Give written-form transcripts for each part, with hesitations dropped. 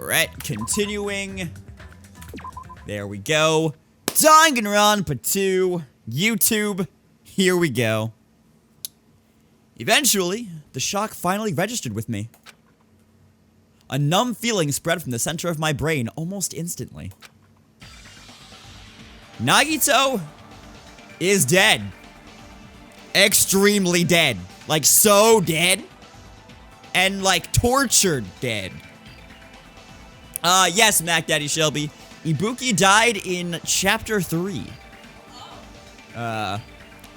Alright, continuing. There we go. Danganronpa 2. YouTube. Here we go. Eventually, the shock finally registered with me. A numb feeling spread from the center of my brain almost instantly. Nagito is dead. Extremely dead. Like, so dead. And, like, tortured dead. Yes, Mac Daddy Shelby. Ibuki died in Chapter 3.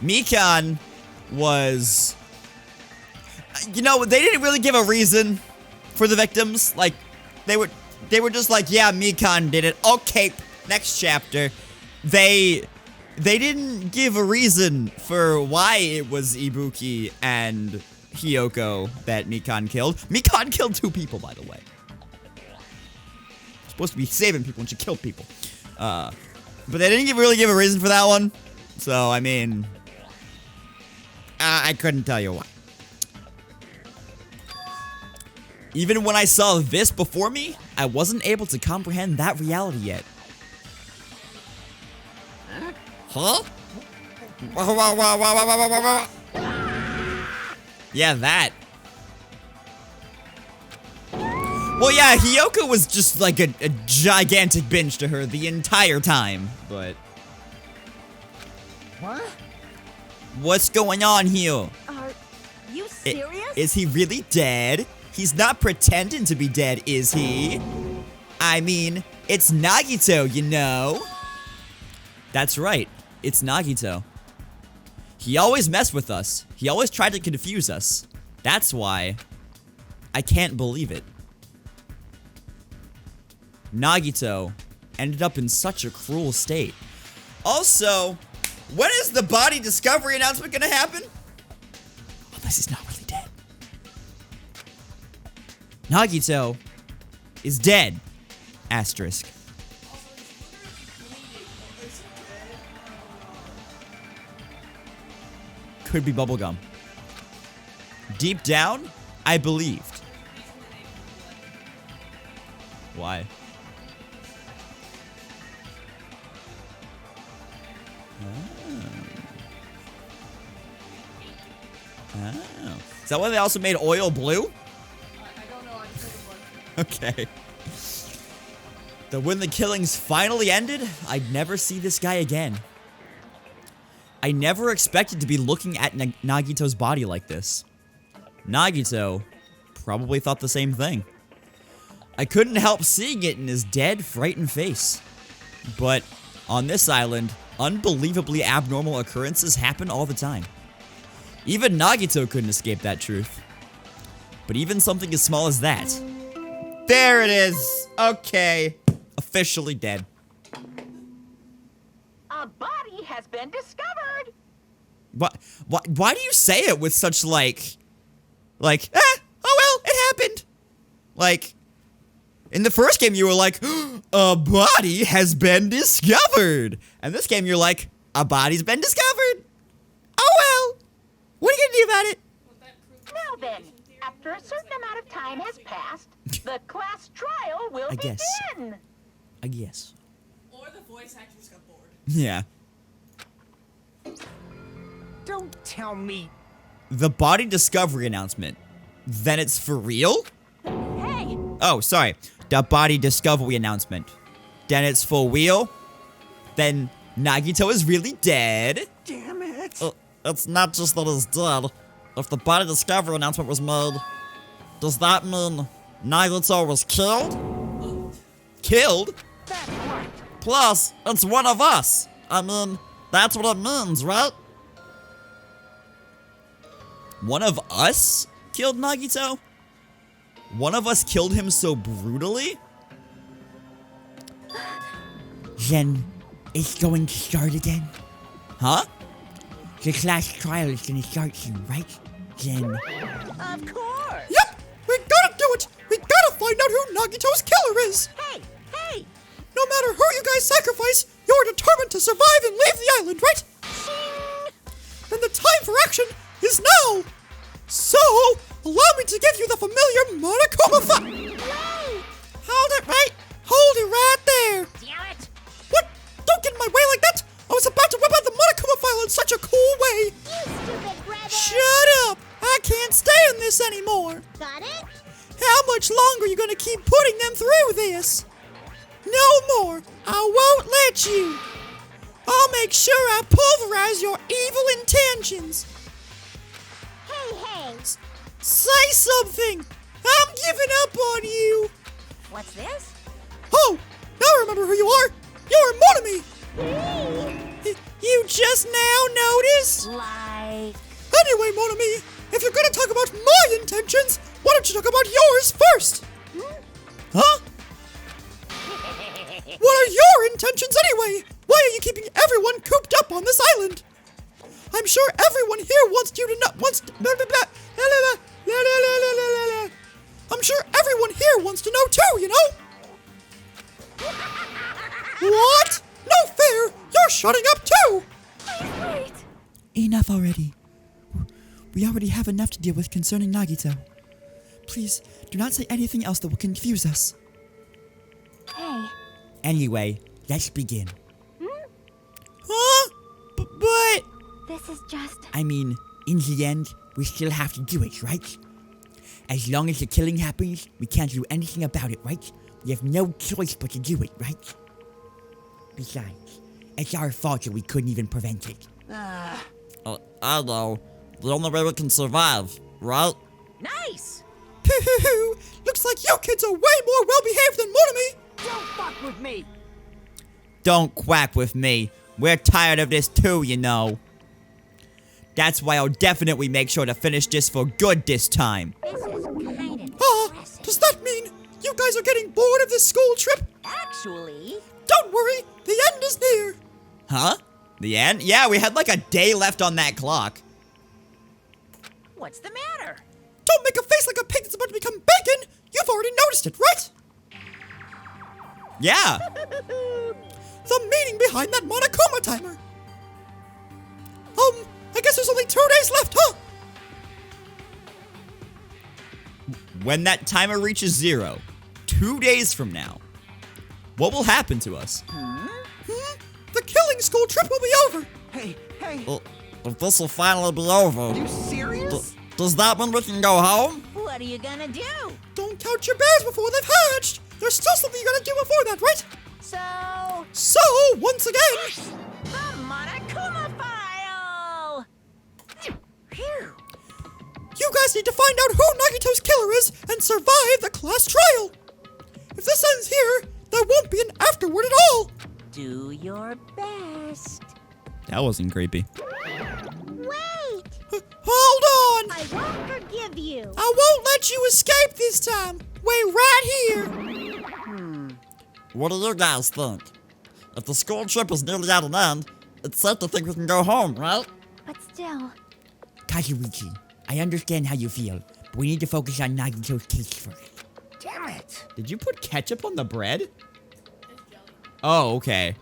Mikan was... You know, they didn't really give a reason for the victims. Like, they were just like, yeah, Mikan did it. Okay, next chapter. They didn't give a reason for why it was Ibuki and Hiyoko that Mikan killed. Mikan killed 2 people, by the way. Supposed to be saving people and she killed people. But they didn't really give a reason for that one. So, I mean... I couldn't tell you why. Even when I saw this before me, I wasn't able to comprehend that reality yet. Huh? Yeah, that. Well, yeah, Hiyoko was just like a gigantic binge to her the entire time, but... What? What's going on here? Are you serious? Is he really dead? He's not pretending to be dead, is he? I mean, it's Nagito, you know? That's right, it's Nagito. He always messed with us. He always tried to confuse us. That's why I can't believe it. Nagito ended up in such a cruel state. Also, when is the body discovery announcement gonna happen? Unless he's not really dead. Nagito is dead. Asterisk. Could be bubblegum. Deep down, I believed. Why? Oh. Is that why they also made oil blue? I don't know. I just heard it once. Okay. That when the killings finally ended, I'd never see this guy again. I never expected to be looking at Nagito's body like this. Nagito probably thought the same thing. I couldn't help seeing it in his dead, frightened face. But on this island, unbelievably abnormal occurrences happen all the time. Even Nagito couldn't escape that truth. But even something as small as that. There it is. Okay. Officially dead. A body has been discovered. Why do you say it with such like, oh well, it happened. Like, in the first game you were like, a body has been discovered. And this game you're like, a body's been discovered. Oh well. What are you gonna do about it? Now then, after a certain amount of time has passed, the class trial will begin. I guess. Or the voice actors got bored. Yeah. Don't tell me. The body discovery announcement. Then it's for real? Hey! Oh, sorry. The body discovery announcement. Then it's for real? Then Nagito is really dead? Damn it. It's not just that he's dead. If the body discovery announcement was made, does that mean Nagito was killed? Killed? That's right. Plus, it's one of us. I mean, that's what it means, right? One of us killed Nagito? One of us killed him so brutally? Then it's going to start again? Huh? The class trial is gonna start soon, right? Then... Of course. Yep! We gotta do it! We gotta find out who Nagito's killer is! Hey! Hey! No matter who you guys sacrifice, you're determined to survive and leave the island, right? Then the time for action is now! So, allow me to give you the familiar Monokuma Wait! How Hold it right there. Damn it! What? Don't get in my way like that. I was about to whip out the Monokuma file in such a cool way. You stupid brother! Shut up. I can't stand this anymore. Got it? How much longer are you going to keep putting them through this? No more. I won't let you. I'll make sure I pulverize your evil intentions. Hey! Say something. I'm giving up on you. What's this? Oh, now I remember who you are. You're Monami. You just now noticed? Like... Anyway, Monami, if you're going to talk about my intentions, why don't you talk about yours first? Huh? What are your intentions anyway? Why are you keeping everyone cooped up on this island? I'm sure everyone here wants you to know. I'm sure everyone here wants to know too, you know? What? No fair! You're shutting up too! Wait! Enough already. We already have enough to deal with concerning Nagito. Please, do not say anything else that will confuse us. Hey. Anyway, let's begin. Huh? But... This is just... I mean, in the end, we still have to do it, right? As long as the killing happens, we can't do anything about it, right? We have no choice but to do it, right? Besides, it's our fault that we couldn't even prevent it. Ah, I know. The only way we can survive, right? Nice! Looks like you kids are way more well-behaved than Monami! don't fuck with me. Don't quack with me. We're tired of this too, you know. That's why I'll definitely make sure to finish this for good this time. This is kind of Does that mean you guys are getting bored of this school trip? Actually... Don't worry, the end is near. Huh? The end? Yeah, we had like a day left on that clock. What's the matter? Don't make a face like a pig that's about to become bacon! You've already noticed it, right? Yeah. The meaning behind that Monokuma timer. I guess there's only 2 days left, huh? When that timer reaches 0, 2 days from now, what will happen to us? The killing school trip will be over. Hey, Well, if this will finally be over, are you serious? does that mean we can go home? What are you gonna do? Don't count your bears before they've hatched. There's still something you gotta do before that, right? So, once again, The Monokuma file! Phew. you guys need to find out who Nagito's killer is and survive the class trial. If this ends here, there won't be an afterward at all. Do your best. That wasn't creepy. Wait! Hold on! I won't forgive you. I won't let you escape this time. Wait right here. What do you guys think? If the school trip is nearly at an end, it's safe to think we can go home, right? But still... Kazuichi, I understand how you feel, but we need to focus on Nagito's case first. Damn it. Did you put ketchup on the bread? Oh, okay.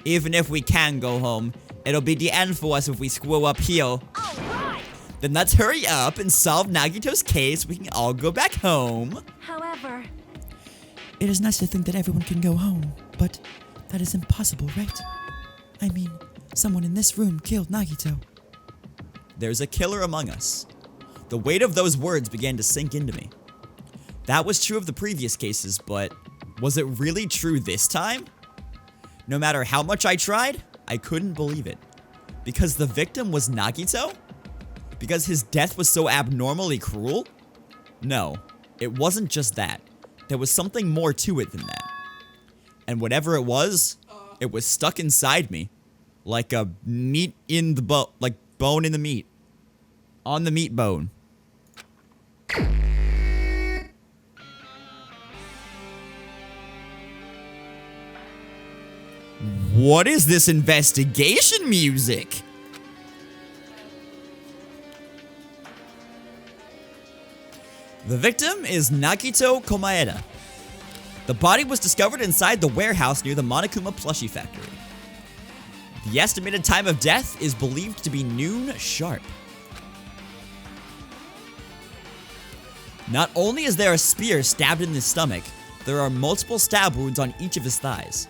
Even if we can go home, it'll be the end for us if we screw up here. Alright! Then let's hurry up and solve Nagito's case so we can all go back home. However... It is nice to think that everyone can go home, but that is impossible, right? I mean, someone in this room killed Nagito. There's a killer among us. The weight of those words began to sink into me. That was true of the previous cases, but was it really true this time? No matter how much I tried, I couldn't believe it. Because the victim was Nagito? Because his death was so abnormally cruel? No, it wasn't just that. There was something more to it than that. And whatever it was stuck inside me. Like a meat in the bone, like bone in the meat. On the meat bone. What is this investigation music? The victim is Nagito Komaeda. The body was discovered inside the warehouse near the Monokuma plushie factory. The estimated time of death is believed to be noon sharp. Not only is there a spear stabbed in his stomach, there are multiple stab wounds on each of his thighs.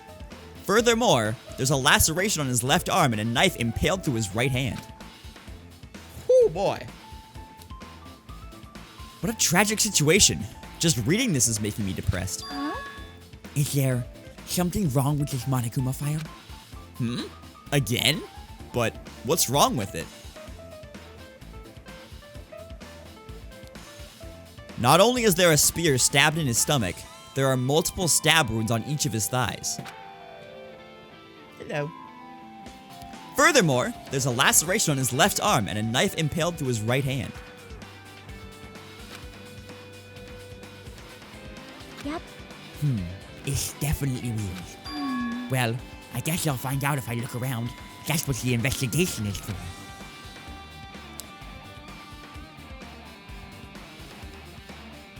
Furthermore, there's a laceration on his left arm and a knife impaled through his right hand. Oh boy. What a tragic situation. Just reading this is making me depressed. Huh? Is there something wrong with this Monokuma file? Again? But what's wrong with it? Not only is there a spear stabbed in his stomach, there are multiple stab wounds on each of his thighs. Hello. Furthermore, there's a laceration on his left arm and a knife impaled through his right hand. Yep. It's definitely weird. Well, I guess I'll find out if I look around. That's what the investigation is for.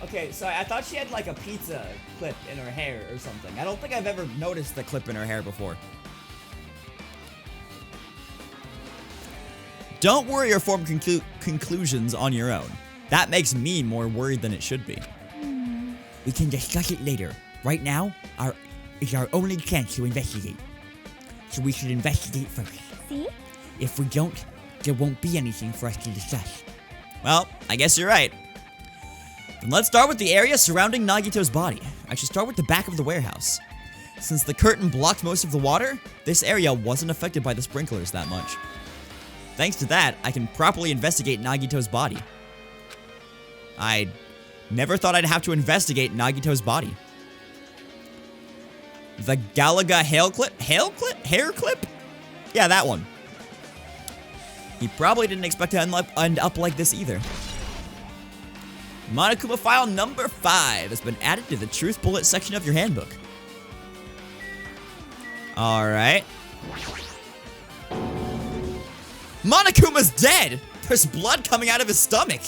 Okay, so I thought she had like a pizza clip in her hair or something. I don't think I've ever noticed the clip in her hair before. Don't worry or form conclusions on your own. That makes me more worried than it should be. We can discuss it later. Right now, is our only chance to investigate. So we should investigate first. See? If we don't, there won't be anything for us to discuss. Well, I guess you're right. Then let's start with the area surrounding Nagito's body. I should start with the back of the warehouse. Since the curtain blocked most of the water, this area wasn't affected by the sprinklers that much. Thanks to that, I can properly investigate Nagito's body. I never thought I'd have to investigate Nagito's body. The Galaga hair clip? Yeah, that one. He probably didn't expect to end up like this either. Monokuma file number 5 has been added to the truth bullet section of your handbook. Alright. Monokuma's dead! There's blood coming out of his stomach!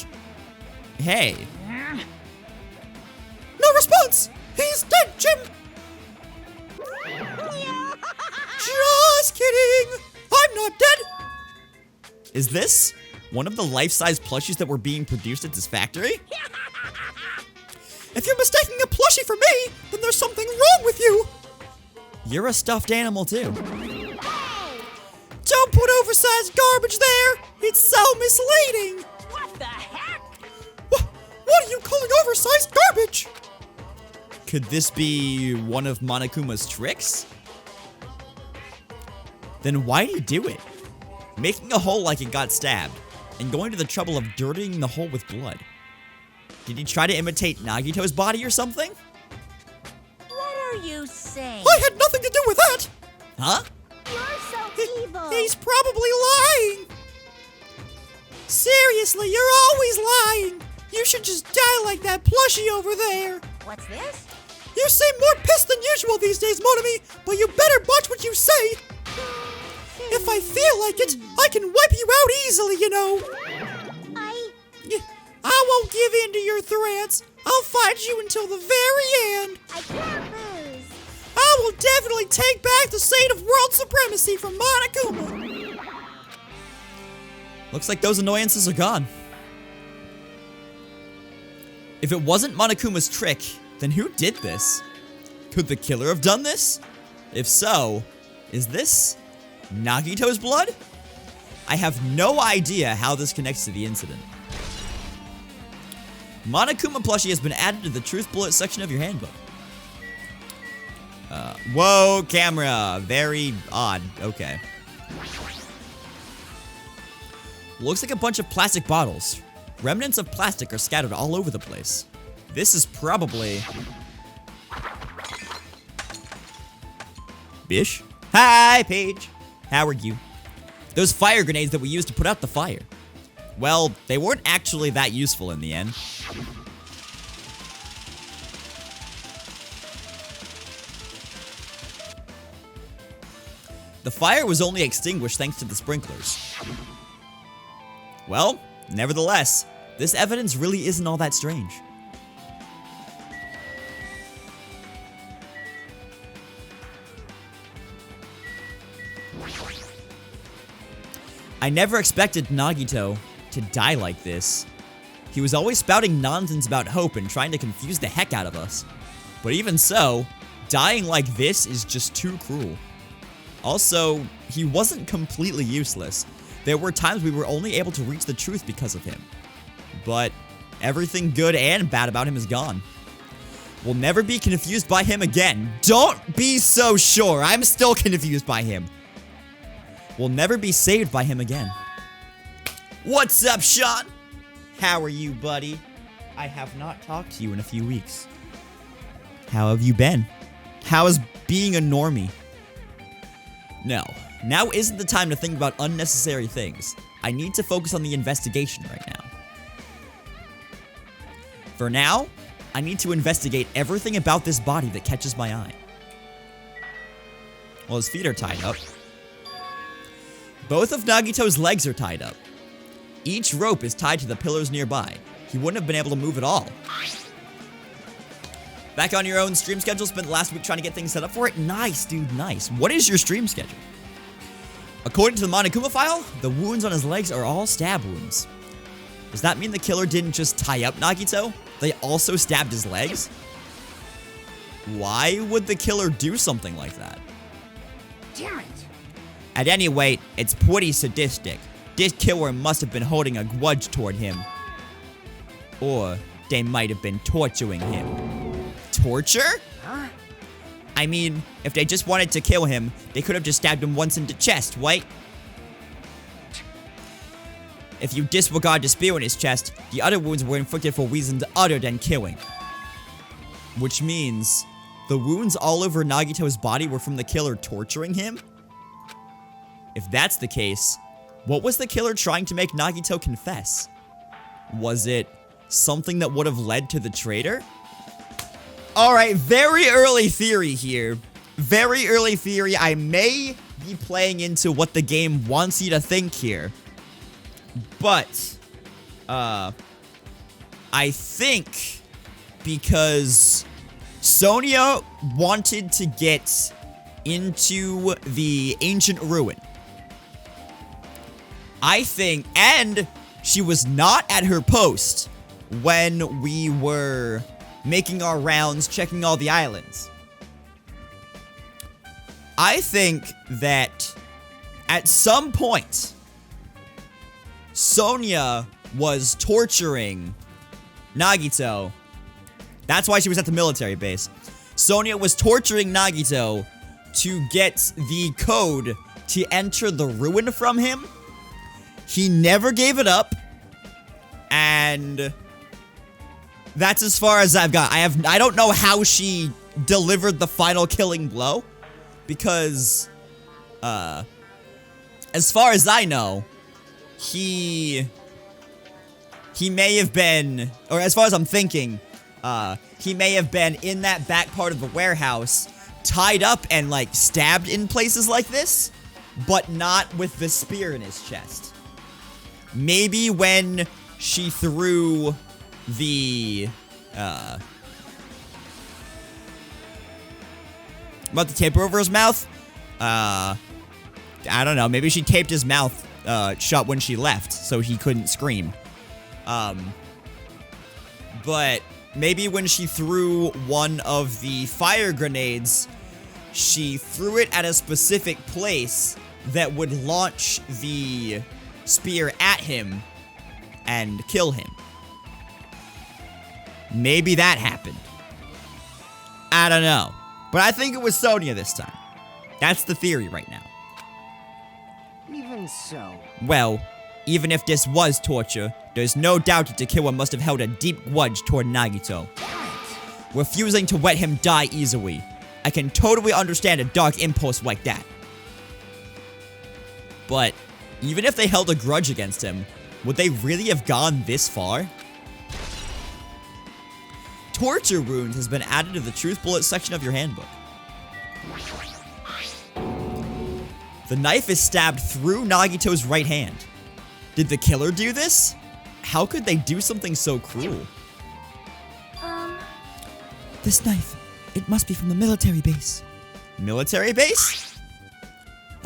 Hey. No response! He's dead, Jim! Just kidding! I'm not dead! Is this one of the life-size plushies that were being produced at this factory? If you're mistaking a plushie for me, then there's something wrong with you! You're a stuffed animal, too. Don't put oversized garbage there! It's so misleading! What the heck? What are you calling oversized garbage? Could this be one of Monokuma's tricks? Then why did he do it? Making a hole like it got stabbed, and going to the trouble of dirtying the hole with blood. Did he try to imitate Nagito's body or something? What are you saying? I had nothing to do with that! Huh? You're so evil. He's probably lying! Seriously, you're always lying! You should just die like that plushie over there! What's this? You seem more pissed than usual these days, Monami, but you better watch what you say! If I feel like it, I can wipe you out easily, you know! I won't give in to your threats! I'll fight you until the very end! I can't lose. I will definitely take back the seat of world supremacy from Monokuma! Looks like those annoyances are gone. If it wasn't Monokuma's trick, then who did this? Could the killer have done this? If so, is this Nagito's blood? I have no idea how this connects to the incident. Monokuma plushie has been added to the truth bullet section of your handbook. Whoa, camera. Very odd. Okay. Looks like a bunch of plastic bottles. Remnants of plastic are scattered all over the place. This is probably... Bish? Hi, Paige. How are you? Those fire grenades that we used to put out the fire. Well, they weren't actually that useful in the end. The fire was only extinguished thanks to the sprinklers. Well, nevertheless, this evidence really isn't all that strange. I never expected Nagito to die like this. He was always spouting nonsense about hope and trying to confuse the heck out of us. But even so, dying like this is just too cruel. Also, he wasn't completely useless. There were times we were only able to reach the truth because of him. But everything good and bad about him is gone. We'll never be confused by him again. Don't be so sure. I'm still confused by him. We'll never be saved by him again. What's up, Sean? How are you, buddy? I have not talked to you in a few weeks. How have you been? How is being a normie? No, now isn't the time to think about unnecessary things. I need to focus on the investigation right now. For now, I need to investigate everything about this body that catches my eye. Well, his feet are tied up. Both of Nagito's legs are tied up. Each rope is tied to the pillars nearby. He wouldn't have been able to move at all. Back on your own stream schedule, spent the last week trying to get things set up for it? Nice, dude, nice. What is your stream schedule? According to the Monokuma file, the wounds on his legs are all stab wounds. Does that mean the killer didn't just tie up Nagito? They also stabbed his legs? Why would the killer do something like that? Damn it. At any rate, it's pretty sadistic. This killer must have been holding a grudge toward him. Or they might have been torturing him. Torture? Huh? I mean, if they just wanted to kill him, they could have just stabbed him once in the chest, right? If you disregard the spear in his chest, the other wounds were inflicted for reasons other than killing. Which means, the wounds all over Nagito's body were from the killer torturing him? If that's the case, what was the killer trying to make Nagito confess? Was it something that would have led to the traitor? Alright, very early theory here. Very early theory. I may be playing into what the game wants you to think here. But, I think because Sonia wanted to get into the ancient ruin. I think, and she was not at her post when we were making our rounds, checking all the islands. I think that at some point, Sonia was torturing Nagito. That's why she was at the military base. Sonia was torturing Nagito to get the code to enter the ruin from him. He never gave it up. And that's as far as I've got. I don't know how she delivered the final killing blow. Because, as far as I know, he may have been, or as far as I'm thinking, he may have been in that back part of the warehouse, tied up and, like, stabbed in places like this, but not with the spear in his chest. Maybe when she threw the, about the tape over his mouth? I don't know. Maybe she taped his mouth shut when she left, so he couldn't scream. But maybe when she threw one of the fire grenades, she threw it at a specific place that would launch the spear at him and kill him. Maybe that happened. I don't know. But I think it was Sonia this time. That's the theory right now. Even so. Well, even if this was torture, there's no doubt that the killer must have held a deep grudge toward Nagito, refusing to let him die easily. I can totally understand a dark impulse like that. But even if they held a grudge against him, would they really have gone this far? Torture wounds has been added to the truth bullet section of your handbook. The knife is stabbed through Nagito's right hand. Did the killer do this? How could they do something so cruel? This knife, it must be from the military base. Military base?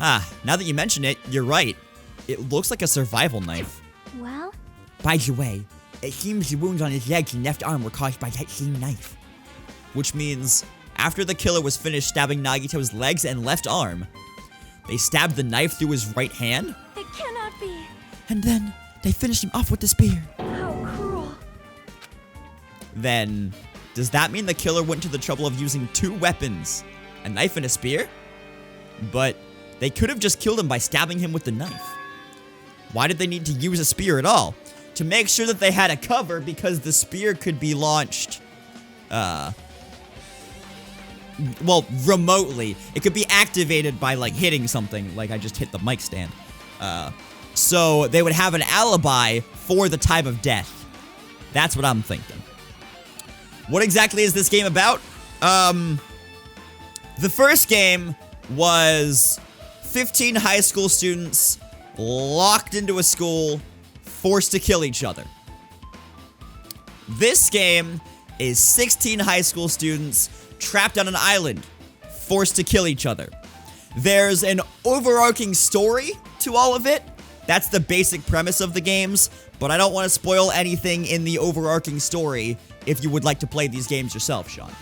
Ah, now that you mention it, you're right. It looks like a survival knife. Well, By the way, It seems the wounds on his legs and left arm were caused by that same knife. Which means, after the killer was finished stabbing Nagito's legs and left arm, they stabbed the knife through his right hand? It cannot be. And then they finished him off with the spear. How cruel. Then, does that mean the killer went to the trouble of using 2 weapons, a knife and a spear? But they could have just killed him by stabbing him with the knife. Why did they need to use a spear at all? To make sure that they had a cover because the spear could be launched, well, remotely. It could be activated by, like, hitting something, like I just hit the mic stand. So they would have an alibi for the time of death. That's what I'm thinking. What exactly is this game about? The first game was 15 high school students locked into a school, forced to kill each other. This game is 16 high school students trapped on an island, forced to kill each other. There's an overarching story to all of it. That's the basic premise of the games, but I don't want to spoil anything in the overarching story if you would like to play these games yourself, Sean.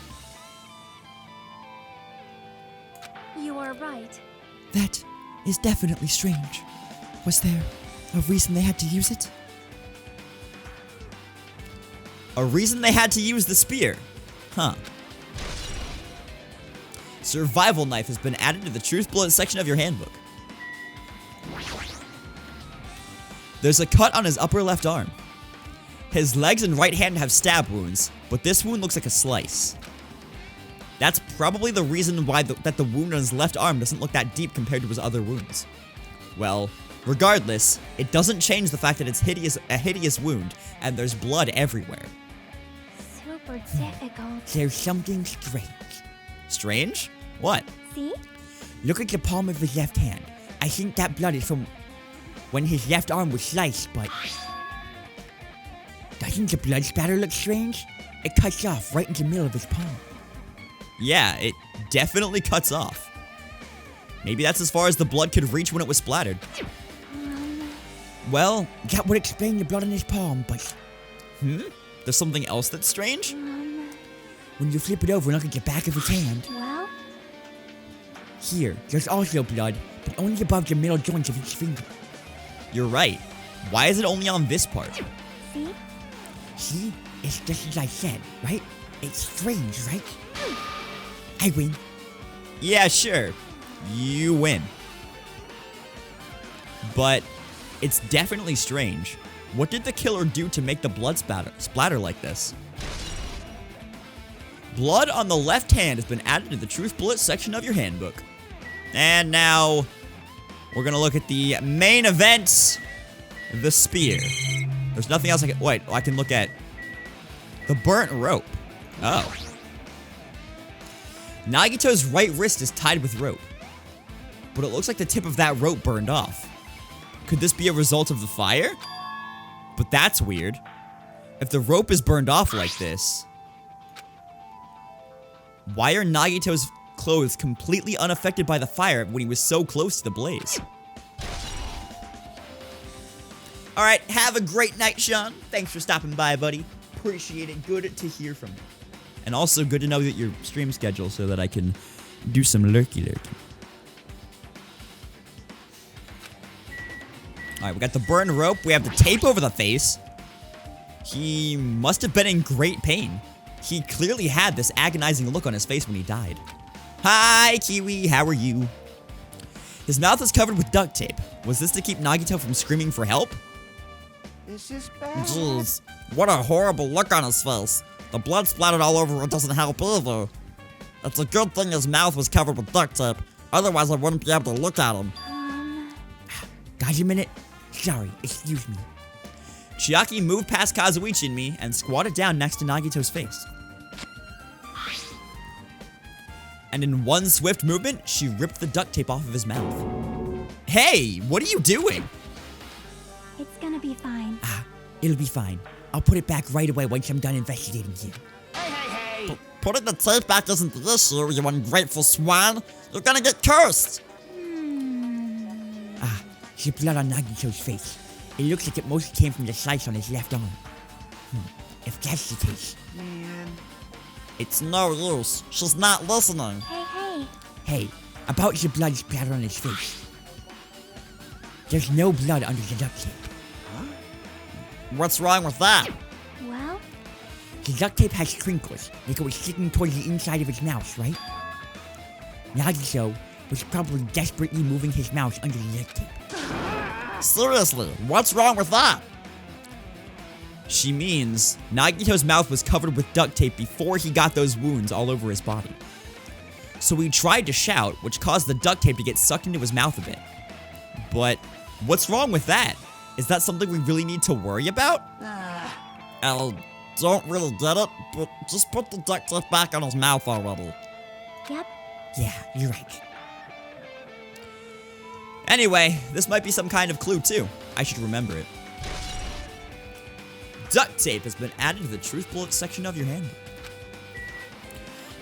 You are right. That is definitely strange. Was there a reason they had to use it? A reason they had to use the spear. Huh. Survival knife has been added to the Truth Bullet section of your handbook. There's a cut on his upper left arm. His legs and right hand have stab wounds, but this wound looks like a slice. That's probably the reason why that the wound on his left arm doesn't look that deep compared to his other wounds. Well, regardless, it doesn't change the fact that it's a hideous wound, and there's blood everywhere. Super difficult. There's something strange. Strange? What? See? Look at the palm of his left hand. I think that blood is from when his left arm was sliced, but doesn't the blood spatter look strange? It cuts off right in the middle of his palm. Yeah, it definitely cuts off. Maybe that's as far as the blood could reach when it was splattered. Well, that would explain the blood on his palm, but There's something else that's strange? when you flip it over and look at the back of his hand, Well, here, there's also blood, but only above the middle joints of each finger. You're right. Why is it only on this part? see? See? It's just as I said, right? It's strange, right? I win. Yeah, sure. You win. But it's definitely strange. What did the killer do to make the blood splatter like this? Blood on the left hand has been added to the Truth Bullet section of your handbook. And now, we're gonna look at the main event, the spear. There's nothing else I can, wait, I can look at the burnt rope. Oh. Nagito's right wrist is tied with rope, but it looks like the tip of that rope burned off. Could this be a result of the fire? But that's weird. If the rope is burned off like this, why are Nagito's clothes completely unaffected by the fire when he was so close to the blaze? Alright, have a great night, Sean. Thanks for stopping by, buddy. Appreciate it. Good to hear from you. And also good to know that your stream schedule so that I can do some lurky. Alright, we got the burned rope. We have the tape over the face. He must have been in great pain. He clearly had this agonizing look on his face when he died. Hi, Kiwi. How are you? His mouth is covered with duct tape. Was this to keep Nagito from screaming for help? This is bad. Jeez, what a horrible look on his face. The blood splattered all over it doesn't help either. It's a good thing his mouth was covered with duct tape. Otherwise, I wouldn't be able to look at him. Got a minute? Sorry, excuse me. Chiaki moved past Kazuichi and me and squatted down next to Nagito's face. And in one swift movement, she ripped the duct tape off of his mouth. Hey, what are you doing? It's gonna be fine. It'll be fine. I'll put it back right away once I'm done investigating you. Hey! Putting the tape back isn't the issue, you ungrateful swan. You're gonna get cursed. The blood on Nagito's face. It looks like it mostly came from the slice on his left arm. If that's the case, Man. It's no use. She's not listening. Hey. hey, about the blood splatter on his face. There's no blood under the duct tape. What's wrong with that? Well, The duct tape has crinkles, like it was sticking towards the inside of his mouth, right? Nagito was probably desperately moving his mouth under the duct tape. Seriously, what's wrong with that? She means Nagito's mouth was covered with duct tape before he got those wounds all over his body. So he tried to shout, which caused the duct tape to get sucked into his mouth a bit. But what's wrong with that? Is that something we really need to worry about? I don't really get it, but just put the duct tape back on his mouth already. yep. Yeah, you're right. Anyway, this might be some kind of clue too. I should remember it. Duct tape has been added to the truth bullet section of your handbook.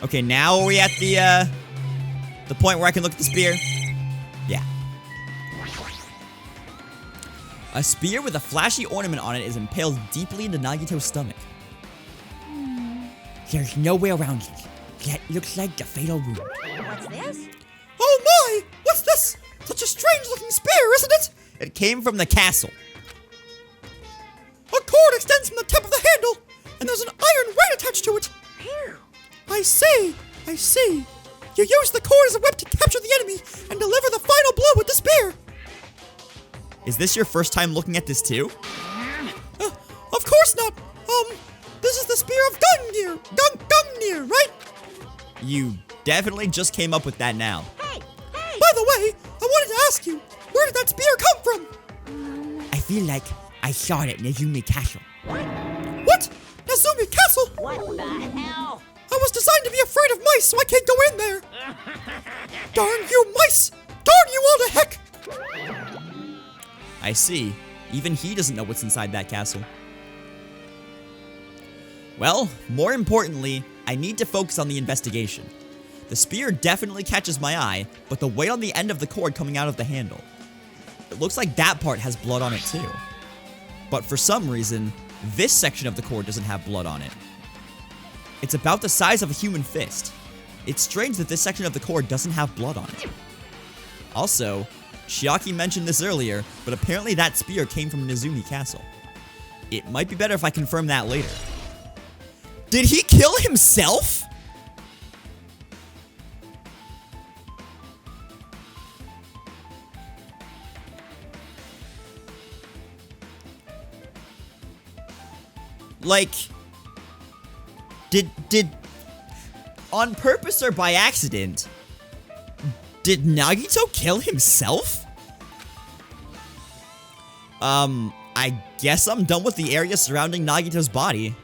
Okay, now are we at the point where I can look at the spear? Yeah. A spear with a flashy ornament on it is impaled deeply into Nagito's stomach. There's no way around it. That looks like the fatal wound. What's this? Oh my! What's this? Such a strange looking spear, isn't it? It came from the castle. A cord extends from the tip of the handle, and there's an iron weight attached to it. I see. You use the cord as a whip to capture the enemy and deliver the final blow with the spear. Is this your first time looking at this too? Of course not. This is the spear of Gungnir. Gungnir, right? You definitely just came up with that now. Hey! By the way, I wanted to ask you, where did that spear come from? I feel like I saw it at Nezumi Castle. What? Nazumi Castle? What the hell? I was designed to be afraid of mice, so I can't go in there. Darn you mice! Darn you all to heck! I see. Even he doesn't know what's inside that castle. Well, more importantly, I need to focus on the investigation. The spear definitely catches my eye, but the weight on the end of the cord coming out of the handle. It looks like that part has blood on it too. But for some reason, this section of the cord doesn't have blood on it. It's about the size of a human fist. It's strange that this section of the cord doesn't have blood on it. Also, Chiaki mentioned this earlier, but apparently that spear came from Nezumi Castle. It might be better if I confirm that later. Did he kill himself? Like, did on purpose or by accident, did Nagito kill himself? I guess I'm done with the area surrounding Nagito's body.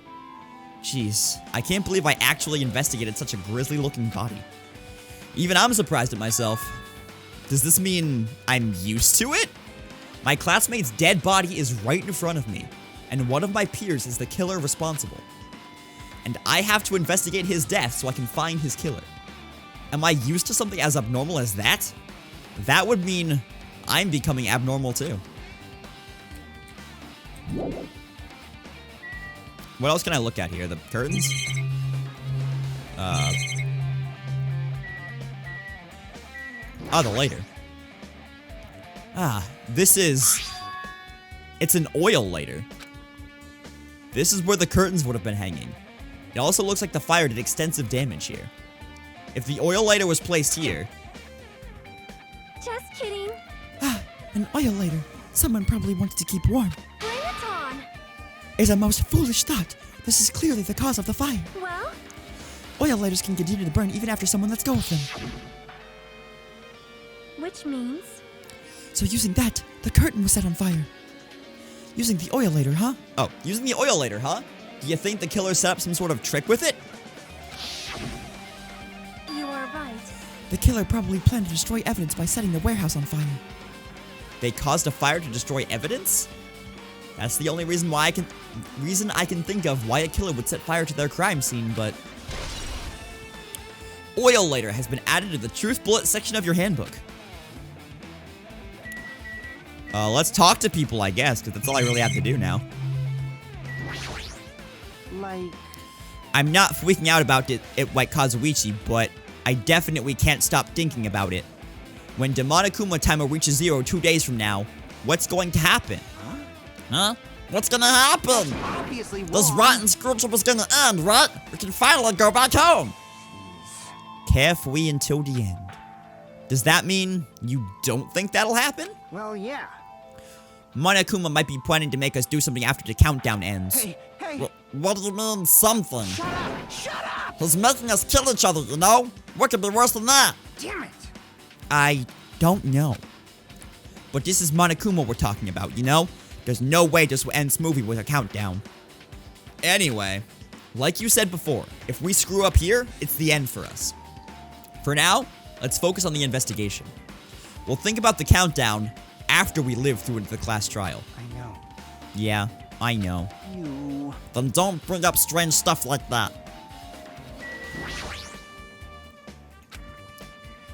Jeez, I can't believe I actually investigated such a grisly looking body. Even I'm surprised at myself. Does this mean I'm used to it? My classmate's dead body is right in front of me, and one of my peers is the killer responsible. And I have to investigate his death so I can find his killer. Am I used to something as abnormal as that? That would mean I'm becoming abnormal too. What else can I look at here? The curtains? The lighter. It's an oil lighter. This is where the curtains would have been hanging. It also looks like the fire did extensive damage here. If the oil lighter was placed here... Just kidding. An oil lighter. Someone probably wanted to keep warm. Bring it on. It's a most foolish thought. This is clearly the cause of the fire. Well, Oil lighters can continue to burn even after someone lets go of them. which means So using that, the curtain was set on fire. Using the oil lighter, huh? Oh, using the oil lighter, huh? Do you think the killer set up some sort of trick with it? you are right. The killer probably planned to destroy evidence by setting the warehouse on fire. They caused a fire to destroy evidence? That's the only reason I can think of why a killer would set fire to their crime scene, but... Oil lighter has been added to the truth bullet section of your handbook. Let's talk to people, I guess, because that's all I really have to do now. Like, I'm not freaking out about it like Kazuichi, but I definitely can't stop thinking about it. When Demonokuma timer reaches 0 2 days from now, what's going to happen? Huh? What's gonna happen? obviously This wrong. rotten school trip is gonna end, right? We can finally go back home. Carefree until the end. Does that mean you don't think that'll happen? Well, yeah. Monokuma might be planning to make us do something after the countdown ends. Hey, What do you mean, something? shut up! Shut up! He's making us kill each other, you know? What could be worse than that? Damn it! I don't know. But this is Monokuma we're talking about, you know? There's no way this will end smoothly with a countdown. Anyway, like you said before, if we screw up here, it's the end for us. For now, let's focus on the investigation. We'll think about the countdown after we live through into the class trial. I know. Yeah, I know. You. Then don't bring up strange stuff like that.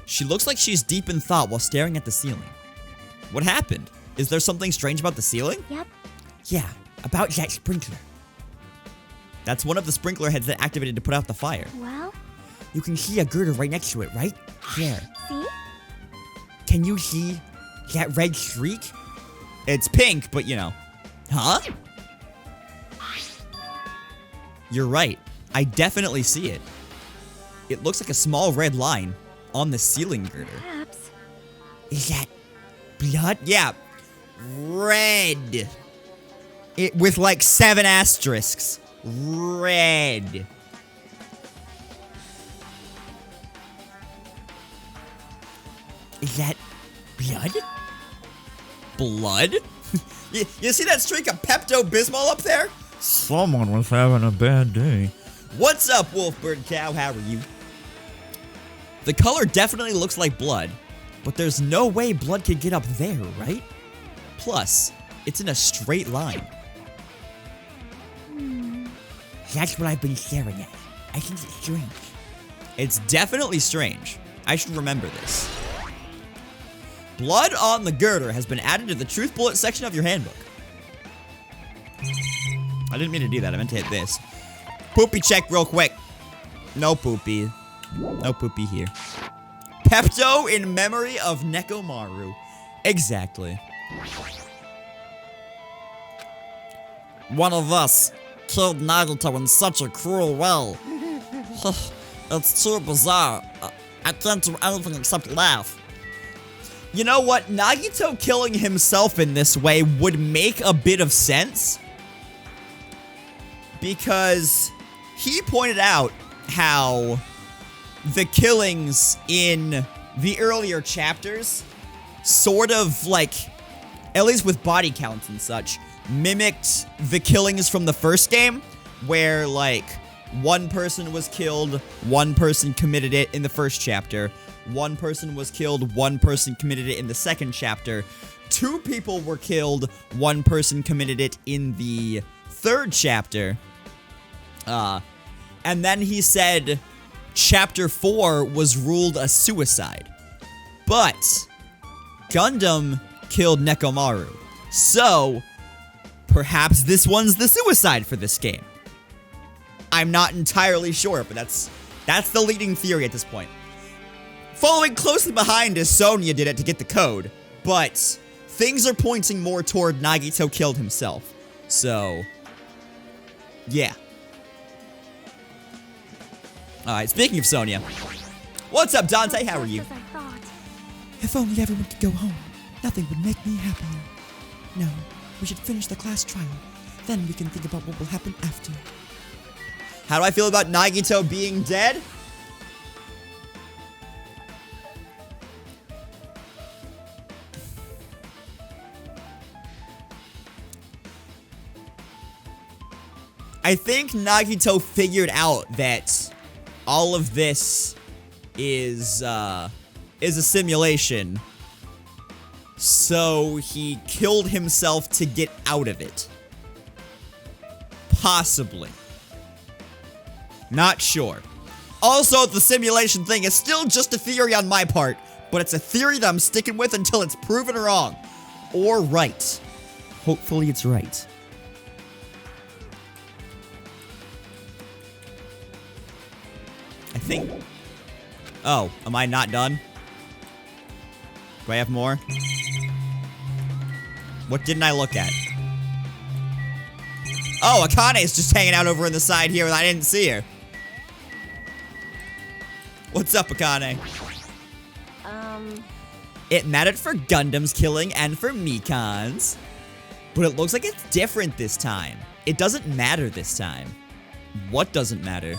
She looks like she's deep in thought while staring at the ceiling. What happened? Is there something strange about the ceiling? Yep. Yeah, about that sprinkler. That's one of the sprinkler heads that activated to put out the fire. Well, You can see a girder right next to it, right? There. see? Can you see that red streak? It's pink, but you know. Huh? You're right. I definitely see it. It looks like a small red line on the ceiling girder. Perhaps. Is that blood? Yeah. Red. It with like 7 asterisks. Red. Is that blood? Blood? you see that streak of Pepto-Bismol up there? Someone was having a bad day. What's up, Wolfbird Cow? How are you? The color definitely looks like blood, but there's no way blood could get up there, right? Plus, it's in a straight line. That's what I've been staring at. I think it's strange. It's definitely strange. I should remember this. Blood on the girder has been added to the truth bullet section of your handbook. I didn't mean to do that. I meant to hit this. Poopy check real quick. No poopy. No poopy here. Pepto in memory of Nekomaru. Exactly. One of us killed Naruto in such a cruel way. It's too bizarre. I can't do anything except laugh. You know what? Nagito killing himself in this way would make a bit of sense. Because he pointed out how the killings in the earlier chapters sort of like, at least with body counts and such, mimicked the killings from the first game, where like one person was killed, one person committed it in the first chapter, one person was killed, one person committed it in the second chapter, 2 people were killed, one person committed it in the third chapter. And then he said chapter 4 was ruled a suicide. But Gundam killed Nekomaru. So perhaps this one's the suicide for this game. I'm not entirely sure, but that's the leading theory at this point. Following closely behind is Sonya did it to get the code, but things are pointing more toward Nagito killed himself. So, yeah. Alright, speaking of Sonya. What's up, Dante? How are you? Just as I thought. If only everyone could go home, nothing would make me happier. No, we should finish the class trial. Then we can think about what will happen after. How do I feel about Nagito being dead? I think Nagito figured out that all of this is a simulation. So he killed himself to get out of it. Possibly. Not sure. Also, the simulation thing is still just a theory on my part, but it's a theory that I'm sticking with until it's proven wrong. Or right. Hopefully it's right. anything? Oh, am I not done? Do I have more? What didn't I look at? Oh, Akane is just hanging out over in the side here and I didn't see her. What's up, Akane? It mattered for Gundam's killing and for Mikan's. But it looks like it's different this time. It doesn't matter this time. What doesn't matter?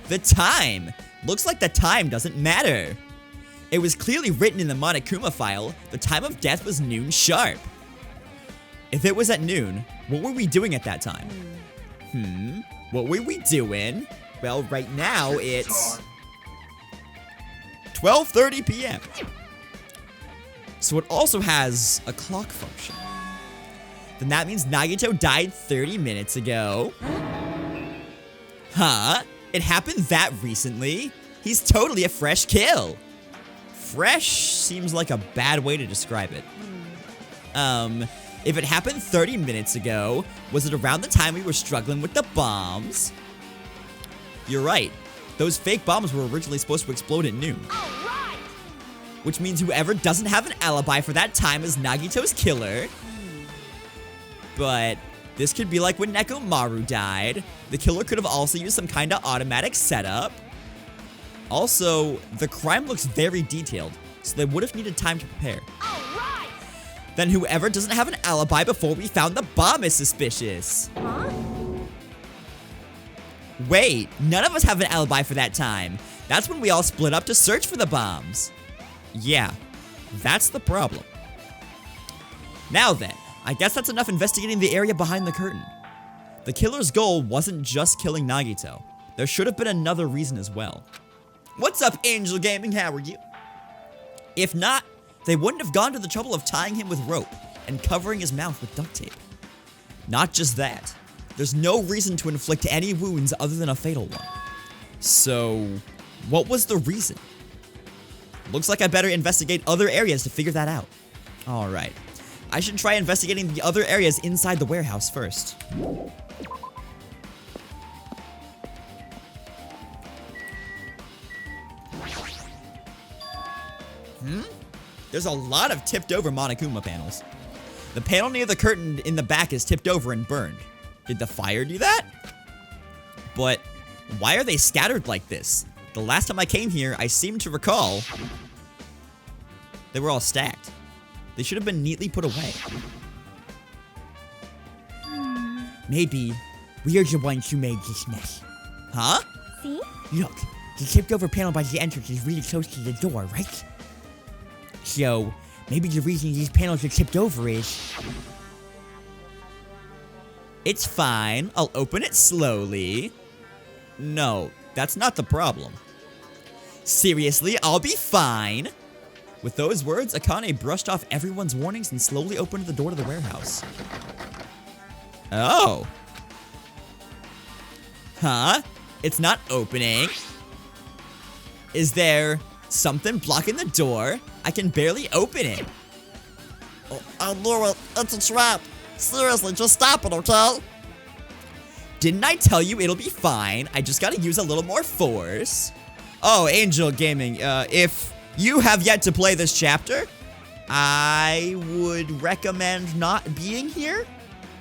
The time! Looks like the time doesn't matter. It was clearly written in the Monokuma file, the time of death was noon sharp. If it was at noon, what were we doing at that time? What were we doing? Well, right now it's 12:30 p.m. So it also has a clock function. Then that means Nagito died 30 minutes ago. Huh? It happened that recently? He's totally a fresh kill. Fresh seems like a bad way to describe it. If it happened 30 minutes ago, was it around the time we were struggling with the bombs? You're right. Those fake bombs were originally supposed to explode at noon. Which means whoever doesn't have an alibi for that time is Nagito's killer. But this could be like when Nekomaru died. The killer could have also used some kind of automatic setup. Also, the crime looks very detailed, so they would have needed time to prepare. Then whoever doesn't have an alibi before we found the bomb is suspicious. Wait, none of us have an alibi for that time. That's when we all split up to search for the bombs. Yeah, that's the problem. Now then, I guess that's enough investigating the area behind the curtain. The killer's goal wasn't just killing Nagito. There should have been another reason as well. What's up, Angel Gaming? How are you? If not, they wouldn't have gone to the trouble of tying him with rope and covering his mouth with duct tape. Not just that, there's no reason to inflict any wounds other than a fatal one. So, what was the reason? Looks like I better investigate other areas to figure that out. Alright, I should try investigating the other areas inside the warehouse first. There's a lot of tipped over Monokuma panels. The panel near the curtain in the back is tipped over and burned. Did the fire do that? But why are they scattered like this? The last time I came here, I seem to recall they were all stacked. They should have been neatly put away. Maybe we're the ones who made this mess. Huh? See? Look, the tipped over panel by the entrance is really close to the door, right? So, maybe the reason these panels are tipped over is... It's fine. I'll open it slowly. No, that's not the problem. Seriously, I'll be fine. With those words, Akane brushed off everyone's warnings and slowly opened the door to the warehouse. Oh. Huh? It's not opening. Is there something blocking the door? I can barely open it. Oh, I knew it. It's a trap. Seriously, just stop it, okay? Didn't I tell you it'll be fine? I just gotta use a little more force. Oh, Angel Gaming, if you have yet to play this chapter, I would recommend not being here.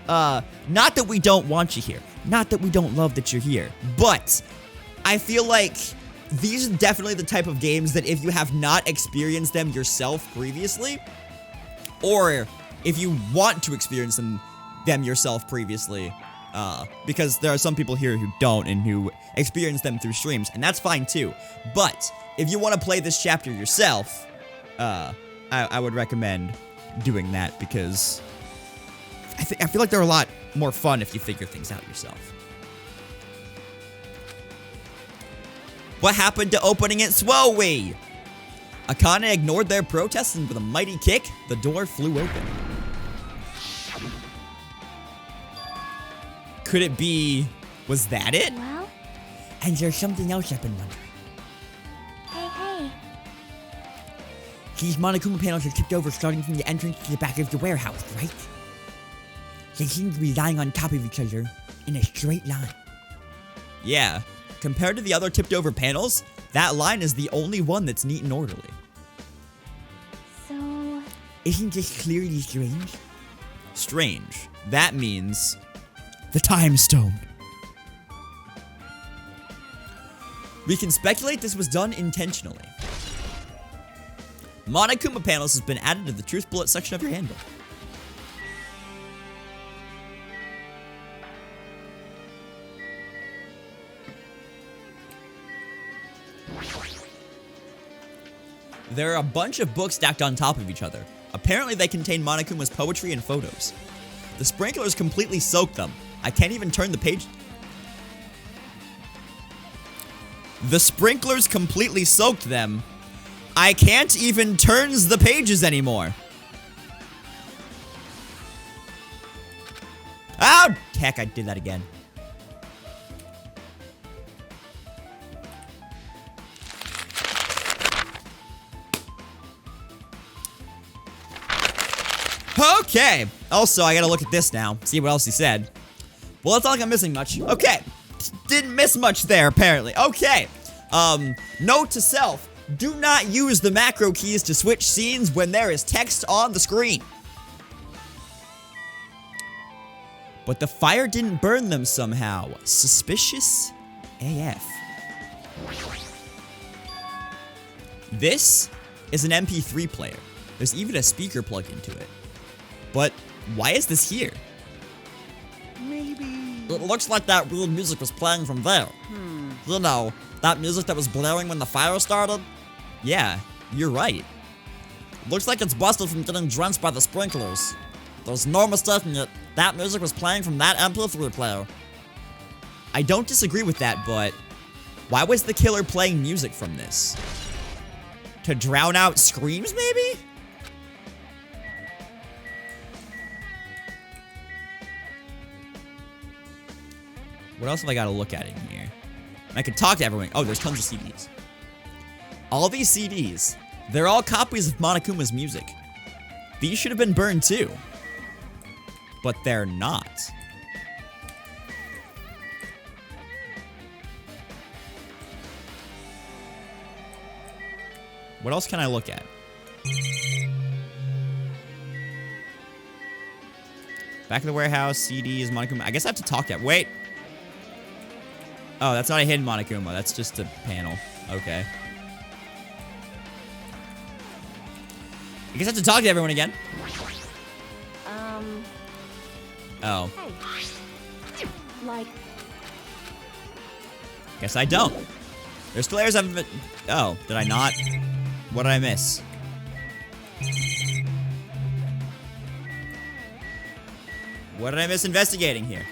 Not that we don't want you here. Not that we don't love that you're here. But I feel like these are definitely the type of games that if you have not experienced them yourself previously, or if you want to experience them yourself previously, because there are some people here who don't and who experience them through streams, and that's fine too. But if you want to play this chapter yourself, I would recommend doing that because I feel like they're a lot more fun if you figure things out yourself. What happened to opening it slowly? Akane ignored their protests and with a mighty kick, the door flew open. Could it be... was that it? Well, And there's something else I've been wondering. hey. These Monokuma panels are tipped over starting from the entrance to the back of the warehouse, right? They seem to be lying on top of each other in a straight line. Yeah. Compared to the other tipped over panels, that line is the only one that's neat and orderly. So, Isn't this clearly strange? Strange. That means The Time Stone. we can speculate this was done intentionally. Monokuma panels has been added to the truth bullet section of your handbook. There are a bunch of books stacked on top of each other. Apparently they contain Monokuma's poetry and photos. The sprinklers completely soaked them. I can't even turn the page. The sprinklers completely soaked them. I can't even turn the pages anymore. Oh, heck, I did that again. Okay. Also, I gotta look at this now. See what else he said. Well, it's not like I'm missing much. Okay. Didn't miss much there, apparently. Okay. Note to self. Do not use the macro keys to switch scenes when there is text on the screen. But the fire didn't burn them somehow. Suspicious AF. This is an MP3 player. There's even a speaker plugged into it. But why is this here? It looks like that weird music was playing from there. You know, that music that was blaring when the fire started? Yeah, you're right. Looks like it's busted from getting drenched by the sprinklers. There's no mistaking it. That music was playing from that MP3 player. I don't disagree with that, but why was the killer playing music from this? To drown out screams, maybe? What else have I got to look at in here? I could talk to everyone. Oh, there's tons of CDs. All these CDs, they're all copies of Monokuma's music. These should have been burned too. But they're not. What else can I look at? Back of the warehouse, CDs, Monokuma. I guess I have to talk to it. Wait. Oh, that's not a hidden Monokuma. That's just a panel. Okay. I guess I have to talk to everyone again. Oh. hey. Like, Guess I don't. There's players I've been... Oh, did I not? What did I miss? What did I miss investigating here?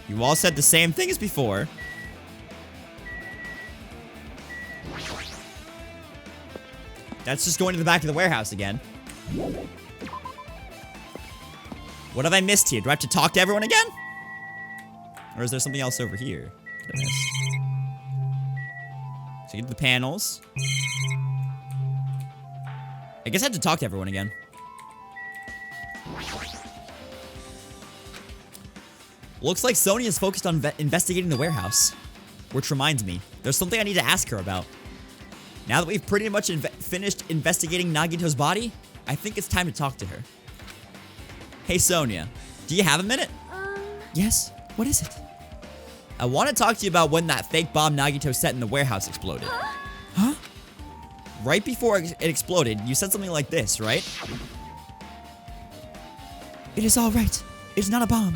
You all said the same thing as before. That's just going to the back of the warehouse again. What have I missed here? Do I have to talk to everyone again? Or is there something else over here that I missed? So get the panels. I guess I have to talk to everyone again. Looks like Sony is focused on investigating the warehouse. Which reminds me, there's something I need to ask her about. Now that we've pretty much finished investigating Nagito's body, I think it's time to talk to her. Hey Sonia, do you have a minute? Yes? What is it? I want to talk to you about when that fake bomb Nagito set in the warehouse exploded. Huh? Right before it exploded, you said something like this, right? It is all right. It's not a bomb.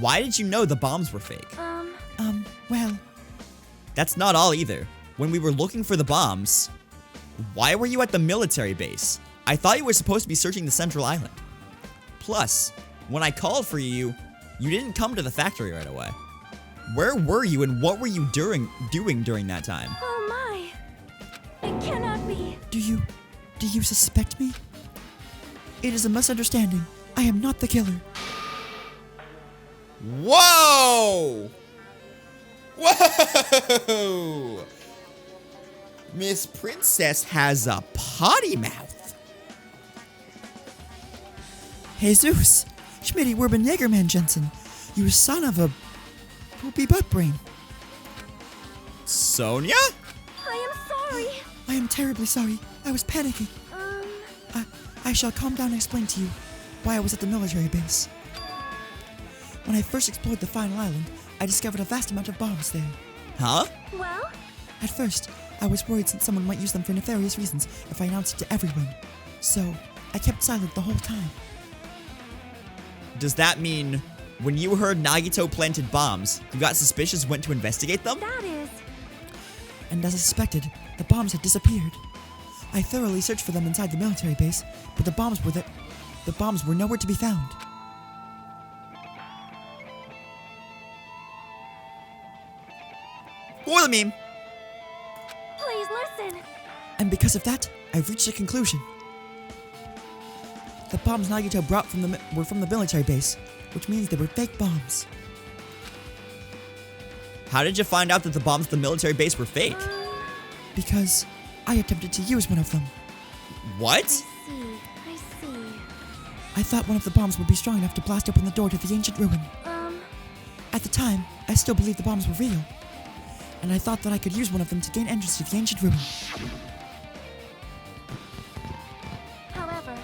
Why did you know the bombs were fake? Well, That's not all either. When we were looking for the bombs, why were you at the military base? I thought you were supposed to be searching the central island. Plus, when I called for you, you didn't come to the factory right away. Where were you and what were you doing during that time? oh my. It cannot be. do you suspect me? It is a misunderstanding. I am not the killer. Whoa! Whoa! Miss Princess has a potty mouth. Jesus, Schmitty Werben Jägerman Jensen, you son of a poopy butt brain. Sonia? I am sorry. I am terribly sorry. I was panicking. I shall calm down and explain to you why I was at the military base. When I first explored the final island, I discovered a vast amount of bombs there. Huh? Well, At first, I was worried since someone might use them for nefarious reasons if I announced it to everyone. So, I kept silent the whole time. Does that mean when you heard Nagito planted bombs, you got suspicious, went to investigate them? that is. And as I suspected, the bombs had disappeared. I thoroughly searched for them inside the military base, but the bombs were nowhere to be found. For the meme. Please listen. And because of that, I reached a conclusion. The bombs Nagito brought were from the military base, which means they were fake bombs. How did you find out that the bombs at the military base were fake? Because I attempted to use one of them. What? I see. I thought one of the bombs would be strong enough to blast open the door to the ancient ruin. At the time, I still believed the bombs were real. And I thought that I could use one of them to gain entrance to the ancient ruin. However,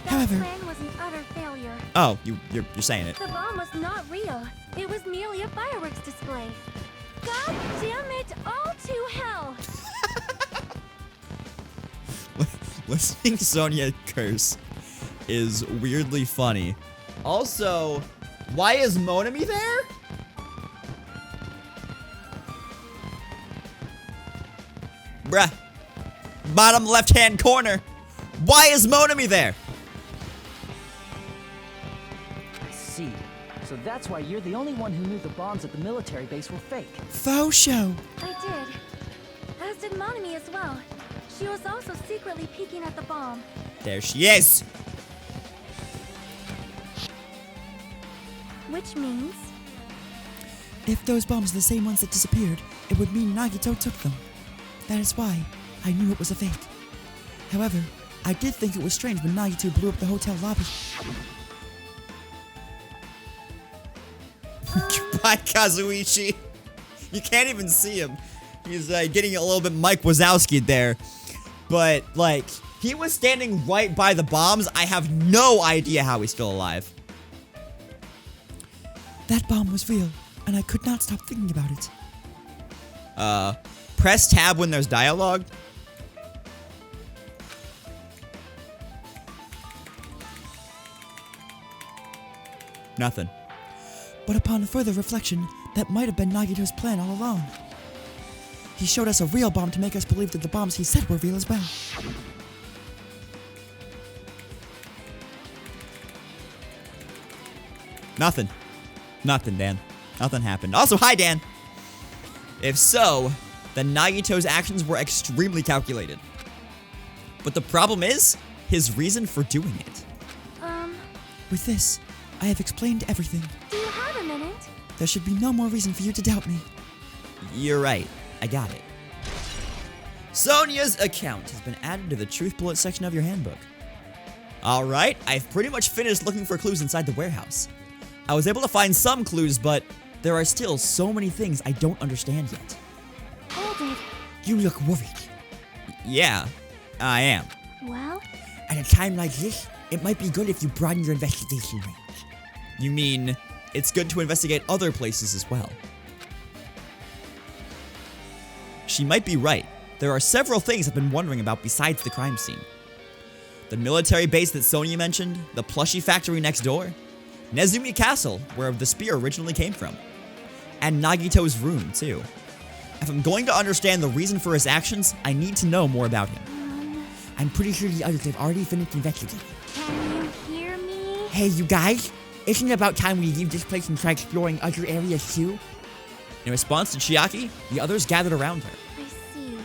that However- plan was an utter failure. Oh, you're saying it. The bomb was not real. It was merely a fireworks display. God damn it, all to hell! Listening to Sonia curse is weirdly funny. Also, why is Monami there? Bruh. Bottom left-hand corner. Why is Monami there? I see. So that's why you're the only one who knew the bombs at the military base were fake. Faux show. I did. As did Monami as well. She was also secretly peeking at the bomb. There she is. Which means... If those bombs are the same ones that disappeared, it would mean Nagito took them. That is why I knew it was a fake. However, I did think it was strange when Nagito blew up the hotel lobby. Bye, Kazuichi. You can't even see him. He's getting a little bit Mike Wazowski there. But, like, he was standing right by the bombs. I have no idea how he's still alive. That bomb was real, and I could not stop thinking about it. Press tab when there's dialogue. Nothing. But upon further reflection, that might have been Nagito's plan all along. He showed us a real bomb to make us believe that the bombs he said were real as well. Nothing. Nothing, Dan. Nothing happened. Also, hi, Dan. If so, then Nagito's actions were extremely calculated. But the problem is, his reason for doing it. With this, I have explained everything. Do you have a minute? There should be no more reason for you to doubt me. You're right. I got it. Sonia's account has been added to the Truth Bullet section of your handbook. Alright, I've pretty much finished looking for clues inside the warehouse. I was able to find some clues, but there are still so many things I don't understand yet. Hold it. You look worried. Yeah, I am. Well, At a time like this, it might be good if you broaden your investigation range. You mean, it's good to investigate other places as well. She might be right. There are several things I've been wondering about besides the crime scene. The military base that Sonia mentioned, the plushie factory next door, Nezumi Castle, where the spear originally came from, and Nagito's room, too. If I'm going to understand the reason for his actions, I need to know more about him. I'm pretty sure the others have already finished investigating. can you hear me? Hey, you guys! Isn't it about time we leave this place and try exploring other areas too? In response to Chiaki, the others gathered around her. I see.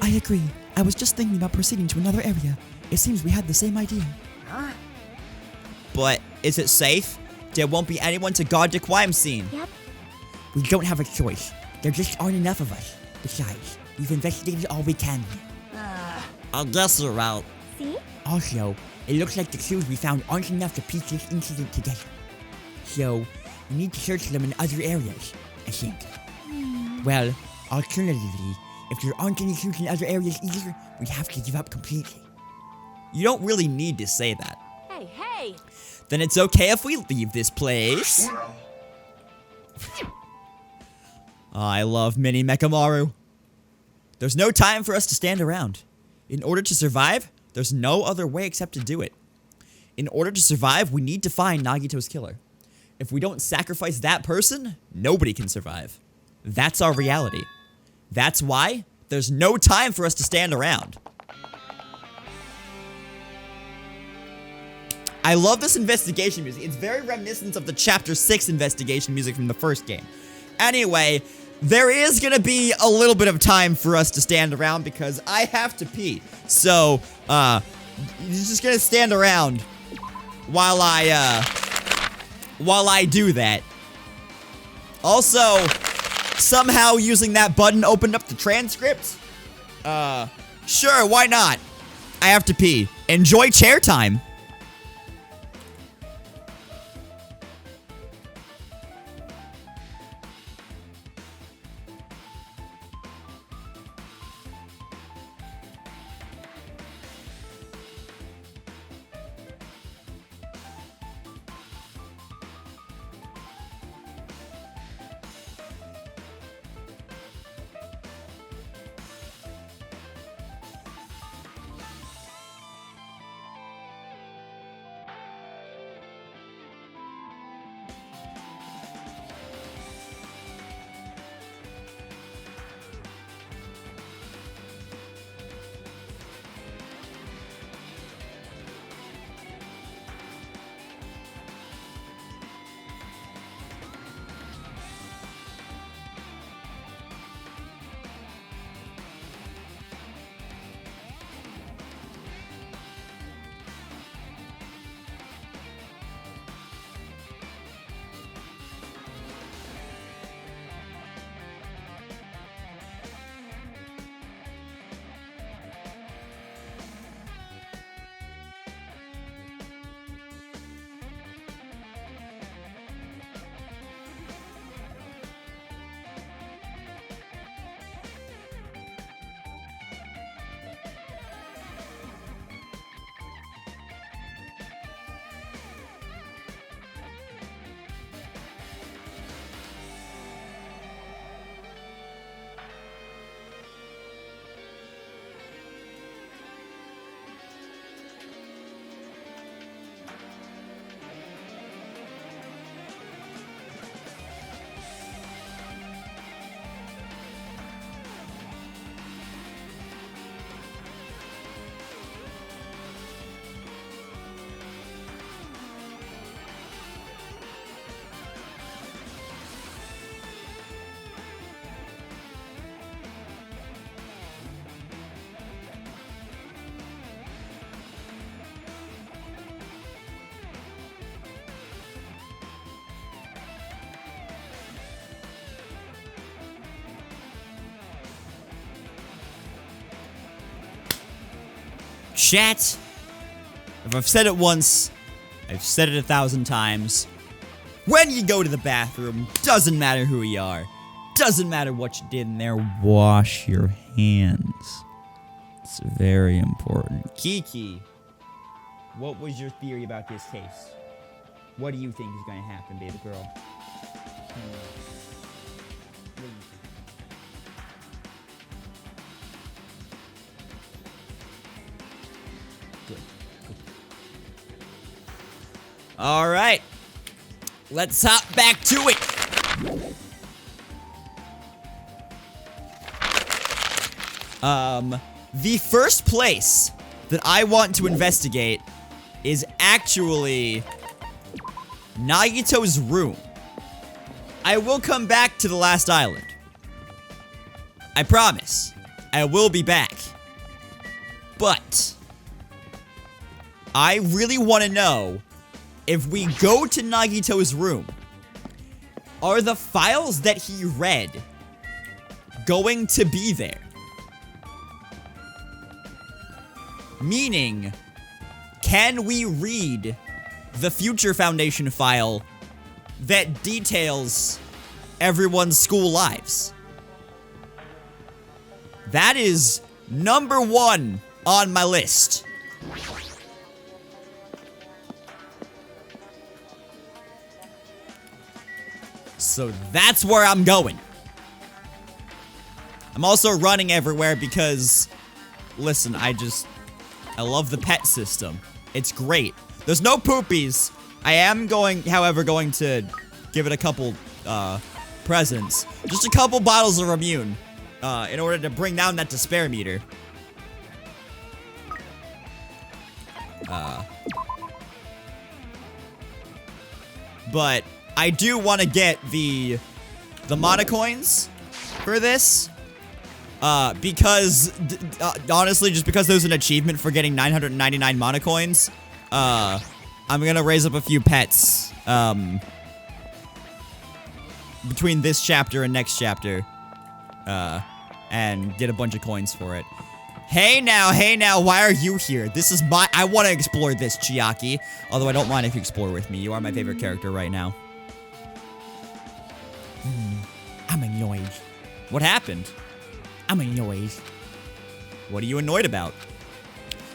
I agree. I was just thinking about proceeding to another area. It seems we had the same idea. But is it safe? There won't be anyone to guard the crime scene. Yep. We don't have a choice. There just aren't enough of us. Besides, we've investigated all we can here. I guess you're right. See? Also, It looks like the clues we found aren't enough to piece this incident together. So, we need to search them in other areas, I think. Well, alternatively, if there aren't any clues in other areas either, we'd have to give up completely. You don't really need to say that. Hey, hey! Then it's okay if we leave this place. I love Mini Mechamaru. There's no time for us to stand around. In order to survive, there's no other way except to do it. In order to survive, we need to find Nagito's killer. If we don't sacrifice that person, nobody can survive. That's our reality. That's why there's no time for us to stand around. I love this investigation music. It's very reminiscent of the Chapter 6 investigation music from the first game. Anyway, there is gonna be a little bit of time for us to stand around because I have to pee. So, you're just gonna stand around while I do that. Also, somehow using that button opened up the transcript. Sure, why not? I have to pee. Enjoy chair time. Chat, if I've said it once, I've said it 1,000 times. When you go to the bathroom, doesn't matter who you are, doesn't matter what you did in there, wash your hands. It's very important. Kiki, what was your theory about this case? What do you think is going to happen, baby girl? What do you think? All right, let's hop back to it. The first place that I want to investigate is actually Nagito's room. I will come back to the last island. I promise. I will be back. But I really want to know, if we go to Nagito's room, are the files that he read going to be there? Meaning, can we read the Future Foundation file that details everyone's school lives? That is number 1 on my list. So that's where I'm going. I'm also running everywhere because, listen, I love the pet system. It's great. There's no poopies. I am however, going to give it a couple, presents. Just a couple bottles of immune, in order to bring down that despair meter. But I do want to get the mana coins for this. Because, honestly, just because there's an achievement for getting 999 mana coins, I'm gonna raise up a few pets, between this chapter and next chapter, and get a bunch of coins for it. Hey now, why are you here? This is I want to explore this, Chiaki. Although I don't mind if you explore with me. You are my favorite character right now. I'm annoyed. What happened? I'm annoyed. What are you annoyed about?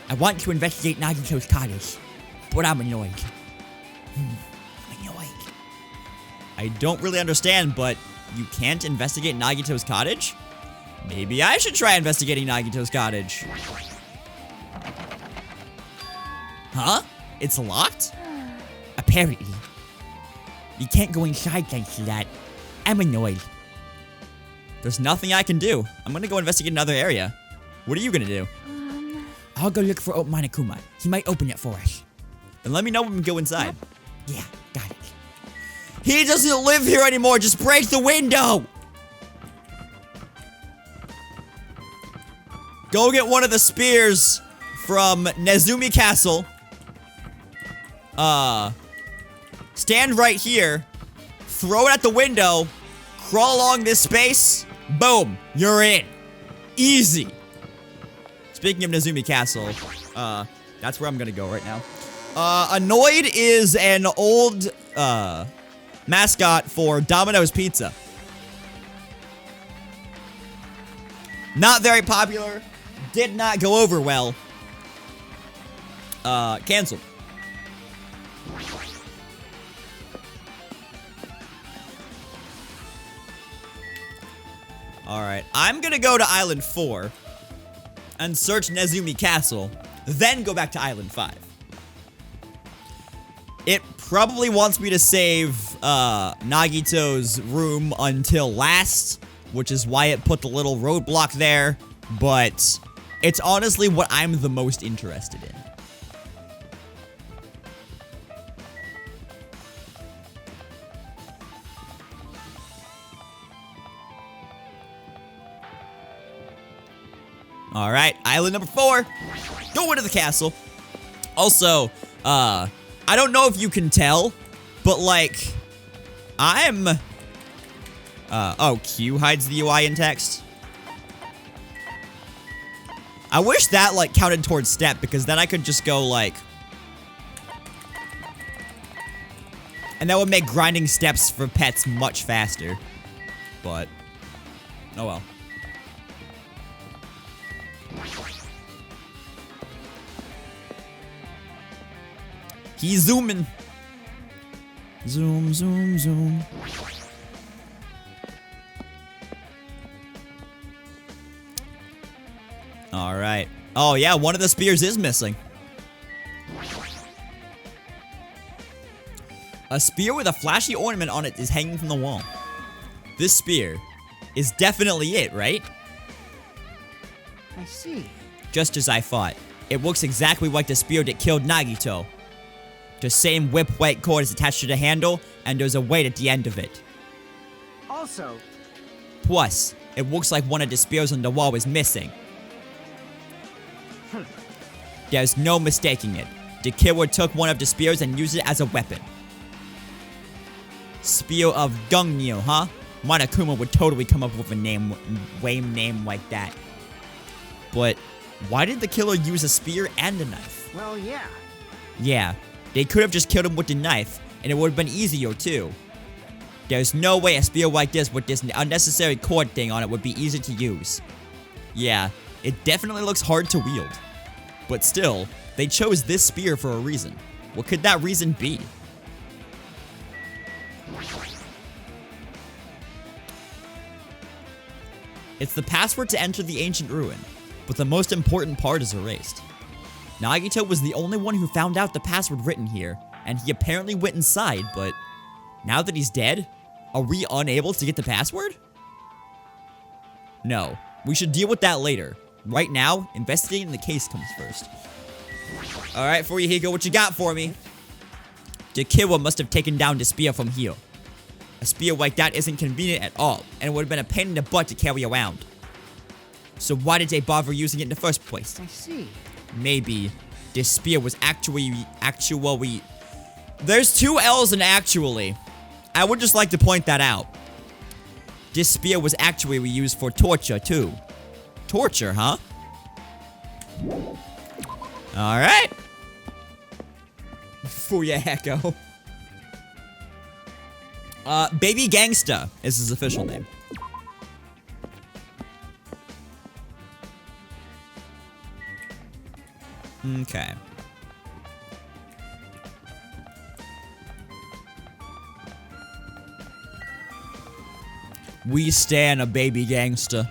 I want to investigate Nagito's cottage, but I'm annoyed. I'm annoyed. I don't really understand, but you can't investigate Nagito's cottage? Maybe I should try investigating Nagito's cottage. Huh? It's locked? Apparently. You can't go inside thanks to that. I'm annoyed. There's nothing I can do. I'm gonna go investigate another area. What are you gonna do? I'll go look for Monokuma. He might open it for us. Then let me know when we go inside. Yeah, got it. He doesn't live here anymore. Just break the window. Go get one of the spears from Nezumi Castle. Stand right here. Throw it at the window. Crawl along this space. Boom. You're in. Easy. Speaking of Nezumi Castle, that's where I'm gonna go right now. Annoyed is an old, mascot for Domino's Pizza. Not very popular. Did not go over well. Canceled. Alright, I'm gonna go to Island 4 and search Nezumi Castle, then go back to Island 5. It probably wants me to save, Nagito's room until last, which is why it put the little roadblock there, but it's honestly what I'm the most interested in. Alright, island number 4. Go into the castle. Also, I don't know if you can tell, but like, I'm... oh, Q hides the UI in text. I wish that, like, counted towards step, because then I could just go, like... And that would make grinding steps for pets much faster. But, oh well. He's zooming. Zoom, zoom, zoom. All right. Oh, yeah, one of the spears is missing. A spear with a flashy ornament on it is hanging from the wall. This spear is definitely it, right? I see. Just as I thought. It looks exactly like the spear that killed Nagito. The same whip white cord is attached to the handle, and there's a weight at the end of it. Also, Plus, it looks like one of the spears on the wall is missing. There's no mistaking it. The killer took one of the spears and used it as a weapon. Spear of Gungnyo, huh? Monokuma would totally come up with a lame name like that. But why did the killer use a spear and a knife? well, yeah. Yeah, they could have just killed him with the knife, and it would have been easier too. There's no way a spear like this with this unnecessary cord thing on it would be easy to use. Yeah, it definitely looks hard to wield. But still, they chose this spear for a reason. What could that reason be? It's the password to enter the ancient ruin, but the most important part is erased. Nagito was the only one who found out the password written here, and he apparently went inside, but now that he's dead, are we unable to get the password? No, we should deal with that later. Right now, investigating the case comes first. Alright, Fuyuhiko, what you got for me? The killer must have taken down the spear from here. A spear like that isn't convenient at all, and it would have been a pain in the butt to carry around. So why did they bother using it in the first place? I see. Maybe this spear was actually... There's 2 L's in actually. I would just like to point that out. This spear was actually used for torture, too. Torture, huh? Alright. Fuyuhiko. Baby Gangsta is his official name. Okay. We stan a baby gangsta.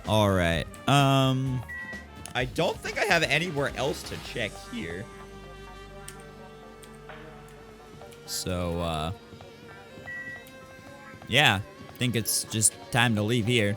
Alright. I don't think I have anywhere else to check here. So, yeah. I think it's just time to leave here.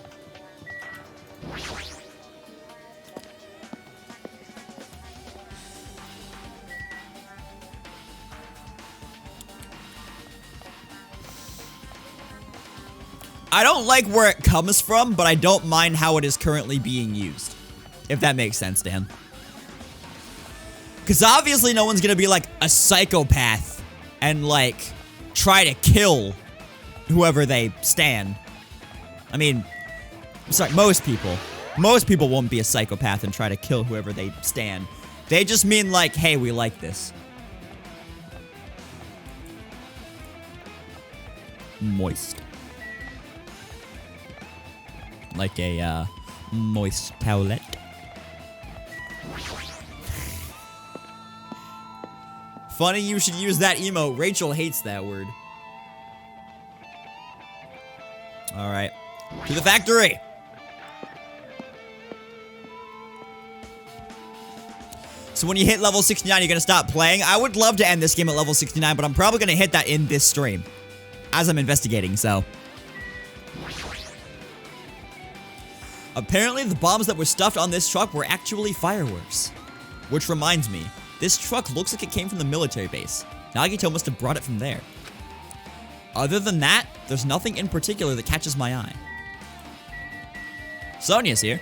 I don't like where it comes from, but I don't mind how it is currently being used. If that makes sense, Dan. Because obviously no one's gonna be like a psychopath and like try to kill whoever they stan. I mean, I'm sorry, most people. Most people won't be a psychopath and try to kill whoever they stan. They just mean like, hey, we like this. Moist. Like a, moist towelette. Funny you should use that emote. Rachel hates that word. Alright. To the factory! So when you hit level 69, you're gonna stop playing? I would love to end this game at level 69, but I'm probably gonna hit that in this stream. As I'm investigating, so... Apparently, the bombs that were stuffed on this truck were actually fireworks. Which reminds me, this truck looks like it came from the military base. Nagito must have brought it from there. Other than that, there's nothing in particular that catches my eye. Sonia's here.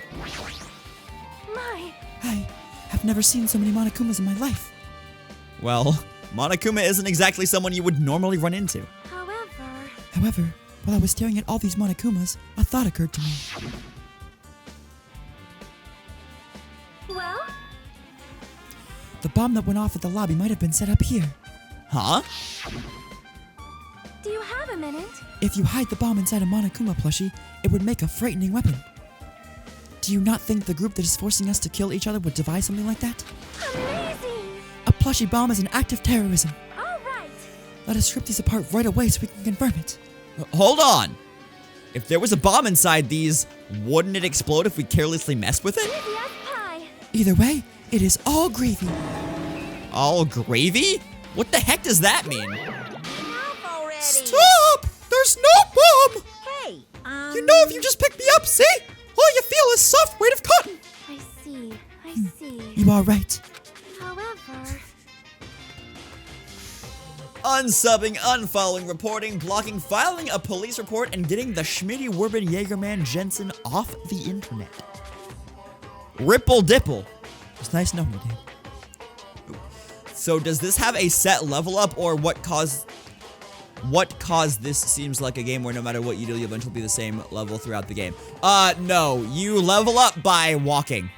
My. I have never seen so many Monokumas in my life. Well, Monokuma isn't exactly someone you would normally run into. However, while I was staring at all these Monokumas, a thought occurred to me. Well? The bomb that went off at the lobby might have been set up here. Huh? Do you have a minute? If you hide the bomb inside a Monokuma plushie, it would make a frightening weapon. Do you not think the group that is forcing us to kill each other would devise something like that? Amazing! A plushie bomb is an act of terrorism. All right. Let us rip these apart right away so we can confirm it. Hold on. If there was a bomb inside these, wouldn't it explode if we carelessly messed with it? Gravy as pie. Either way, it is all gravy. All gravy? What the heck does that mean? Enough already. Stop! There's no bomb! Hey, You know if you just pick me up, see? All you feel is soft weight of cotton. I see. I see. You are right. However... Unsubbing, unfollowing, reporting, blocking, filing a police report, and getting the Schmitty Wurban Jaegerman Jensen off the internet. Ripple Dipple. It's nice knowing you, Dan. So does this have a set level up, or what caused this seems like a game where no matter what you do, you'll eventually be the same level throughout the game? No, you level up by walking.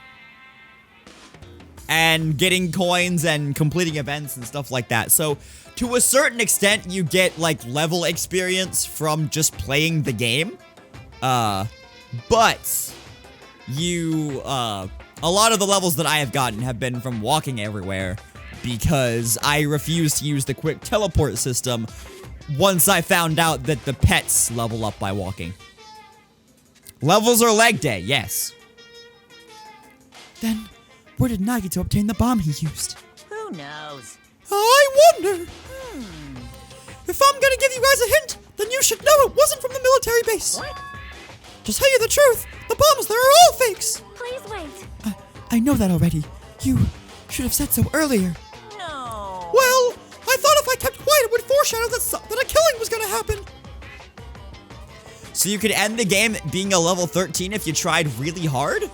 and getting coins and completing events and stuff like that. So to a certain extent, you get like level experience from just playing the game. But you, a lot of the levels that I have gotten have been from walking everywhere because I refused to use the quick teleport system once I found out that the pets level up by walking. Levels are leg day, yes. Then, where did Nagito obtain the bomb he used? Who knows? I wonder. If I'm gonna give you guys a hint, then you should know it wasn't from the military base. What? To tell you the truth, the bombs there are all fakes. Please wait. I know that already. You should have said so earlier. No. Well, I thought if I kept quiet, it would foreshadow that a killing was gonna happen. So you could end the game being a level 13 if you tried really hard?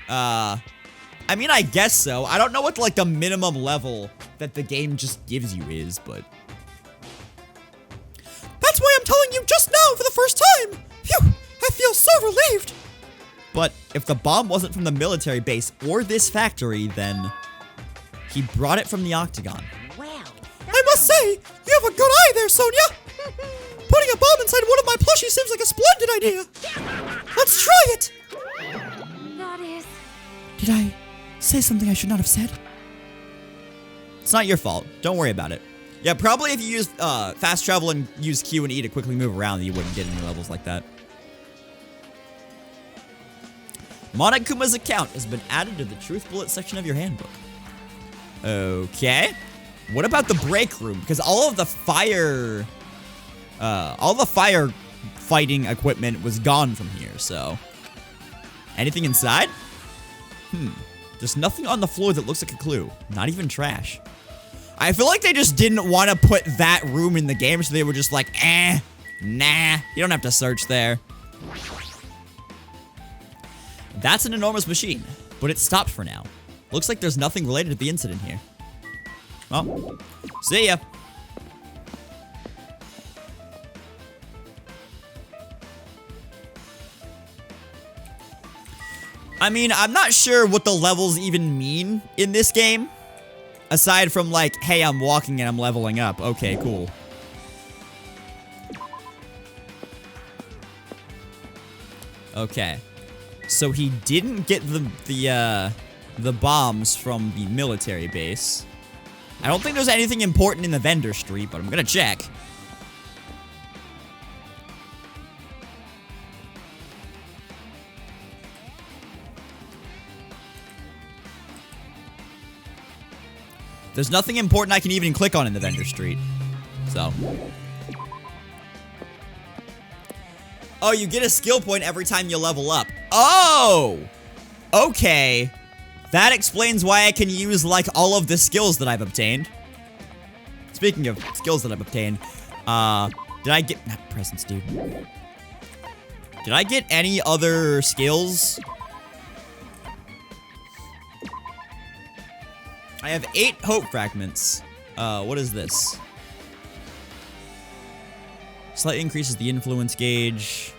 I mean, I guess so. I don't know what, like, the minimum level that the game just gives you is, but... That's why I'm telling you just now for the first time. Phew, I feel so relieved. But if the bomb wasn't from the military base or this factory, then he brought it from the Octagon. Wow. I must say, you have a good eye there, Sonia. Putting a bomb inside one of my plushies seems like a splendid idea. Let's try it. That is... Did I say something I should not have said? It's not your fault. Don't worry about it. Yeah, probably if you use fast travel and use Q and E to quickly move around, you wouldn't get any levels like that. Monokuma's account has been added to the Truth Bullet section of your handbook. Okay. What about the break room? Because all the fire fighting equipment was gone from here, so. Anything inside? There's nothing on the floor that looks like a clue. Not even trash. I feel like they just didn't want to put that room in the game, so they were just like, nah, you don't have to search there. That's an enormous machine, but it stopped for now. Looks like there's nothing related to the incident here. Well, see ya. I mean, I'm not sure what the levels even mean in this game. Aside from like, hey, I'm walking and I'm leveling up. Okay, cool. Okay. So he didn't get the bombs from the military base. I don't think there's anything important in the vendor street, but I'm gonna check. There's nothing important I can even click on in the vendor street. So. Oh, you get a skill point every time you level up. Oh! Okay. That explains why I can use, like, all of the skills that I've obtained. Speaking of skills that I've obtained, did I get... Not presents, dude. Did I get any other skills? I have 8 hope fragments. What is this? Slightly increases the influence gauge.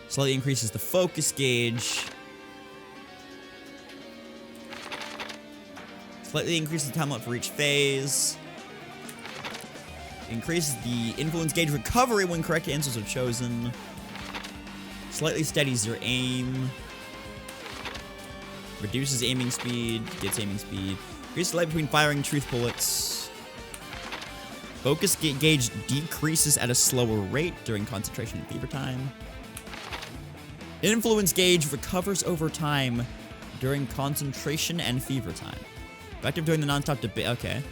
Slightly increases the focus gauge. Slightly increases the time limit for each phase. Increases the influence gauge recovery when correct answers are chosen. Slightly steadies your aim. Reduces aiming speed. Gets aiming speed. Increases the light between firing truth bullets. Focus gauge decreases at a slower rate during concentration and fever time. Influence gauge recovers over time during concentration and fever time. Effective during the non-stop debate. Okay.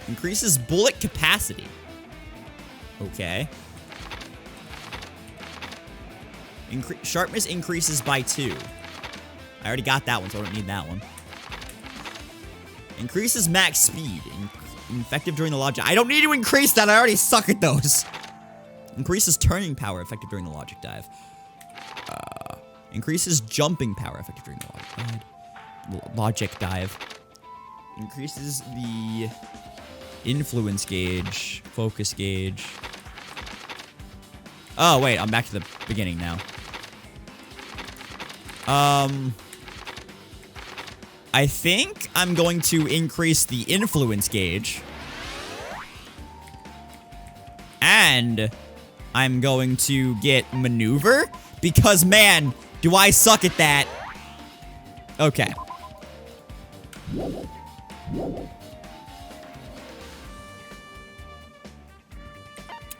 Increases bullet capacity. Okay. Sharpness increases by 2. I already got that one, so I don't need that one. Increases max speed. Effective during the logic. I don't need to increase that. I already suck at those. Increases turning power. Effective during the logic dive. Increases jumping power. Effective during the logic dive. Increases the influence gauge. Focus gauge. Oh, wait. I'm back to the beginning now. I think I'm going to increase the influence gauge. And I'm going to get maneuver. Because, man, do I suck at that. Okay.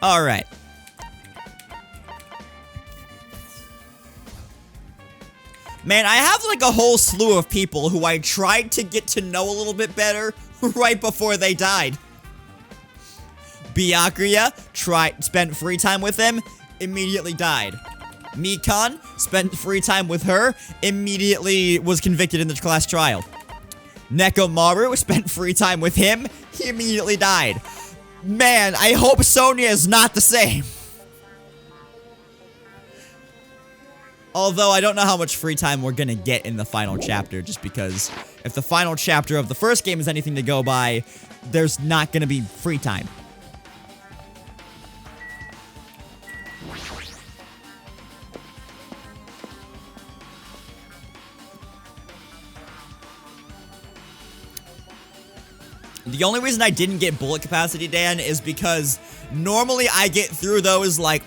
Alright. Man, I have like a whole slew of people who I tried to get to know a little bit better right before they died. Byakuya, spent free time with him, immediately died. Mikan, spent free time with her, immediately was convicted in the class trial. Nekomaru, spent free time with him, he immediately died. Man, I hope Sonia is not the same. Although, I don't know how much free time we're gonna get in the final chapter, just because if the final chapter of the first game is anything to go by, there's not gonna be free time. The only reason I didn't get bullet capacity, Dan, is because normally I get through those, like,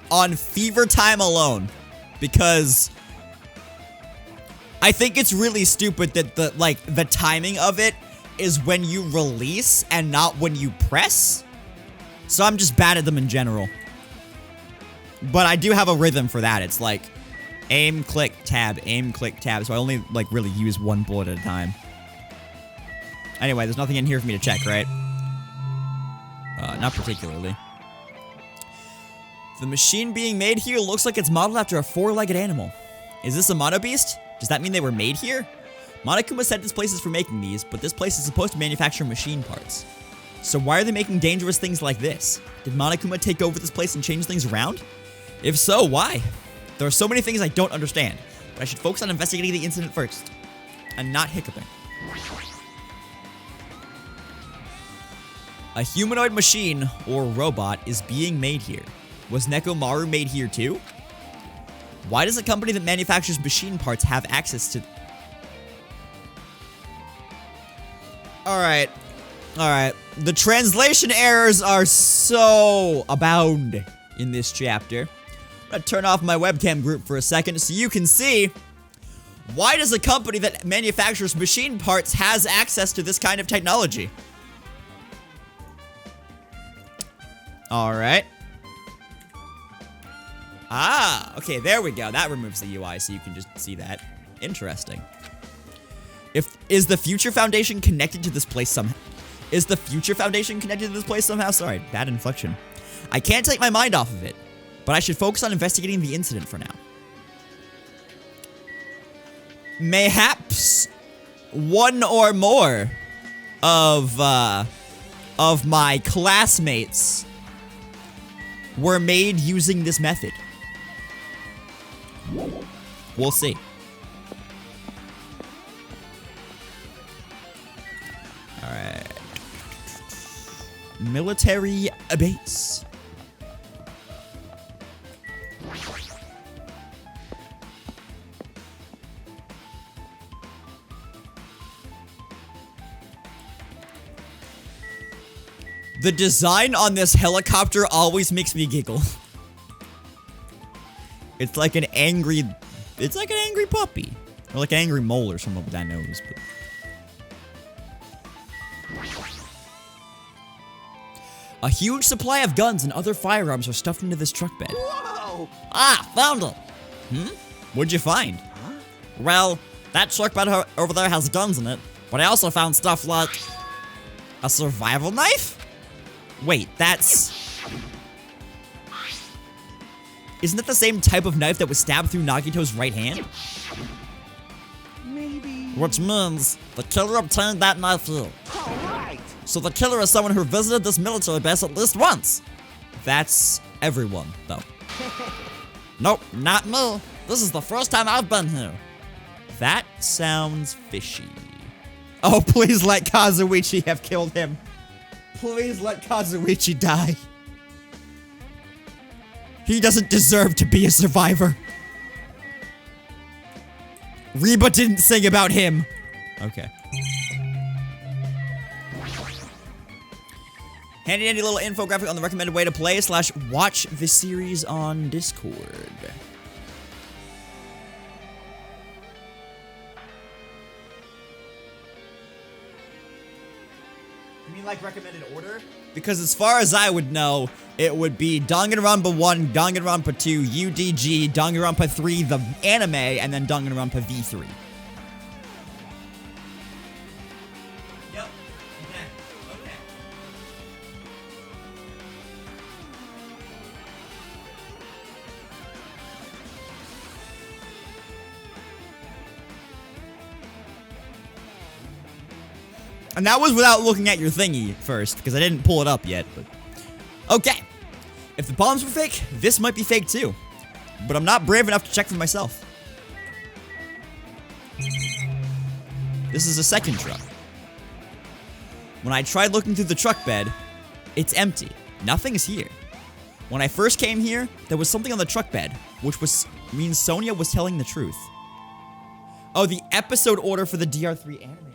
on fever time alone. Because I think it's really stupid that the timing of it is when you release and not when you press. So I'm just bad at them in general. But I do have a rhythm for that. It's like aim, click, tab, aim, click, tab. So I only, like, really use one bullet at a time. Anyway, there's nothing in here for me to check, right? Not particularly. The machine being made here looks like it's modeled after a four-legged animal. Is this a mono beast? Does that mean they were made here? Monokuma said this place is for making these, but this place is supposed to manufacture machine parts. So why are they making dangerous things like this? Did Monokuma take over this place and change things around? If so, why? There are so many things I don't understand, but I should focus on investigating the incident first, and not hiccuping. A humanoid machine, or robot, is being made here. Was Nekomaru made here too? Why does a company that manufactures machine parts have access to... Alright. Alright. The translation errors are so abound in this chapter. I'm gonna turn off my webcam group for a second so you can see. Why does a company that manufactures machine parts has access to this kind of technology? Alright. Ah, okay, there we go. That removes the UI so you can just see that. Interesting. Is the Future Foundation connected to this place somehow? Is the Future Foundation connected to this place somehow? Sorry, bad inflection. I can't take my mind off of it, but I should focus on investigating the incident for now. Mayhaps one or more of my classmates were made using this method. We'll see. Alright. Military base. The design on this helicopter always makes me giggle. It's like an angry puppy. Or like an angry mole or something with that nose. But. A huge supply of guns and other firearms are stuffed into this truck bed. Whoa! Ah, found it. What'd you find? Huh? Well, that truck bed over there has guns in it, but I also found stuff like a survival knife? Wait, that's... Isn't that the same type of knife that was stabbed through Nagito's right hand? Maybe... Which means the killer obtained that knife here. Alright! So the killer is someone who visited this military base at least once. That's everyone, though. Nope, not me. This is the first time I've been here. That sounds fishy. Oh, please let Kazuichi have killed him. Please let Kazuichi die. He doesn't deserve to be a survivor. Reba didn't sing about him. Okay. Handy dandy little infographic on the recommended way to play / watch the series on Discord. You mean like recommended order? Because as far as I would know, it would be Danganronpa 1, Danganronpa 2, UDG, Danganronpa 3, the anime, and then Danganronpa V3. Yep. Okay. And that was without looking at your thingy first, because I didn't pull it up yet, but... Okay. If the bombs were fake, this might be fake too. But I'm not brave enough to check for myself. This is a second truck. When I tried looking through the truck bed, it's empty. Nothing is here. When I first came here, there was something on the truck bed, which means Sonia was telling the truth. Oh, the episode order for the DR3 anime.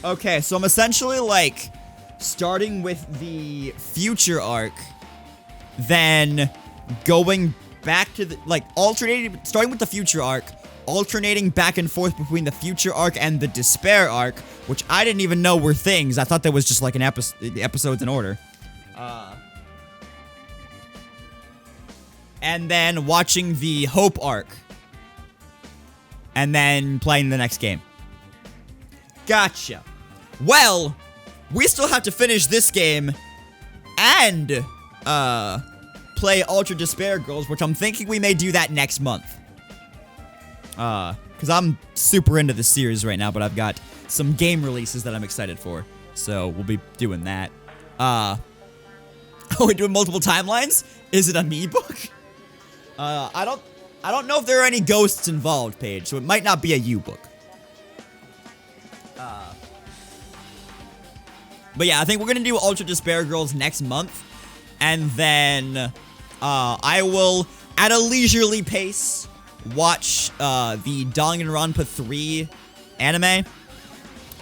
Okay, so I'm essentially, like, starting with the future arc, then going back to the, like, starting with the future arc, alternating back and forth between the future arc and the despair arc, which I didn't even know were things. I thought that was just, like, an episodes in order. And then watching the hope arc. And then playing the next game. Gotcha. Well, we still have to finish this game and play Ultra Despair Girls, which I'm thinking we may do that next month. Because I'm super into this series right now, but I've got some game releases that I'm excited for. So we'll be doing that. Are we doing multiple timelines? Is it a me book? I don't know if there are any ghosts involved, Paige, so it might not be a you book. But yeah, I think we're gonna do Ultra Despair Girls next month. And then, I will, at a leisurely pace, watch, the Danganronpa 3 anime.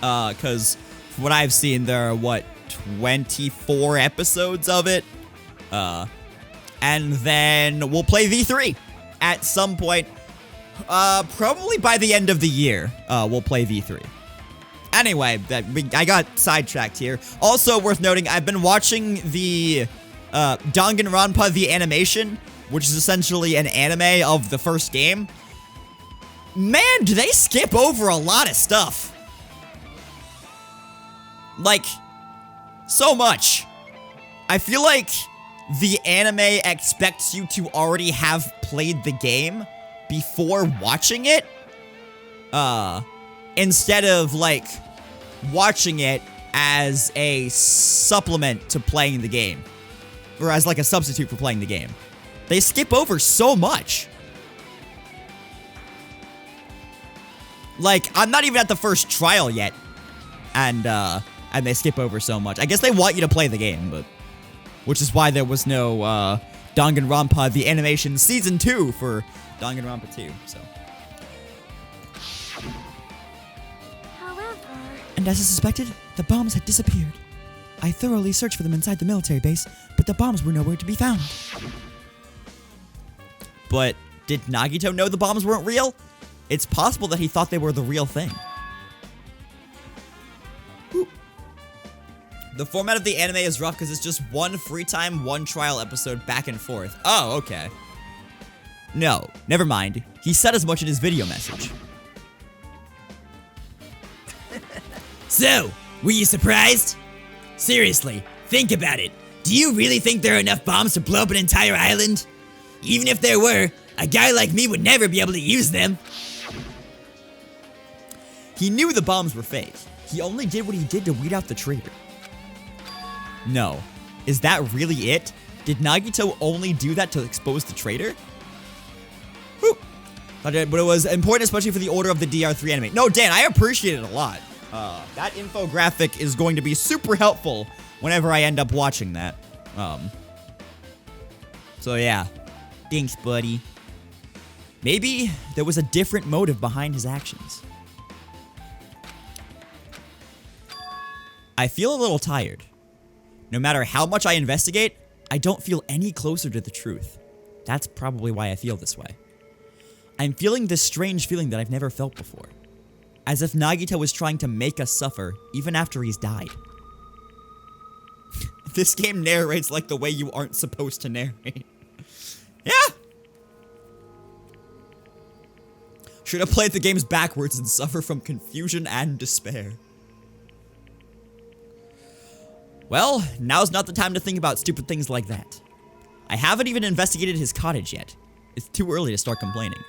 Cause, from what I've seen, there are, 24 episodes of it? And then we'll play V3 at some point. Probably by the end of the year, we'll play V3. Anyway, I got sidetracked here. Also worth noting, I've been watching the Danganronpa the animation, which is essentially an anime of the first game. Man, do they skip over a lot of stuff. Like, so much. I feel like the anime expects you to already have played the game before watching it. Instead of, like, watching it as a supplement to playing the game. Or as, like, a substitute for playing the game. They skip over so much. Like, I'm not even at the first trial yet. And they skip over so much. I guess they want you to play the game, but... Which is why there was no, Danganronpa the Animation Season 2 for Danganronpa 2, so... And as I suspected, the bombs had disappeared. I thoroughly searched for them inside the military base, but the bombs were nowhere to be found. But did Nagito know the bombs weren't real? It's possible that he thought they were the real thing. Ooh. The format of the anime is rough because it's just one free time, one trial episode back and forth. Oh, okay. No, never mind. He said as much in his video message. So, were you surprised? Seriously, think about it. Do you really think there are enough bombs to blow up an entire island? Even if there were, a guy like me would never be able to use them. He knew the bombs were fake. He only did what he did to weed out the traitor. No. Is that really it? Did Nagito only do that to expose the traitor? Whew. But it was important, especially for the order of the DR3 anime. No, Dan, I appreciate it a lot. That infographic is going to be super helpful whenever I end up watching that. So yeah. Thanks, buddy. Maybe there was a different motive behind his actions. I feel a little tired. No matter how much I investigate, I don't feel any closer to the truth. That's probably why I feel this way. I'm feeling this strange feeling that I've never felt before. As if Nagito was trying to make us suffer even after he's died. This game narrates like the way you aren't supposed to narrate. Yeah! Should have played the games backwards and suffer from confusion and despair. Well, now's not the time to think about stupid things like that. I haven't even investigated his cottage yet. It's too early to start complaining.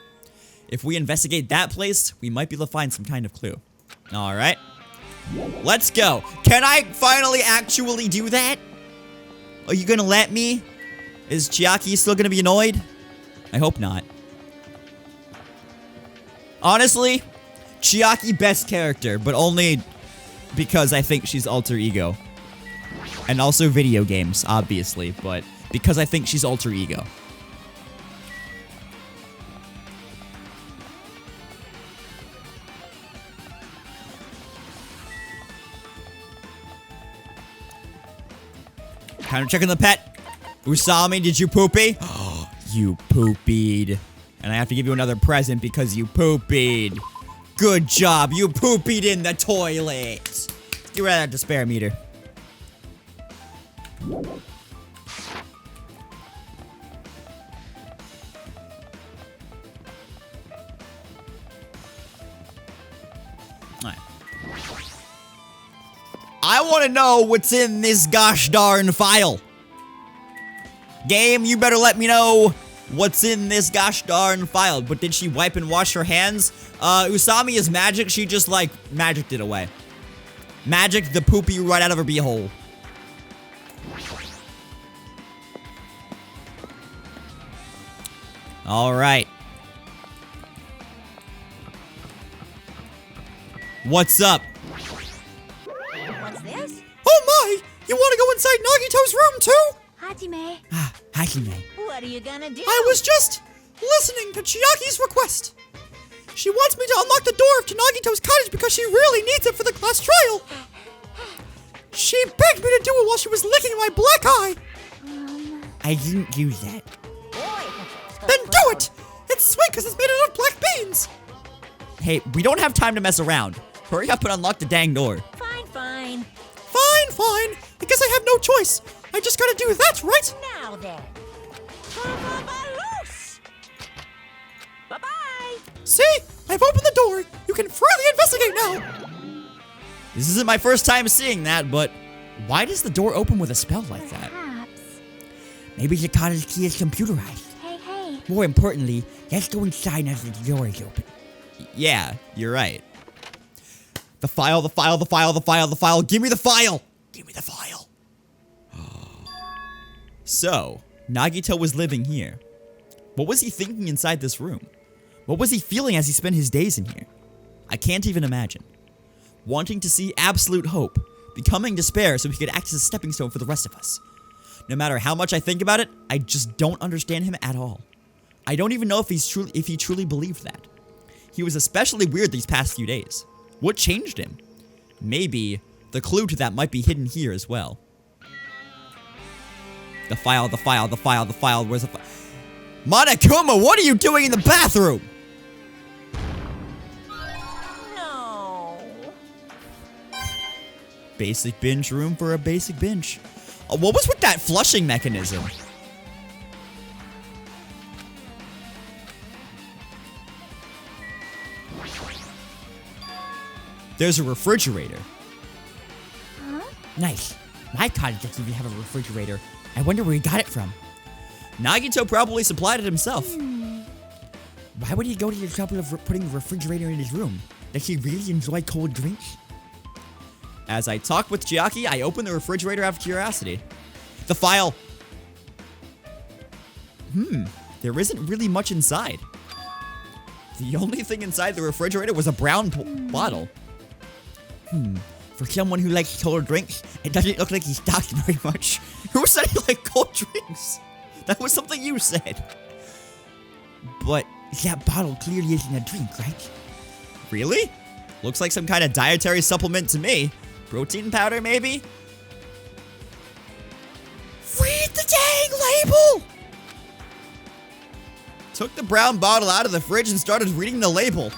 If we investigate that place, we might be able to find some kind of clue. Alright. Let's go. Can I finally actually do that? Are you gonna let me? Is Chiaki still gonna be annoyed? I hope not. Honestly, Chiaki best character, but only because I think she's alter ego. And also video games, obviously, but because I think she's alter ego. Kind of checking the pet. Usami, did you poopy? Oh, you poopied. And I have to give you another present because you poopied. Good job, you poopied in the toilet. Get rid of that despair meter. Alright. I want to know what's in this gosh darn file. Game, you better let me know what's in this gosh darn file. But did she wipe and wash her hands? Usami is magic. She just, like, magicked it away. Magicked the poopy right out of her beehole. Alright. What's up? What's this? Oh my! You want to go inside Nagito's room too? Hajime. Ah, Hajime. What are you gonna do? I was just listening to Chiaki's request. She wants me to unlock the door to Nagito's cottage because she really needs it for the class trial. She begged me to do it while she was licking my black eye. I didn't do that. Then do it! It's sweet because it's made out of black beans. Hey, we don't have time to mess around. Hurry up and unlock the dang door. Fine, fine. Fine, fine. I guess I have no choice. I just gotta do that, right? Now then. Loose. Bye-bye. See? I've opened the door. You can freely investigate now. This isn't my first time seeing that, but why does the door open with a spell like that? Perhaps. Maybe the cottage key is computerized. Hey, hey. More importantly, let's go inside now that the door is open. Yeah, you're right. The file, the file, the file, the file, the file. Give me the file! Give me the file. So, Nagito was living here. What was he thinking inside this room? What was he feeling as he spent his days in here? I can't even imagine. Wanting to see absolute hope, becoming despair so he could act as a stepping stone for the rest of us. No matter how much I think about it, I just don't understand him at all. I don't even know if he truly believed that. He was especially weird these past few days. What changed him? Maybe the clue to that might be hidden here as well. The file, the file, the file, the file, where's the file? Monokuma, what are you doing in the bathroom? No. Basic binge room for a basic binge. What was with that flushing mechanism? There's a refrigerator. Huh? Nice. My cottage doesn't even have a refrigerator. I wonder where he got it from. Nagito probably supplied it himself. Why would he go to the trouble of putting a refrigerator in his room? Does he really enjoy cold drinks? As I talk with Chiaki, I open the refrigerator out of curiosity. The file. There isn't really much inside. The only thing inside the refrigerator was a brown bottle. For someone who likes cold drinks, it doesn't look like he's stocked very much. Who said he liked cold drinks? That was something you said. But that bottle clearly isn't a drink, right? Really? Looks like some kind of dietary supplement to me. Protein powder, maybe? Read the dang label! Took the brown bottle out of the fridge and started reading the label.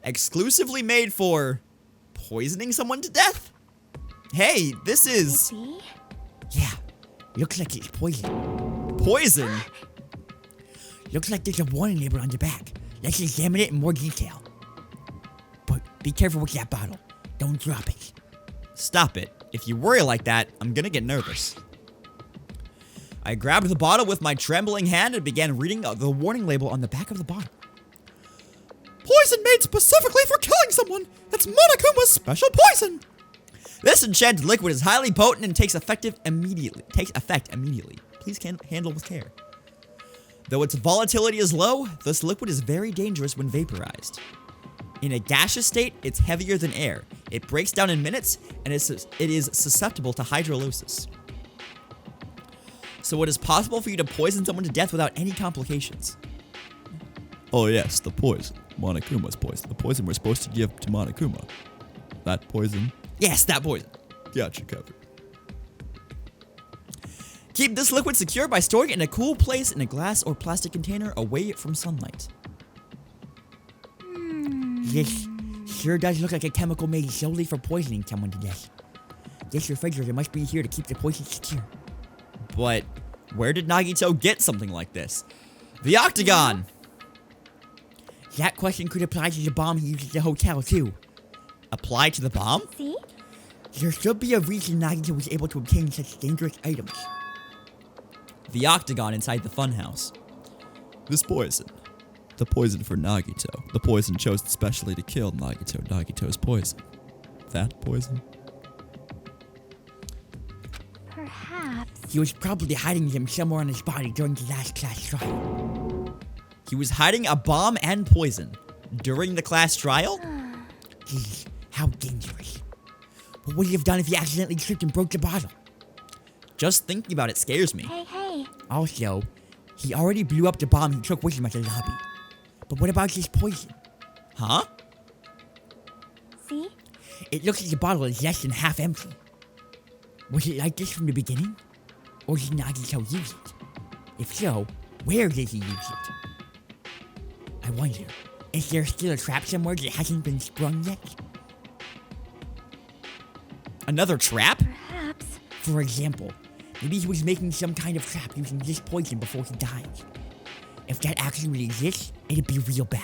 Exclusively made for poisoning someone to death? Hey, this is... See? Yeah, looks like it's poison. Poison? Looks like there's a warning label on the back. Let's examine it in more detail. But be careful with that bottle. Don't drop it. Stop it. If you worry like that, I'm gonna get nervous. I grabbed the bottle with my trembling hand and began reading the warning label on the back of the bottle. Poison made specifically for killing someone! It's Monokuma's special poison! This enchanted liquid is highly potent and takes effect immediately. Please handle with care. Though its volatility is low, this liquid is very dangerous when vaporized. In a gaseous state, it's heavier than air. It breaks down in minutes, and it is susceptible to hydrolysis. So it is possible for you to poison someone to death without any complications. Oh yes, the poison. Monokuma's poison. The poison we're supposed to give to Monokuma. That poison? Yes, that poison. Gotcha covered. Keep this liquid secure by storing it in a cool place in a glass or plastic container away from sunlight. This sure does look like a chemical made solely for poisoning someone to death. This refrigerator must be here to keep the poison secure. But where did Nagito get something like this? The Octagon! That question could apply to the bomb he used at the hotel, too. Apply to the bomb? See? There should be a reason Nagito was able to obtain such dangerous items. The Octagon inside the funhouse. This poison. The poison for Nagito. The poison chosen specially to kill Nagito. Nagito's poison. That poison? Perhaps. He was probably hiding them somewhere on his body during the last class trial. He was hiding a bomb and poison during the class trial? Geez, how dangerous. What would he have done if he accidentally tripped and broke the bottle? Just thinking about it scares me. Hey. Also, he already blew up the bomb he took with him at the lobby. But what about this poison? Huh? See? It looks like the bottle is less than half empty. Was it like this from the beginning? Or did Nagito use it? If so, where did he use it? I wonder, is there still a trap somewhere that hasn't been sprung yet? Another trap? Perhaps. For example, maybe he was making some kind of trap using this poison before he died. If that actually exists, it'd be real bad.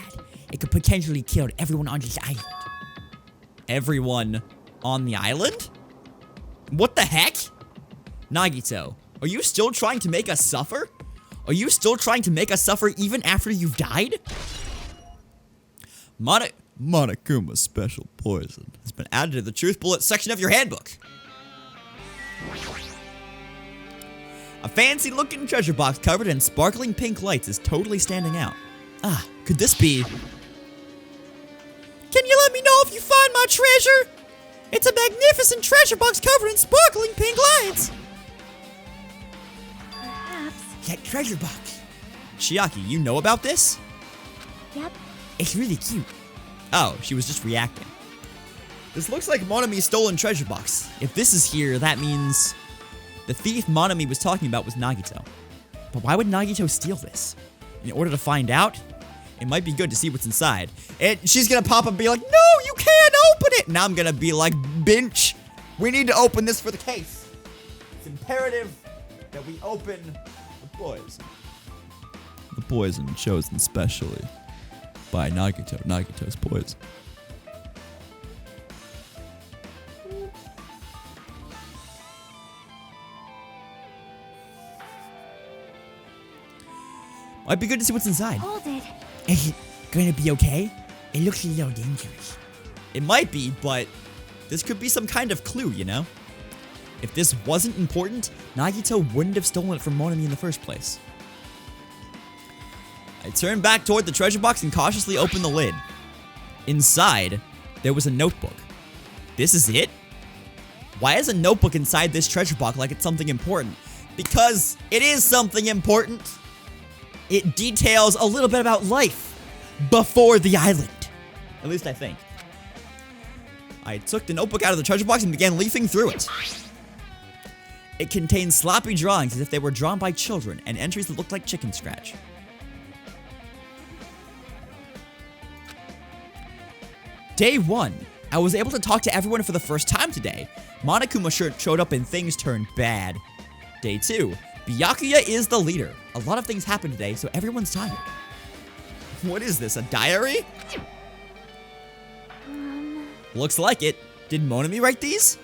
It could potentially kill everyone on this island. Everyone on the island? What the heck? Nagito, are you still trying to make us suffer? Are you still trying to make us suffer even after you've died? Monokuma's special poison Has been added to the Truth Bullet section of your handbook. A fancy looking treasure box covered in sparkling pink lights is totally standing out. Ah, could this be... Can you let me know if you find my treasure? It's a magnificent treasure box covered in sparkling pink lights. Perhaps. That treasure box. Chiaki, you know about this? Yep. It's really cute. Oh, she was just reacting. This looks like Monami's stolen treasure box. If this is here, that means... The thief Monami was talking about was Nagito. But why would Nagito steal this? In order to find out, it might be good to see what's inside. And she's gonna pop up and be like, no, you can't open it! And I'm gonna be like, bitch, we need to open this for the case. It's imperative that we open the poison. The poison chosen specially by Nagito. Nagito's poison. Might be good to see what's inside. Hold it. Is it gonna be okay? It looks a little dangerous. It might be, but This could be some kind of clue, you know? If this wasn't important, Nagito wouldn't have stolen it from Monami in the first place. I turned back toward the treasure box and cautiously opened the lid. Inside, there was a notebook. This is it? Why is a notebook inside this treasure box like it's something important? Because it is something important. It details a little bit about life before the island. At least I think. I took the notebook out of the treasure box and began leafing through it. It contained sloppy drawings as if they were drawn by children and entries that looked like chicken scratch. Day 1. I was able to talk to everyone for the first time today. Monokuma showed up and things turned bad. Day 2. Byakuya is the leader. A lot of things happened today, so everyone's tired. What is this, a diary? Looks like it. Did Monami write these?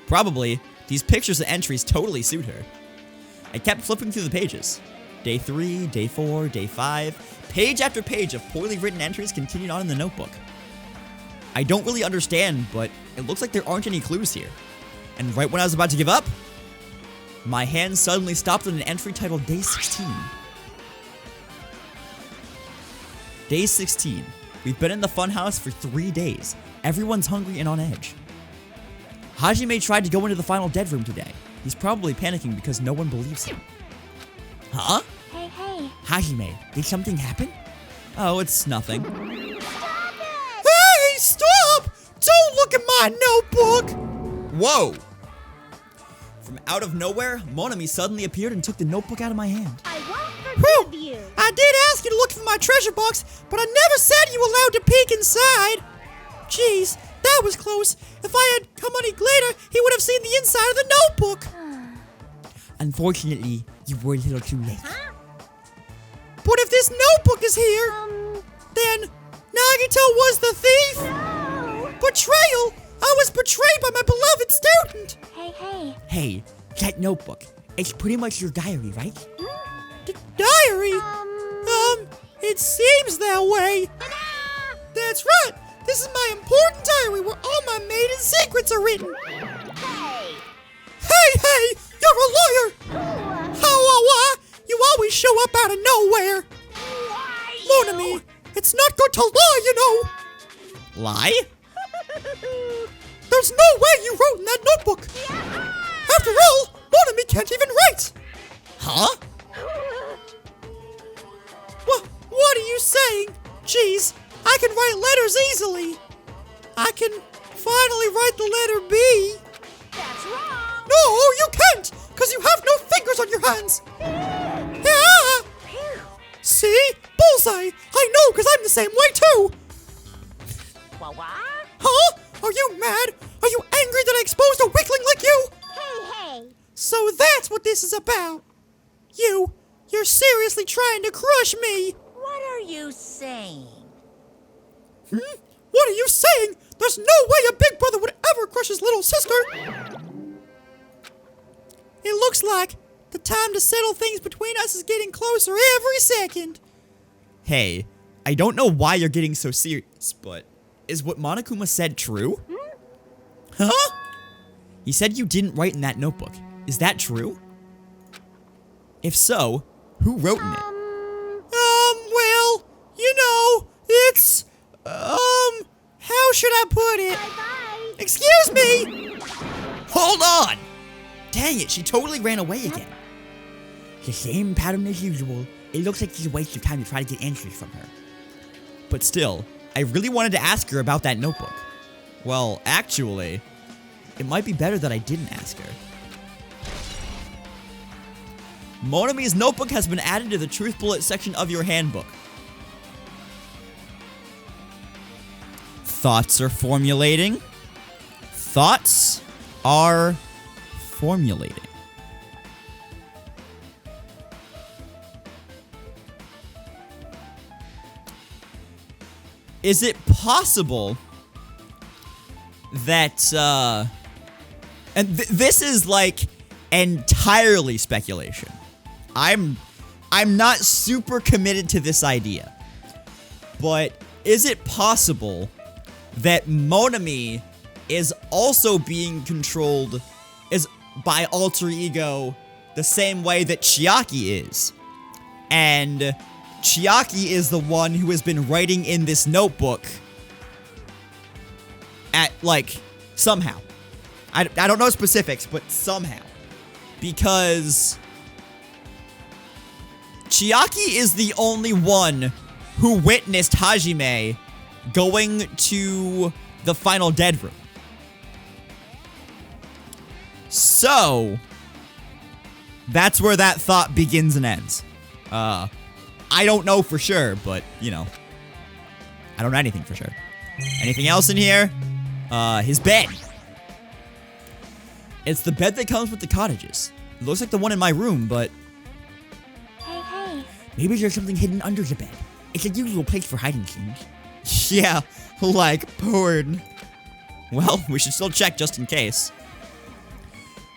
Probably. These pictures and entries totally suit her. I kept flipping through the pages. Day 3, Day 4, Day 5. Page after page of poorly written entries continued on in the notebook. I don't really understand, but it looks like there aren't any clues here. And right when I was about to give up, my hand suddenly stopped on an entry titled Day 16. Day 16. We've been in the funhouse for 3 days. Everyone's hungry and on edge. Hajime tried to go into the final dead room today. He's probably panicking because no one believes him. Huh? Hey. Hajime, did something happen? Oh, it's nothing. Hey, stop! Don't look at my notebook! Whoa! From out of nowhere, Monami suddenly appeared and took the notebook out of my hand. I won't Whew! forgive you. I did ask you to look for my treasure box, but I never said you were allowed to peek inside. Jeez, that was close. If I had come any later, he would have seen the inside of the notebook. Unfortunately, you were a little too late. But if this notebook is here, then Nagito was the thief? No. Betrayal! I was betrayed by my beloved student! Hey. Hey, that notebook. It's pretty much your diary, right? Diary? It seems that way. That's right. This is my important diary where all my maiden secrets are written. Hey, you're a liar. You always show up out of nowhere. Monami, it's not good to lie, you know. Lie? There's no way you wrote in that notebook. After all, Monami can't even write. Huh? What are you saying? Jeez, I can write letters easily. I can finally write the letter B. That's wrong. No, you can't, because you have no fingers on your hands. Yeah. See? Bullseye. I know, because I'm the same way too. What? Huh? Are you mad? Are you angry that I exposed a weakling like you? Hey. So that's what this is about. You're seriously trying to crush me. What are you saying? What are you saying? There's no way a big brother would ever crush his little sister. It looks like the time to settle things between us is getting closer every second. Hey, I don't know why you're getting so serious, but is what Monokuma said true? Huh? He said you didn't write in that notebook. Is that true? If so, who wrote in it? Well, you know, it's, how should I put it? Bye. Excuse me! Hold on! Dang it, she totally ran away again. The same pattern as usual. It looks like she's a waste of time to try to get answers from her. But still, I really wanted to ask her about that notebook. Well, actually, it might be better that I didn't ask her. Monami's notebook has been added to the truth bullet section of your handbook. Thoughts are formulating. Thoughts are formulating. Is it possible that, and this is like entirely speculation. I'm not super committed to this idea. But is it possible that Monami is also being controlled by alter ego the same way that Chiaki is. And Chiaki is the one who has been writing in this notebook at, like, somehow. I don't know specifics, but somehow. Because Chiaki is the only one who witnessed Hajime going to the final dead room. So, that's where that thought begins and ends. I don't know for sure, but, you know, I don't know anything for sure. Anything else in here? His bed. It's the bed that comes with the cottages. It looks like the one in my room, but Hey. Maybe there's something hidden under the bed. It's a usual place for hiding things. yeah, like porn. Well, we should still check just in case.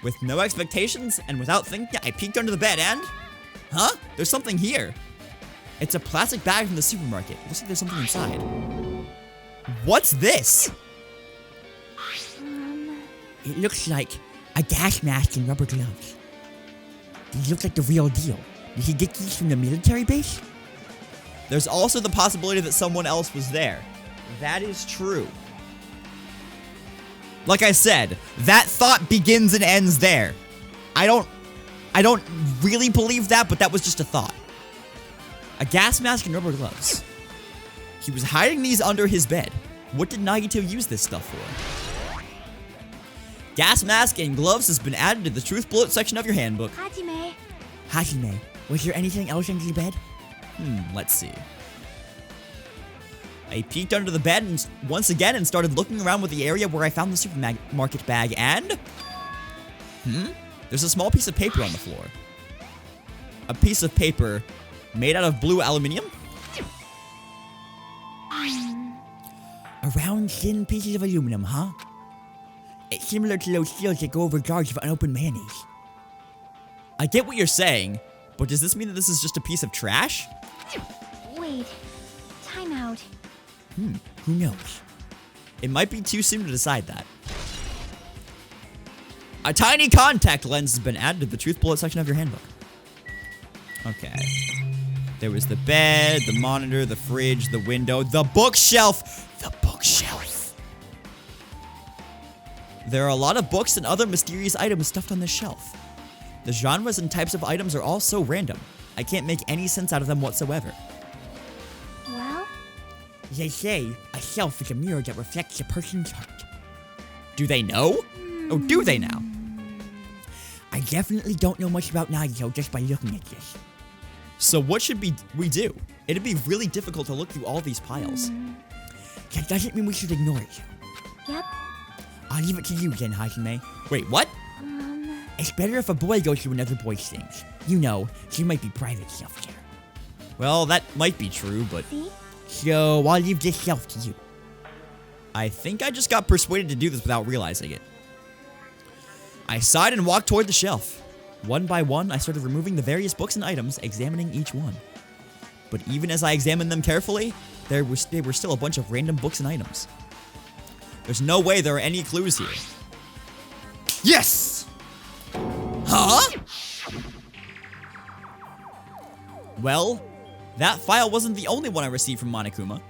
With no expectations and without thinking, I peeked under the bed and... Huh? There's something here. It's a plastic bag from the supermarket. Looks like there's something inside. What's this? It looks like a gas mask and rubber gloves. These look like the real deal. Did he get these from the military base? There's also the possibility that someone else was there. That is true. Like I said, that thought begins and ends there. I don't really believe that, but that was just a thought. A gas mask and rubber gloves. He was hiding these under his bed. What did Nagito use this stuff for? Gas mask and gloves has been added to the truth bullet section of your handbook. Hajime, was there anything else under the bed? Let's see. I peeked under the bed and once again and started looking around with the area where I found the supermarket bag and... There's a small piece of paper on the floor. A piece of paper made out of blue aluminium? A round, thin pieces of aluminum, huh? It's similar to those seals that go over jars of unopened mayonnaise. I get what you're saying, but does this mean that this is just a piece of trash? Wait. Time out. Who knows? It might be too soon to decide that. A tiny contact lens has been added to the truth bullet section of your handbook. Okay. There was the bed, the monitor, the fridge, the window, the bookshelf. The bookshelf. There are a lot of books and other mysterious items stuffed on this shelf. The genres and types of items are all so random. I can't make any sense out of them whatsoever. Well, They say a shelf is a mirror that reflects a person's heart. Do they know? Or do they now? I definitely don't know much about Nagito just by looking at this. So what should we do? It'd be really difficult to look through all these piles. That doesn't mean we should ignore it. yep. I'll leave it to you then, Hajime. Wait, what? It's better if a boy goes through another boy's things. You know, she might be private self-care. Well, that might be true, but See? So, I'll leave this shelf to you. I think I just got persuaded to do this without realizing it. I sighed and walked toward the shelf. One by one, I started removing the various books and items, examining each one. But even as I examined them carefully, there were still a bunch of random books and items. There's no way there are any clues here. Yes! Huh? Well, that file wasn't the only one I received from Monokuma.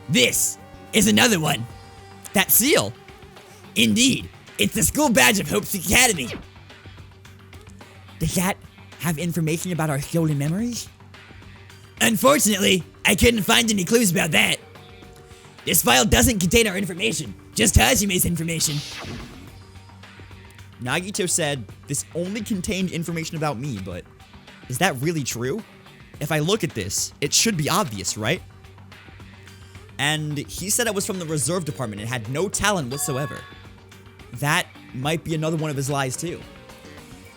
This is another one. That seal! Indeed, it's the school badge of Hope's Academy. Does that have information about our stolen memories? Unfortunately, I couldn't find any clues about that. This file doesn't contain our information, just Hajime's information. Nagito said this only contained information about me, but is that really true? If I look at this, it should be obvious, right? And he said it was from the reserve department and had no talent whatsoever. That might be another one of his lies too.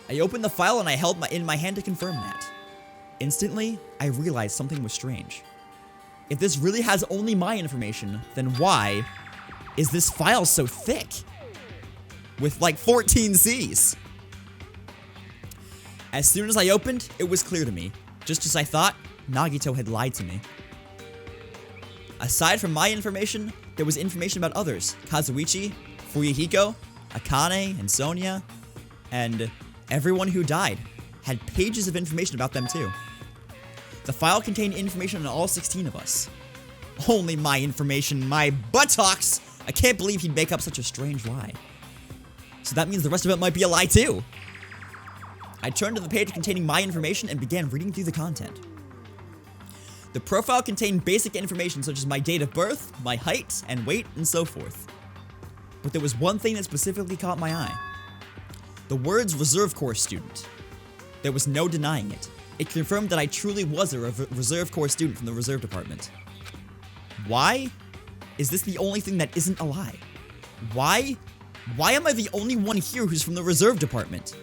I opened the file and I held in my hand to confirm that. Instantly, I realized something was strange. If this really has only my information, then why is this file so thick? With like 14 C's. As soon as I opened, it was clear to me. Just as I thought, Nagito had lied to me. Aside from my information, there was information about others. Kazuichi, Fuyuhiko, Akane, and Sonia, and everyone who died had pages of information about them too. The file contained information on all 16 of us. Only my information, my buttocks! I can't believe he'd make up such a strange lie. So that means the rest of it might be a lie too. I turned to the page containing my information and began reading through the content. The profile contained basic information such as my date of birth, my height and weight, and so forth. But there was one thing that specifically caught my eye. The words Reserve Corps student. There was no denying it. It confirmed that I truly was a Reserve Corps student from the Reserve Department. Why is this the only thing that isn't a lie? Why am I the only one here who's from the Reserve Department?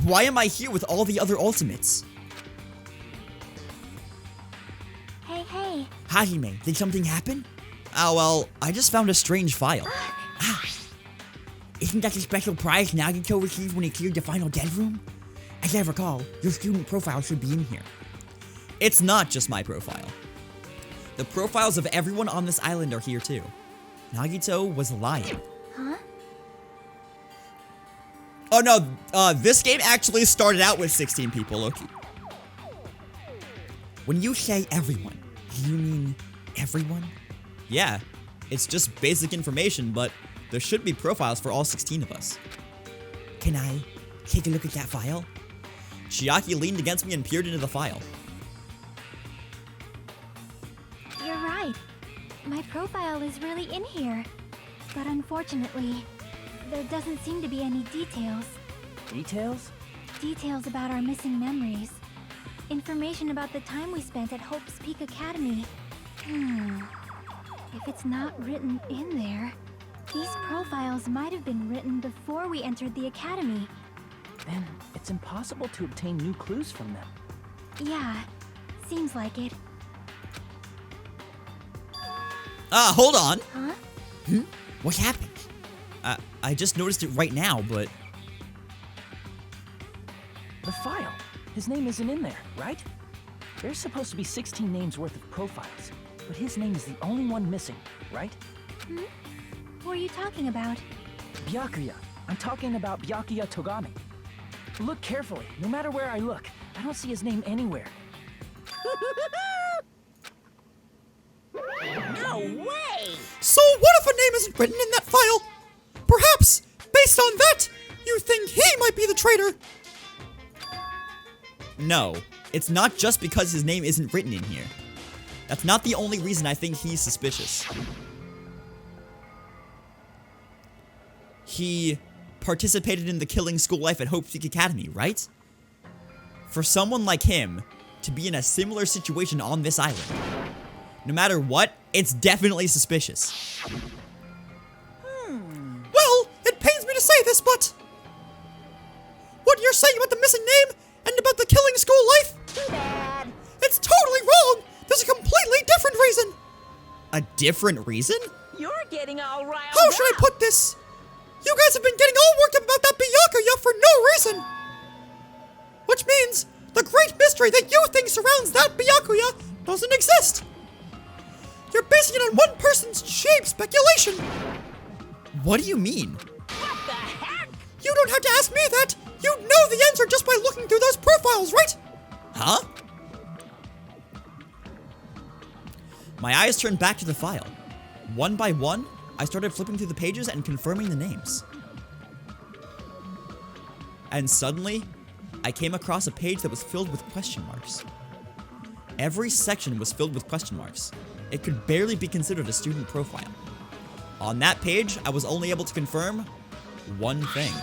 Why am I here with all the other Ultimates? Hey. Hajime, did something happen? Oh, well, I just found a strange file. Isn't that the special prize Nagito received when he cleared the final dead room? As I recall, your student profile should be in here. It's not just my profile. The profiles of everyone on this island are here too. Nagito was lying. Huh? Oh no, this game actually started out with 16 people, okay? When you say everyone, do you mean everyone? Yeah, it's just basic information, but there should be profiles for all 16 of us. Can I take a look at that file? Chiaki leaned against me and peered into the file. You're right. My profile is really in here. But unfortunately, there doesn't seem to be any details. Details? Details about our missing memories. Information about the time we spent at Hope's Peak Academy. If it's not written in there, these profiles might have been written before we entered the academy. Then it's impossible to obtain new clues from them. Yeah, seems like it. Hold on. Huh? What happened? I just noticed it right now, but... The file. His name isn't in there, right? There's supposed to be 16 names worth of profiles, but his name is the only one missing, right? What are you talking about? Byakuya. I'm talking about Byakuya Togami. Look carefully. No matter where I look, I don't see his name anywhere. No way! So what if a name isn't written in that file? Perhaps, based on that, you think he might be the traitor. No, it's not just because his name isn't written in here. That's not the only reason I think he's suspicious. He participated in the killing school life at Hope Peak Academy, right? For someone like him to be in a similar situation on this island, no matter what, it's definitely suspicious. Well, it pains me to say this, but what you're saying about the missing name and about the killing school life? Too bad. It's totally wrong. There's a completely different reason. A different reason? You're getting all riled How should I up. put this? You guys have been getting all worked up about that Byakuya for no reason. Which means the great mystery that you think surrounds that Byakuya doesn't exist. You're basing it on one person's cheap speculation. What do you mean? What the heck? You don't have to ask me that. You know the answer just by looking through those profiles, right? Huh? My eyes turned back to the file. One by one, I started flipping through the pages and confirming the names. And suddenly, I came across a page that was filled with question marks. Every section was filled with question marks. It could barely be considered a student profile. On that page, I was only able to confirm one thing.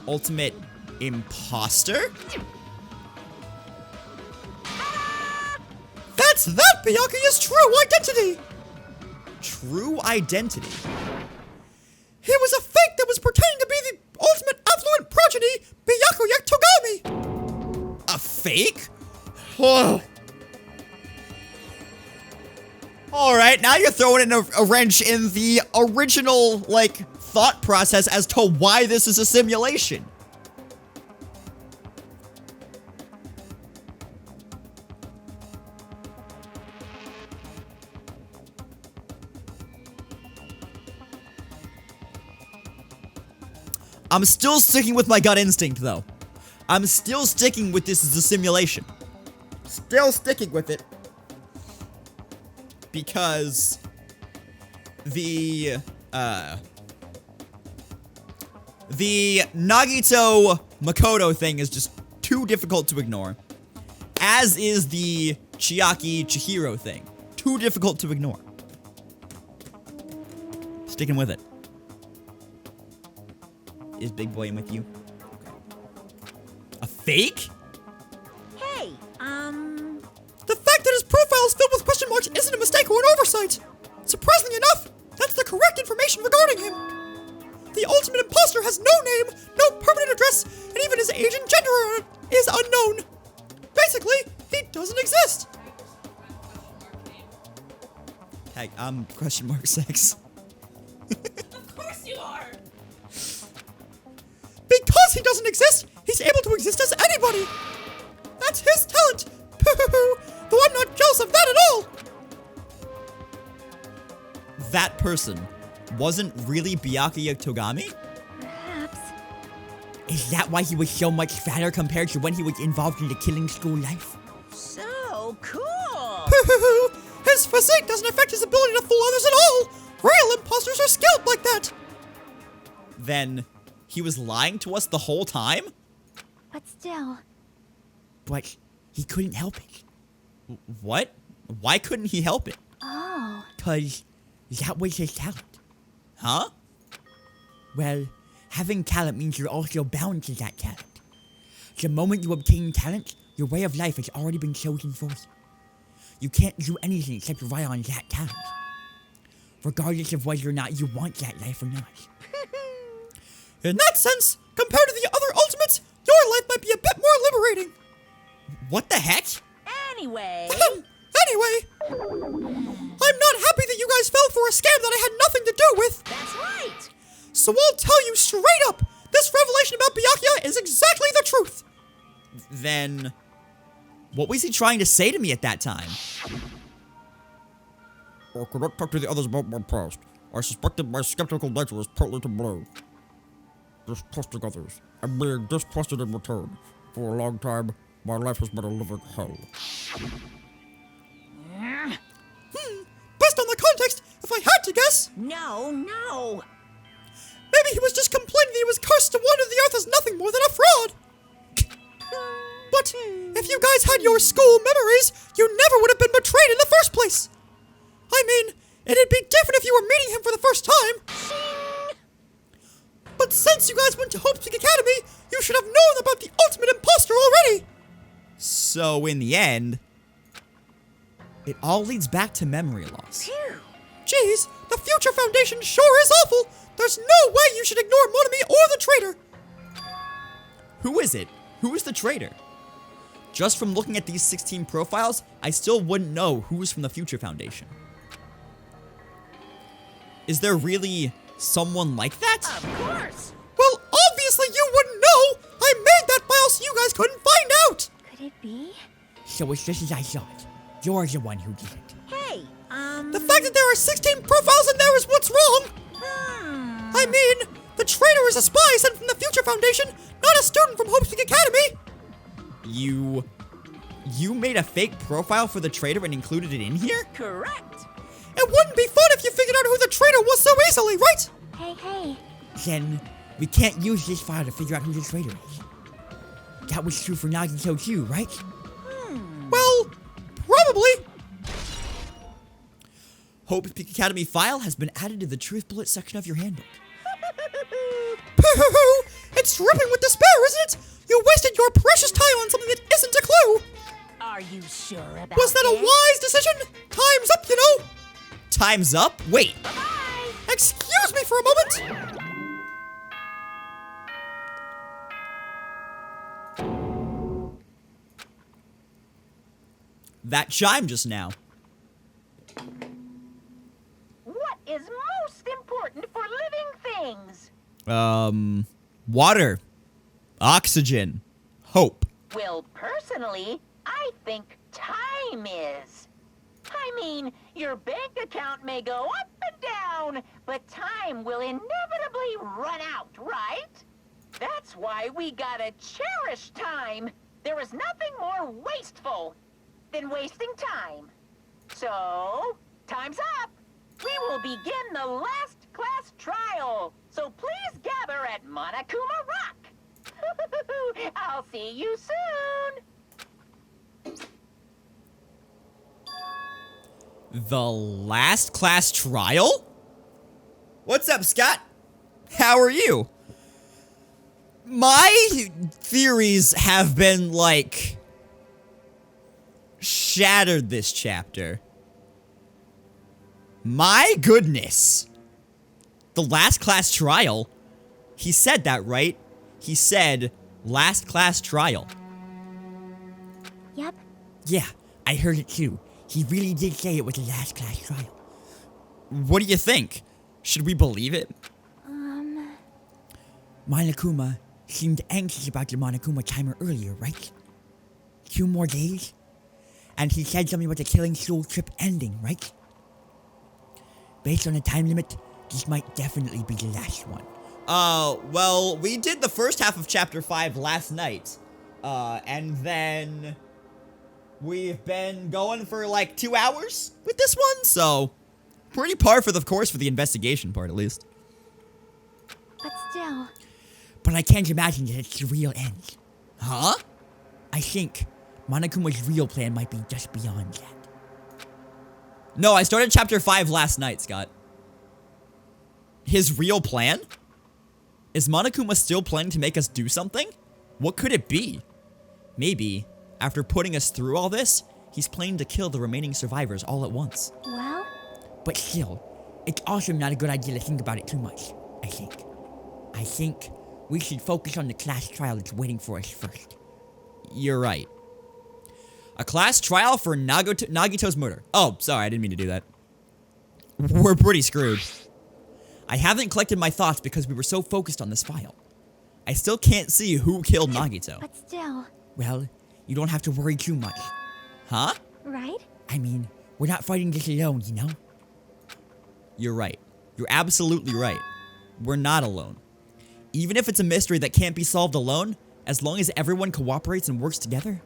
Ultimate imposter? That's that Byakuya's true identity. True identity? He was a fake that was pretending to be the ultimate affluent progeny, Byakuya Togami. A fake? Whoa. Alright, now you're throwing in a wrench in the original, thought process as to why this is a simulation. I'm still sticking with my gut instinct, though. I'm still sticking with this as a simulation. Still sticking with it. Because the Nagito Makoto thing is just too difficult to ignore. As is the Chiaki Chihiro thing. Too difficult to ignore. Sticking with it. Is Big Boy in with you? A fake? Hey, The fact that his profile is filled with question marks isn't a mistake or an oversight. Surprisingly enough, that's the correct information regarding him. The ultimate imposter has no name, no permanent address, and even his age and gender is unknown. Basically, he doesn't exist. Hey, question mark sex. of course you are. Because he doesn't exist, he's able to exist as anybody. That's his talent. Though I'm not jealous of that at all. That person wasn't really Byakuya Togami? Perhaps. Is that why he was so much fatter compared to when he was involved in the killing school life? So cool. His physique doesn't affect his ability to fool others at all. Real imposters are skilled like that. Then he was lying to us the whole time? But still, But he couldn't help it. What? Why couldn't he help it? oh, 'Cause that was his talent. Huh? Well, having talent means you're also bound to that talent. The moment you obtain talent, your way of life has already been chosen for you. You can't do anything except rely on that talent. Regardless of whether or not you want that life or not. In that sense, compared to the other ultimates, your life might be a bit more liberating. What the heck? Anyway, Anyway, I'm not happy that you guys fell for a scam that I had nothing to do with. that's right. So I'll tell you straight up, this revelation about Byakuya is exactly the truth. Then what was he trying to say to me at that time? I cannot talk to the others about my past. I suspected my skeptical nature was partly to blame. Distrusting others, and being distrusted in return. For a long time, my life has been a living hell. Based on the context, if I had to guess, No. maybe he was just complaining that he was cursed to wander the earth as nothing more than a fraud. But if you guys had your school memories, you never would have been betrayed in the first place. I mean, it'd be different if you were meeting him for the first time. But since you guys went to Hope Peak Academy, you should have known about the ultimate imposter already. So in the end, it all leads back to memory loss. Geez, the Future Foundation sure is awful. There's no way you should ignore Monami or the traitor. Who is it? Who is the traitor? Just from looking at these 16 profiles, I still wouldn't know who's from the Future Foundation. Is there really someone like that? Of course. Well, obviously you wouldn't know. I made that file so you guys couldn't find out. could it be? So it's just as I thought. You're the one who did it. Hey, The fact that there are 16 profiles in there is what's wrong. I mean, the traitor is a spy sent from the Future Foundation, not a student from Hope Peak Academy. You made a fake profile for the traitor and included it in here? correct. It wouldn't be fun if you figured out who the traitor was so easily, right? Hey, Then we can't use this file to figure out who the traitor is. That was true for Nagito too, right? Well, probably. Hope Peak Academy file has been added to the Truth Bullet section of your handbook. It's dripping with despair, isn't it? You wasted your precious time on something that isn't a clue. Are you sure about Was that a this? wise decision? Time's up, you know. Time's up? Wait, Excuse me for a moment. that chime just now. What is most important for living things? Water. Oxygen. Hope. Well, personally, I think time is. I mean, your bank account may go up and down, but time will inevitably run out, right? That's why we gotta cherish time. There is nothing more wasteful than wasting time. So, time's up. We will begin the last class trial. So please gather at Monokuma Rock. I'll see you soon. The last class trial? What's up, Scott? How are you? My theories have been, like, shattered this chapter. My goodness. The last class trial? He said that, right? He said, last class trial. Yep. Yeah, I heard it too. He really did say it was a last class trial. What do you think? Should we believe it? Monokuma seemed anxious about the Monokuma timer earlier, right? 2 more days? And he said something about the Killing Soul trip ending, right? Based on the time limit, this might definitely be the last one. Well, we did the first half of chapter 5 last night. And then we've been going for like 2 hours with this one, so pretty par for the course for the investigation part, at least. But still, But I can't imagine that it's the real end. Huh? I think Monokuma's real plan might be just beyond that. No, I started chapter 5 last night, Scott. His real plan? Is Monokuma still planning to make us do something? What could it be? Maybe, after putting us through all this, he's planning to kill the remaining survivors all at once. well, But still, it's also not a good idea to think about it too much, I think. I think we should focus on the class trial that's waiting for us first. You're right. A class trial for Nagito's murder. Oh, sorry, I didn't mean to do that. We're pretty screwed. I haven't collected my thoughts because we were so focused on this file. I still can't see who killed Nagito. but still, Well, you don't have to worry too much. Huh? right? I mean, we're not fighting this alone, you know? You're right. You're absolutely right. We're not alone. Even if it's a mystery that can't be solved alone, as long as everyone cooperates and works together.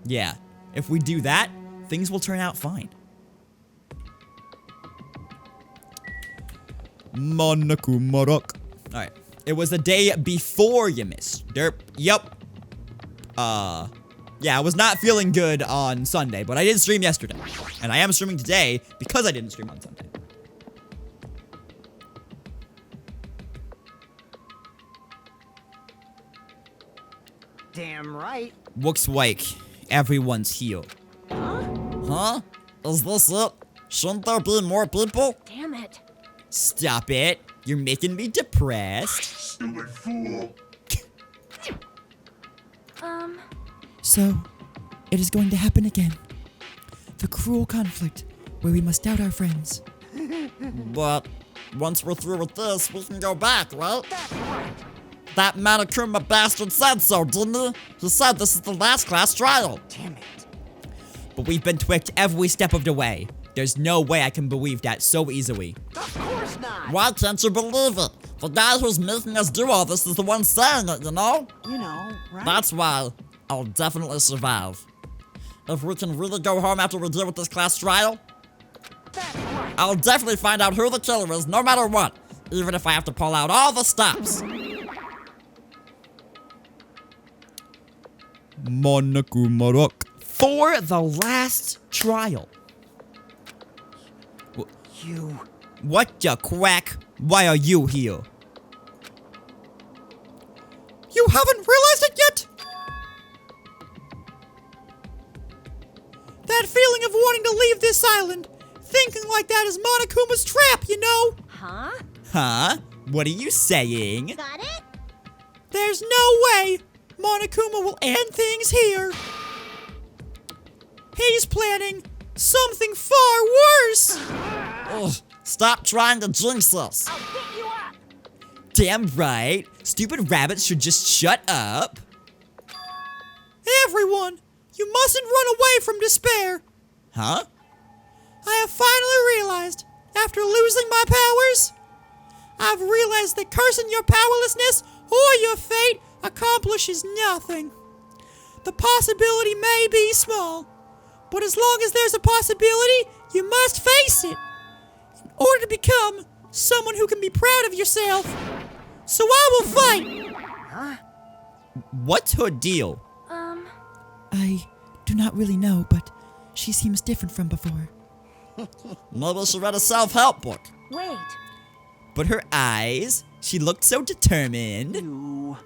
Yeah, if we do that, things will turn out fine. Monokuma Rock. Alright. It was the day before you missed. Derp. Yup. Yeah, I was not feeling good on Sunday, but I did stream yesterday. And I am streaming today because I didn't stream on Sunday. Damn right. Looks like everyone's healed. Huh? Is this it? Shouldn't there be more people? Damn it. Stop it. You're making me depressed. So, it is going to happen again. The cruel conflict where we must doubt our friends. But once we're through with this, we can go back, right? That Monokuma bastard said so, didn't he? He said this is the last class trial. Damn it. But we've been tricked every step of the way. There's no way I can believe that so easily. Of course not. Why can't you believe it? The guy who's making us do all this is the one saying it, you know? You know, right? That's why I'll definitely survive. If we can really go home after we deal with this class trial, That's right. I'll definitely find out who the killer is no matter what, even if I have to pull out all the stops. Monokuma Rock. For the last trial. You. What the quack? Why are you here? You haven't realized it yet? That feeling of wanting to leave this island. Thinking like that is Monokuma's trap, you know? Huh? Huh? What are you saying? Got it? There's no way Monokuma will end things here. He's planning something far worse. Ugh, stop trying to jinx us. I'll pick you up. Damn right. Stupid rabbits should just shut up. Everyone, you mustn't run away from despair. Huh? I have finally realized, after losing my powers, I've realized that cursing your powerlessness or your fate accomplishes nothing. The possibility may be small, but as long as there's a possibility, you must face it in order to become someone who can be proud of yourself. So I will fight. What's her deal? I do not really know, but she seems different from before. Maybe she read a self-help book. Wait. But her eyes, she looked so determined. You.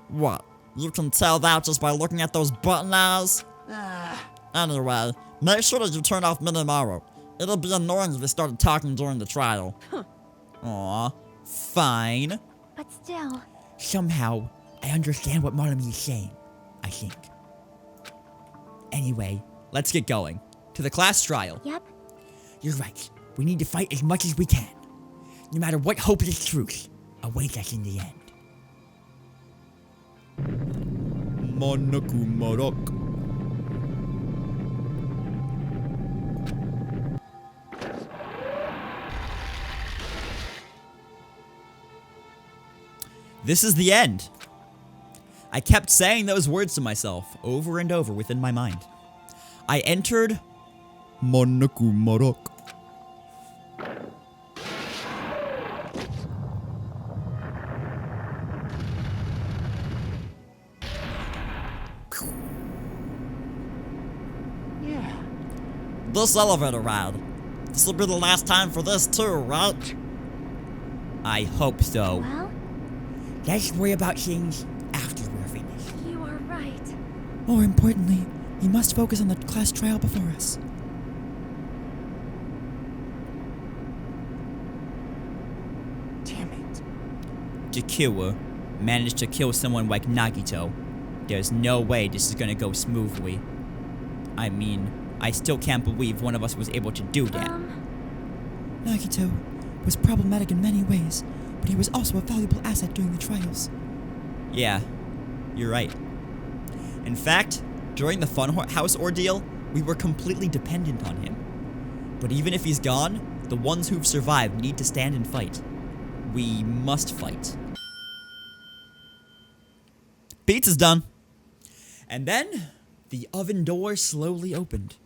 What? You can tell that just by looking at those button eyes? Anyway, make sure that you turn off Minimaro. It'll be annoying if they started talking during the trial. Aw, fine. But still, Somehow, I understand what Marley is saying, I think. Anyway, let's get going. To the class trial. yep. You're right. We need to fight as much as we can. No matter what hopeless truth awaits us in the end. Manakumarok. This is the end. I kept saying those words to myself over and over within my mind. I entered Manakumarok. Yeah. This elevator ride. This will be the last time for this too, right? I hope so. Well, Let's worry about things after we're finished. you are right. More importantly, we must focus on the class trial before us. Damn it. Jakiwa managed to kill someone like Nagito. There's no way this is gonna go smoothly. I mean, I still can't believe one of us was able to do that. Nagito was problematic in many ways, but he was also a valuable asset during the trials. Yeah, you're right. In fact, during the Funhouse ordeal, we were completely dependent on him. But even if he's gone, the ones who've survived need to stand and fight. We must fight. Pizza's done. And then, the oven door slowly opened.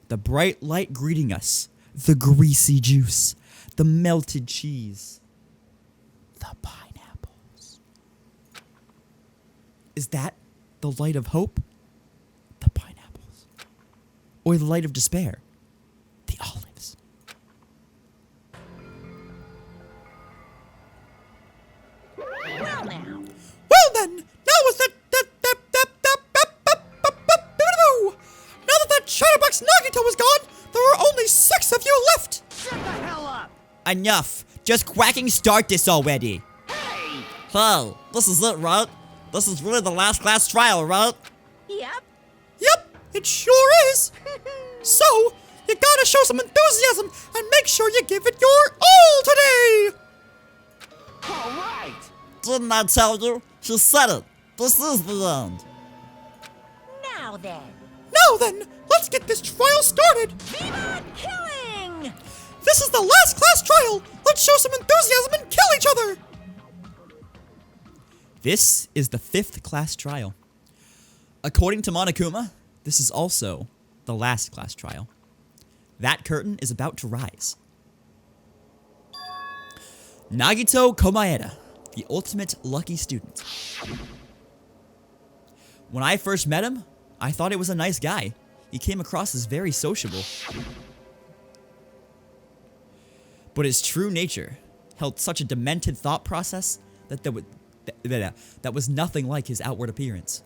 The bright light greeting us. The greasy juice. The melted cheese. The pineapples. Is that the light of hope? The pineapples. Or the light of despair? The olives. Well now. Well then, now that Chatterbox Nagito was gone, there are only 6 of you left. Shut the hell up! Enough! Just quacking start this already! Hey! Hey, this is it, right? This is really the last class trial, right? Yep. Yep, it sure is. So, you gotta show some enthusiasm and make sure you give it your all today. All right. Didn't I tell you? She said it. This is the end. Now then. Now then, let's get this trial started. Viva killing! This is the last class trial. Let's show some enthusiasm and kill each other. This is the 5th class trial. According to Monokuma, this is also the last class trial. That curtain is about to rise. Nagito Komaeda, the ultimate lucky student. When I first met him, I thought he was a nice guy. He came across as very sociable. But his true nature held such a demented thought process that was nothing like his outward appearance.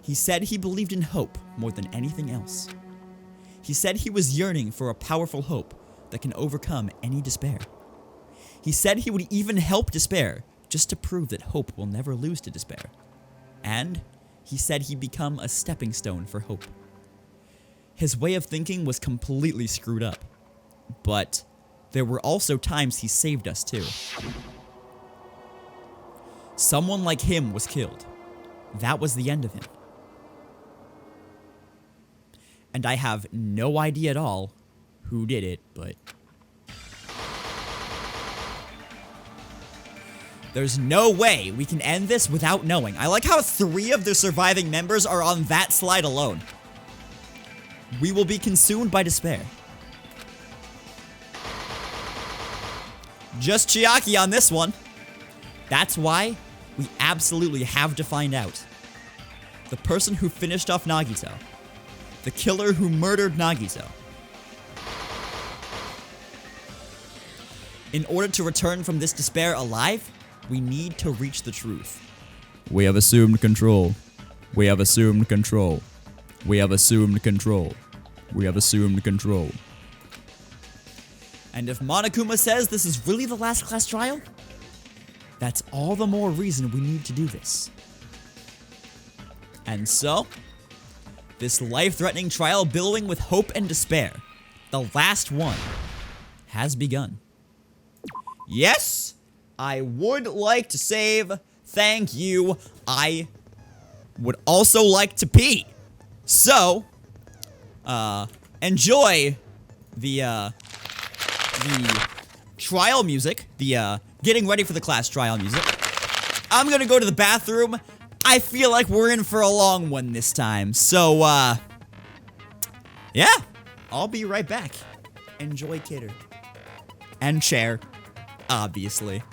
He said he believed in hope more than anything else. He said he was yearning for a powerful hope that can overcome any despair. He said he would even help despair just to prove that hope will never lose to despair. And he said he'd become a stepping stone for hope. His way of thinking was completely screwed up. But there were also times he saved us too. Someone like him was killed. That was the end of him. And I have no idea at all who did it, but... There's no way we can end this without knowing. I like how 3 of the surviving members are on that slide alone. We will be consumed by despair. Just Chiaki on this one. That's why we absolutely have to find out. The person who finished off Nagito. The killer who murdered Nagito. In order to return from this despair alive, we need to reach the truth. We have assumed control. We have assumed control. We have assumed control. We have assumed control. And if Monokuma says this is really the last class trial, that's all the more reason we need to do this. And so, this life-threatening trial billowing with hope and despair, the last one, has begun. Yes, I would like to save. Thank you. I would also like to pee. So, enjoy the trial music, the getting ready for the class trial music. I'm gonna go to the bathroom. I feel like we're in for a long one this time. So, yeah, I'll be right back. Enjoy Kidder. And Chair, obviously.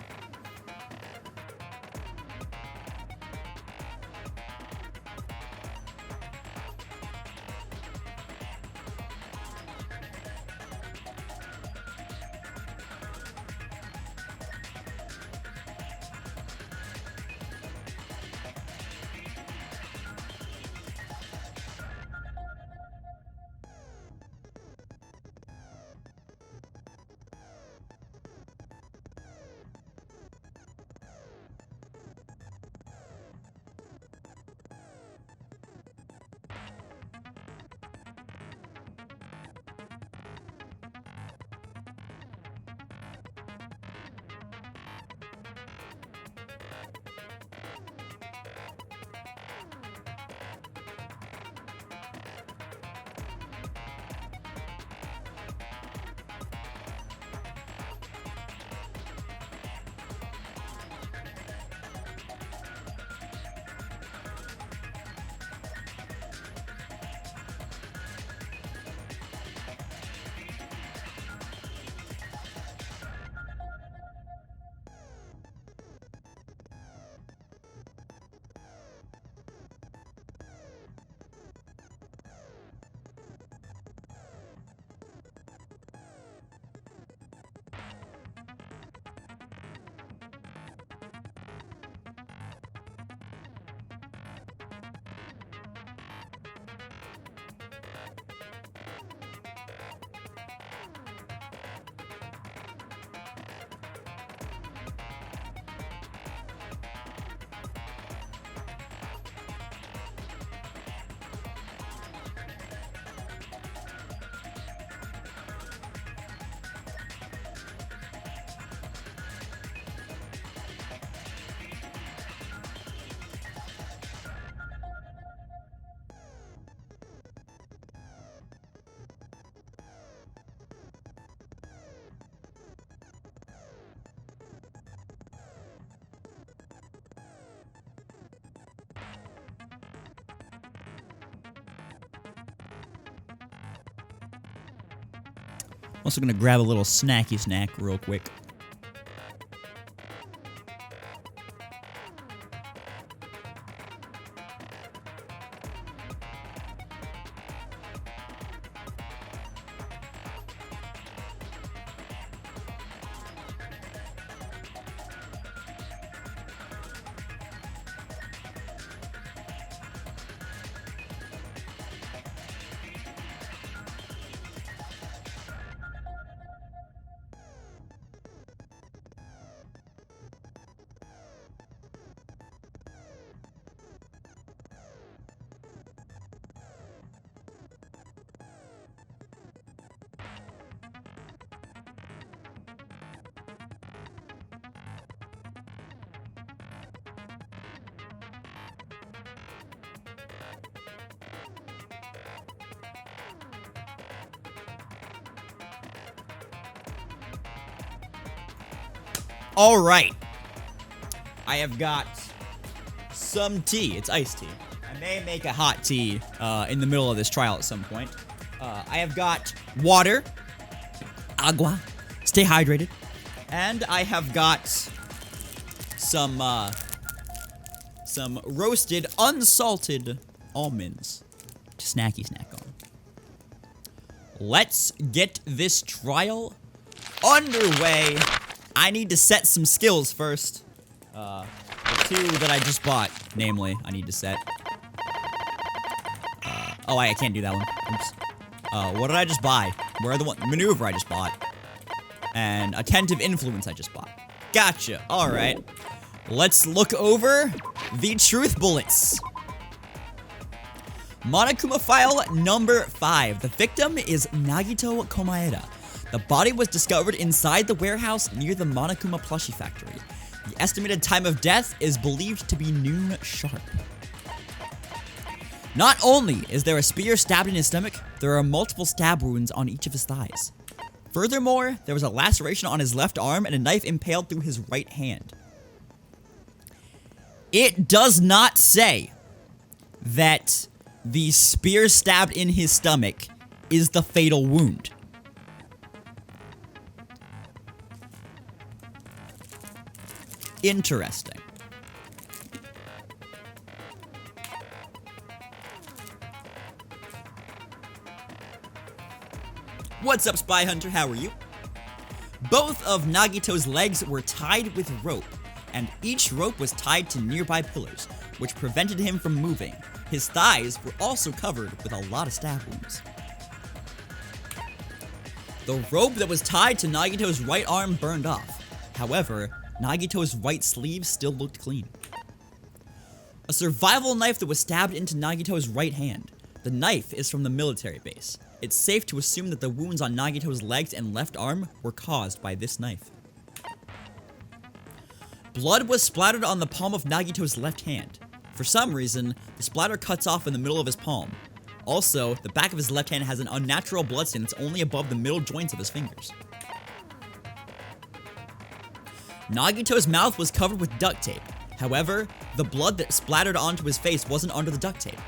Also gonna grab a little snacky snack real quick. All right. I have got some tea. It's iced tea. I may make a hot tea in the middle of this trial at some point. I have got water, agua, stay hydrated, and I have got some roasted, unsalted almonds to snacky snack on. Let's get this trial underway. I need to set some skills first. The two that I just bought, namely, I need to set. Oh, I can't do that one. Oops. What did I just buy? Where are the one? Maneuver I just bought. And Attentive Influence I just bought. Gotcha. Alright. Let's look over the truth bullets. Monokuma file number 5. The victim is Nagito Komaeda. The body was discovered inside the warehouse near the Monokuma plushie factory. The estimated time of death is believed to be noon sharp. Not only is there a spear stabbed in his stomach, there are multiple stab wounds on each of his thighs. Furthermore, there was a laceration on his left arm and a knife impaled through his right hand. It does not say that the spear stabbed in his stomach is the fatal wound. Interesting. What's up, Spy Hunter? How are you? Both of Nagito's legs were tied with rope, and each rope was tied to nearby pillars, which prevented him from moving. His thighs were also covered with a lot of stab wounds. The rope that was tied to Nagito's right arm burned off. However, Nagito's right sleeve still looked clean. A survival knife that was stabbed into Nagito's right hand. The knife is from the military base. It's safe to assume that the wounds on Nagito's legs and left arm were caused by this knife. Blood was splattered on the palm of Nagito's left hand. For some reason, the splatter cuts off in the middle of his palm. Also, the back of his left hand has an unnatural bloodstain that's only above the middle joints of his fingers. Nagito's mouth was covered with duct tape. However, the blood that splattered onto his face wasn't under the duct tape.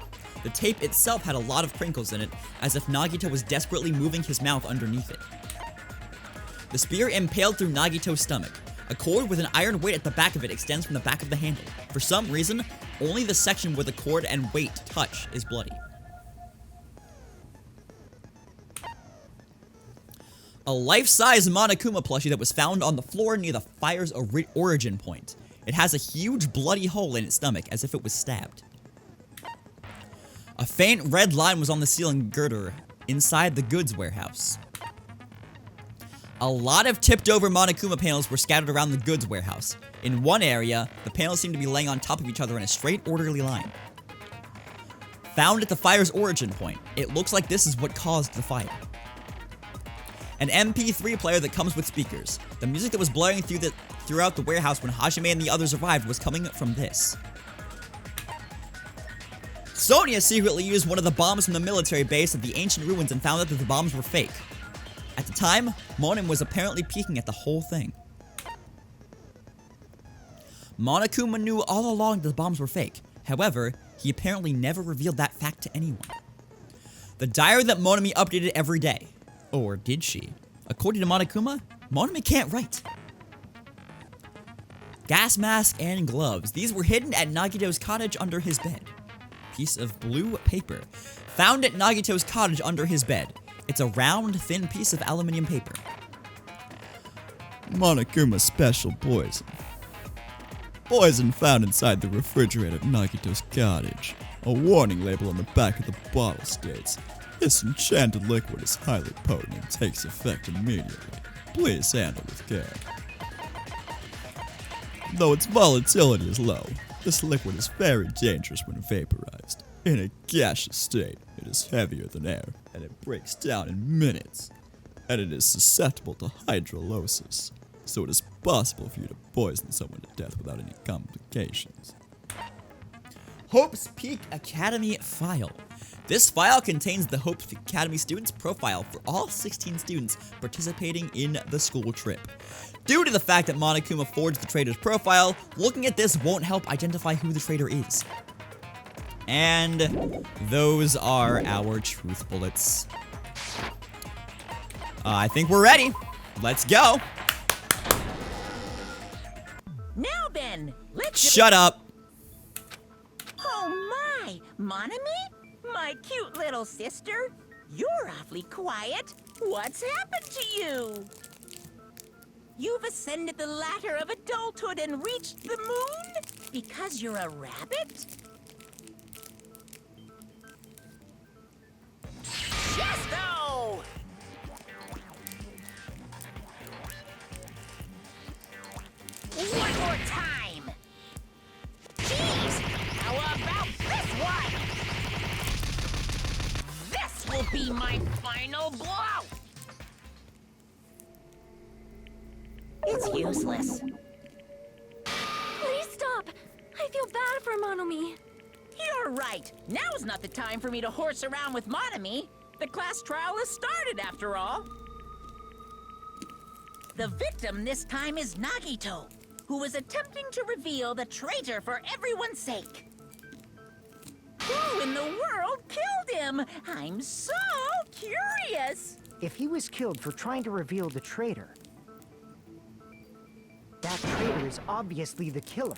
The tape itself had a lot of crinkles in it, as if Nagito was desperately moving his mouth underneath it. The spear impaled through Nagito's stomach. A cord with an iron weight at the back of it extends from the back of the handle. For some reason, only the section where the cord and weight touch is bloody. A life-size Monokuma plushie that was found on the floor near the fire's origin point. It has a huge bloody hole in its stomach, as if it was stabbed. A faint red line was on the ceiling girder inside the goods warehouse. A lot of tipped-over Monokuma panels were scattered around the goods warehouse. In one area, the panels seemed to be laying on top of each other in a straight, orderly line. Found at the fire's origin point, it looks like this is what caused the fire. An MP3 player that comes with speakers. The music that was blaring throughout the warehouse when Hajime and the others arrived was coming from this. Sonia secretly used one of the bombs from the military base at the ancient ruins and found out that the bombs were fake. At the time, Monin was apparently peeking at the whole thing. Monokuma knew all along that the bombs were fake. However, he apparently never revealed that fact to anyone. The diary that Monami updated every day. Or did she? According to Monokuma, Monami can't write. Gas mask and gloves. These were hidden at Nagito's cottage under his bed. Piece of blue paper. Found at Nagito's cottage under his bed. It's a round, thin piece of aluminum paper. Monokuma special poison. Poison found inside the refrigerator at Nagito's cottage. A warning label on the back of the bottle states, "This enchanted liquid is highly potent and takes effect immediately. Please handle with care." Though its volatility is low, this liquid is very dangerous when vaporized. In a gaseous state, it is heavier than air, and it breaks down in minutes. And it is susceptible to hydrolysis, so it is possible for you to poison someone to death without any complications. Hope's Peak Academy file. This file contains the Hope Academy students' profile for all 16 students participating in the school trip. Due to the fact that Monokuma forged the traitor's profile, looking at this won't help identify who the traitor is. And those are our truth bullets. I think we're ready. Let's go. Now then, let's... Shut up. Oh my, Monami? My cute little sister? You're awfully quiet. What's happened to you? You've ascended the ladder of adulthood and reached the moon? Because you're a rabbit? Chesto! One more time! Jeez! How about this one? This will be my final blow! It's useless. Please stop! I feel bad for Monomi. You're right. Now's not the time for me to horse around with Monami. The class trial has started, after all. The victim this time is Nagito, who was attempting to reveal the traitor for everyone's sake. Who in the world killed him? I'm so curious. If he was killed for trying to reveal the traitor, that traitor is obviously the killer.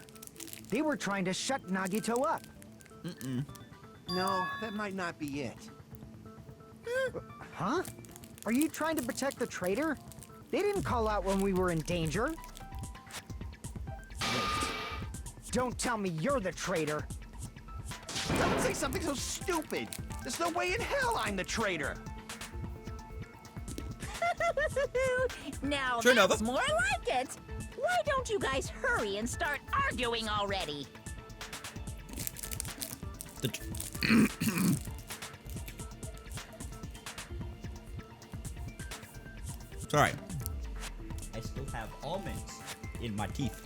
They were trying to shut Nagito up. No, that might not be it. Huh? Are you trying to protect the traitor? They didn't call out when we were in danger. Wait. Don't tell me you're the traitor. Don't say something so stupid. There's no way in hell I'm the traitor. Now Sure, that's Nova. more like it. Why don't you guys hurry and start arguing already? Sorry. I still have almonds in my teeth.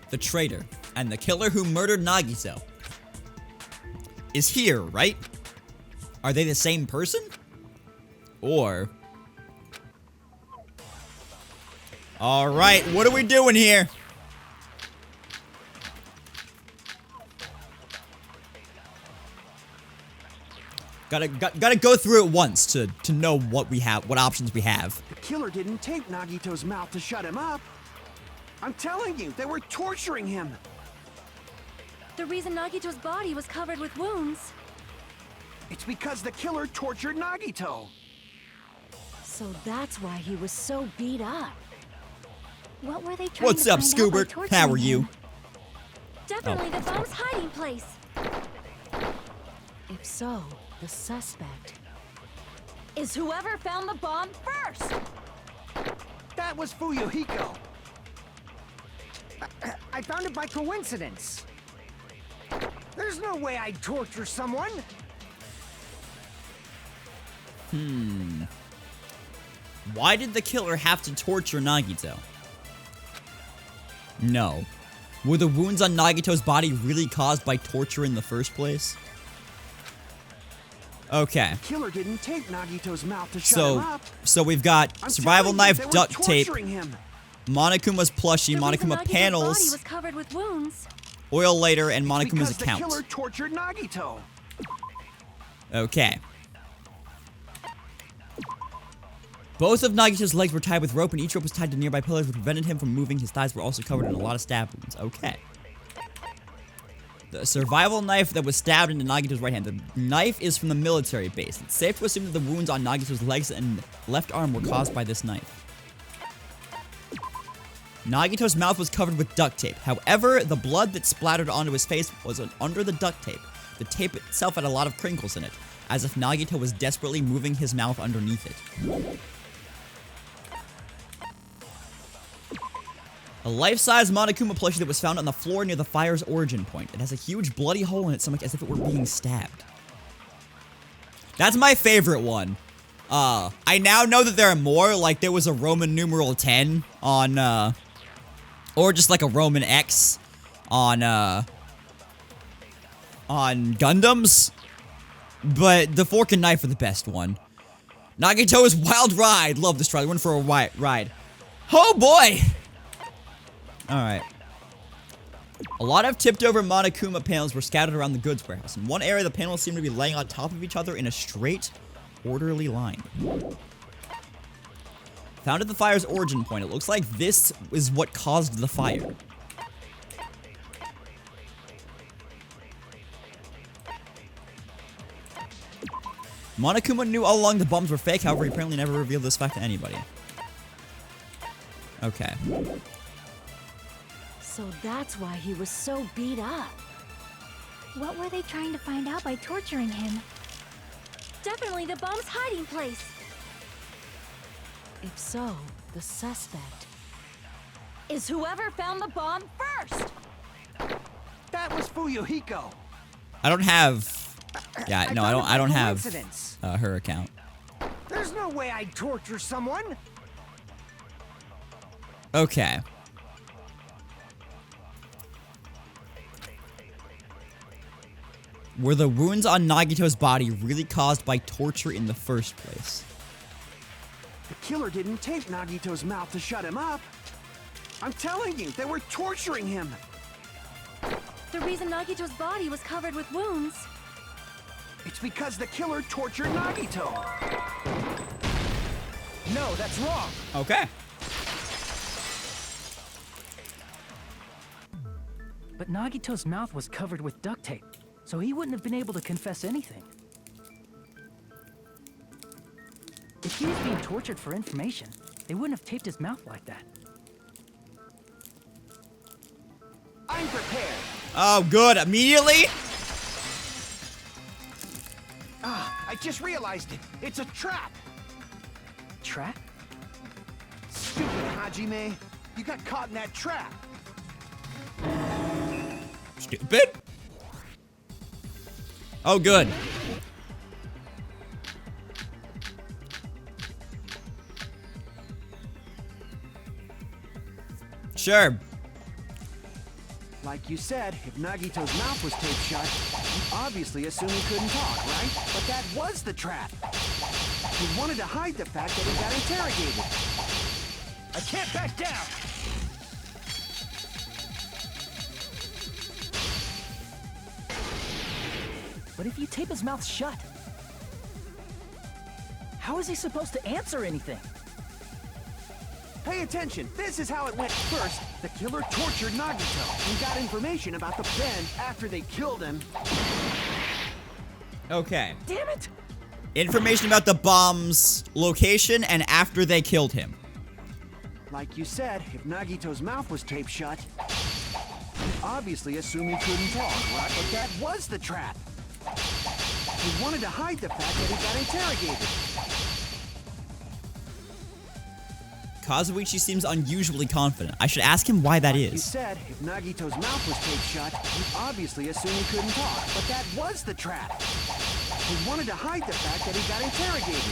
The traitor and the killer who murdered Nagito is here, right? Are they the same person? Or... Alright, what are we doing here? Gotta go through it once to know what we have, what options we have. The killer didn't tape Nagito's mouth to shut him up. I'm telling you, they were torturing him. The reason Nagito's body was covered with wounds. It's because the killer tortured Nagito. So that's why he was so beat up. What were they trying What's to up, find out by Scoobert? torturing How are you? him? Definitely the bomb's hiding place. If so, the suspect is whoever found the bomb first. That was Fuyuhiko. I found it by coincidence. There's no way I'd torture someone. Why did the killer have to torture Nagito? No. Were the wounds on Nagito's body really caused by torture in the first place? Okay. The killer didn't tape Nagito's mouth to shut him up. So we've got I'm survival telling you, knife, they were duct tape, torturing him. Monokuma's plushie, The reason Monokuma Nagito's body panels, was covered with wounds. oil lighter, and Because Monokuma's the account. killer tortured Nagito. Okay. Both of Nagito's legs were tied with rope, and each rope was tied to nearby pillars, which prevented him from moving. His thighs were also covered in a lot of stab wounds. Okay. The survival knife that was stabbed into Nagito's right hand. The knife is from the military base. It's safe to assume that the wounds on Nagito's legs and left arm were caused by this knife. Nagito's mouth was covered with duct tape. However, the blood that splattered onto his face was under the duct tape. The tape itself had a lot of crinkles in it, as if Nagito was desperately moving his mouth underneath it. A life-size Monokuma plushie that was found on the floor near the fire's origin point. It has a huge bloody hole in its stomach as if it were being stabbed. That's my favorite one. I now know that there are more, like there was a Roman numeral 10 on, or just like a Roman X on Gundams. But the fork and knife are the best one. Nagito's Wild Ride. Love this ride. Went for a ride. Oh boy! Alright. A lot of tipped over Monokuma panels were scattered around the goods warehouse. In one area, the panels seemed to be laying on top of each other in a straight, orderly line. Found at the fire's origin point. It looks like this is what caused the fire. Monokuma knew all along the bombs were fake, however, he apparently never revealed this fact to anybody. Okay. So that's why he was so beat up. What were they trying to find out by torturing him? Definitely the bomb's hiding place. If so, the suspect is whoever found the bomb first. That was Fuyuhiko. I don't have... Yeah, no, I don't have Coincidence. her account. There's no way I'd torture someone. Okay. Were the wounds on Nagito's body really caused by torture in the first place? The killer didn't tape Nagito's mouth to shut him up. I'm telling you, they were torturing him. The reason Nagito's body was covered with wounds. It's because the killer tortured Nagito. No, that's wrong. Okay. But Nagito's mouth was covered with duct tape, so he wouldn't have been able to confess anything. If he was being tortured for information, they wouldn't have taped his mouth like that. I'm prepared. Oh, good. Immediately? Ah, I just realized it. It's a trap. Trap? Stupid Hajime. You got caught in that trap. Stupid? Oh, good. Sure. Like you said, if Nagito's mouth was taped shut, you obviously assume he couldn't talk, right? But that was the trap. He wanted to hide the fact that he got interrogated. I can't back down. But if you tape his mouth shut, how is he supposed to answer anything? Pay attention. This is how it went. First, the killer tortured Nagito and got information about the Ben after they killed him. Okay. Damn it! Information about the bomb's location and after they killed him. Like you said, if Nagito's mouth was taped shut, you obviously assume he couldn't talk, right? But that was the trap. He wanted to hide the fact that he got interrogated. Kazuichi seems unusually confident. I should ask him why that You is. said if Nagito's mouth was taped shut, you obviously assume he couldn't talk. But that was the trap. He wanted to hide the fact that he got interrogated.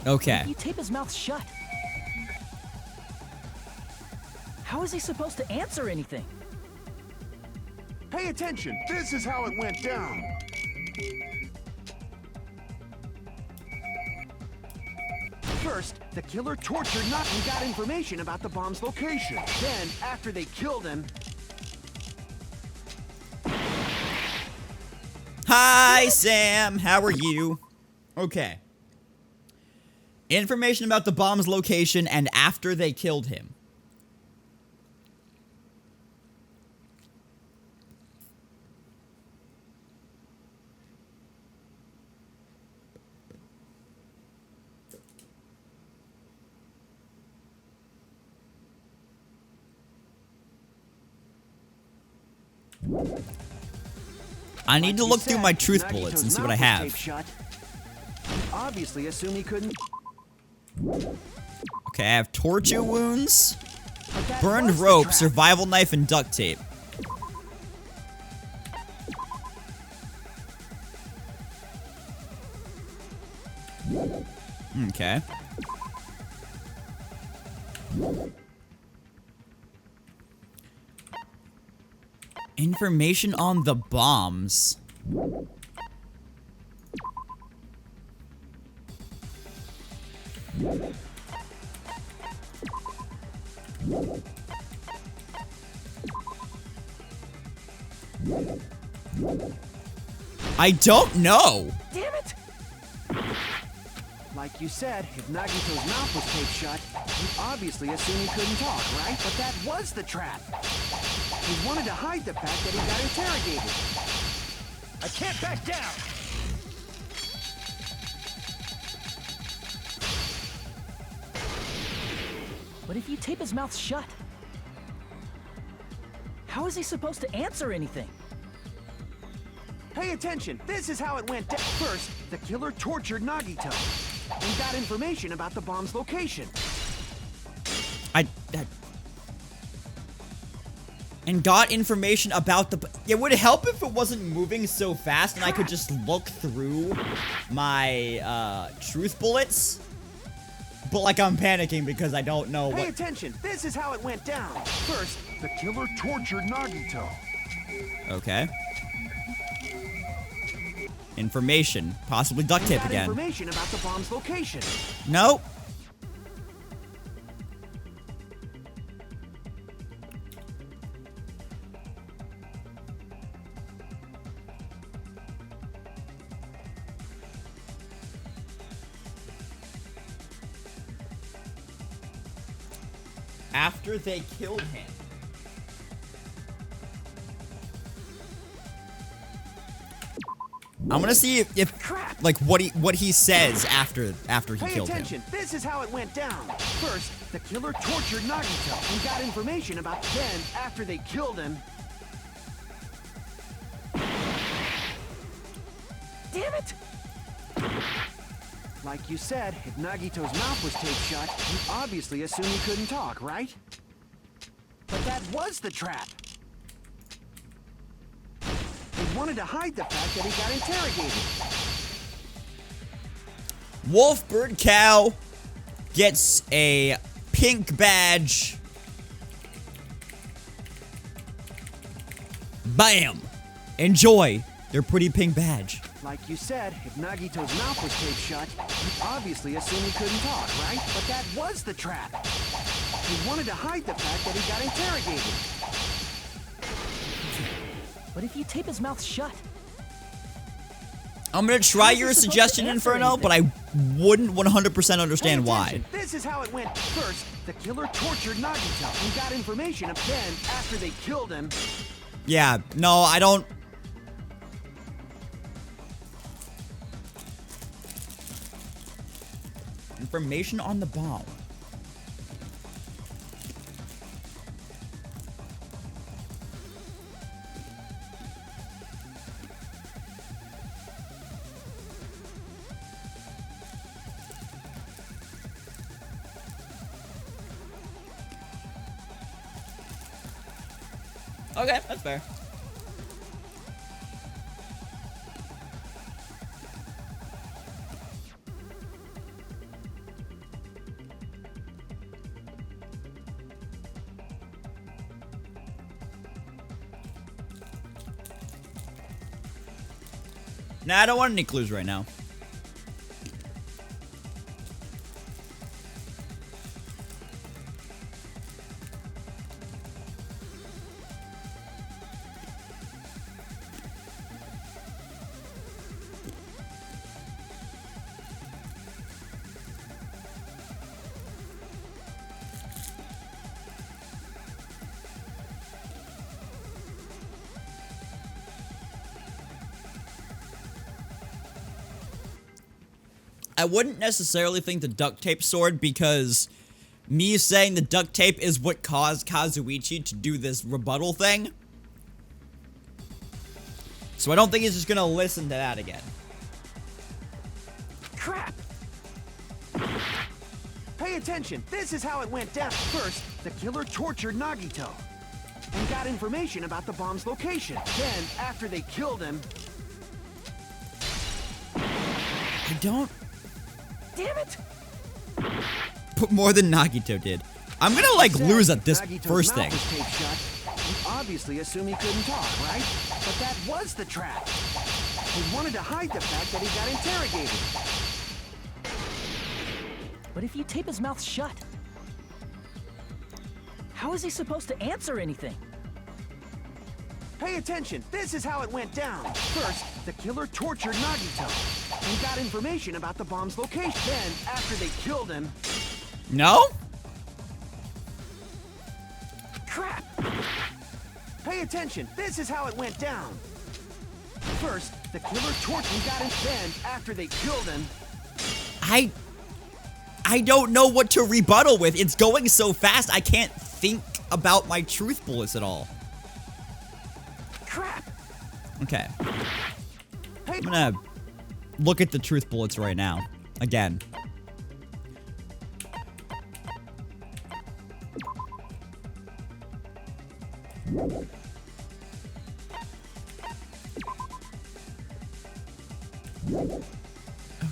Okay. If you tape his mouth shut, how is he supposed to answer anything? Pay attention. This is how it went down. First, the killer tortured Nagito and got information about the bomb's location. Then, after they killed him... Hi, Sam. How are you? Okay. Information about the bomb's location and after they killed him. I need to look through my truth bullets and see what I have. Obviously, assume he couldn't. Okay, I have torture wounds, burned rope, survival knife, and duct tape. Okay. Information on the bombs. I don't know. Damn it! Like you said, if Nagito's mouth was taped shut, you obviously assumed he couldn't talk, right? But that was the trap. He wanted to hide the fact that he got interrogated. I can't back down! But if you tape his mouth shut, how is he supposed to answer anything? Pay attention, this is how it went down. First, the killer tortured Nagito and got information about the bomb's location. And got information about the... It would help if it wasn't moving so fast and I could just look through my truth bullets. But like I'm panicking because I don't know Pay what... attention, this is how it went down. First, the killer tortured Nagito. Okay. Information. Possibly duct tape Got again. information about the bomb's location. Nope. After they killed him. I'm gonna see if like what he says after he Pay killed attention, him. this is how it went down. First, the killer tortured Nagito and got information about then after they killed him. Damn it! Like you said, if Nagito's mouth was taped shut, you obviously assumed he couldn't talk, right? But that was the trap. He wanted to hide the fact that he got interrogated. Wolf Bird Cow gets a pink badge. Bam! Enjoy their pretty pink badge. Like you said, if Nagito's mouth was taped shut, you obviously assumed he couldn't talk, right? But that was the trap. He wanted to hide the fact that he got interrogated. But if you tape his mouth shut, I'm gonna try How is he your supposed to suggestion, answer Inferno, but I wouldn't 100% understand Pay why. attention, this is how it went. First, the killer tortured Nagito and got information of then after they killed him. Yeah, no, I don't... Information on the bomb. Okay, that's fair. Nah, I don't want any clues right now. I wouldn't necessarily think the duct tape sword because me saying the duct tape is what caused Kazuichi to do this rebuttal thing. So I don't think he's just gonna listen to that again. crap! Pay attention, this is how it went down. First, the killer tortured Nagito and got information about the bomb's location. Then, after they killed him... I don't Damn it! put more than Nagito did. I'm gonna like lose at this Nagito's first mouth thing. was taped shut. You obviously assumed he couldn't talk, right? But that was the trap. He wanted to hide the fact that he got interrogated. But if you tape his mouth shut, how is he supposed to answer anything? Pay attention. This is how it went down. First, the killer tortured Nagito and got information about the bomb's location. Then, after they killed him... No? Crap! Pay attention. This is how it went down. First, the killer tortured and got him. Then, after they killed him... I don't know what to rebuttal with. It's going so fast, I can't think about my truth bullets at all. Crap! Okay. I'm gonna look at the truth bullets right now. Again.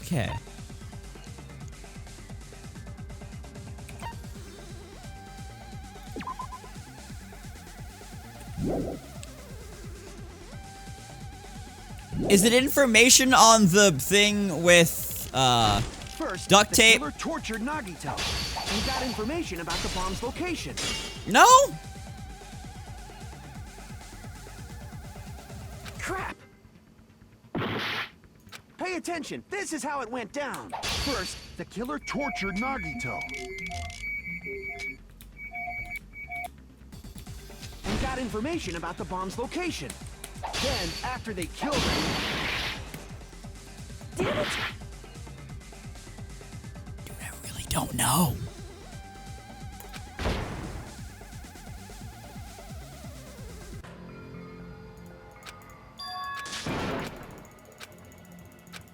Okay. Is it information on the thing with, First, duct the tape? killer tortured Nagito and got information about the bomb's location. No? Crap! Pay attention. This is how it went down. First, the killer tortured Nagito and got information about the bomb's location. Then, after they killed him... Damn it! Dude, I really don't know.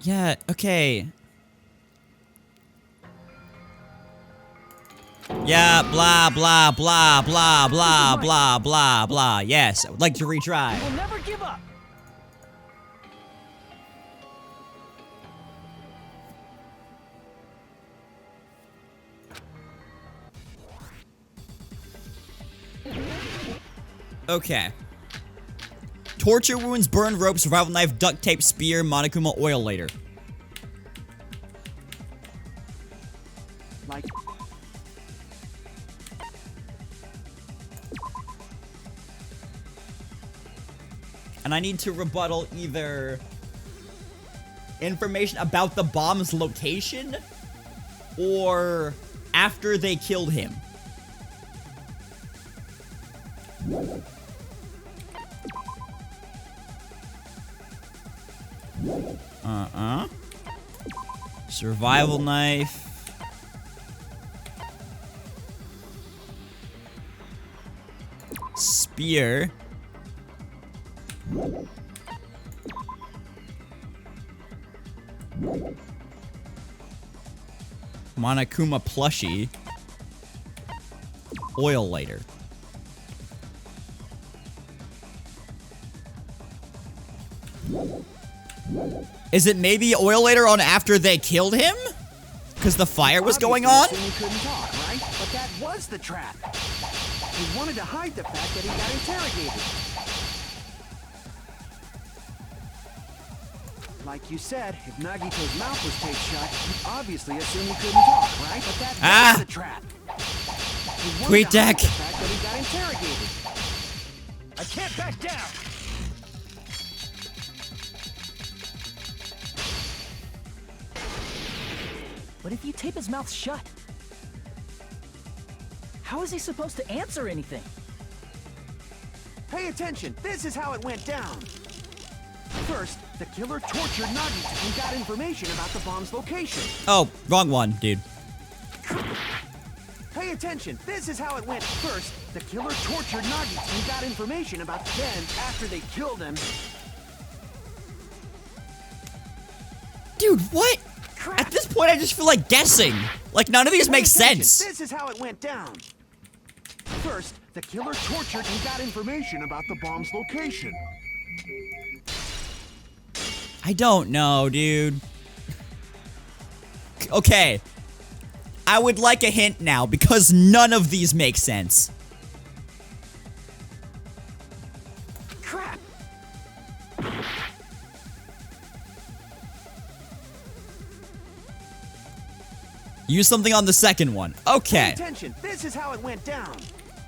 Yeah, okay. Yeah, blah, blah, blah, blah, blah, blah, blah, blah. Yes, I would like to retry. We'll never give up. Okay. Torture wounds, burn rope, survival knife, duct tape, spear, Monokuma oil later. Like... And I need to rebuttal either information about the bomb's location or after they killed him. Survival knife. Spear. Monokuma plushie. Oil lighter. Is it maybe oil later on after they killed him? Because the fire was going on? Obviously, he couldn't talk, right? But that was the trap. He wanted to hide the fact that he got interrogated. Like you said, if Nagito's mouth was taped shut, you obviously assumed he couldn't talk, right? But that was the trap. He wanted Tweet to hide deck. the fact that he got interrogated. I can't back down. But if you tape his mouth shut, how is he supposed to answer anything? Pay attention. This is how it went down. First, the killer tortured Nagito and got information about the bomb's location. Oh, wrong one, dude. Pay attention. This is how it went. First, the killer tortured Nagito and got information about... Then, after they killed him... Dude, what? Crap. At this point, I just feel like guessing. Like, none of these make attention. sense. This is how it went down. First, the killer tortured and got information about the bomb's location. I don't know, dude. Okay. I would like a hint now, because none of these make sense. Crap. Use something on the second one. Pay Okay. attention. This is how it went down.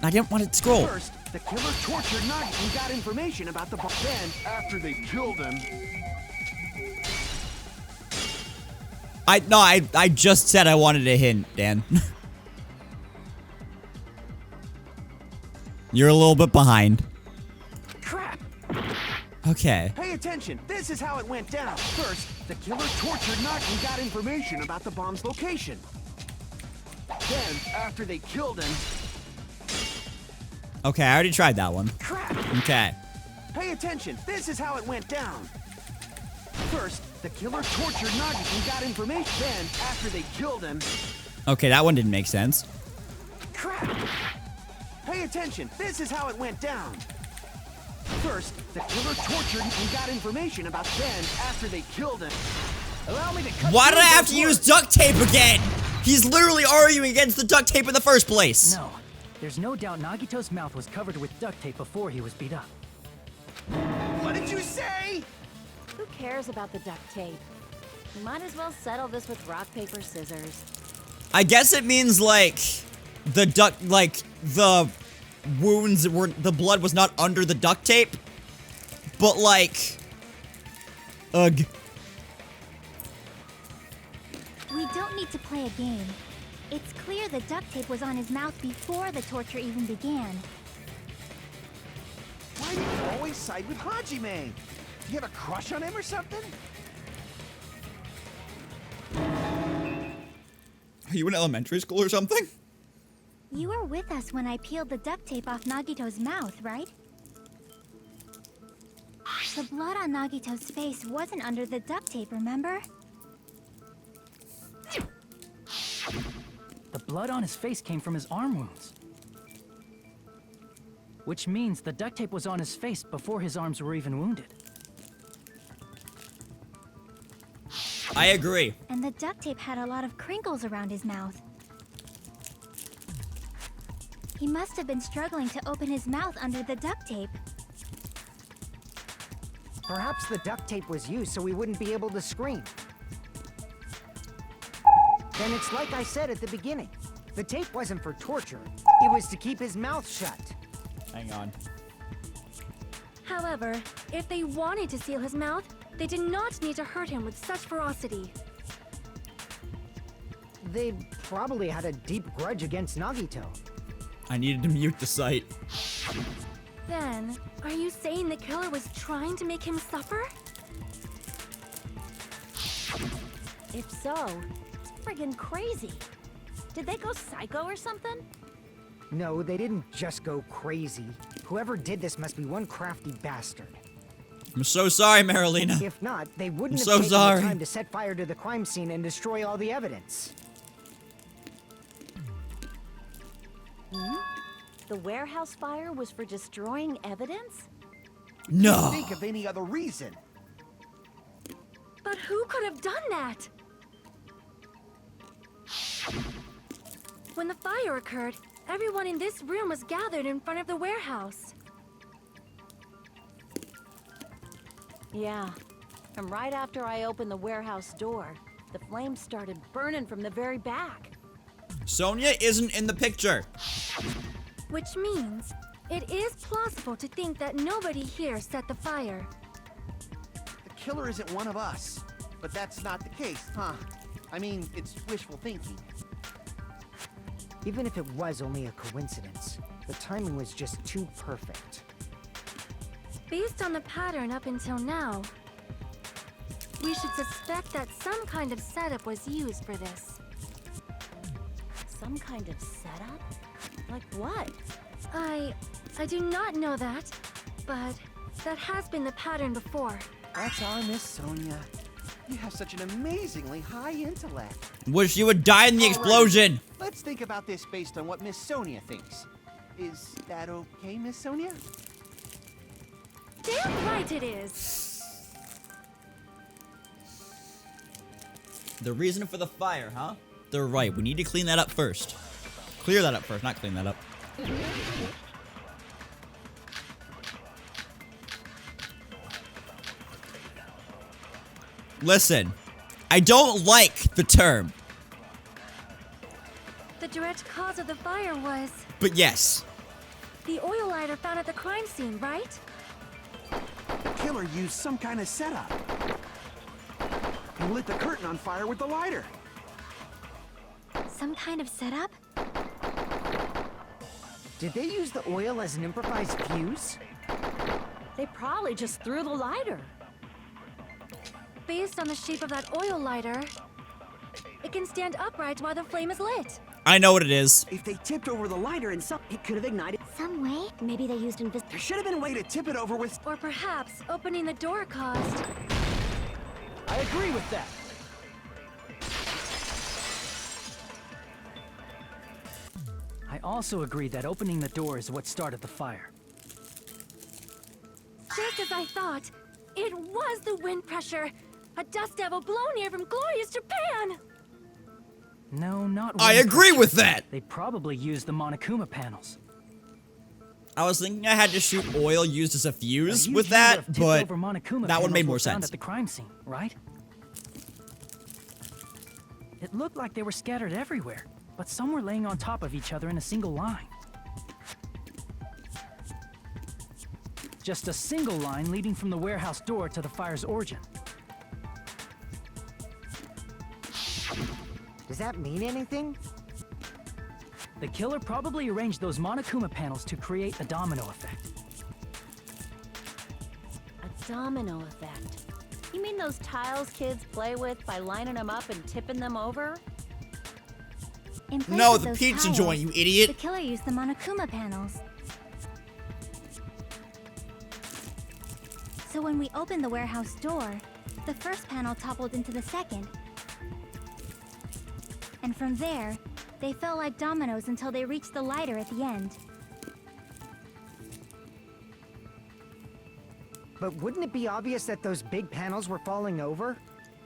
I didn't want it to scroll. First, the killer tortured Nagi and got information about the bomb. Then, after they killed him, I just said I wanted a hint, Dan. You're a little bit behind. crap. Okay. Pay attention. This is how it went down. First, the killer tortured Nagi and got information about the bomb's location. Then, after they killed him, Okay, I already tried that one. crap. Okay. Pay attention. This is how it went down. First, the killer tortured Nagi and got information. Then, after they killed him, Okay, that one didn't make sense. crap. Pay attention. This is how it went down. First, the killer tortured and got information about. Then, after they killed him, allow me to cut. Why did I through have those to use words. duct tape again? He's literally arguing against the duct tape in the first place. No, there's no doubt Nagito's mouth was covered with duct tape before he was beat up. What did you say? Who cares about the duct tape? You might as well settle this with rock, paper, scissors. I guess it means like the wounds were, the blood was not under the duct tape, but like, ugh. We don't need to play a game. It's clear the duct tape was on his mouth before the torture even began. Why do you always side with Hajime? You have a crush on him or something? Are you in elementary school or something? You were with us when I peeled the duct tape off Nagito's mouth, right? The blood on Nagito's face wasn't under the duct tape, remember? The blood on his face came from his arm wounds. Which means the duct tape was on his face before his arms were even wounded. I agree. And the duct tape had a lot of crinkles around his mouth. He must have been struggling to open his mouth under the duct tape. Perhaps the duct tape was used so he wouldn't be able to scream. Then it's like I said at the beginning. The tape wasn't for torture. It was to keep his mouth shut. Hang on. However, if they wanted to seal his mouth, they did not need to hurt him with such ferocity. They probably had a deep grudge against Nagito. I needed to mute the site. Then, are you saying the killer was trying to make him suffer? If so, it's friggin' crazy. Did they go psycho or something? No, they didn't just go crazy. Whoever did this must be one crafty bastard. I'm so sorry, Marilena. If not, they wouldn't I'm have so taken sorry. the time to set fire to the crime scene and destroy all the evidence. The warehouse fire was for destroying evidence? No. Think of any other reason. But who could have done that? When the fire occurred, everyone in this room was gathered in front of the warehouse. Yeah. And right after I opened the warehouse door, the flames started burning from the very back. Sonia isn't in the picture. Which means, it is plausible to think that nobody here set the fire. The killer isn't one of us. But that's not the case, huh? I mean, it's wishful thinking. Even if it was only a coincidence, the timing was just too perfect. Based on the pattern up until now, we should suspect that some kind of setup was used for this. Some kind of setup? Like what? I do not know that, but that has been the pattern before. That's our Miss Sonia. You have such an amazingly high intellect. Wish you would die in the All right, explosion. Let's think about this based on what Miss Sonia thinks. Is that okay, Miss Sonia? Damn right it is! The reason for the fire, huh? They're right. We need to clean that up first. Clear that up first, not clean that up. Listen, I don't like the term the direct cause of the fire was But yes. the oil lighter found at the crime scene, right? The killer used some kind of setup. He lit the curtain on fire with the lighter. Some kind of setup? Did they use the oil as an improvised fuse? They probably just threw the lighter. Based on the shape of that oil lighter, it can stand upright while the flame is lit. I know what it is. If they tipped over the lighter and it could have ignited. Some way? Maybe they used There should have been a way to tip it over with. Or perhaps opening the door caused. I agree with that. I also agree that opening the door is what started the fire. Just as I thought, it was the wind pressure. A dust devil blown here from glorious Japan. No, not I wind agree pressure. with that. They probably used the Monokuma panels. I was thinking I had to shoot oil used as a fuse Now, with you that, have tipped but over Monokuma that one made panels more were found sense. at the crime scene, right? It looked like they were scattered everywhere, but some were laying on top of each other in a single line. Just a single line leading from the warehouse door to the fire's origin. Does that mean anything? The killer probably arranged those Monokuma panels to create a domino effect. A domino effect. You mean those tiles kids play with by lining them up and tipping them over? In place No, of the those pizza tiles, joint, you idiot. The killer used the Monokuma panels. So when we opened the warehouse door, the first panel toppled into the second. And from there, they fell like dominoes until they reached the lighter at the end. But wouldn't it be obvious that those big panels were falling over?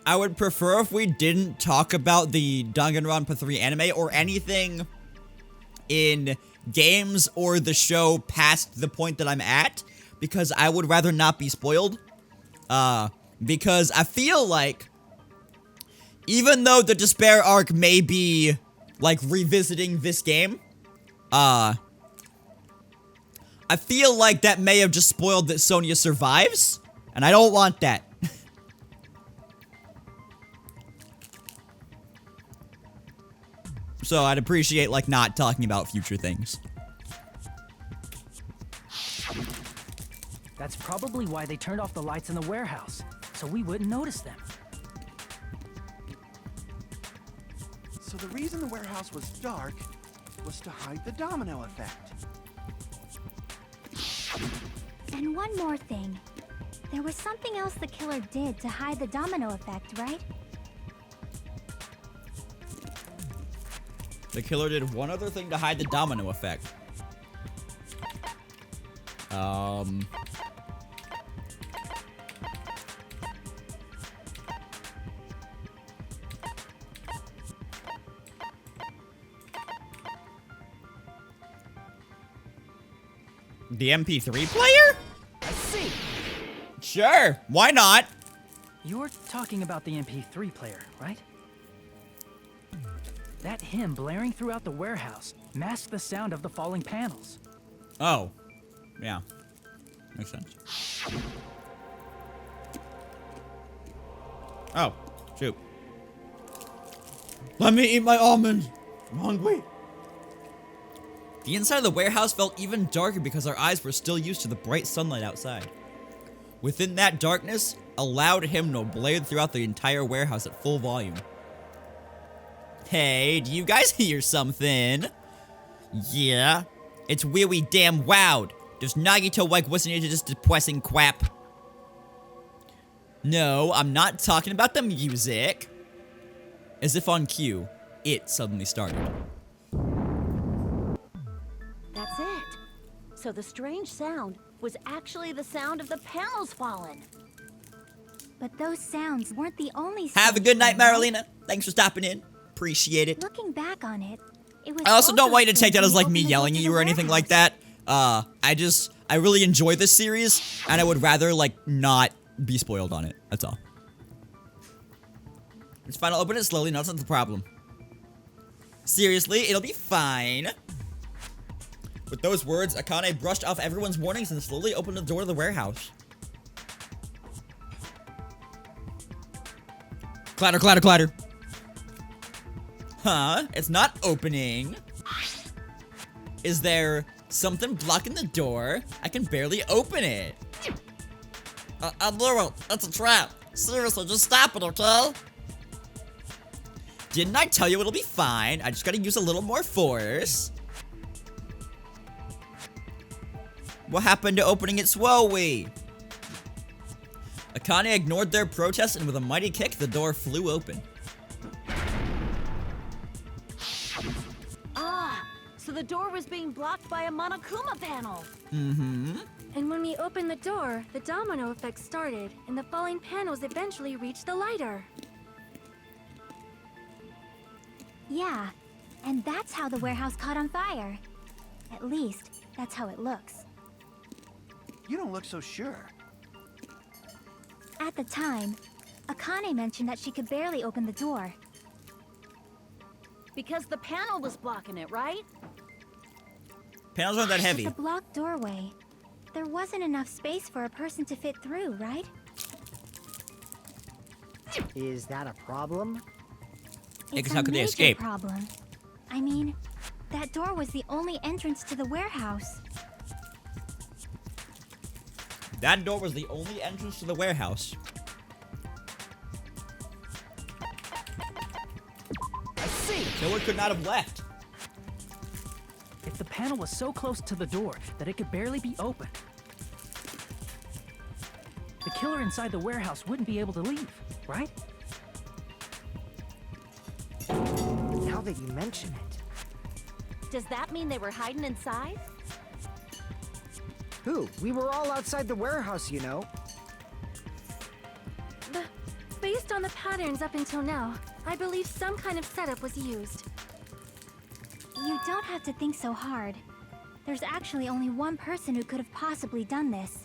I would prefer if we didn't talk about the Danganronpa 3 anime or anything in games or the show past the point that I'm at, because I would rather not be spoiled. Because I feel like even though the Despair arc may be like revisiting this game, I feel like that may have just spoiled that Sonya survives, and I don't want that. So I'd appreciate like not talking about future things. That's probably why they turned off the lights in the warehouse, so we wouldn't notice them. So the reason the warehouse was dark was to hide the domino effect. And one more thing. There was something else the killer did to hide the domino effect, right? The killer did one other thing to hide the domino effect. The MP3 player? I see! Sure, why not? You're talking about the MP3 player, right? That hymn blaring throughout the warehouse masked the sound of the falling panels. Oh, yeah, makes sense. Oh, shoot. Let me eat my almond. I'm hungry. The inside of the warehouse felt even darker because our eyes were still used to the bright sunlight outside. Within that darkness, a loud hymnal blared throughout the entire warehouse at full volume. Hey, do you guys hear something? Yeah? It's really damn loud. Does Nagito like listening to this depressing crap? No, I'm not talking about the music. As if on cue, it suddenly started. That's it. So the strange sound was actually the sound of the panels falling. But those sounds weren't the only sounds. Have a good night, Marilena. Thanks for stopping in. Appreciate it. Looking back on it, it was I also don't want you to take that as like strange me when we yelling opened at the you or door anything to like the that. I really enjoy this series, and I would rather like not be spoiled on it. That's all. It's fine, I'll open it slowly, no, that's not the problem. Seriously, it'll be fine. With those words, Akane brushed off everyone's warnings and slowly opened the door to the warehouse. Clatter, clatter, clatter. Huh? It's not opening. Is there something blocking the door? I can barely open it. I knew it. It's a trap. Seriously, just stop it, okay? Didn't I tell you it'll be fine? I just gotta use a little more force. What happened to opening it slowly? Akane ignored their protest, and with a mighty kick, the door flew open. Ah, so the door was being blocked by a Monokuma panel. Mm-hmm. And when we opened the door, the domino effect started, and the falling panels eventually reached the lighter. Yeah, and that's how the warehouse caught on fire. At least, that's how it looks. You don't look so sure. At the time, Akane mentioned that she could barely open the door. Because the panel was blocking it, right? Panels aren't that heavy. It's a blocked doorway. There wasn't enough space for a person to fit through, right? Is that a problem? Yeah, 'cause It's how a could they major escape? problem. I mean, that door was the only entrance to the warehouse. That door was the only entrance to the warehouse. I see! Killer could not have left. If the panel was so close to the door that it could barely be opened, the killer inside the warehouse wouldn't be able to leave, right? Now that you mention it. Does that mean they were hiding inside? Who? We were all outside the warehouse, you know. Based on the patterns up until now, I believe some kind of setup was used. You don't have to think so hard. There's actually only one person who could have possibly done this.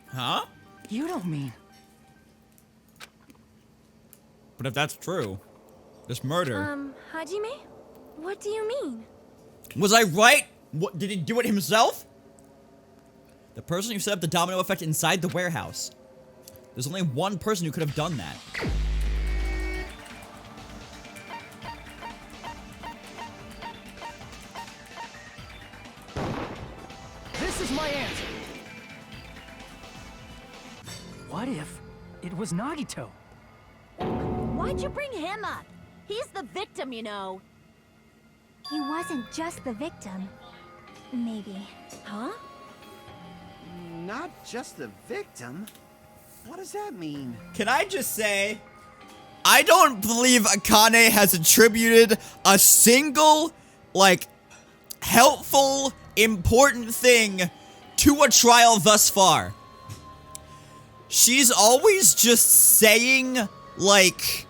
Huh? You don't mean... But if that's true, this murder... Hajime? What do you mean? Was I right? What, did he do it himself? The person who set up the domino effect inside the warehouse. There's only one person who could have done that. This is my answer! What if it was Nagito? Why'd you bring him up? He's the victim, you know. He wasn't just the victim. Maybe. Huh? Not just the victim? What does that mean? Can I just say, I don't believe Akane has attributed a single, like, helpful, important thing to a trial thus far. She's always just saying, like,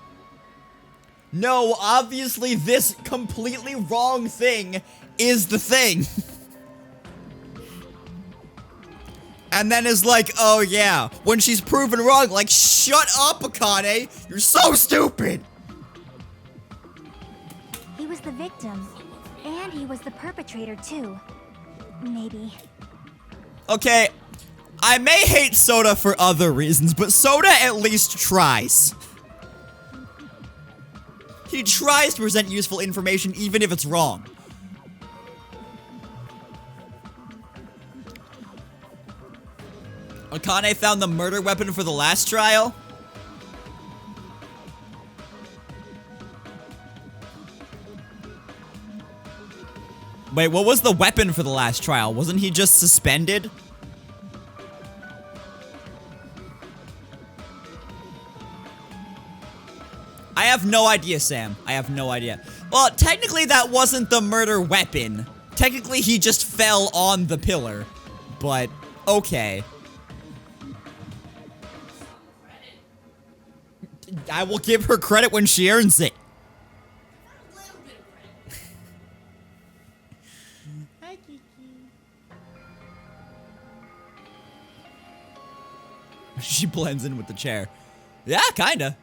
no, obviously this completely wrong thing is the thing. And then is like, oh yeah, when she's proven wrong, like, shut up, Akane, you're so stupid. He was the victim. And he was the perpetrator too. Maybe. Okay, I may hate Soda for other reasons, but Soda at least tries. He tries to present useful information even if it's wrong. Akane found the murder weapon for the last trial? Wait, what was the weapon for the last trial? Wasn't he just suspended? I have no idea, Sam. I have no idea. Well, technically that wasn't the murder weapon. Technically he just fell on the pillar. But, okay. I will give her credit when she earns it. Hi, Kiki. She blends in with the chair. Yeah, kinda.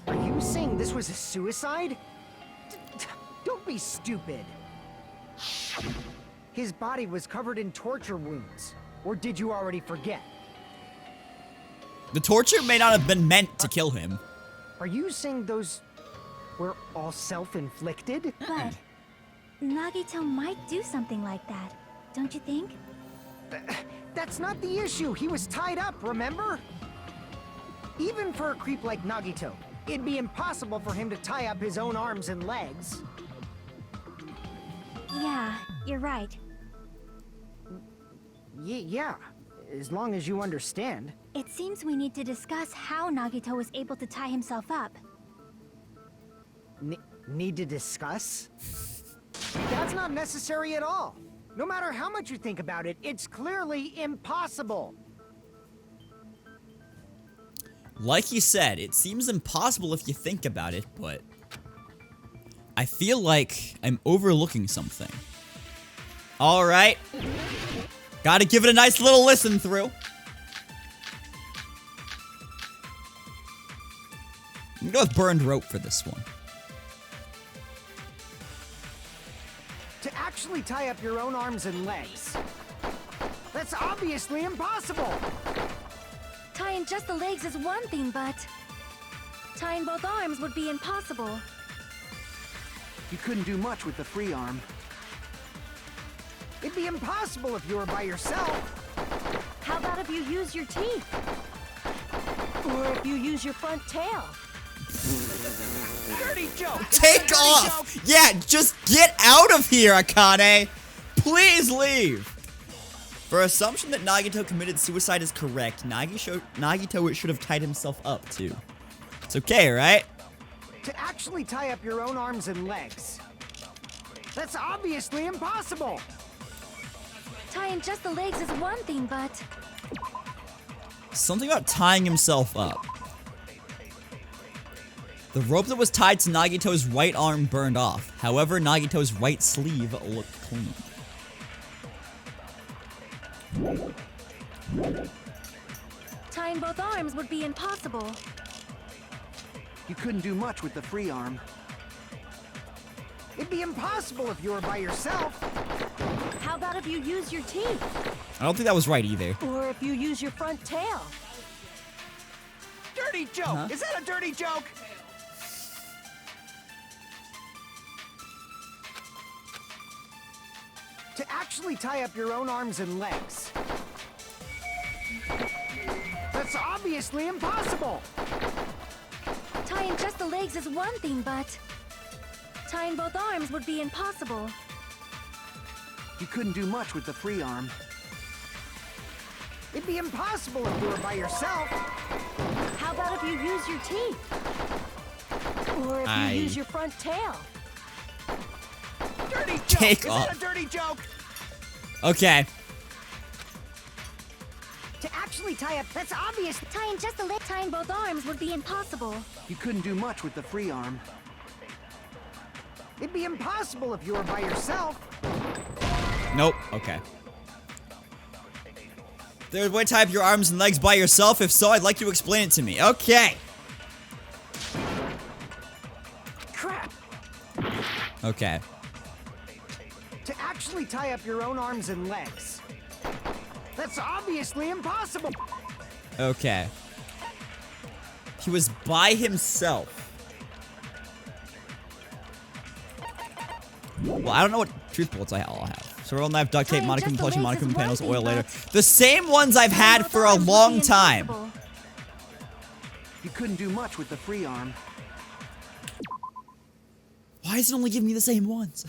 Are you you saying this was a suicide? Don't be stupid. His body was covered in torture wounds. Or did you already forget? The torture may not have been meant to kill him. Are you saying those were all self-inflicted? But Nagito might do something like that, don't you think? That's not the issue. He was tied up, remember? Even for a creep like Nagito, it'd be impossible for him to tie up his own arms and legs. Yeah, you're right. Yeah, as long as you understand. It seems we need to discuss how Nagito was able to tie himself up. Need to discuss? That's not necessary at all. No matter how much you think about it, it's clearly impossible. Like you said, it seems impossible if you think about it, but I feel like I'm overlooking something. Alright. Gotta give it a nice little listen through. I'm gonna go with burned rope for this one. To actually tie up your own arms and legs. That's obviously impossible. Tying just the legs is one thing, but tying both arms would be impossible. You couldn't do much with the free arm. It'd be impossible if you were by yourself. How about if you use your teeth? Or if you use your front tail? Dirty joke! Take off! Yeah, just get out of here, Akane! Please leave! For assumption that Nagito committed suicide is correct, Nagito should have tied himself up, too. It's okay, right? To actually tie up your own arms and legs. That's obviously impossible! Tying just the legs is one thing, but Something about tying himself up. The rope that was tied to Nagito's right arm burned off. However, Nagito's right sleeve looked clean. tying both arms would be impossible. You couldn't do much with the free arm. It'd be impossible if you were by yourself. How about if you use your teeth? I don't think that was right either. Or if you use your front tail? Dirty joke! Is that a dirty joke? To actually tie up your own arms and legs. That's obviously impossible! Tying just the legs is one thing, but tying both arms would be impossible. You couldn't do much with the free arm. It'd be impossible if you were by yourself. How about if you use your teeth? Or if you use your front tail? Dirty joke! Take Is off. that a dirty joke? Okay. To actually tie up, that's obvious. Tying just the leg, tying both arms would be impossible. You couldn't do much with the free arm. It'd be impossible if you were by yourself. Nope. Okay. There's a way to tie up your arms and legs by yourself. If so, I'd like you to explain it to me. Okay. Crap! Okay. To actually tie up your own arms and legs. That's obviously impossible. Okay. He was by himself. Well, I don't know what truth bullets I'll have. Swirl knife, duct tape, Tying monochrome just the plushie, legs is monochrome one panels, thing, oil later. but The same ones I've had for a long time. You couldn't do much with the free arm. Why is it only giving me the same ones?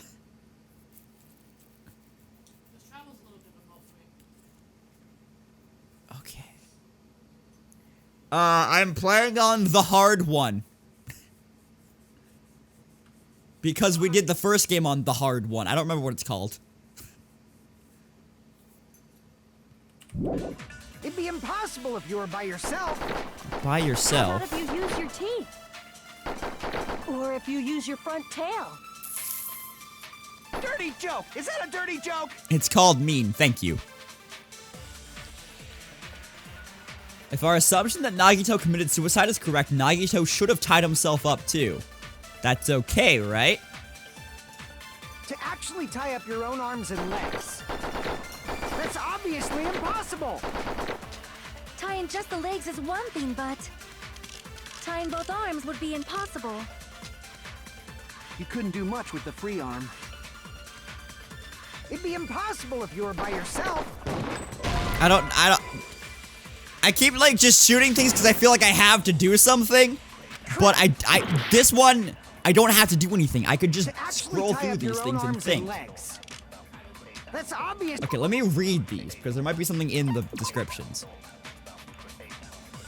Okay. I'm playing on the hard one. Because we did the first game on the hard one. I don't remember what it's called. It'd be impossible if you were by yourself. By How yourself. about if you use your teeth? Or if you use your front tail? Dirty joke! Is that a dirty joke? It's called mean. Thank you. If our assumption that Nagito committed suicide is correct, Nagito should have tied himself up too. That's okay, right? To actually tie up your own arms and legs. That's obviously impossible. Tying just the legs is one thing, but tying both arms would be impossible. You couldn't do much with the free arm. It'd be impossible if you were by yourself. I keep like just shooting things because I feel like I have to do something. But this one, I don't have to do anything. I could just scroll through these things and think. That's obvious. Okay, let me read these because there might be something in the descriptions.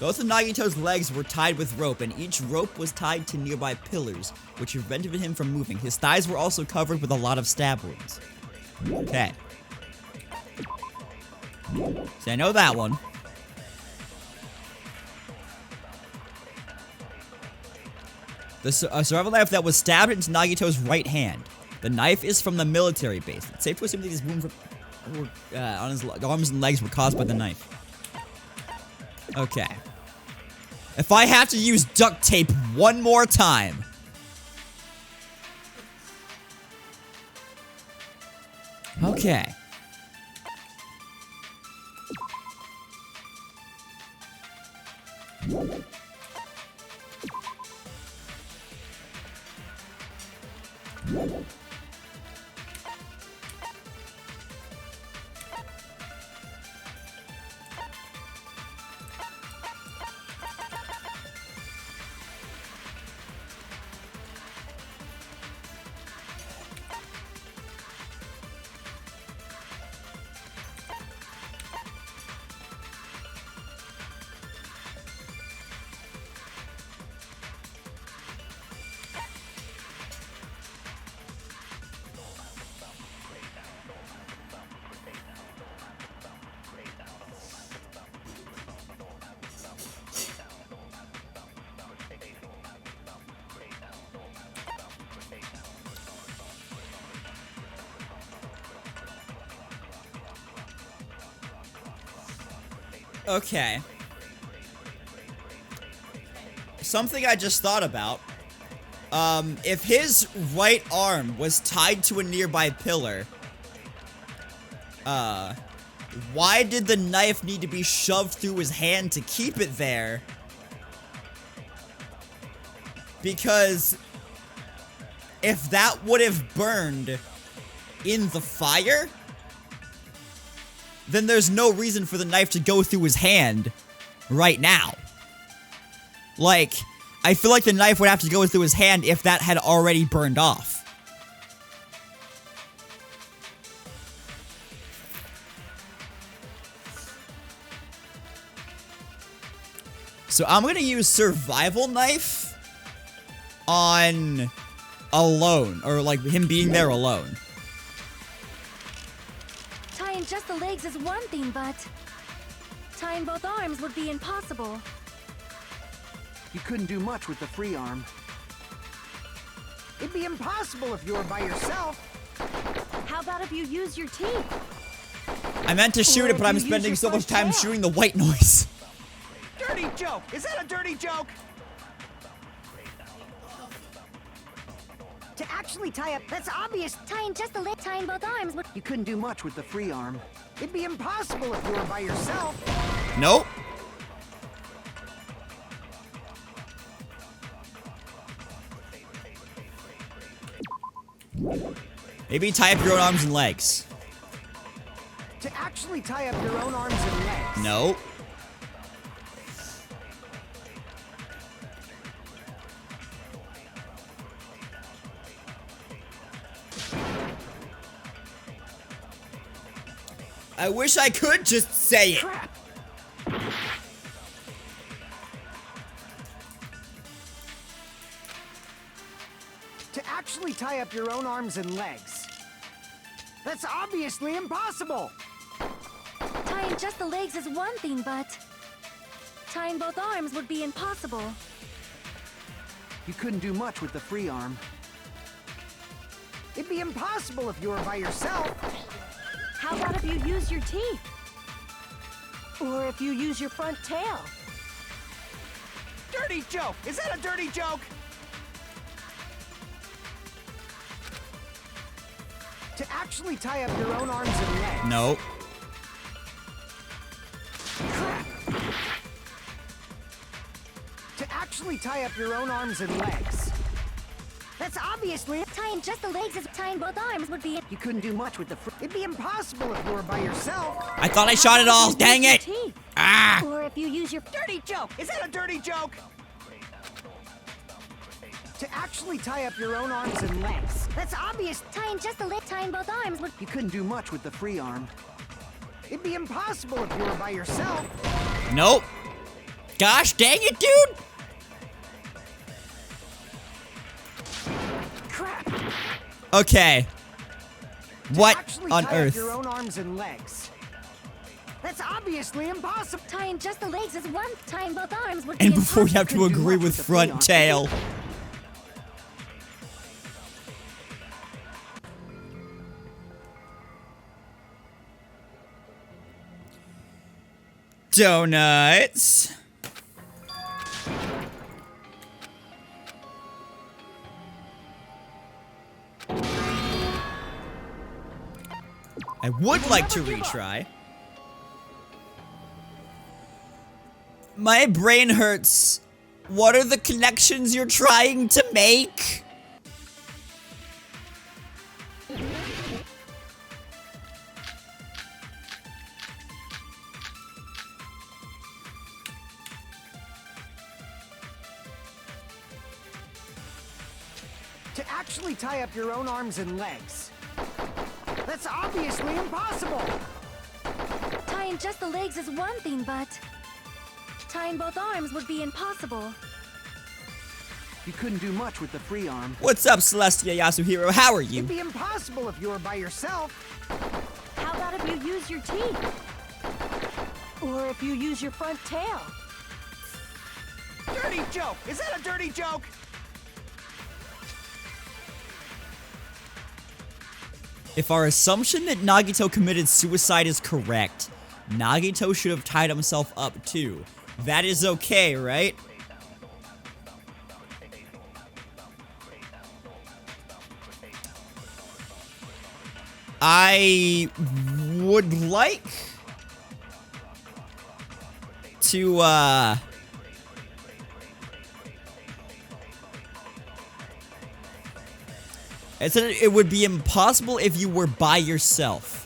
Both of Nagito's legs were tied with rope, and each rope was tied to nearby pillars, which prevented him from moving. His thighs were also covered with a lot of stab wounds. Okay. See, I know that one. A survival knife that was stabbed into Nagito's right hand. The knife is from the military base. It's safe to assume that these wounds on his arms and legs were caused by the knife. Okay. If I have to use duct tape one more time. Okay. Okay. Something I just thought about. If his right arm was tied to a nearby pillar, why did the knife need to be shoved through his hand to keep it there? Because if that would have burned in the fire, then there's no reason for the knife to go through his hand right now. Like, I feel like the knife would have to go through his hand if that had already burned off. So I'm gonna use survival knife on alone, or like him being there alone. Tying just the legs is one thing, but tying both arms would be impossible. You couldn't do much with the free arm. It'd be impossible if you were by yourself. How about if you use your teeth? I meant to shoot it, but I'm spending so much time shooting the white noise. Dirty joke! Is that a dirty joke? To actually tie up, that's obvious. Tying just the leg, tying both arms would... You couldn't do much with the free arm. It'd be impossible if you were by yourself. Nope. Maybe tie up your own arms and legs. To actually tie up your own arms and legs. Nope. I wish I could just say it. Crap. To actually tie up your own arms and legs. That's obviously impossible. Tying just the legs is one thing, but tying both arms would be impossible. You couldn't do much with the free arm. It'd be impossible if you were by yourself. How about if you use your teeth? Or if you use your front tail. Dirty joke! Is that a dirty joke? To actually tie up your own arms and legs. No. Crap! To actually tie up your own arms and legs. That's obviously Tying just the legs as tying both arms would be. You couldn't do much with the it'd be impossible if you were by yourself. I thought I shot it all. Dang it. Ah. Or if you use your. dirty joke! Is that a dirty joke? To actually tie up your own arms and legs. That's obvious. Tying just the leg, tying both arms would. You couldn't do much with the free arm. It'd be impossible if you were by yourself. Nope. Gosh dang it, dude. Crap! Okay. What Actually on tie up earth? your own arms and legs. That's obviously impossible. Tying just the legs as one. Tying both arms would And be. before you have to Couldn't do agree much with with the free arm. front tail. Donuts. I would like to retry. My brain hurts. What are the connections you're trying to make? To actually tie up your own arms and legs. That's obviously impossible. Tying just the legs is one thing, but. Tying both arms would be impossible. You couldn't do much with the free arm. What's up, Celestia Yasuhiro? How are you? It'd be impossible if you were by yourself. How about if you use your teeth? Or if you use your front tail? Dirty joke! Is that a dirty joke? If our assumption that Nagito committed suicide is correct, Nagito should have tied himself up too. That is okay, right? I would like to, I said it would be impossible if you were by yourself.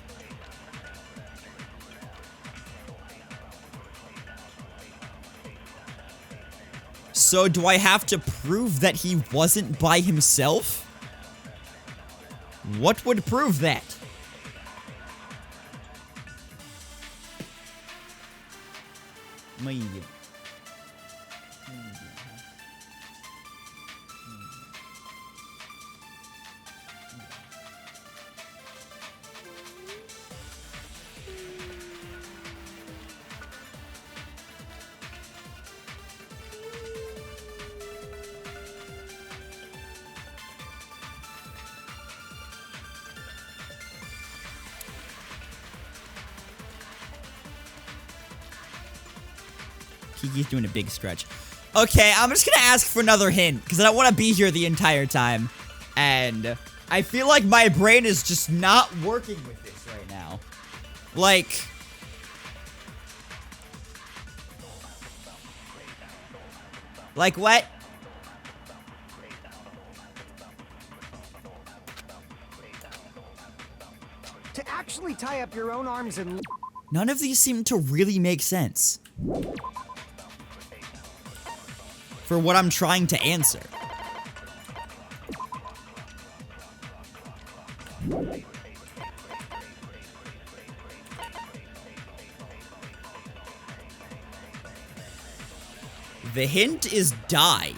So do I have to prove that he wasn't by himself? What would prove that? Kiki's doing a big stretch. Okay, I'm just gonna ask for another hint, because I don't want to be here the entire time. And I feel like my brain is just not working with this right now. Like... Like what? To actually tie up your own arms and... None of these seem to really make sense. For what I'm trying to answer. The hint is die.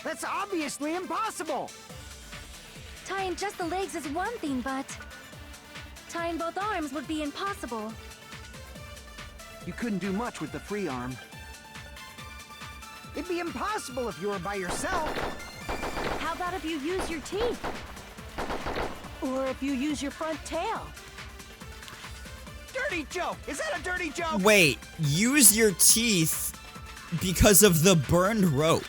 That's obviously impossible! Tying just the legs is one thing, but tying both arms would be impossible. You couldn't do much with the free arm. It'd be impossible if you were by yourself. How about if you use your teeth? Or if you use your front tail? Dirty joke! Is that a dirty joke? Wait, use your teeth because of the burned rope.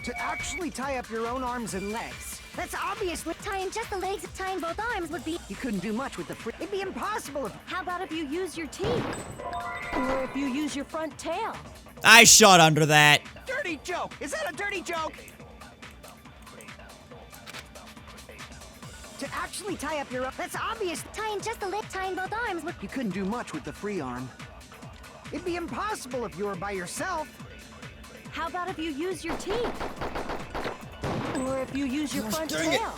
To actually tie up your own arms and legs. That's obviously... Tying just the legs, tying both arms would be... You couldn't do much with the free... It'd be impossible if... How about if you use your teeth? Or if you use your front tail? I shot under that. Dirty joke! Is that a dirty joke? To actually tie up your own... That's obvious! Tying just the legs, tying both arms would... You couldn't do much with the free arm. It'd be impossible if you were by yourself. How about if you use your teeth? Or if you use your front dang it. tail?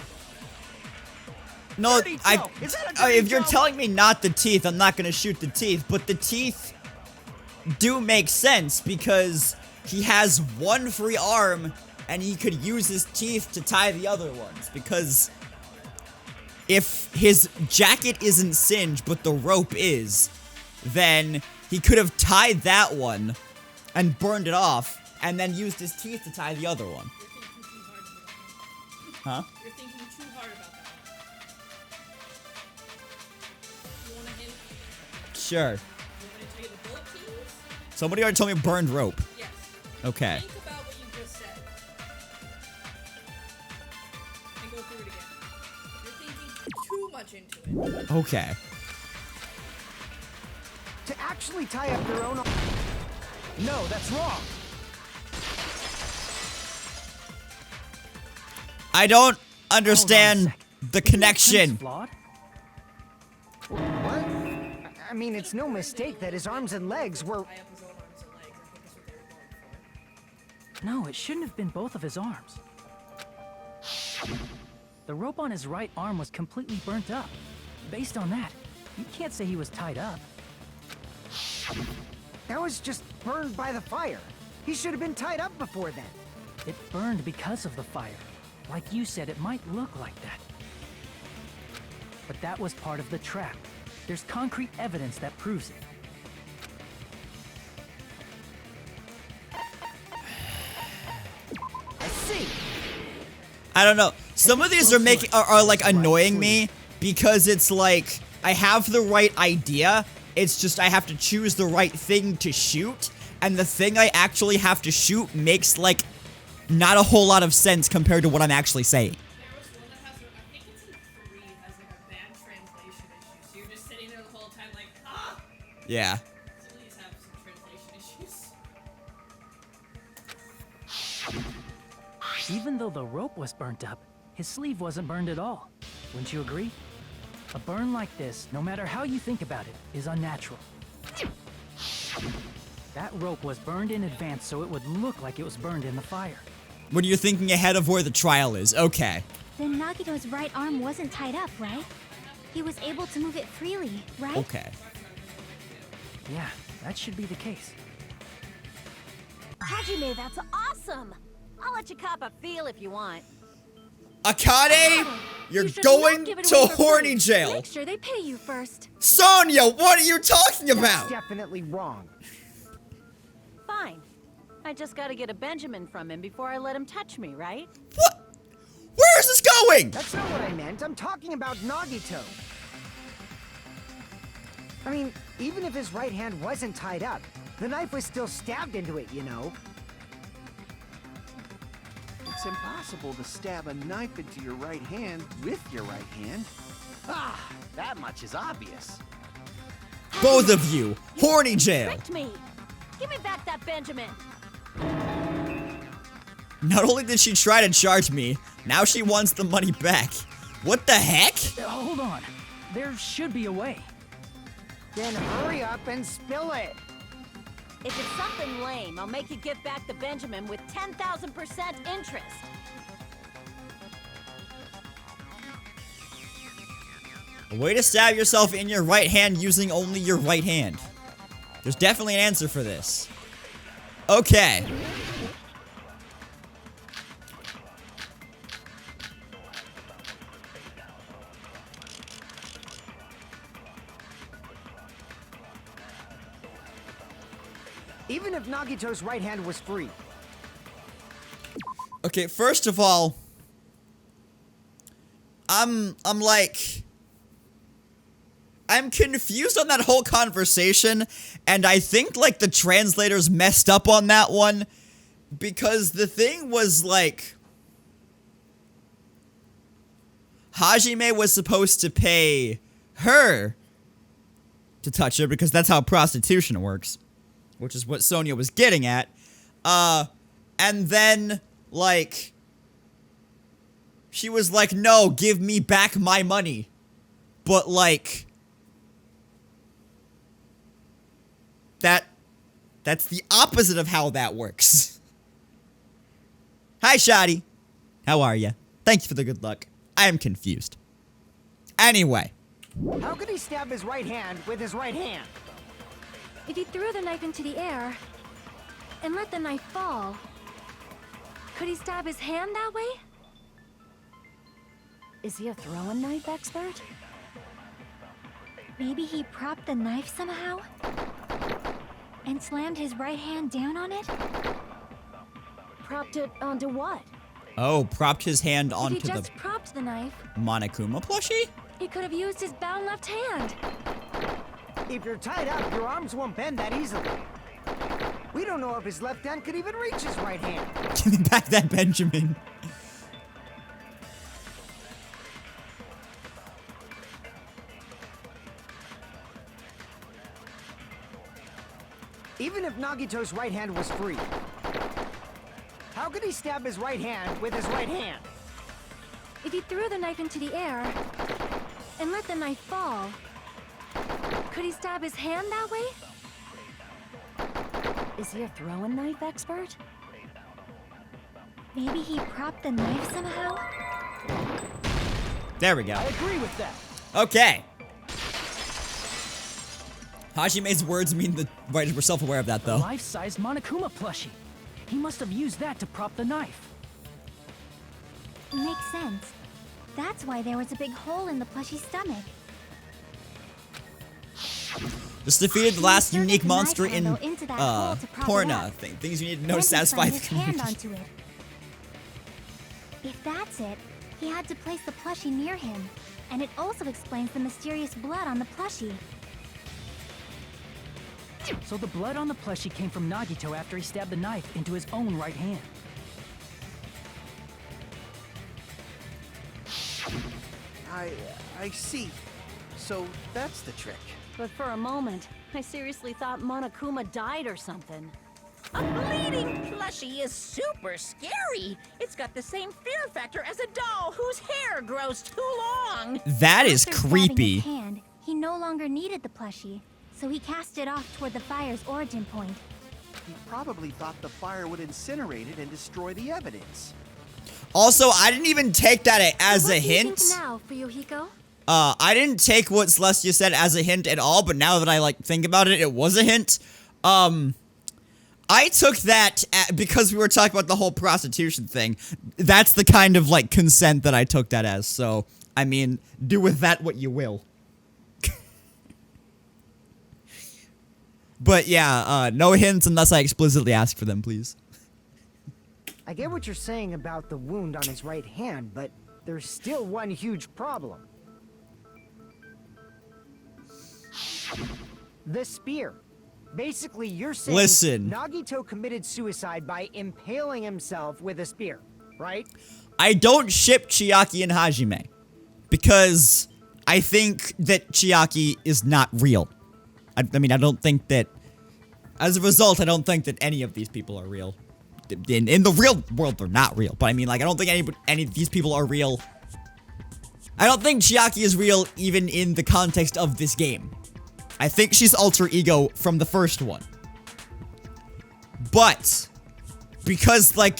No, Dirty joke. Is that a dirty if you're joke? telling me not the teeth, I'm not gonna shoot the teeth. But the teeth do make sense because he has one free arm and he could use his teeth to tie the other ones. Because if his jacket isn't singed but the rope is, then he could have tied that one and burned it off and then used his teeth to tie the other one. Huh? You're thinking too hard about that one. You want a hint? Sure. You want me to tell you the bullet keys? Somebody already told me burned rope. Yes. Okay. Think about what you just said. And go through it again. You're thinking too much into it. Okay. To actually tie up your own... No, that's wrong. I don't understand the Sense connection. flawed? What? I mean, it's no mistake that his arms and legs were... Tie up his own arms and legs. I think that's what they were going for. No, it shouldn't have been both of his arms. The rope on his right arm was completely burnt up. Based on that, you can't say he was tied up. That was just burned by the fire. He should have been tied up before then. It burned because of the fire. Like you said, it might look like that. But that was part of the trap. There's concrete evidence that proves it. I see. I don't know. Some of these are like annoying me because it's like I have the right idea. It's just I have to choose the right thing to shoot, and the thing I actually have to shoot makes like not a whole lot of sense compared to what I'm actually saying. There was one that has, I think it's in 3, has like a bad translation issue. So you're just sitting there the whole time like, ah! Yeah. Some of these have some translation issues. Even though the rope was burnt up, his sleeve wasn't burned at all. Wouldn't you agree? A burn like this, no matter how you think about it, is unnatural. That rope was burned in advance so it would look like it was burned in the fire. When you're thinking ahead of where the trial is, okay. Then Nagito's right arm wasn't tied up, right? He was able to move it freely, right? Okay. Yeah, that should be the case. Hajime, that's awesome! I'll let you cop a feel if you want. Akane, you're You should going not give it to away for horny free. jail. Make sure they pay you first. Sonia, what are you talking That's about? definitely wrong. Fine. I just gotta get a Benjamin from him before I let him touch me, right? What? Where is this going? That's not what I meant. I'm talking about Nagito. I mean, even if his right hand wasn't tied up, the knife was still stabbed into it, you know? It's impossible to stab a knife into your right hand with your right hand. Ah, that much is obvious. Both of you, horny jail. Tricked me! Give me back that Benjamin! Not only did she try to charge me, now she wants the money back. What the heck? Hold on. There should be a way. Then hurry up and spill it. If it's something lame, I'll make you give back the Benjamin with 10,000% interest. A way to stab yourself in your right hand using only your right hand. There's definitely an answer for this. Okay. Even if Nagito's right hand was free. Okay, first of all, I'm confused on that whole conversation, and I think like the translators messed up on that one, because the thing was like Hajime was supposed to pay her to touch her because that's how prostitution works, which is what Sonia was getting at. And then like she was like, "No, give me back my money." But like that's the opposite of how that works. Hi, Shadi. How are ya? Thanks for the good luck. I am confused. Anyway. How could he stab his right hand with his right hand? If he threw the knife into the air and let the knife fall, could he stab his hand that way? Is he a throwing knife expert? Maybe he propped the knife somehow? And slammed his right hand down on it? Propped it onto what? Oh, propped his hand If onto he just the propped the knife, Monokuma plushie? he could have used his bound left hand. If you're tied up, your arms won't bend that easily. We don't know if his left hand could even reach his right hand. Give me back that Benjamin. Even if Nagito's right hand was free, how could he stab his right hand with his right hand? If he threw the knife into the air and let the knife fall, could he stab his hand that way? Is he a throwing knife expert? Maybe he propped the knife somehow? There we go. I agree with that. Okay. Hajime's words mean the writers were self-aware of that, though. Life-sized Monokuma plushie. He must have used that to prop the knife. Makes sense. That's why there was a big hole in the plushie's stomach. Just defeated the last unique monster in into that hole to prop it Porna. up. Things you need to know And to he satisfy slammed the his hand community. onto it. If that's it, he had to place the plushie near him, and it also explains the mysterious blood on the plushie. So the blood on the plushie came from Nagito after he stabbed the knife into his own right hand. I see. So that's the trick. But for a moment, I seriously thought Monokuma died or something. A bleeding plushie is super scary. It's got the same fear factor as a doll whose hair grows too long. That is After stabbing creepy. his hand, he no longer needed the plushie, so he cast it off toward the fire's origin point. He probably thought the fire would incinerate it and destroy the evidence. Also, I didn't even take that as What a do you hint. think now, Fuyuhiko? I didn't take what Celestia said as a hint at all, but now that I like think about it, it was a hint. I took that because we were talking about the whole prostitution thing. That's the kind of like consent that I took that as. So, I mean, do with that what you will. But yeah, no hints unless I explicitly ask for them, please. I get what you're saying about the wound on his right hand, but there's still one huge problem. The spear. Basically, you're saying Listen. Nagito committed suicide by impaling himself with a spear, right? I don't ship Chiaki and Hajime because I think that Chiaki is not real. I mean, I don't think that, as a result, I don't think that any of these people are real. In the real world, they're not real. But I mean, like, I don't think any of these people are real. I don't think Chiaki is real even in the context of this game. I think she's alter ego from the first one. But, because, like,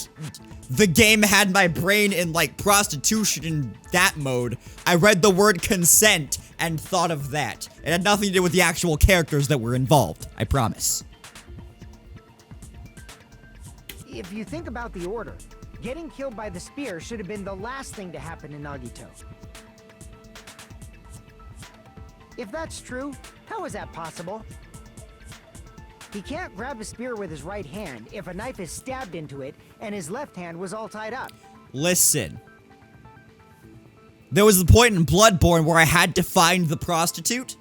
the game had my brain in, like, prostitution in that mode, I read the word consent and thought of that. It had nothing to do with the actual characters that were involved, I promise. If you think about the order, getting killed by the spear should have been the last thing to happen to Nagito. If that's true, how is that possible? He can't grab a spear with his right hand if a knife is stabbed into it and his left hand was all tied up. Listen. There was a point in Bloodborne where I had to find the prostitute,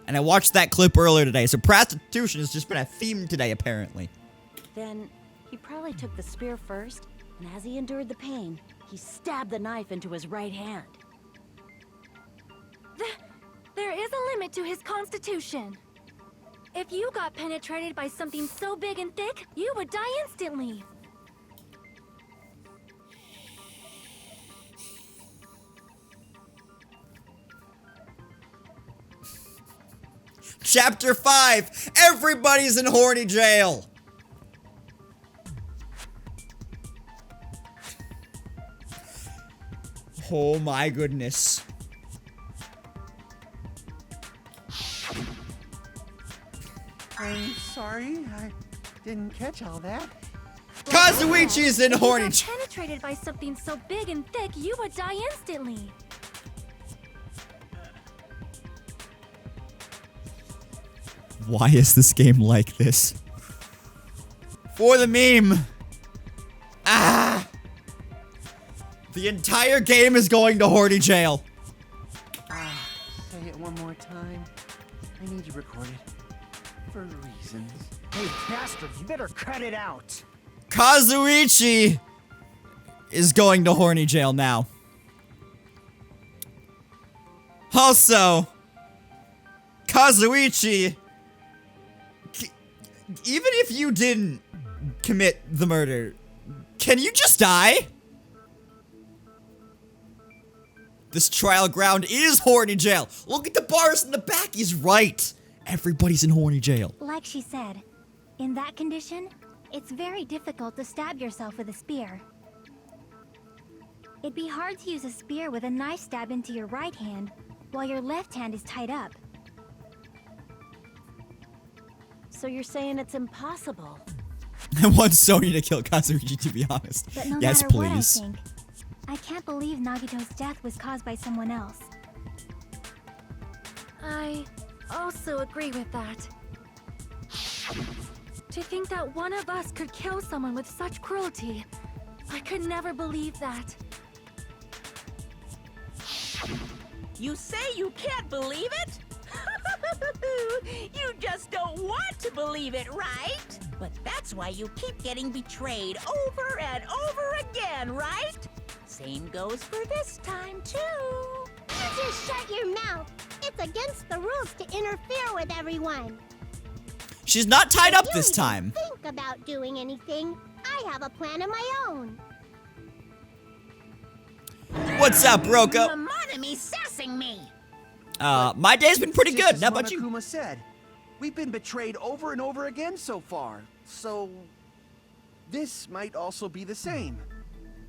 and I watched that clip earlier today, so prostitution has just been a theme today, apparently. Then he probably took the spear first, and as he endured the pain, he stabbed the knife into his right hand. There is a limit to his constitution. If you got penetrated by something so big and thick, you would die instantly. Chapter 5! Everybody's in horny jail! Oh my goodness. I'm sorry, I didn't catch all that. Kazuichi's in horny If you jail! got penetrated by something so big and thick, you would die instantly. Why is this game like this? For the meme! Ah! The entire game is going to horny jail. Say it one more time. I need to record it. For reasons. Hey, bastard, you better cut it out. Kazuichi is going to horny jail now. Also, Kazuichi, even if you didn't commit the murder, can you just die? This trial ground is horny jail. Look at the bars in the back. He's right. Everybody's in horny jail. Like she said, in that condition, it's very difficult to stab yourself with a spear. It'd be hard to use a spear with a knife stab into your right hand while your left hand is tied up. So you're saying it's impossible? I want Sony to kill Kazuichi, to be honest. But no Yes, matter please. what I think, I can't believe Nagito's death was caused by someone else. I also agree with that. To think that one of us could kill someone with such cruelty, I could never believe that. You say you can't believe it? You just don't want to believe it, right? But that's why you keep getting betrayed over and over again, right? Same goes for this time, too. You just shut your mouth. It's against the rules to interfere with everyone. She's not tied up If this you even time. think about doing anything, I have a plan of my own. What's up, Roko? Monotomy sassing me. My day's been pretty Just good. as How about you? Monokuma said, we've been betrayed over and over again so far. So this might also be the same.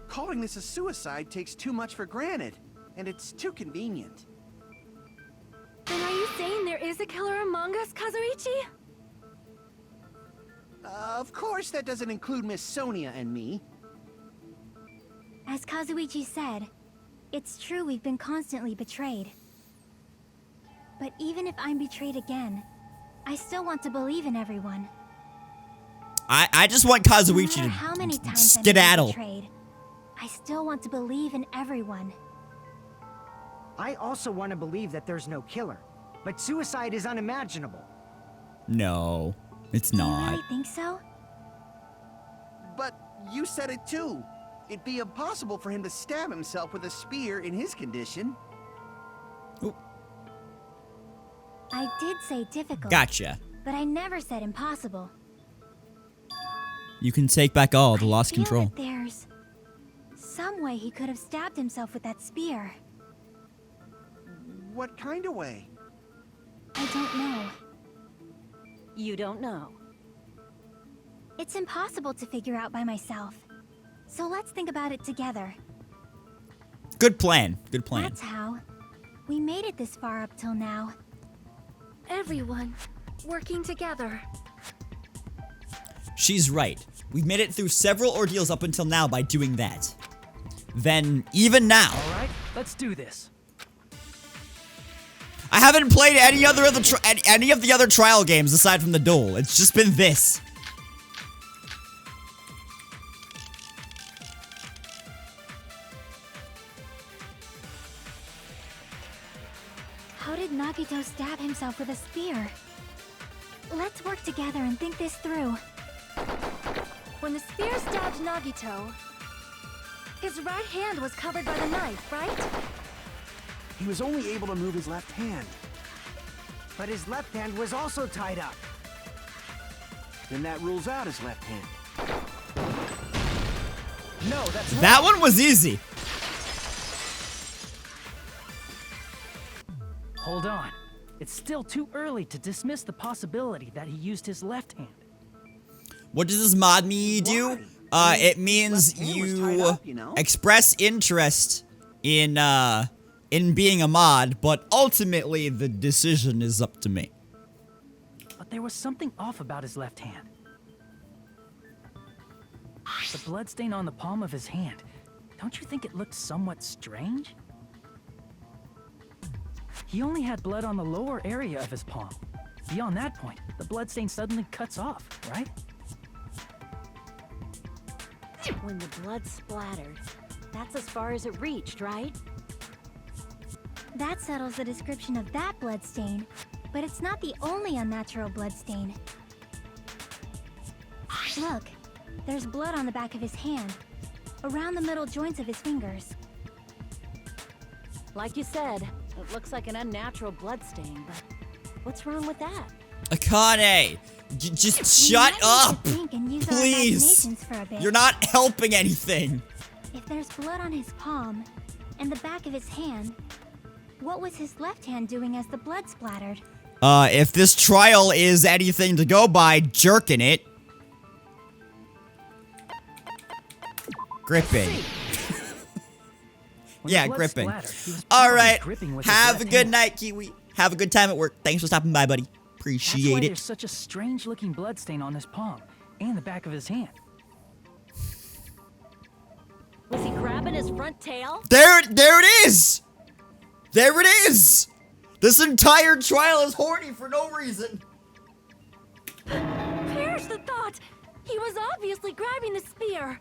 Calling this a suicide takes too much for granted, and it's too convenient. Then are you saying there is a killer among us, Kazuichi? Of course, that doesn't include Miss Sonia and me. As Kazuichi said, it's true we've been constantly betrayed. But even if I'm betrayed again, I still want to believe in everyone. I just want No Kazuichi matter how many to times I'm skedaddle. betrayed, I still want to believe in everyone. I also want to believe that there's no killer, but suicide is unimaginable. No, it's Do you not. really think so? But you said it too. It'd be impossible for him to stab himself with a spear in his condition. I did say difficult. Gotcha. But I never said impossible. You can take back all the I lost feel control. that there's some way he could have stabbed himself with that spear. What kind of way? I don't know. You don't know. It's impossible to figure out by myself. So let's think about it together. Good plan. Good plan. That's how. We made it this far up till now. Everyone working together. She's right. We've made it through several ordeals up until now by doing that. Then, even now... Alright, let's do this. I haven't played any of the other trial games aside from the duel. It's just been this. How did Nagito stab himself with a spear? Let's work together and think this through. When the spear stabbed Nagito, his right hand was covered by the knife, right? He was only able to move his left hand. But his left hand was also tied up. Then that rules out his left hand. No, that's wrong. That one was easy. Hold on. It's still too early to dismiss the possibility that he used his left hand. What does this mod me do? It means you express interest in being a mod, but ultimately the decision is up to me. But there was something off about his left hand. The bloodstain on the palm of his hand. Don't you think it looked somewhat strange? He only had blood on the lower area of his palm. Beyond that point, the bloodstain suddenly cuts off, right? When the blood splattered, that's as far as it reached, right? That settles the description of that bloodstain, but it's not the only unnatural bloodstain. Look, there's blood on the back of his hand, around the middle joints of his fingers. Like you said, it looks like an unnatural bloodstain, but what's wrong with that? Akane, just shut up, please. You're not helping anything. If there's blood on his palm and the back of his hand, what was his left hand doing as the blood splattered? If this trial is anything to go by, jerking it. Gripping. Yeah, gripping. Alright, have a good night, Kiwi. Have a good time at work. Thanks for stopping by, buddy. Appreciate That's why it. There's such a strange looking bloodstain on his palm and the back of his hand. Was he grabbing his front tail? There it is! There it is! This entire trial is horny for no reason. Perish the thought! He was obviously grabbing the spear.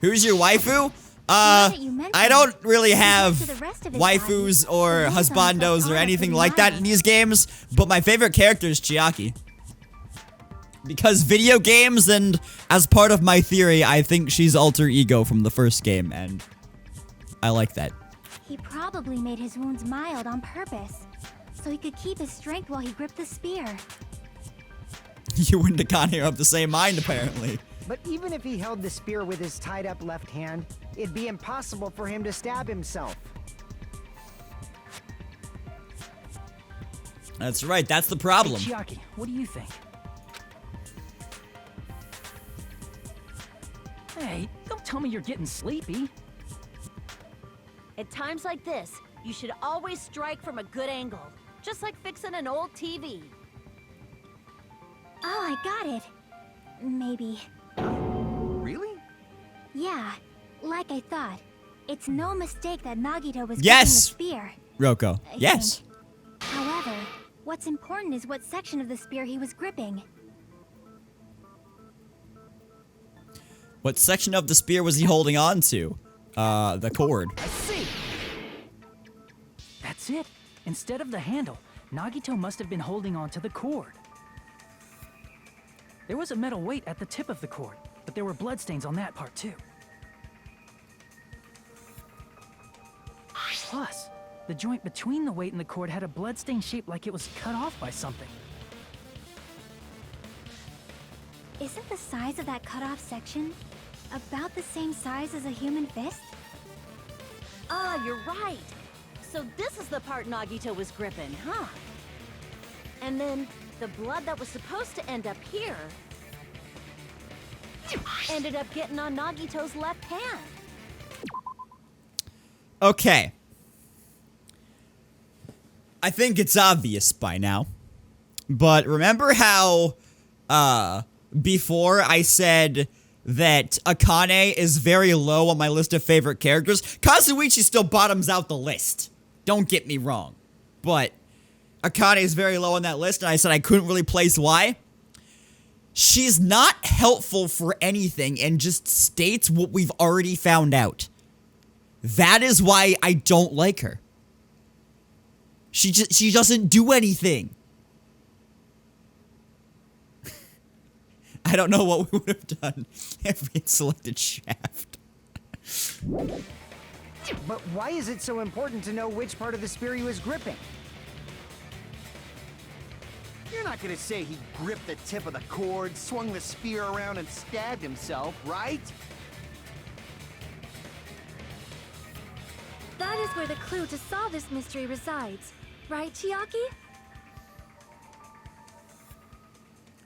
Who's your waifu? I don't really have waifus or husbandos or anything like that in these games, but my favorite character is Chiaki. Because video games, and as part of my theory, I think she's alter ego from the first game, and I like that. He probably made his wounds mild on purpose, so he could keep his strength while he gripped the spear. You and Akane are of the same mind, apparently. But even if he held the spear with his tied-up left hand, it'd be impossible for him to stab himself. That's right, that's the problem. Hey, Chiaki, what do you think? Hey, don't tell me you're getting sleepy. At times like this, you should always strike from a good angle, just like fixing an old TV. Oh, I got it. Maybe. Really? Yeah, like I thought. It's no mistake that Nagito was gripping the Yes! spear. Roko, I yes. think. However, what's important is what section of the spear he was gripping. What section of the spear was he holding on to? The cord. I see. That's it. Instead of the handle, Nagito must have been holding on to the cord. There was a metal weight at the tip of the cord, but there were bloodstains on that part too. Plus, the joint between the weight and the cord had a bloodstain shaped like it was cut off by something. Isn't the size of that cut-off section about the same size as a human fist? Ah, you're right. So this is the part Nagito was gripping, huh? And then the blood that was supposed to end up here ended up getting on Nagito's left hand. Okay. I think it's obvious by now. But remember how, before I said that Akane is very low on my list of favorite characters, Kazuichi still bottoms out the list. Don't get me wrong. But Akane is very low on that list, and I said I couldn't really place why. She's not helpful for anything and just states what we've already found out. That is why I don't like her. She doesn't do anything. I don't know what we would have done if we had selected Shaft. But why is it so important to know which part of the spear he was gripping? You're not gonna say he gripped the tip of the cord, swung the spear around, and stabbed himself, right? That is where the clue to solve this mystery resides. Right, Chiaki?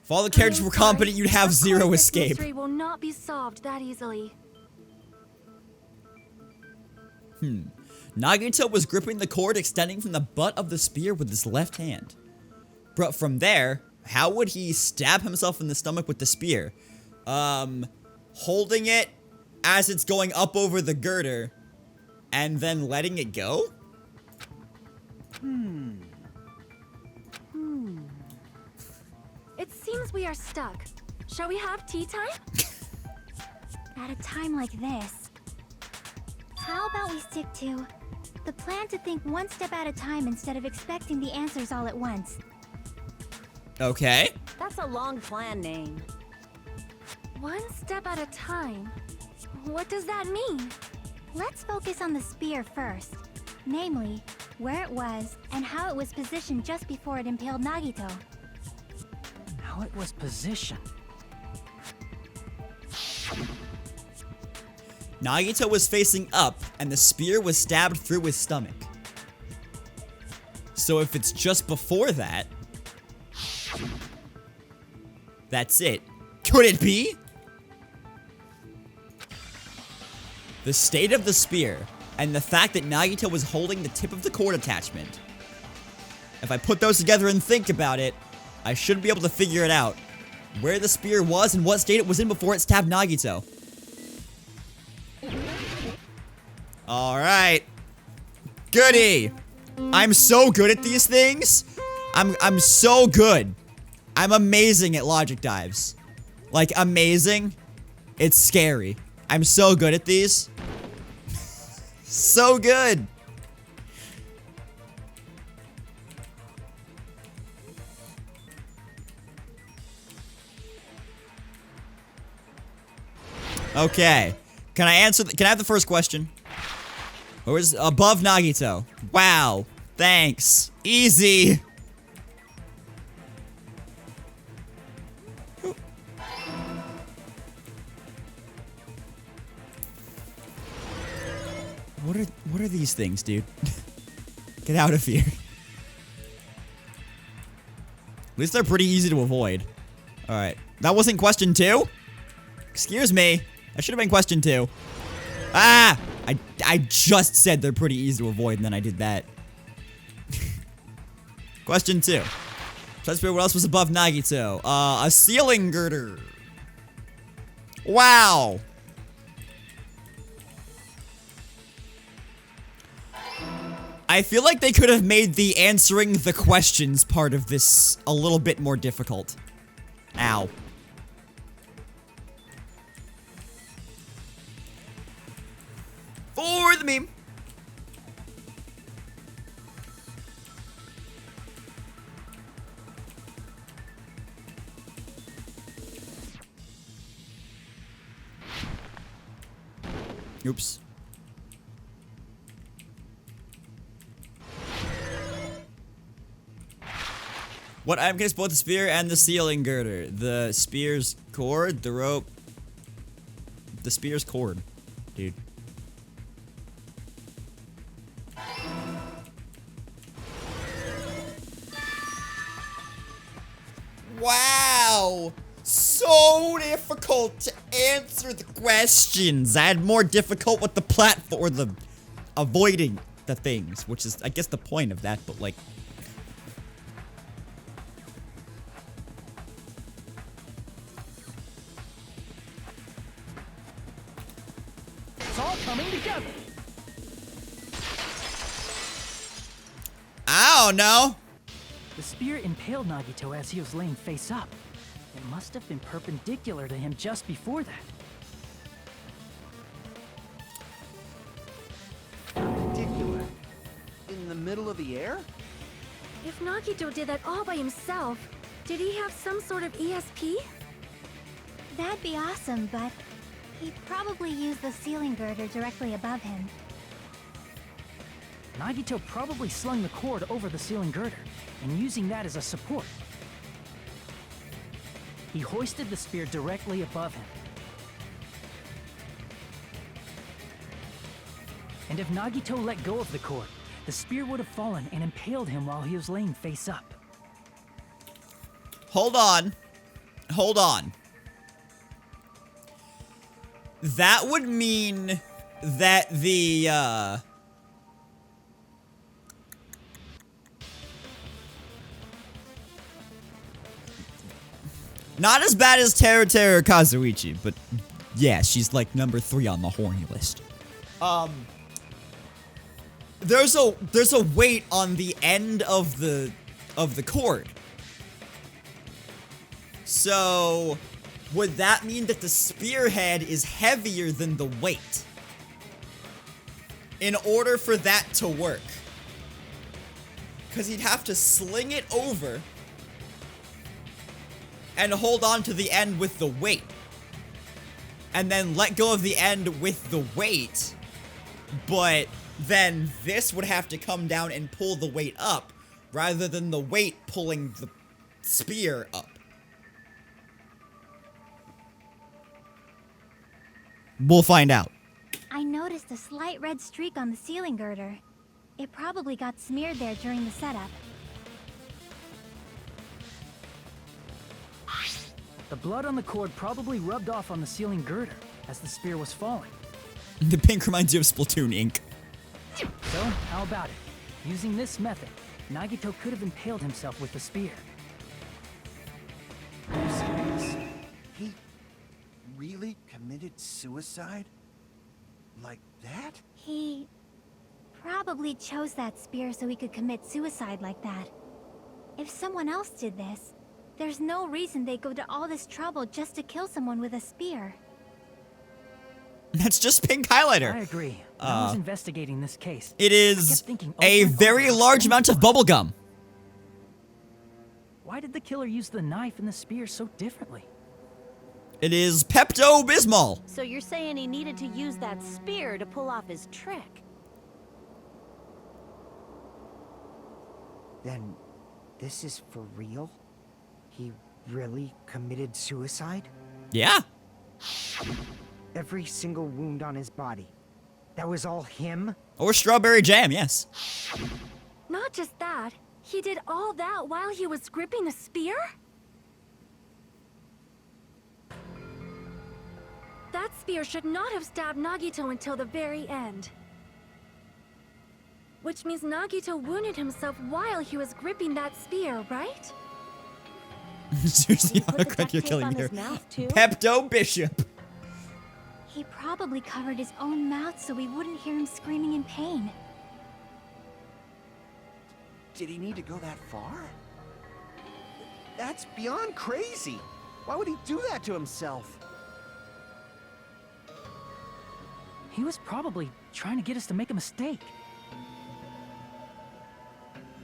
If all the characters were competent, you'd have zero escape. This mystery will not be solved that easily. Nagito was gripping the cord extending from the butt of the spear with his left hand. But from there, how would he stab himself in the stomach with the spear? Holding it as it's going up over the girder and then letting it go? It seems we are stuck. Shall we have tea time? At a time like this, how about we stick to the plan to think one step at a time instead of expecting the answers all at once? Okay. That's a long plan name. One step at a time? What does that mean? Let's focus on the spear first. Namely, where it was and how it was positioned just before it impaled Nagito. How it was positioned. Nagito was facing up and the spear was stabbed through his stomach. So if it's just before that, that's it. Could it be? The state of the spear and the fact that Nagito was holding the tip of the cord attachment. If I put those together and think about it, I should be able to figure it out. Where the spear was and what state it was in before it stabbed Nagito. Alright. Goody! I'm so good at these things. I'm so good. I'm amazing at logic dives. Like, amazing. It's scary. I'm so good at these. So good. Okay. Can I answer? Can I have the first question? Who is above Nagito? Wow. Thanks. Easy. What are these things, dude? Get out of here. At least they're pretty easy to avoid. Alright. That wasn't question 2? Excuse me. That should have been question 2. Ah! I just said they're pretty easy to avoid, and then I did that. Question 2. Let's figure what else was above Nagito. A ceiling girder. Wow. I feel like they could have made the answering the questions part of this a little bit more difficult. Ow. For the meme. Oops. What item contains both the spear and the ceiling girder? The spear's cord, the rope. The spear's cord, dude. Wow! So difficult to answer the questions. I had more difficult with the platform, or the avoiding the things, which is, I guess, the point of that, but like. all coming together. I don't know. The spear impaled Nagito as he was laying face up. It must have been perpendicular to him just before that. Perpendicular? In the middle of the air? If Nagito did that all by himself, did he have some sort of ESP? That'd be awesome, but he probably used the ceiling girder directly above him. Nagito probably slung the cord over the ceiling girder, and using that as a support. He hoisted the spear directly above him. And if Nagito let go of the cord, the spear would have fallen and impaled him while he was laying face up. Hold on. Hold on. That would mean that the, not as bad as Teru Teru Kazuichi, but yeah, she's like number 3 on the horny list. There's a weight on the end of the cord. So, would that mean that the spearhead is heavier than the weight? In order for that to work. Because he'd have to sling it over and hold on to the end with the weight. And then let go of the end with the weight. But then this would have to come down and pull the weight up, rather than the weight pulling the spear up. We'll find out. I noticed a slight red streak on the ceiling girder. It probably got smeared there during the setup. The blood on the cord probably rubbed off on the ceiling girder as the spear was falling. The pink reminds you of Splatoon ink. So, how about it? Using this method, Nagito could have impaled himself with the spear. Are you serious? He really committed suicide? Like that? He probably chose that spear so he could commit suicide like that. If someone else did this, there's no reason they'd go to all this trouble just to kill someone with a spear. That's just pink highlighter. I agree. When I was investigating this case, It I is kept thinking a over and very over, large amount of bubblegum. why did the killer use the knife and the spear so differently? It is Pepto-Bismol. So you're saying he needed to use that spear to pull off his trick? Then, this is for real? He really committed suicide? Yeah. Every single wound on his body. That was all him? Or strawberry jam, yes. Not just that, he did all that while he was gripping the spear? That spear should not have stabbed Nagito until the very end. Which means Nagito wounded himself while he was gripping that spear, right? Seriously, Did he put the autocorrect duct you're tape killing on here. his mouth, too? Pepto-Bishop. He probably covered his own mouth so we wouldn't hear him screaming in pain. Did he need to go that far? That's beyond crazy. Why would he do that to himself? He was probably trying to get us to make a mistake.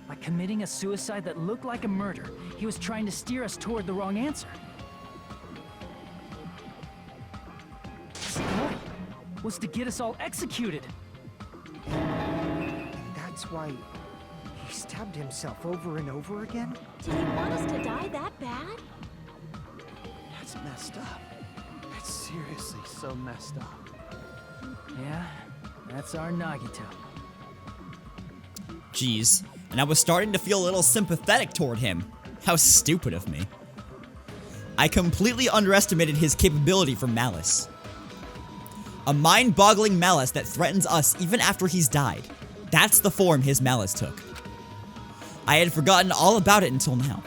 By committing a suicide that looked like a murder, he was trying to steer us toward the wrong answer. His goal was to get us all executed. And that's why he stabbed himself over and over again? Did he want us to die that bad? That's messed up. That's seriously so messed up. Yeah, that's our Nagito. Jeez. And I was starting to feel a little sympathetic toward him. How stupid of me. I completely underestimated his capability for malice. A mind-boggling malice that threatens us even after he's died. That's the form his malice took. I had forgotten all about it until now.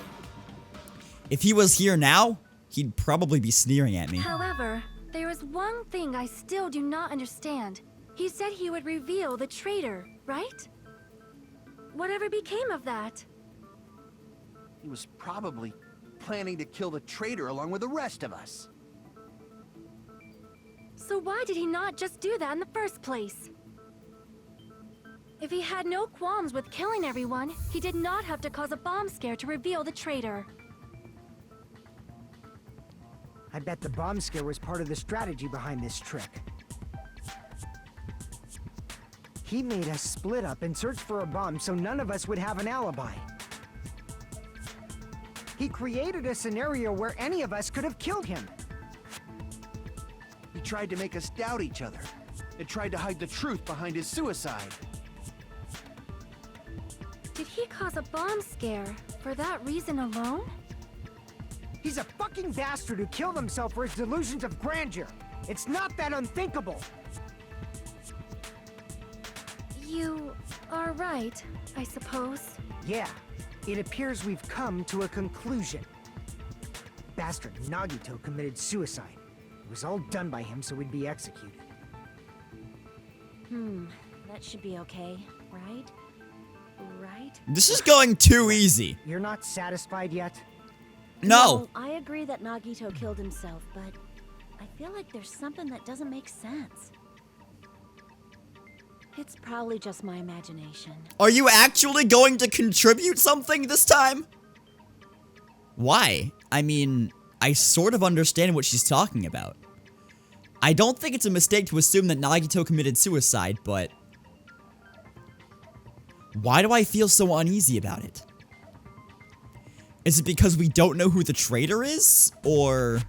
If he was here now, he'd probably be sneering at me. However, there was There's one thing I still do not understand. He said he would reveal the traitor, right? Whatever became of that? He was probably planning to kill the traitor along with the rest of us. So why did he not just do that in the first place? If he had no qualms with killing everyone, he did not have to cause a bomb scare to reveal the traitor. I bet the bomb scare was part of the strategy behind this trick. He made us split up and search for a bomb so none of us would have an alibi. He created a scenario where any of us could have killed him. He tried to make us doubt each other and tried to hide the truth behind his suicide. Did he cause a bomb scare for that reason alone? He's a fucking bastard who killed himself for his delusions of grandeur. It's not that unthinkable. You are right, I suppose. Yeah, it appears we've come to a conclusion. Bastard Nagito committed suicide. It was all done by him so he'd be executed. That should be okay, right? Right? This is going too easy. You're not satisfied yet? No. I agree that Nagito killed himself, but I feel like there's something that doesn't make sense. It's probably just my imagination. Are you actually going to contribute something this time? Why? I mean, I sort of understand what she's talking about. I don't think it's a mistake to assume that Nagito committed suicide, but why do I feel so uneasy about it? Is it because we don't know who the traitor is, or...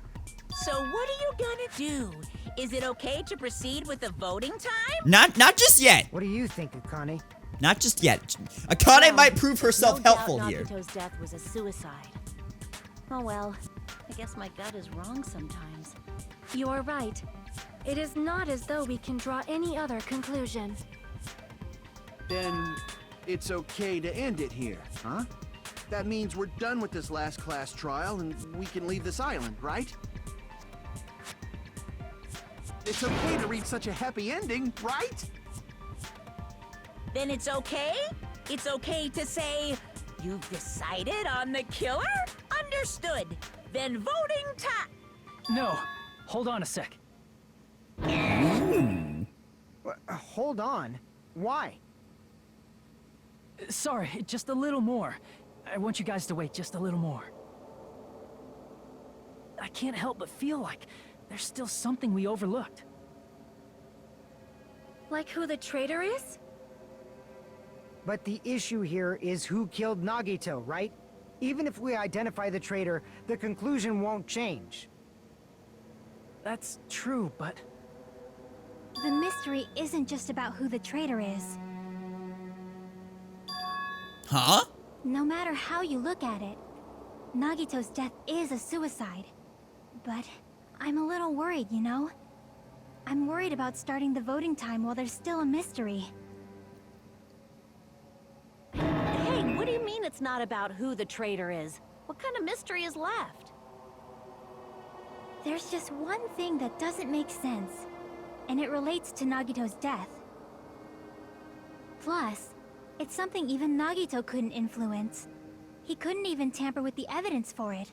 So what are you gonna do? Is it okay to proceed with the voting time? Not just yet. What do you think, Akane? Not just yet. Akane might prove herself helpful doubt here. Nagito's death was a suicide. Oh well, I guess my gut is wrong sometimes. You are right. It is not as though we can draw any other conclusion. Then it's okay to end it here, huh? That means we're done with this last class trial and we can leave this island, right? It's okay to reach such a happy ending, right? Then it's okay? It's okay to say, you've decided on the killer? Understood. Then voting time. No, hold on a sec. Hold on. Why? Sorry, just a little more. I want you guys to wait just a little more. I can't help but feel like there's still something we overlooked. Like who the traitor is? But the issue here is who killed Nagito, right? Even if we identify the traitor, the conclusion won't change. That's true, but... The mystery isn't just about who the traitor is. Huh? No matter how you look at it, Nagito's death is a suicide. But I'm a little worried, you know? I'm worried about starting the voting time while there's still a mystery. Hey, what do you mean it's not about who the traitor is? What kind of mystery is left? There's just one thing that doesn't make sense, and it relates to Nagito's death. Plus, it's something even Nagito couldn't influence. He couldn't even tamper with the evidence for it.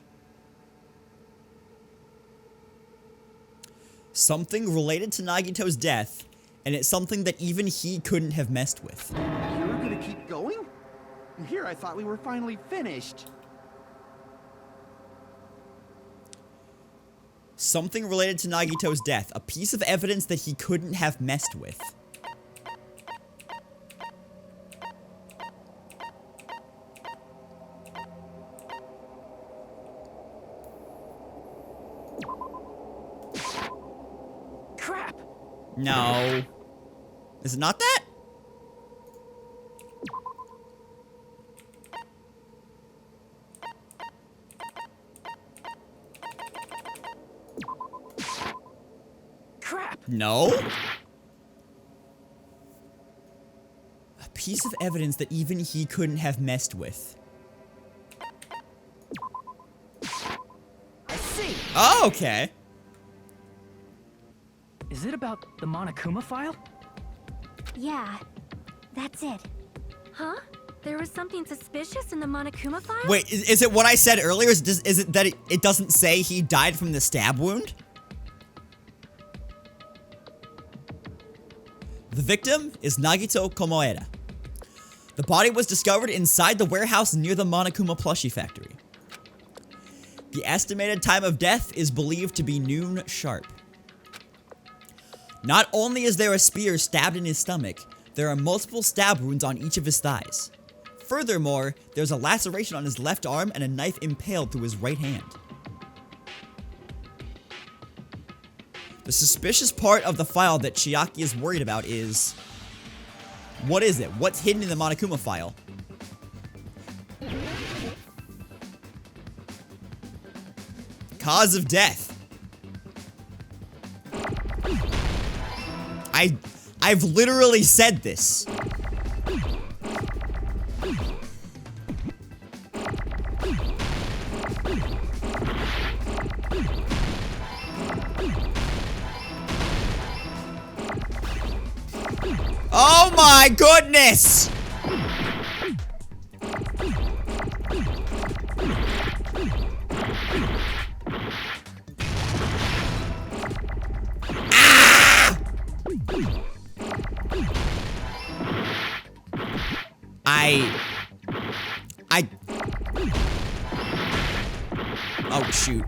Something related to Nagito's death, and it's something that even he couldn't have messed with. You're gonna keep going? Here I thought we were finally finished. Something related to Nagito's death, a piece of evidence that he couldn't have messed with. Crap! No. Is it not that? Crap! No. A piece of evidence that even he couldn't have messed with. I see! Oh, okay. Is it about the Monokuma file? Yeah, that's it. Huh? There was something suspicious in the Monokuma file? Wait, is it what I said earlier? Is it that it doesn't say he died from the stab wound? The victim is Nagito Komoeda. The body was discovered inside the warehouse near the Monokuma plushie factory. The estimated time of death is believed to be noon sharp. Not only is there a spear stabbed in his stomach, there are multiple stab wounds on each of his thighs. Furthermore, there's a laceration on his left arm and a knife impaled through his right hand. The suspicious part of the file that Chiaki is worried about is... what is it? What's hidden in the Monokuma file? Cause of death. I've literally said this. Oh my goodness! Oh shoot.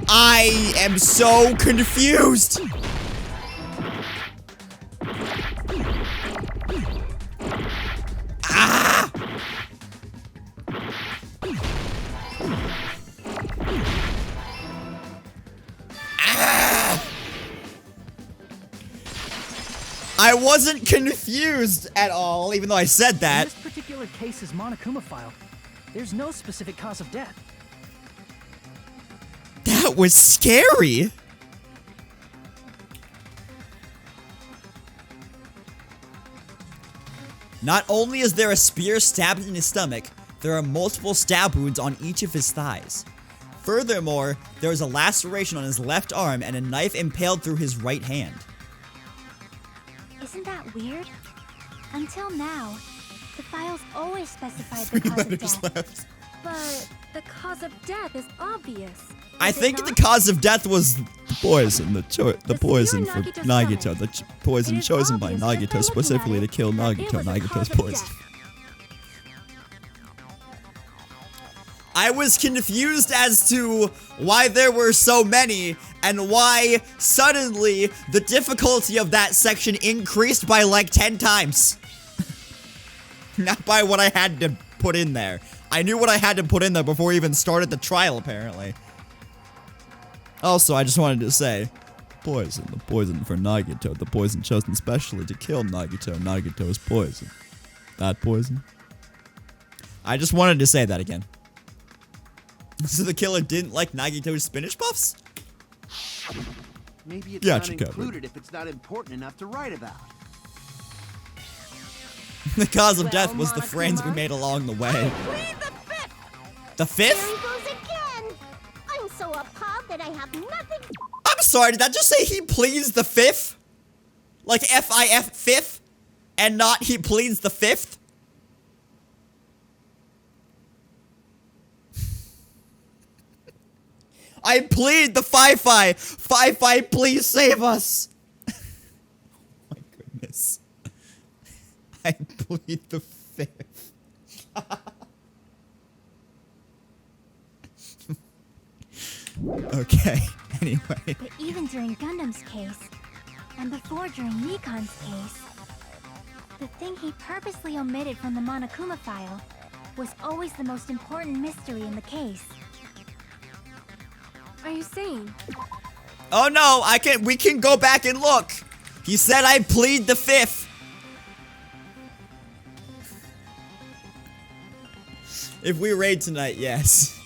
I am so confused. Ah! I wasn't confused at all, even though I said that. In this particular case's Monokuma file, there's no specific cause of death. That was scary. Not only is there a spear stabbed in his stomach, there are multiple stab wounds on each of his thighs. Furthermore, there is a laceration on his left arm and a knife impaled through his right hand. Isn't that weird? Until now, the files always specified the cause of death. But the cause of death is obvious. I think the cause of death was the poison, the poison for Nagito, the poison chosen by Nagito specifically to kill Nagito. Nagito's poison. I was confused as to why there were so many and why suddenly the difficulty of that section increased by like 10 times. Not by what I had to put in there. I knew what I had to put in there before we even started the trial, apparently. Also, I just wanted to say, poison, the poison for Nagito, the poison chosen specially to kill Nagito, Nagito's poison. That poison? I just wanted to say that again. So the killer didn't like Nagito's spinach puffs? Maybe it's Gotcha, not covered. included if it's not important enough to write about. The cause of death was the friends we made along the way. The fifth? There he goes again! I'm so appalled that I have nothing. I'm sorry, did that just say he pleads the fifth? Like F-I-F, fifth? And not he pleads the fifth? I plead the Fi-Fi. Fi-Fi, please save us. Oh my goodness. I plead the fifth. Okay, anyway. But even during Gundam's case, and before during Nikon's case, the thing he purposely omitted from the Monokuma file was always the most important mystery in the case. Are you saying? Oh no, we can go back and look. He said I plead the fifth. If we raid tonight, yes.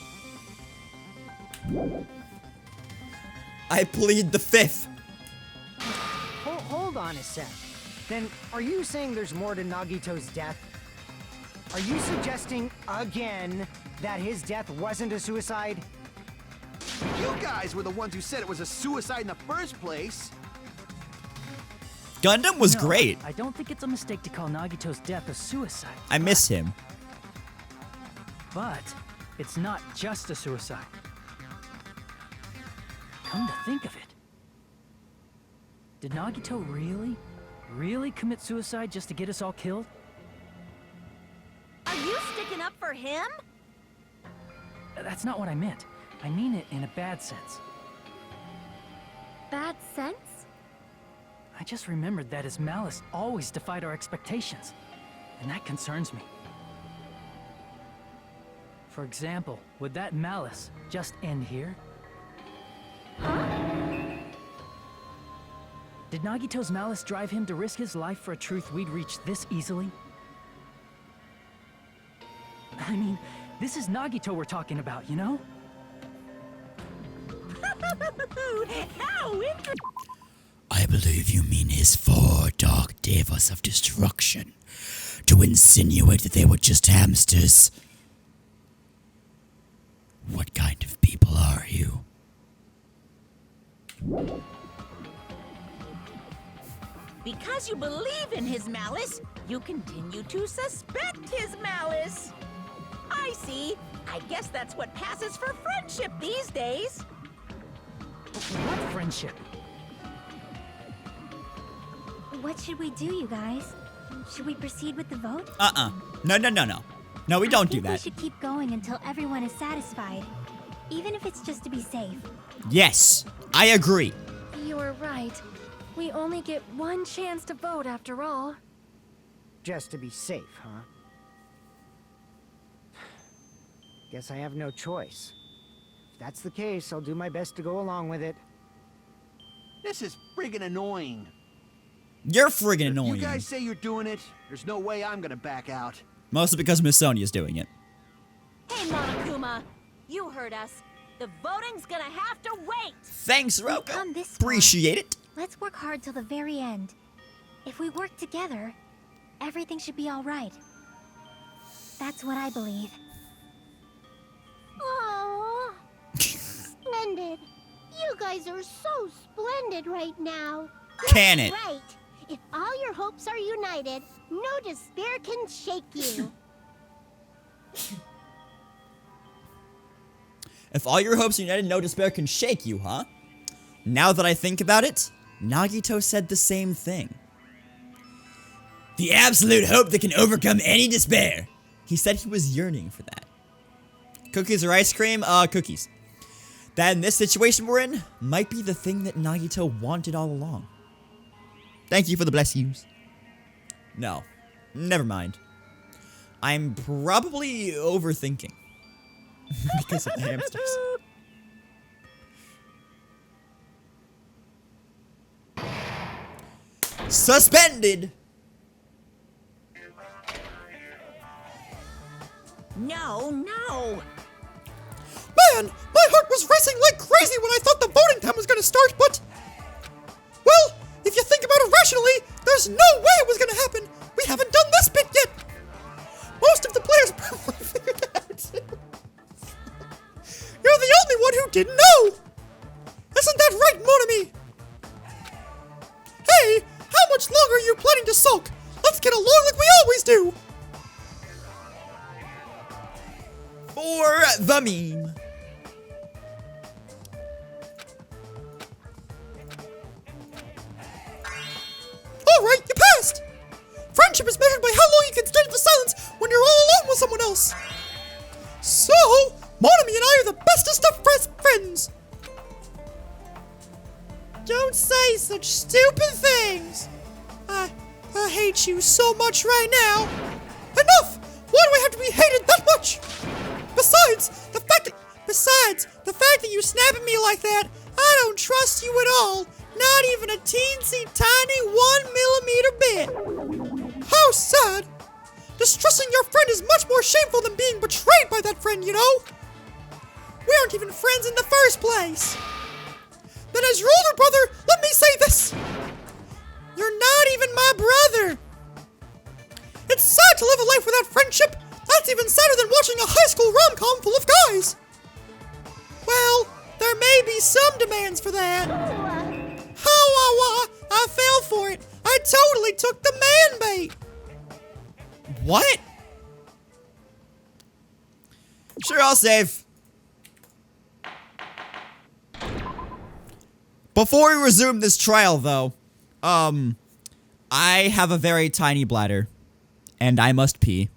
I plead the fifth. Hold on a sec. Then, are you saying there's more to Nagito's death? Are you suggesting, again, that his death wasn't a suicide? You guys were the ones who said it was a suicide in the first place. Gundam was No, great. I don't think it's a mistake to call Nagito's death a suicide. I miss him. But it's not just a suicide. Come to think of it, did Nagito really commit suicide just to get us all killed? Are you sticking up for him? That's not what I meant. I mean it in a bad sense. Bad sense? I just remembered that his malice always defied our expectations, and that concerns me. For example, would that malice just end here? Did Nagito's malice drive him to risk his life for a truth we'd reach this easily? I mean, this is Nagito we're talking about, you know? How interesting! I believe you mean his 4 dark devas of destruction. To insinuate that they were just hamsters. What kind of people are you? Because you believe in his malice, you continue to suspect his malice. I see. I guess that's what passes for friendship these days. What friendship? What should we do, you guys? Should we proceed with the vote? No. No, we don't do I think that. we should keep going until everyone is satisfied. Even if it's just to be safe. Yes, I agree. You were right. We only get one chance to vote after all. Just to be safe, huh? Guess I have no choice. If that's the case, I'll do my best to go along with it. This is friggin' annoying. You're friggin' annoying. You guys say you're doing it. There's no way I'm gonna back out. Mostly because Miss Sonia's doing it. Hey, Monokuma, you heard us. The voting's gonna have to wait. Thanks, We've Roko. come this far. Appreciate it. Let's work hard till the very end. If we work together, everything should be all right. That's what I believe. Aww. Splendid. You guys are so splendid right now. Can it? Right. If all your hopes are united, no despair can shake you. If all your hopes are united, no despair can shake you, huh? Now that I think about it, Nagito said the same thing. The absolute hope that can overcome any despair. He said he was yearning for that. Cookies or ice cream? Cookies. That in this situation we're in, might be the thing that Nagito wanted all along. Thank you for the bless yous. No, never mind. I'm probably overthinking. Because of the hamsters. Suspended! No. Man, my heart was racing like crazy when I thought the voting time was gonna start, but... Well, if you think about it rationally, there's no way it was gonna happen. We haven't done this bit yet. Most of the players probably figured it out too. You're the only one who didn't know. Isn't that right, Monami? Hey, how much longer are you planning to sulk? Let's get along like we always do. For the meme. Alright, you passed! Friendship is measured by how long you can stand in the silence when you're all alone with someone else. So, Monami and I are the bestest of friends. Don't say such stupid things. I hate you so much right now. Enough! Why do I have to be hated that much? Besides, the fact that you snap at me like that, I don't trust you at all. Not even a teensy tiny 1 millimeter bit. How sad. Distrusting your friend is much more shameful than being betrayed by that friend, you know? We aren't even friends in the first place. Then as your older brother, let me say this. You're not even my brother. It's sad to live a life without friendship. That's even sadder than watching a high school rom-com full of guys. Well, there There may be some demands for that. I fell for it. I totally took the man bait. What? Sure, I'll save. Before we resume this trial, though, I have a very tiny bladder, and I must pee.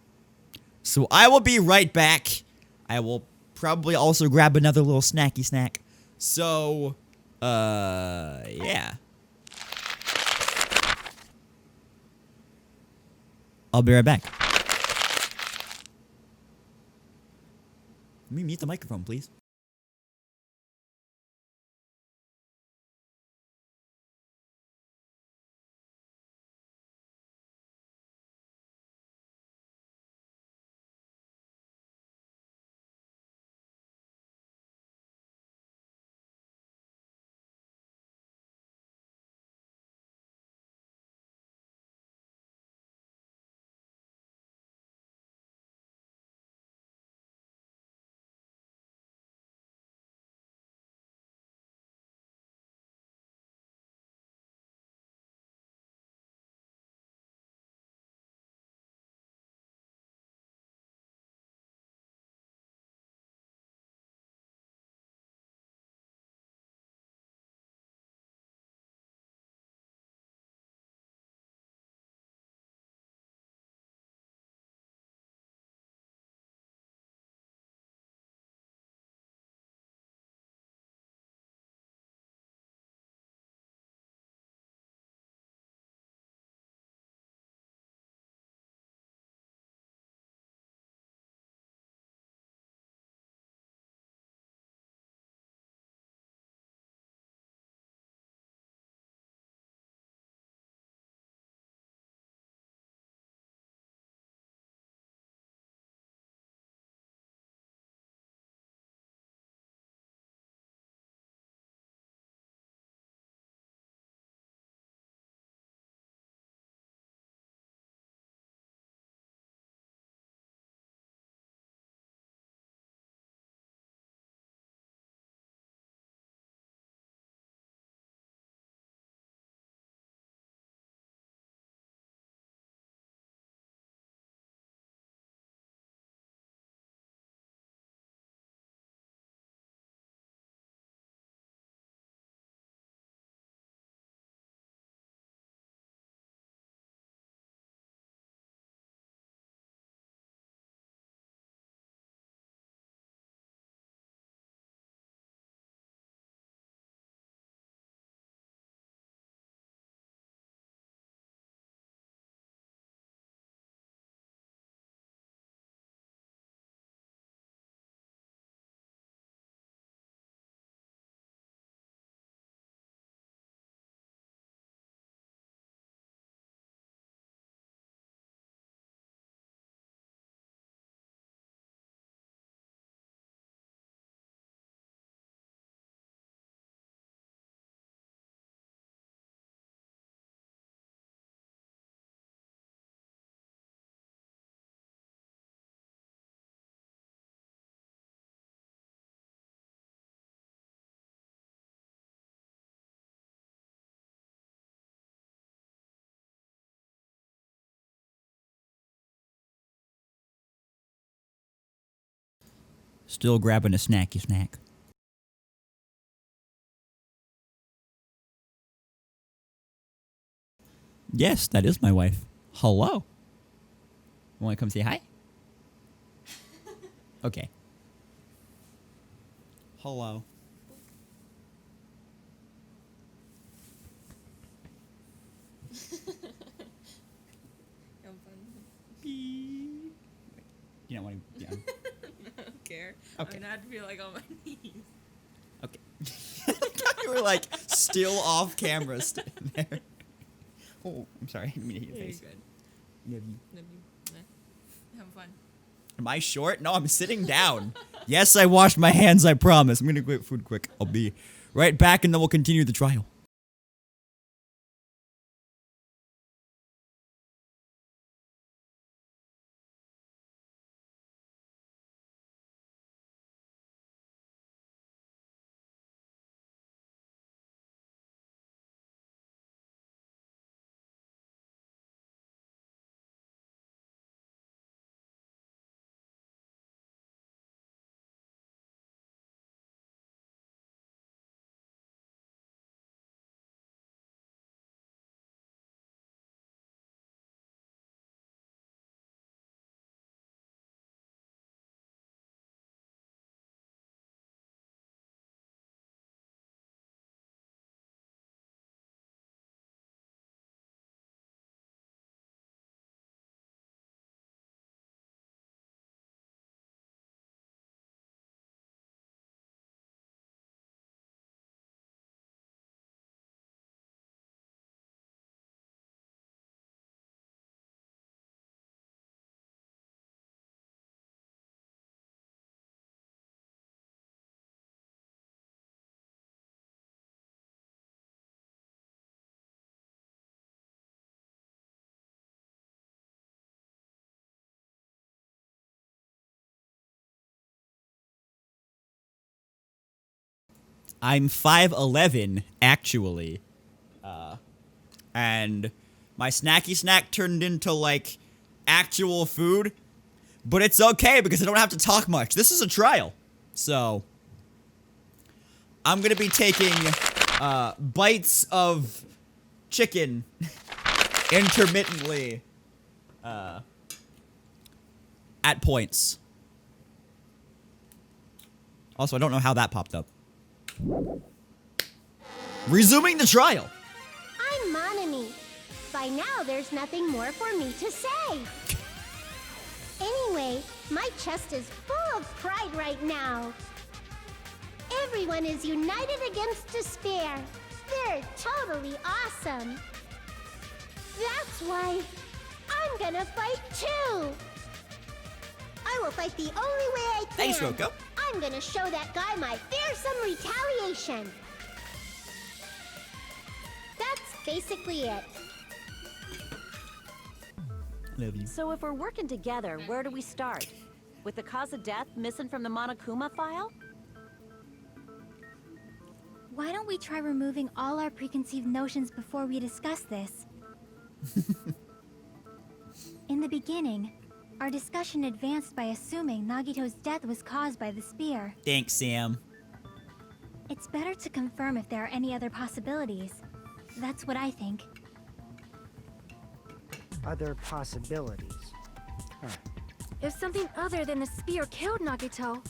So I will be right back. I will probably also grab another little snacky snack. So, yeah. I'll be right back. Let me mute the microphone, please. Still grabbing a snacky snack. Yes, that is my wife. Hello. Want to come say hi? Okay. Hello. You don't want to. Yeah. I don't care. Okay. I'm gonna have to be like on my knees. Okay. You were like still off camera there. Oh, I'm sorry. I didn't mean to hit your face. You're good. Love you. Love you. Have fun. Am I short? No, I'm sitting down. Yes, I washed my hands, I promise. I'm gonna get food quick. I'll be right back and then we'll continue the trial. I'm 5'11", actually. And my snacky snack turned into, like, actual food. But it's okay because I don't have to talk much. This is a trial. So, I'm gonna be taking bites of chicken intermittently at points. Also, I don't know how that popped up. Resuming the trial. I'm Monami. By now, there's nothing more for me to say. Anyway, my chest is full of pride right now. Everyone is united against despair. They're totally awesome. That's why I'm gonna fight too. I will fight the only way I can. Thanks, Roko. I'm gonna show that guy my fearsome retaliation. That's basically it. Love you. So if we're working together, where do we start? With the cause of death missing from the Monokuma file? Why don't we try removing all our preconceived notions before we discuss this? In the beginning, our discussion advanced by assuming Nagito's death was caused by the spear. Thanks, Sam. It's better to confirm if there are any other possibilities. That's what I think. Other possibilities. Huh. If something other than the spear killed Nagito,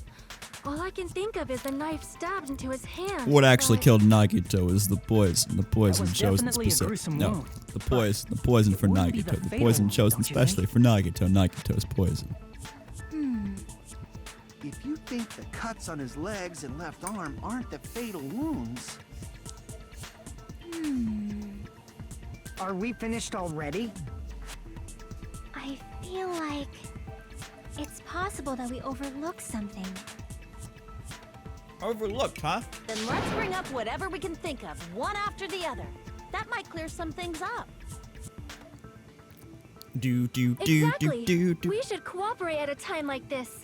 all I can think of is the knife stabbed into his hand. What actually but- killed Nagito is the poison. The poison was chosen definitely a specific. gruesome No, wound, the poison for wouldn't be the Nagito. The fatal poison one, chosen don't you especially for Nagito. Nagito's poison. If you think the cuts on his legs and left arm aren't the fatal wounds... Are we finished already? I feel like it's possible that we overlooked something. Overlooked, huh? Then let's bring up whatever we can think of, one after the other. That might clear some things up. Exactly. We should cooperate at a time like this.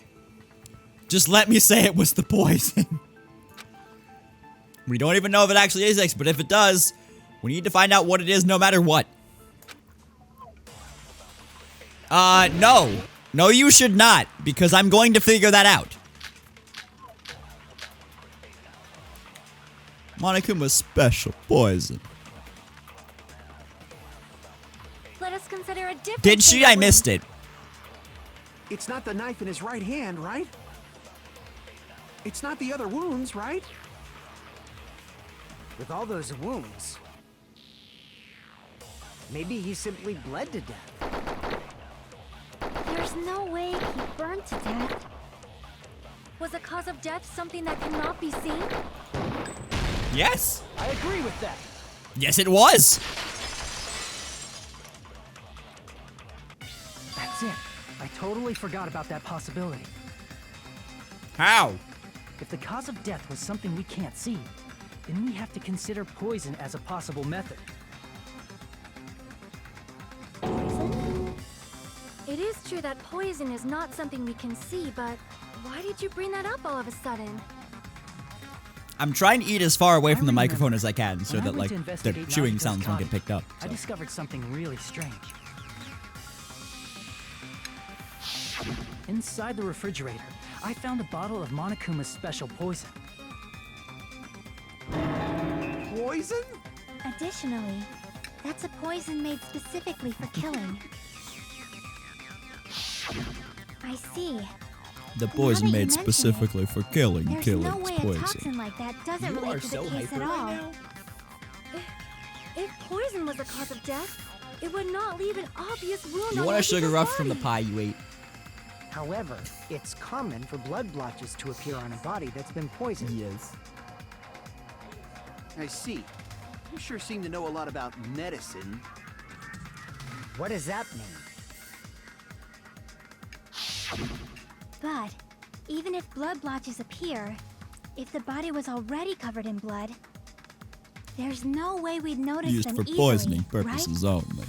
Just let me say it was the poison. We don't even know if it actually is X, but if it does, we need to find out what it is no matter what. No. No, you should not, because I'm going to figure that out. Monokuma's special poison. Let us consider a different. Did she? I missed it. It's not the knife in his right hand, right? It's not the other wounds, right? With all those wounds, maybe he simply bled to death. There's no way he burned to death. Was the cause of death something that cannot be seen? Yes. I agree with that. Yes, it was. That's it. I totally forgot about that possibility. How? If the cause of death was something we can't see, then we have to consider poison as a possible method. Poison? It is true that poison is not something we can see, but why did you bring that up all of a sudden? I'm trying to eat as far away from the remember microphone as I can so when I that, went like, to the investigate chewing Nagito's sounds won't get body, picked up. I so. discovered something really strange. Inside the refrigerator, I found a bottle of Monokuma's special poison. Poison? Additionally, that's a poison made specifically for killing. I see. The poison Now that you made mention specifically for killing There's killing's no way a poison. toxin like that doesn't You relate are to the so case hyper at all. right now. If poison was the cause of death, it would not leave an obvious wound. You on want a Nagito's sugar rush from the body. pie you ate? However, it's common for blood blotches to appear on a body that's been poisoned. Yes. I see. You sure seem to know a lot about medicine. What does that mean? But even if blood blotches appear, if the body was already covered in blood, there's no way we'd notice Used them for easily, poisoning right? purposes only.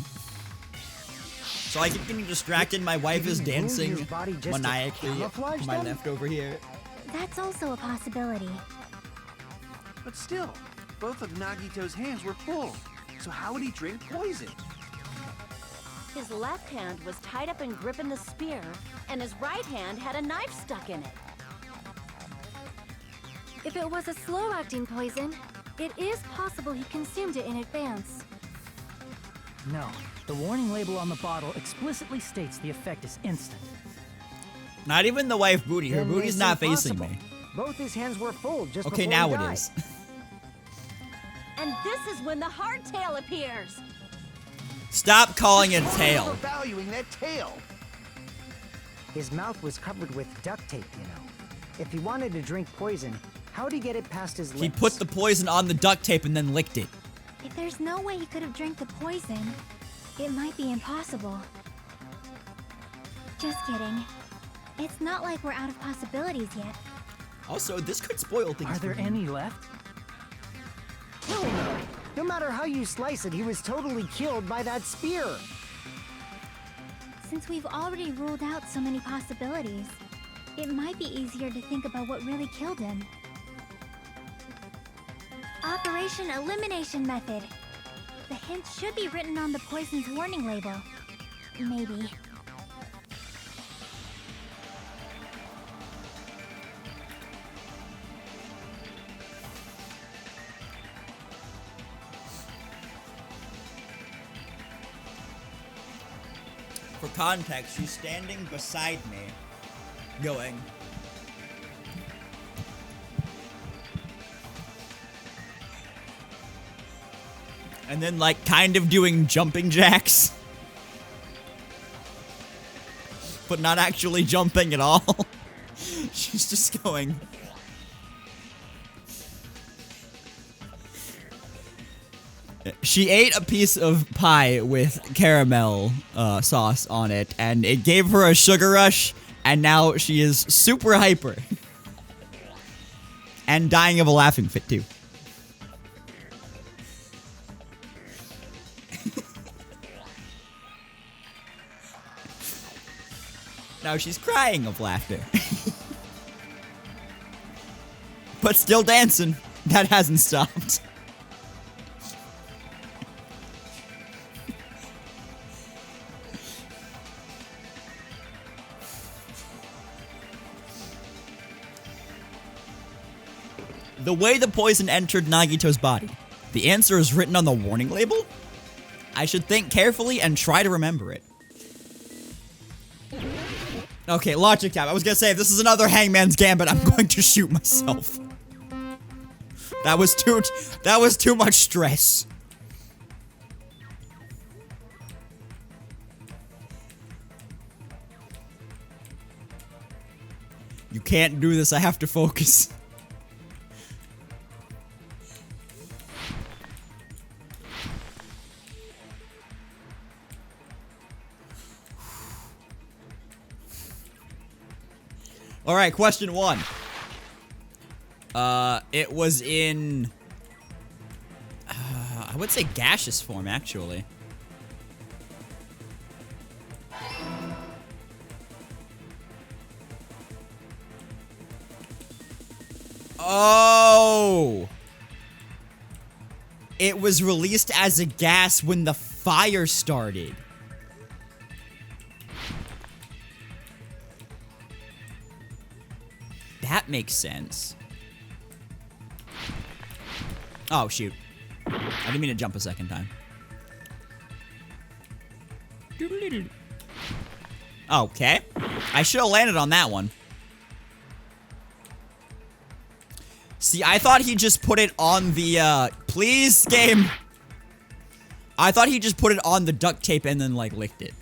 So I keep getting distracted. My wife is Didn't wound his dancing body just to maniacally camouflage to my them? left over here. That's also a possibility. But still, both of Nagito's hands were full. So how would he drink poison? His left hand was tied up and gripping the spear, and his right hand had a knife stuck in it. If it was a slow-acting poison, it is possible he consumed it in advance. No, the warning label on the bottle explicitly states the effect is instant. Not even the wife booty. Her Then booty's it's not facing impossible. me. Both his hands were full just Okay, before now he it died. is. And this is when the hardtail appears. Stop calling it a tail. Overvaluing that tail. His mouth was covered with duct tape, you know. If he wanted to drink poison, how'd he get it past his lips? He put the poison on the duct tape and then licked it. If there's no way he could have drank the poison, it might be impossible. Just kidding. It's not like we're out of possibilities yet. Also, this could spoil things. Are there for him. any left? Hell no. No matter how you slice it, he was totally killed by that spear. Since we've already ruled out so many possibilities, it might be easier to think about what really killed him. Operation Elimination Method. The hint should be written on the poison's warning label. Maybe. For context, she's standing beside me, going. And then, like, kind of doing jumping jacks. But not actually jumping at all. She's just going. She ate a piece of pie with caramel sauce on it, and it gave her a sugar rush, and now she is super hyper. And dying of a laughing fit, too. Now she's crying of laughter. But still dancing. That hasn't stopped. The way the poison entered Nagito's body. The answer is written on the warning label? I should think carefully and try to remember it. Okay, logic tab. I was gonna say, if this is another Hangman's Gambit, I'm going to shoot myself. That was too much stress. You can't do this, I have to focus. Alright, question 1. It was in... I would say gaseous form, actually. Oh! It was released as a gas when the fire started. That makes sense. Oh, shoot. I didn't mean to jump a second time. Okay. I should have landed on that one. See, I thought he just put it on the, please, game. I thought he just put it on the duct tape and then, like, licked it.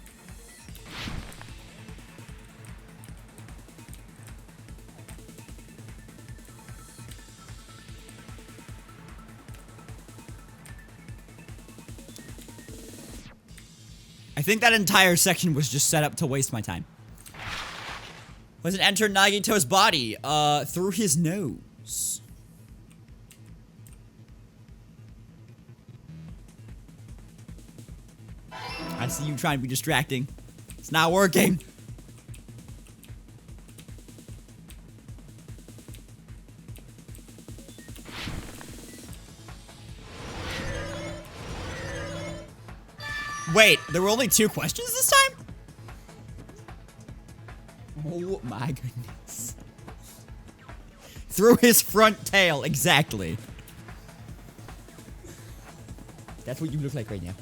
I think that entire section was just set up to waste my time. Was it enter Nagito's body? Through his nose. I see you trying to be distracting. It's not working. Wait, there were only 2 questions this time? Oh my goodness. Through his front tail, exactly. That's what you look like right now.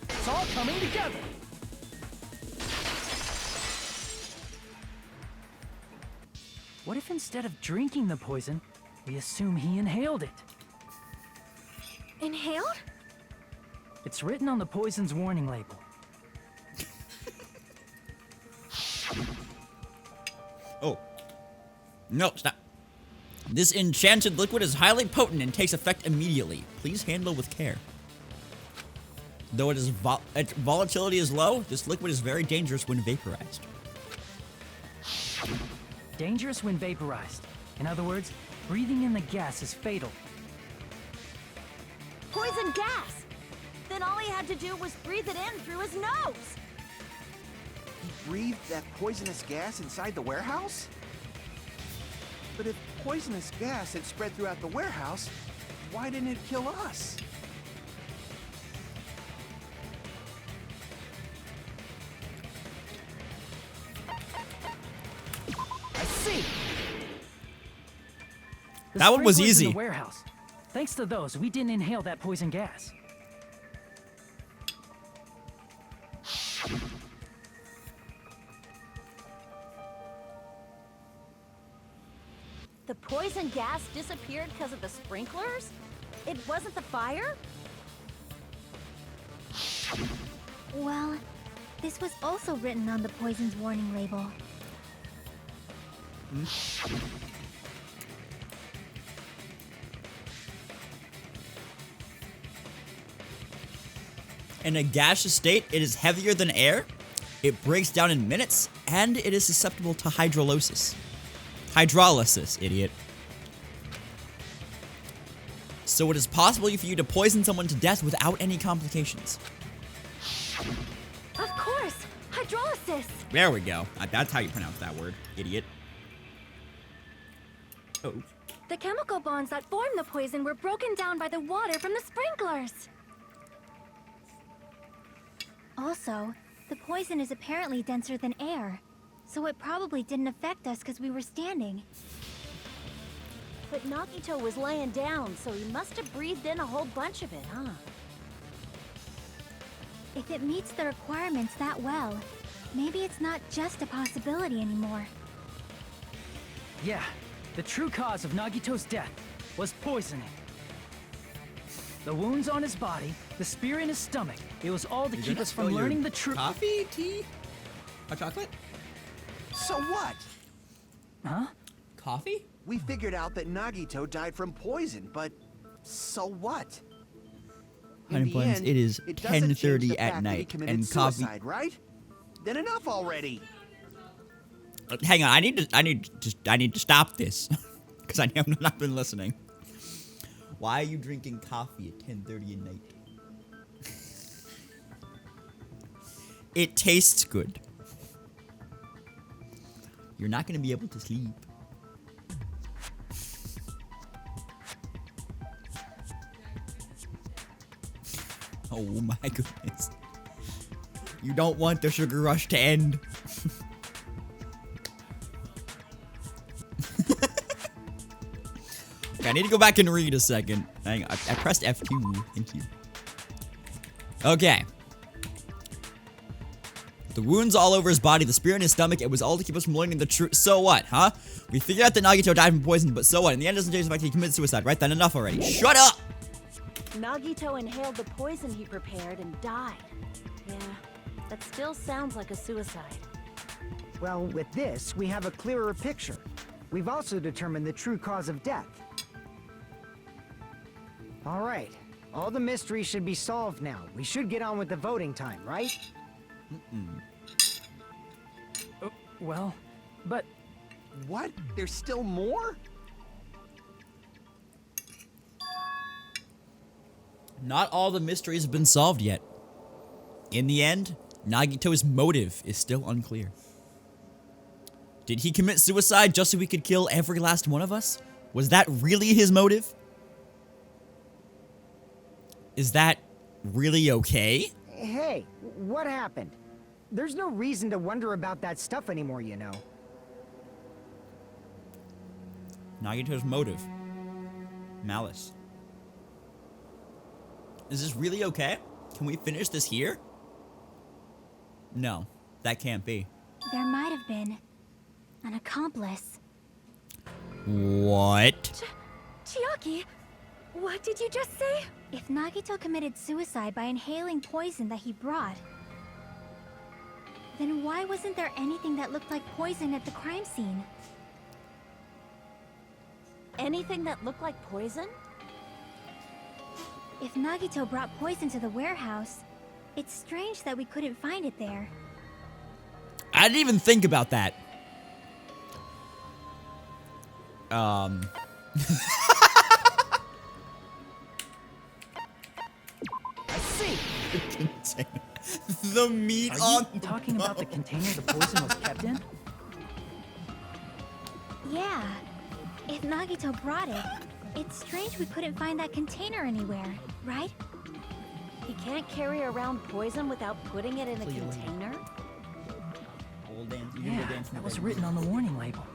It's all coming together. What if instead of drinking the poison, we assume he inhaled it? Inhaled? It's written on the poison's warning label. Oh. No, stop. This enchanted liquid is highly potent and takes effect immediately. Please handle with care. Though its volatility is low, this liquid is very dangerous when vaporized. Dangerous when vaporized. In other words, breathing in the gas is fatal. Poison gas! Then all he had to do was breathe it in through his nose! He breathed that poisonous gas inside the warehouse? But if poisonous gas had spread throughout the warehouse, why didn't it kill us? I see! The That one was sprinklers in easy. the warehouse. Thanks to those, we didn't inhale that poison gas. The poison gas disappeared because of the sprinklers? It wasn't the fire? Well, this was also written on the poison's warning label. In a gaseous state, it is heavier than air, it breaks down in minutes, and it is susceptible to hydrolysis. Hydrolysis, idiot. So it is possible for you to poison someone to death without any complications. Of course! Hydrolysis! There we go. That's how you pronounce that word, idiot. Oh. The chemical bonds that formed the poison were broken down by the water from the sprinklers. Also, the poison is apparently denser than air, so it probably didn't affect us because we were standing. But Nagito was laying down, so he must have breathed in a whole bunch of it, huh? If it meets the requirements that well, maybe it's not just a possibility anymore. Yeah, the true cause of Nagito's death was poisoning. The wounds on his body, the spear in his stomach, it was all to keep us from learning the truth. Coffee? Tea? Hot chocolate? So what? Huh? Coffee? We figured out that Nagito died from poison, but so what? In Honey the buns, end, it is it doesn't change 10:30 the at fact that he night, committed and coffee. suicide, right? Then enough already. Hang on, I need to stop this because I have not been listening. Why are you drinking coffee at 10:30 at night? It tastes good. You're not going to be able to sleep. Oh my goodness. You don't want the sugar rush to end. Okay, I need to go back and read a second. Hang on, I pressed F2. Thank you. Okay. The wounds all over his body, the spear in his stomach, it was all to keep us from learning the truth. So what, huh? We figured out that Nagito died from poison, but so what? In the end, it doesn't change the fact that he committed suicide, right? Then enough already. Shut up! Nagito inhaled the poison he prepared and died. Yeah, that still sounds like a suicide. Well, with this, we have a clearer picture. We've also determined the true cause of death. All right. All the mysteries should be solved now. We should get on with the voting time, right? Well, but... What? There's still more? Not all the mysteries have been solved yet. In the end, Nagito's motive is still unclear. Did he commit suicide just so he could kill every last one of us? Was that really his motive? Is that really okay? Hey, what happened? There's no reason to wonder about that stuff anymore, you know. Nagito's motive. Malice. Is this really okay? Can we finish this here? No, that can't be. There might have been an accomplice. What? Chiaki, what did you just say? If Nagito committed suicide by inhaling poison that he brought, then why wasn't there anything that looked like poison at the crime scene? Anything that looked like poison? If Nagito brought poison to the warehouse, it's strange that we couldn't find it there. I didn't even think about that. I see. The meat Are on you talking about the container the poison was kept in? Yeah. If Nagito brought it, it's strange we couldn't find that container anywhere, right? He can't carry around poison without putting it in a container? Yeah, that was written on the warning label.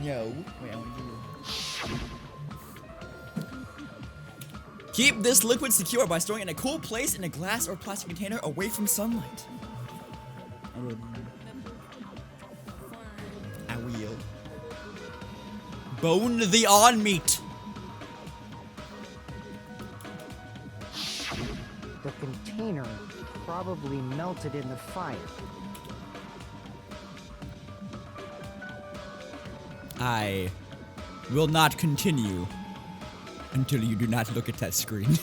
No. Wait, I want to do it. Keep this liquid secure by storing it in a cool place in a glass or plastic container away from sunlight. I will. Bone the on meat. The container probably melted in the fire. I will not continue until you do not look at that screen.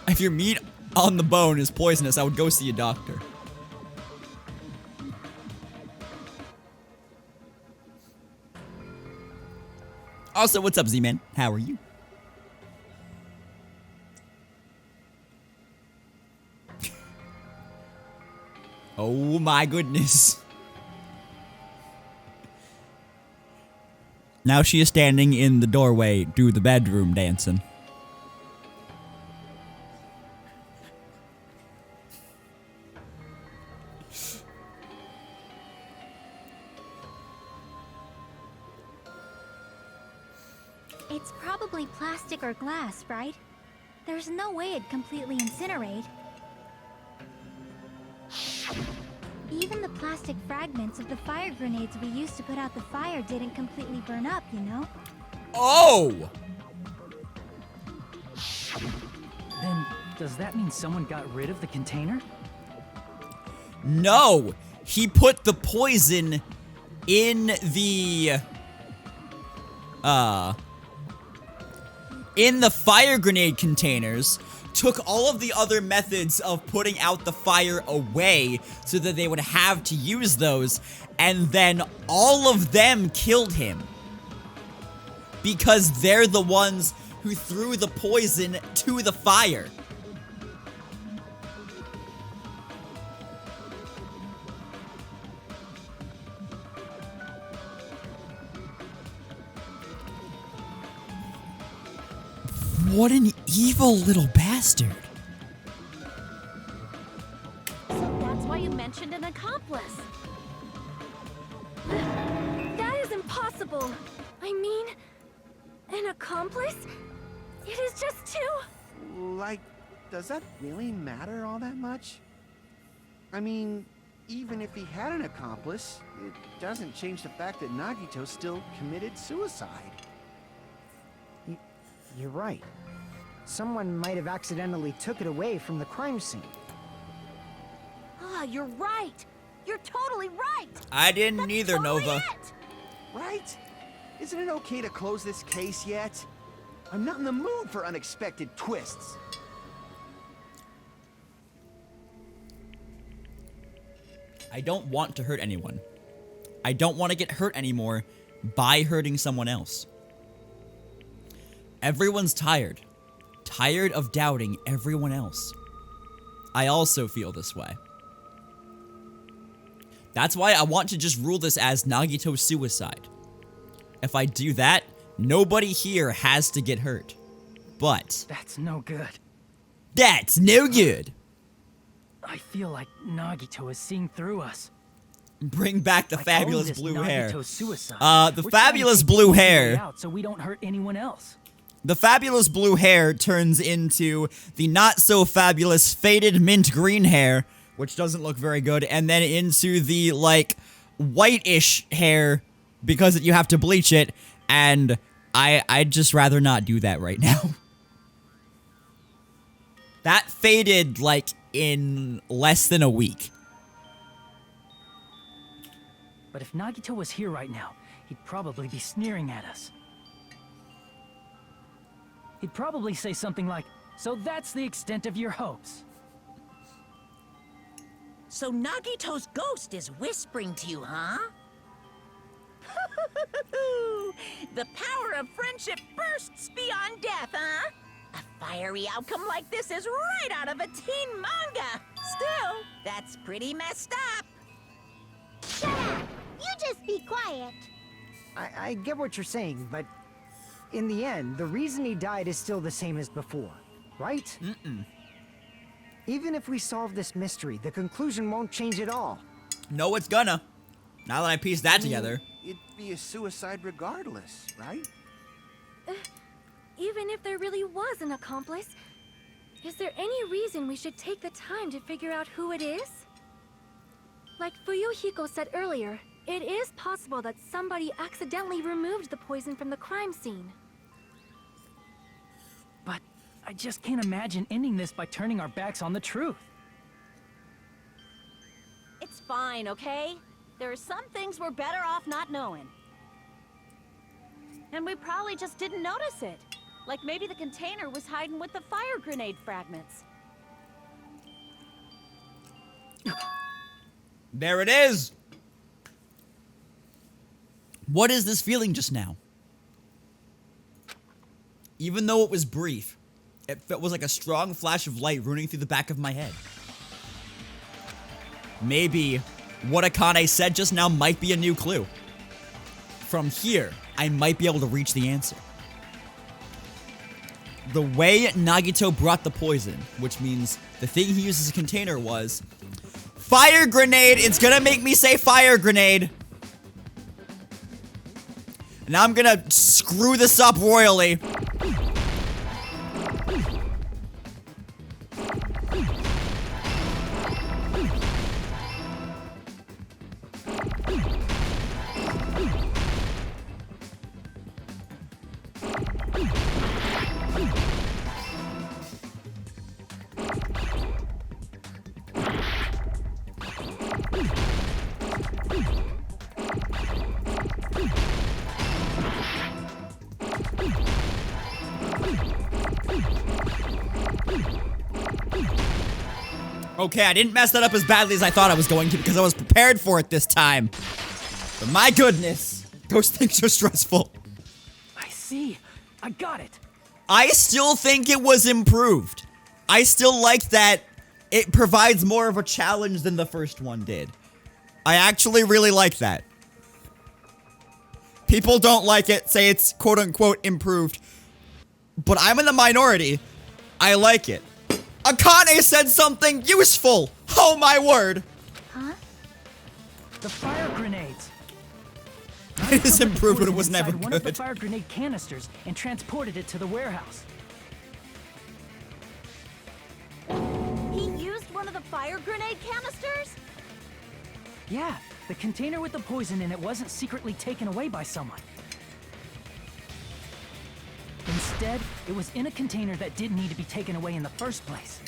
If your meat on the bone is poisonous, I would go see a doctor. Also, what's up, Z-Man? How are you? Oh my goodness. Now she is standing in the doorway to the bedroom dancing. It's probably plastic or glass, right? There's no way it'd completely incinerate. Even the plastic fragments of the fire grenades we used to put out the fire didn't completely burn up, you know? Oh! Then, does that mean someone got rid of the container? No! He put the poison in the fire grenade containers, took all of the other methods of putting out the fire away so that they would have to use those, and then all of them killed him. Because they're the ones who threw the poison to the fire. What an evil little bastard. So that's why you mentioned an accomplice. That is impossible. I mean, an accomplice? It is just too... Like, does that really matter all that much? I mean, even if he had an accomplice, it doesn't change the fact that Nagito still committed suicide. You're right. Someone might have accidentally took it away from the crime scene. Ah, you're right. You're totally right. I didn't That's either, totally Nova. it. Right? Isn't it okay to close this case yet? I'm not in the mood for unexpected twists. I don't want to hurt anyone. I don't want to get hurt anymore by hurting someone else. Everyone's tired. Tired of doubting everyone else. I also feel this way. That's why I want to just rule this as Nagito's suicide. If I do that, Nobody here has to get hurt. But That's no good. that's no good. I feel like Nagito is seeing through us. Bring back the Like, fabulous this blue hair. Nagito suicide. The We're trying to fabulous take blue the easy way hair. out so we don't hurt anyone else. The fabulous blue hair turns into the not so fabulous faded mint green hair, which doesn't look very good, and then into the, like, whitish hair because you have to bleach it, and I'd just rather not do that right now. That faded, like, in less than a week. But if Nagito was here right now, he'd probably be sneering at us. He'd probably say something like, "So that's the extent of your hopes." So Nagito's ghost is whispering to you, huh? The power of friendship bursts beyond death, huh? A fiery outcome like this is right out of a teen manga. Still, that's pretty messed up. Shut up! You just be quiet. I get what you're saying, but in the end, the reason he died is still the same as before, right? Even if we solve this mystery, the conclusion won't change at all. No, it's gonna. Now that I pieced that together. It'd be a suicide regardless, right? Even if there really was an accomplice, is there any reason we should take the time to figure out who it is? Like Fuyuhiko said earlier, it is possible that somebody accidentally removed the poison from the crime scene. But I just can't imagine ending this by turning our backs on the truth. It's fine, okay? There are some things we're better off not knowing. And we probably just didn't notice it. Like maybe the container was hiding with the fire grenade fragments. There it is! What is this feeling just now? Even though it was brief, it was like a strong flash of light running through the back of my head. Maybe what Akane said just now might be a new clue. From here, I might be able to reach the answer. The way Nagito brought the poison, which means the thing he used as a container was fire grenade! It's gonna make me say fire grenade! And I'm gonna screw this up royally. Okay, I didn't mess that up as badly as I thought I was going to because I was prepared for it this time. But my goodness, those things are stressful. I see. I got it. I still think it was improved. I still like that it provides more of a challenge than the first one did. I actually really like that. People don't like it, say it's quote-unquote improved. But I'm in the minority. I like it. Akane said something useful! Oh my word! Huh? The fire grenades. It is improved, but it was never One of the good. fire grenade canisters and transported it to the warehouse. He used one of the fire grenade canisters? Yeah, the container with the poison in it wasn't secretly taken away by someone. Instead, it was in a container that didn't need to be taken away in the first place.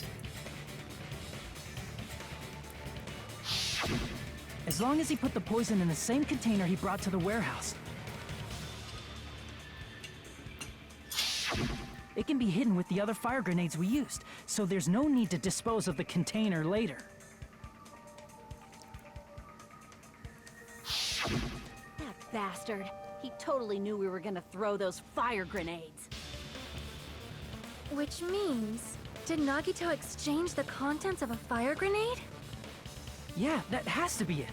As long as he put the poison in the same container he brought to the warehouse. It can be hidden with the other fire grenades we used, so there's no need to dispose of the container later. That bastard. He totally knew we were gonna throw those fire grenades. Which means, did Nagito exchange the contents of a fire grenade? Yeah, that has to be it.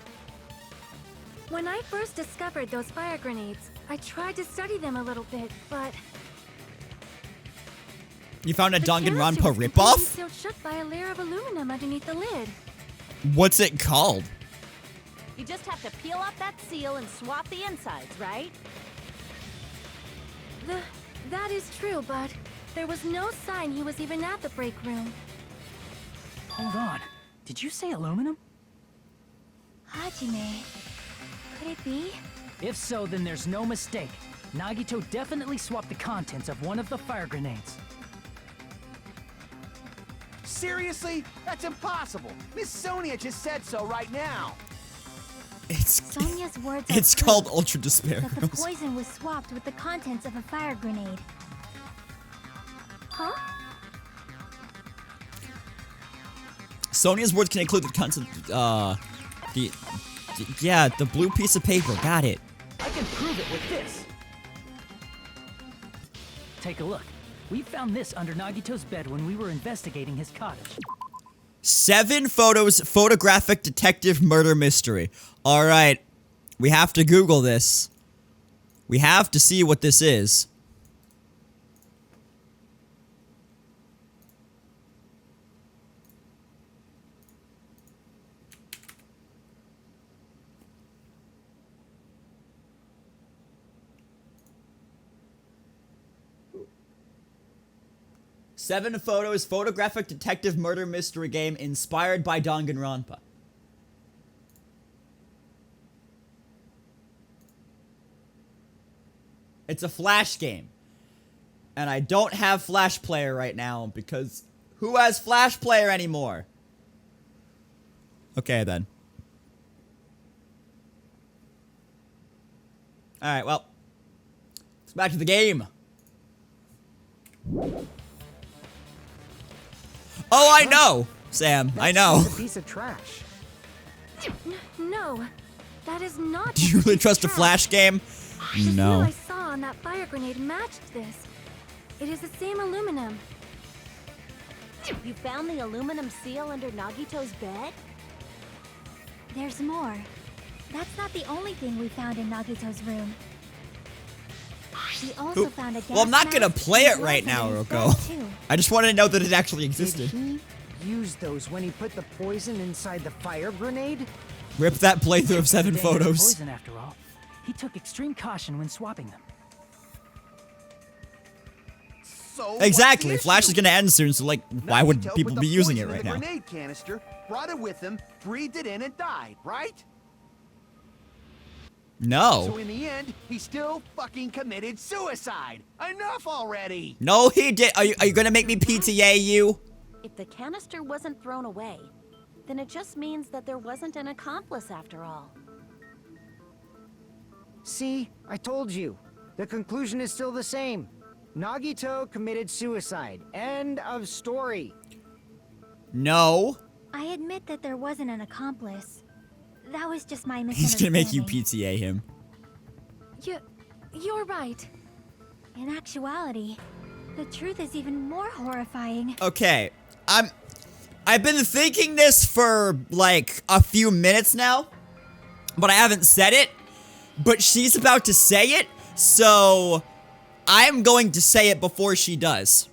When I first discovered those fire grenades, I tried to study them a little bit, but You found a the canister Danganronpa was completely ripoff? sealed shut by a layer of aluminum underneath the lid. What's it called? You just have to peel off that seal and swap the insides, right? That is true, but there was no sign he was even at the break room. Hold on. Did you say aluminum? Hajime, could it be? If so, then there's no mistake. Nagito definitely swapped the contents of one of the fire grenades. Seriously? That's impossible. Miss Sonia just said so right now. Sonia's words are It's true, called Ultra Despair. that the poison was swapped with the contents of a fire grenade. Huh? Sonia's words can include the content, the blue piece of paper. Got it. I can prove it with this. Take a look. We found this under Nagito's bed when we were investigating his cottage. 7 photos, photographic detective murder mystery. All right, we have to Google this. We have to see what this is. Seven photos, photographic detective murder mystery game inspired by Danganronpa. It's a Flash game. And I don't have Flash Player right now because who has Flash Player anymore? Okay then. Alright, well. Let's back to the game. Oh, I know, Sam. I know. It's a piece of trash. No, that is not. Do you really trust a Flash game? The seal No. I saw on that fire grenade matched this. It is the same aluminum. You found the aluminum seal under Nagito's bed? There's more. That's not the only thing we found in Nagito's room. We also found a gas Well, I'm not gonna mask play it and right blood now, on his Roko. bed, too. I just wanted to know that it actually existed. Did he use those when he put the poison inside the fire grenade? Rip that playthrough of 7 Dangerous photos. poison, after all. He took extreme caution when swapping them. So Exactly. what's the Flash issue? is gonna end soon, so like, why would Nagito people put be the using it poison right in now? the grenade canister, brought it with him, breathed it in, and died, right? So No. in the end, he still fucking committed suicide. Enough already. No, he did. Are you gonna make me PTA you? If the canister wasn't thrown away, then it just means that there wasn't an accomplice after all. See, I told you. The conclusion is still the same. Nagito committed suicide. End of story. No. I admit that there wasn't an accomplice. That was just my He's gonna make you misunderstanding. PTA him. You're right. In actuality, the truth is even more horrifying. Okay. I've been thinking this for like a few minutes now, but I haven't said it. But she's about to say it, so I'm going to say it before she does.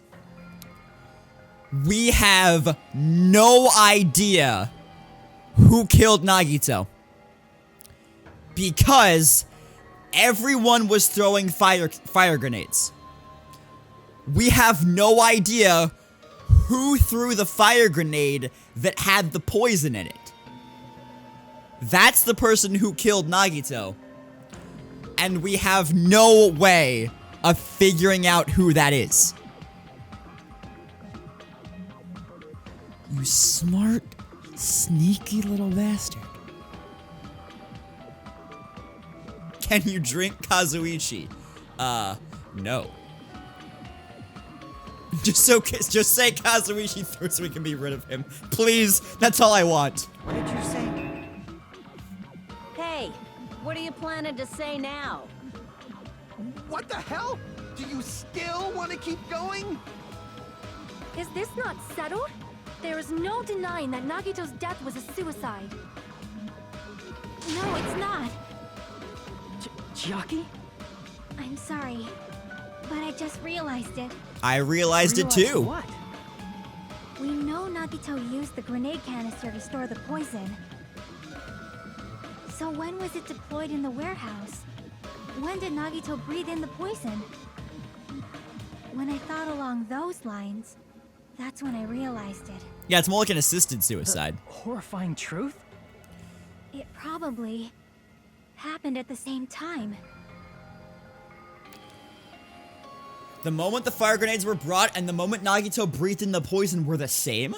We have no idea who killed Nagito. Because everyone was throwing fire grenades. We have no idea who threw the fire grenade that had the poison in it. That's the person who killed Nagito. And we have no way of figuring out who that is. You smart, sneaky little bastard. Can you drink Kazuichi? No. Just say Kazuichi through so we can be rid of him. Please, that's all I want. What did you say? Hey, what are you planning to say now? What the hell? Do you still want to keep going? Is this not settled? There is no denying that Nagito's death was a suicide. No, it's not. Chiaki? I'm sorry, but I just realized it. I realized it too. What? We know Nagito used the grenade canister to store the poison. So when was it deployed in the warehouse? When did Nagito breathe in the poison? When I thought along those lines, that's when I realized it. Yeah, it's more like an assisted suicide. Horrifying truth? It probably happened at the same time. The moment the fire grenades were brought and the moment Nagito breathed in the poison were the same?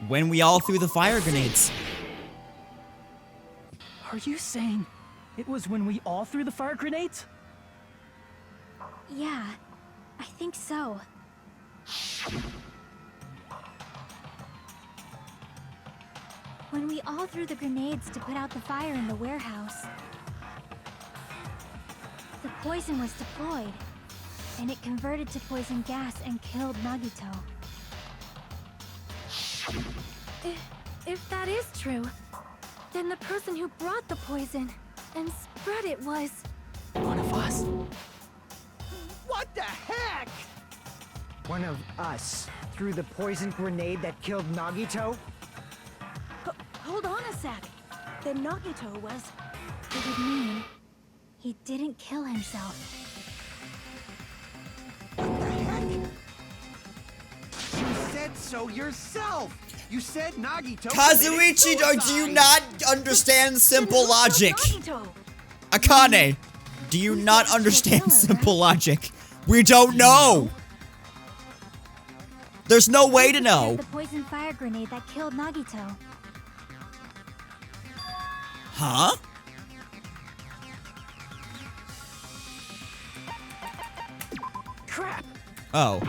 When we all threw the fire grenades. Are you saying it was when we all threw the fire grenades? Yeah, I think so. When we all threw the grenades to put out the fire in the warehouse, the poison was deployed, and it converted to poison gas and killed Nagito. If that is true, then the person who brought the poison and spread it was... one of us. What the heck? One of us threw the poison grenade that killed Nagito? Hold on a sec. Then Nagito was... It would mean he didn't kill himself. What the heck? You said so yourself! You said Nagito... Kazuichi, do you not understand simple logic? Nagito. Akane, do you not understand simple logic? We don't know! There's no way to know. The poison fire grenade that killed Nagito. Huh? Crap! Oh.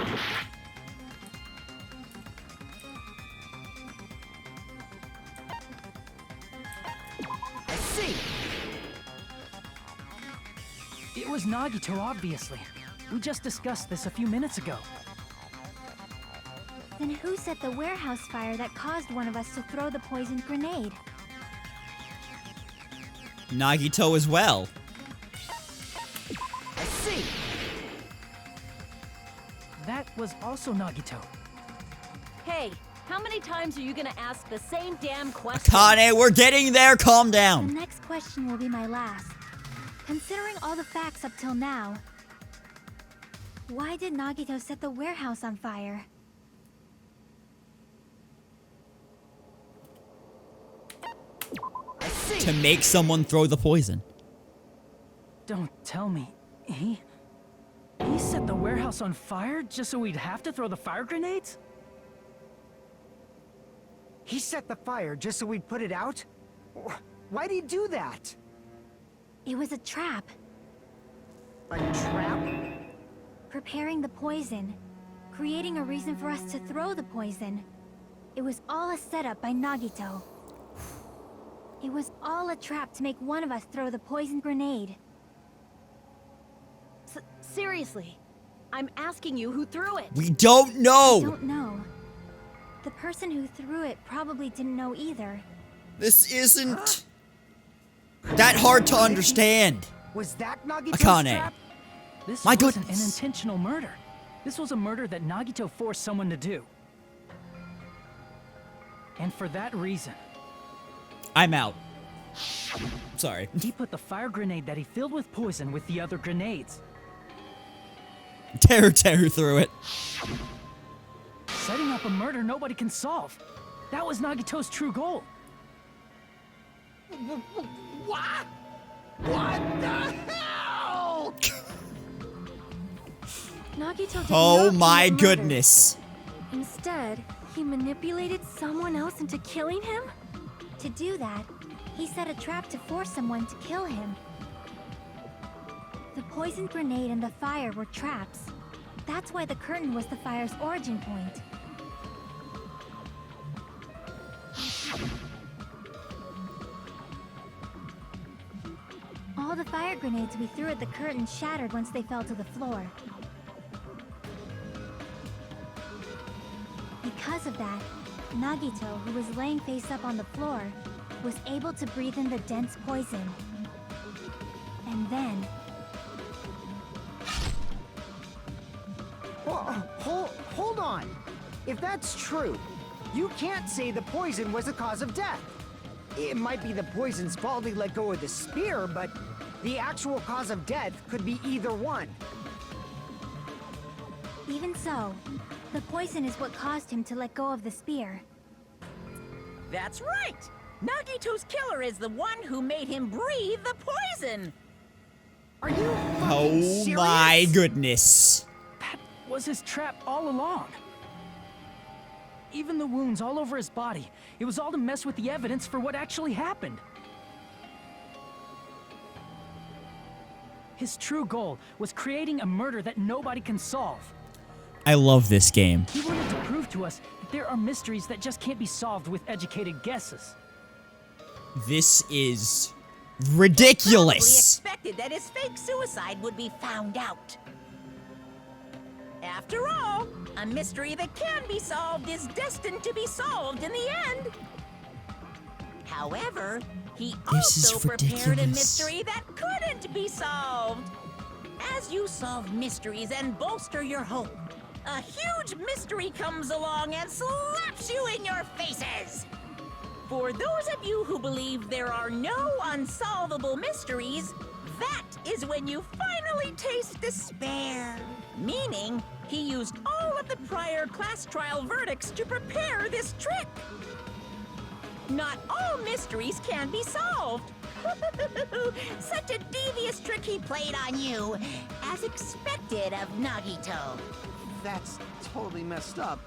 I see! It was Nagito, obviously. We just discussed this a few minutes ago. Then who set the warehouse fire that caused one of us to throw the poisoned grenade? Nagito as well. I see! That was also Nagito. Hey, how many times are you gonna ask the same damn question? Akane, we're getting there. Calm The down. next question will be my last. Considering all the facts up till now, why did Nagito set the warehouse on fire? I see! To make someone throw the poison. Don't tell me. He set the warehouse on fire just so we'd have to throw the fire grenades? He set the fire just so we'd put it out? Why'd he do that? It was a trap. A trap? Preparing the poison, creating a reason for us to throw the poison. It was all a setup by Nagito. It was all a trap to make one of us throw the poison grenade. Seriously, I'm asking you who threw it. We don't I know. don't know. The person who threw it probably didn't know either. This isn't that hard to understand. Was that Nagito's Akane. trap? This My wasn't goodness. an intentional murder. This was a murder that Nagito forced someone to do. And for that reason, I'm out. Sorry. he put the fire grenade that he filled with poison with the other grenades. Tear through it. Setting up a murder nobody can solve. That was Nagito's true goal. What? What the hell? Nagito did Oh not my commit murder. goodness. Instead, he manipulated someone else into killing him? To do that, he set a trap to force someone to kill him. The poison grenade and the fire were traps. That's why the curtain was the fire's origin point. All the fire grenades we threw at the curtain shattered once they fell to the floor. Because of that, Nagito, who was laying face up on the floor, was able to breathe in the dense poison. And then... Hold on. If that's true, you can't say the poison was the cause of death. It might be the poison's fault he let go of the spear, but the actual cause of death could be either one. Even so, the poison is what caused him to let go of the spear. That's right! Nagito's killer is the one who made him breathe the poison! Are you Oh serious? my goodness. That was his trap all along. Even the wounds all over his body, it was all to mess with the evidence for what actually happened. His true goal was creating a murder that nobody can solve. I love this game. He wanted to prove to us that there are mysteries that just can't be solved with educated guesses. This is Probably ridiculous. expected that his fake suicide would be found out. After all, a mystery that can be solved is destined to be solved in the end. However, he This is also prepared a ridiculous. mystery that couldn't be solved. As you solve mysteries and bolster your hope, a huge mystery comes along and slaps you in your faces. For those of you who believe there are no unsolvable mysteries, that is when you finally taste despair. Meaning, he used all of the prior class trial verdicts to prepare this trick. Not all mysteries can be solved. Such a devious trick he played on you, as expected of Nagito. That's totally messed up.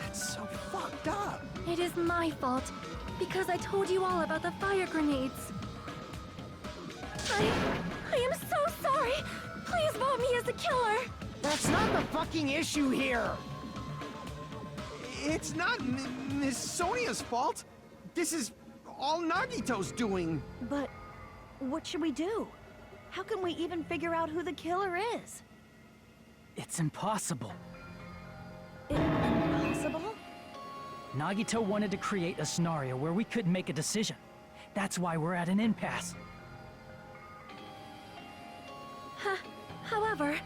That's so fucked up. It is my fault, because I told you all about the fire grenades. I am so sorry. Please vote me as the killer. That's not the fucking issue here. It's not Miss Sonia's fault. This is all Nagito's doing. But what should we do? How can we even figure out who the killer is? It's impossible. Impossible? Nagito wanted to create a scenario where we couldn't make a decision. That's why we're at an impasse. However,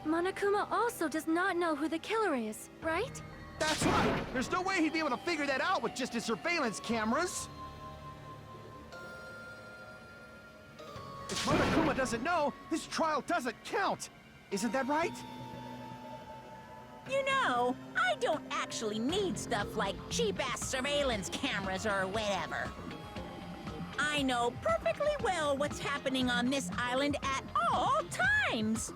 Monokuma also does not know who the killer is, right? That's right. There's no way he'd be able to figure that out with just his surveillance cameras. If Monokuma doesn't know, this trial doesn't count. Isn't that right? You know, I don't actually need stuff like cheap-ass surveillance cameras or whatever. I know perfectly well what's happening on this island at all times.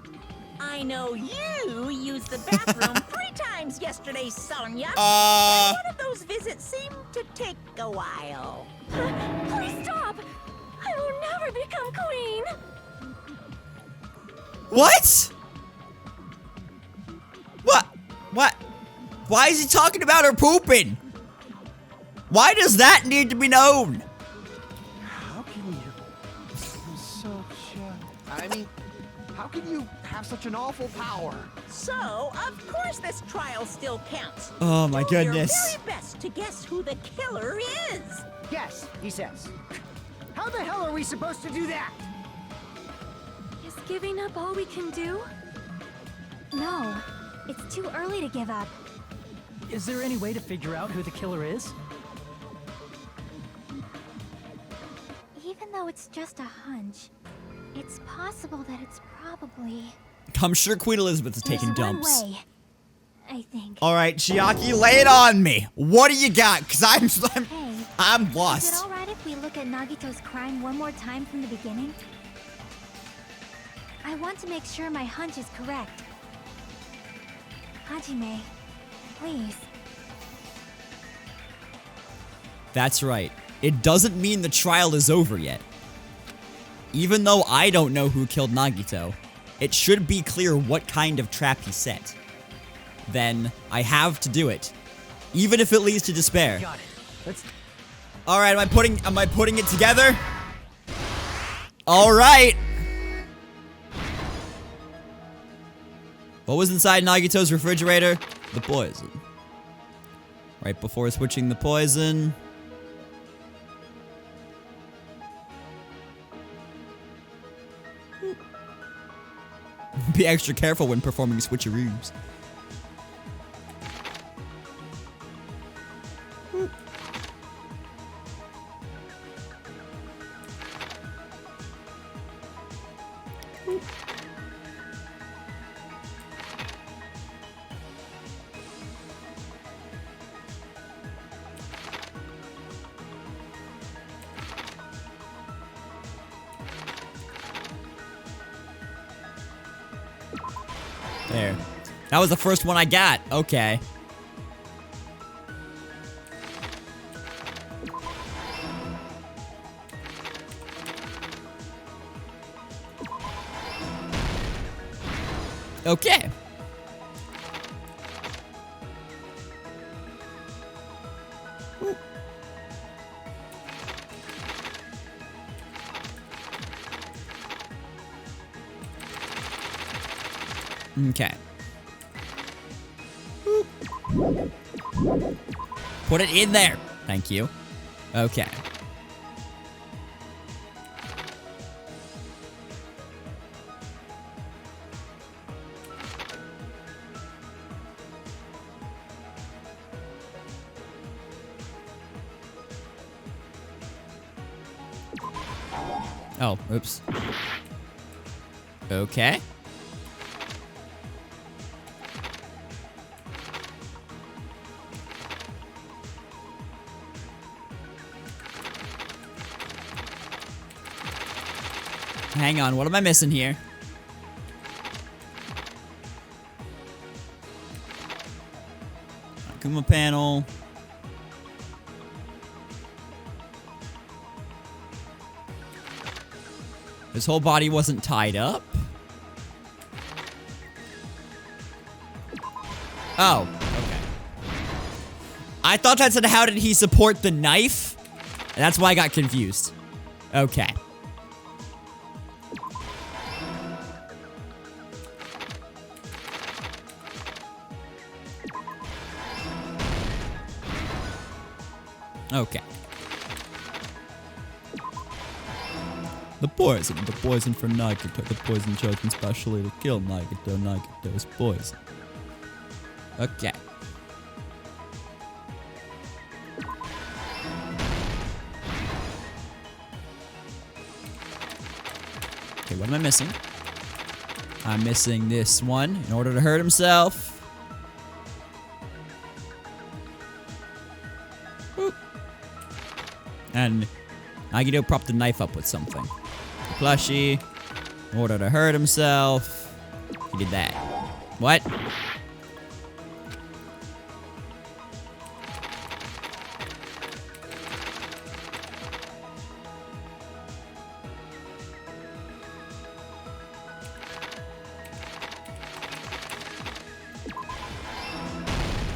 I know you used the bathroom 3 times yesterday, Sonia. And one of those visits seemed to take a while. Please stop! I will never become queen! What? What? Why is he talking about her pooping? Why does that need to be known? How can you? I'm so I mean, how can you have such an awful power? So, of course this trial still counts. Oh my Do your goodness. very best to guess who the killer is. Yes, he says. How the hell are we supposed to do that? Is giving up all we can do? No, it's too early to give up. Is there any way to figure out who the killer is? Even though it's just a hunch, it's possible that it's probably... I'm sure Queen Elizabeth is taking There's one dumps. way, I think. All right, Chiaki, lay it on me. What do you got? Cause I'm Is it lost. alright if we look at Nagito's crime one more time from the beginning? I want to make sure my hunch is correct. Hajime, please. That's right. It doesn't mean the trial is over yet. Even though I don't know who killed Nagito, it should be clear what kind of trap he set. Then I have to do it, even if it leads to despair. Got it. Let's... All right, am I putting it together? All right. What was inside Nagito's refrigerator? The poison. Right before switching the poison. Be extra careful when performing switcheroos. There. That was the first one I got. Okay. Okay. Okay. Put it in there. Thank you. Okay. Oh, oops. Okay. Hang on, what am I missing here? Akuma panel. His whole body wasn't tied up. Oh, okay. I thought that said how did he support the knife? And that's why I got confused. Okay. Okay. The poison for Nagito, the poison chosen specially to kill Nagito. Nagito's poison. Okay. Okay, what am I missing? I'm missing this one in order to hurt himself. Boop. And Nagito propped the knife up with something. Plushie, in order to hurt himself. He did that. What?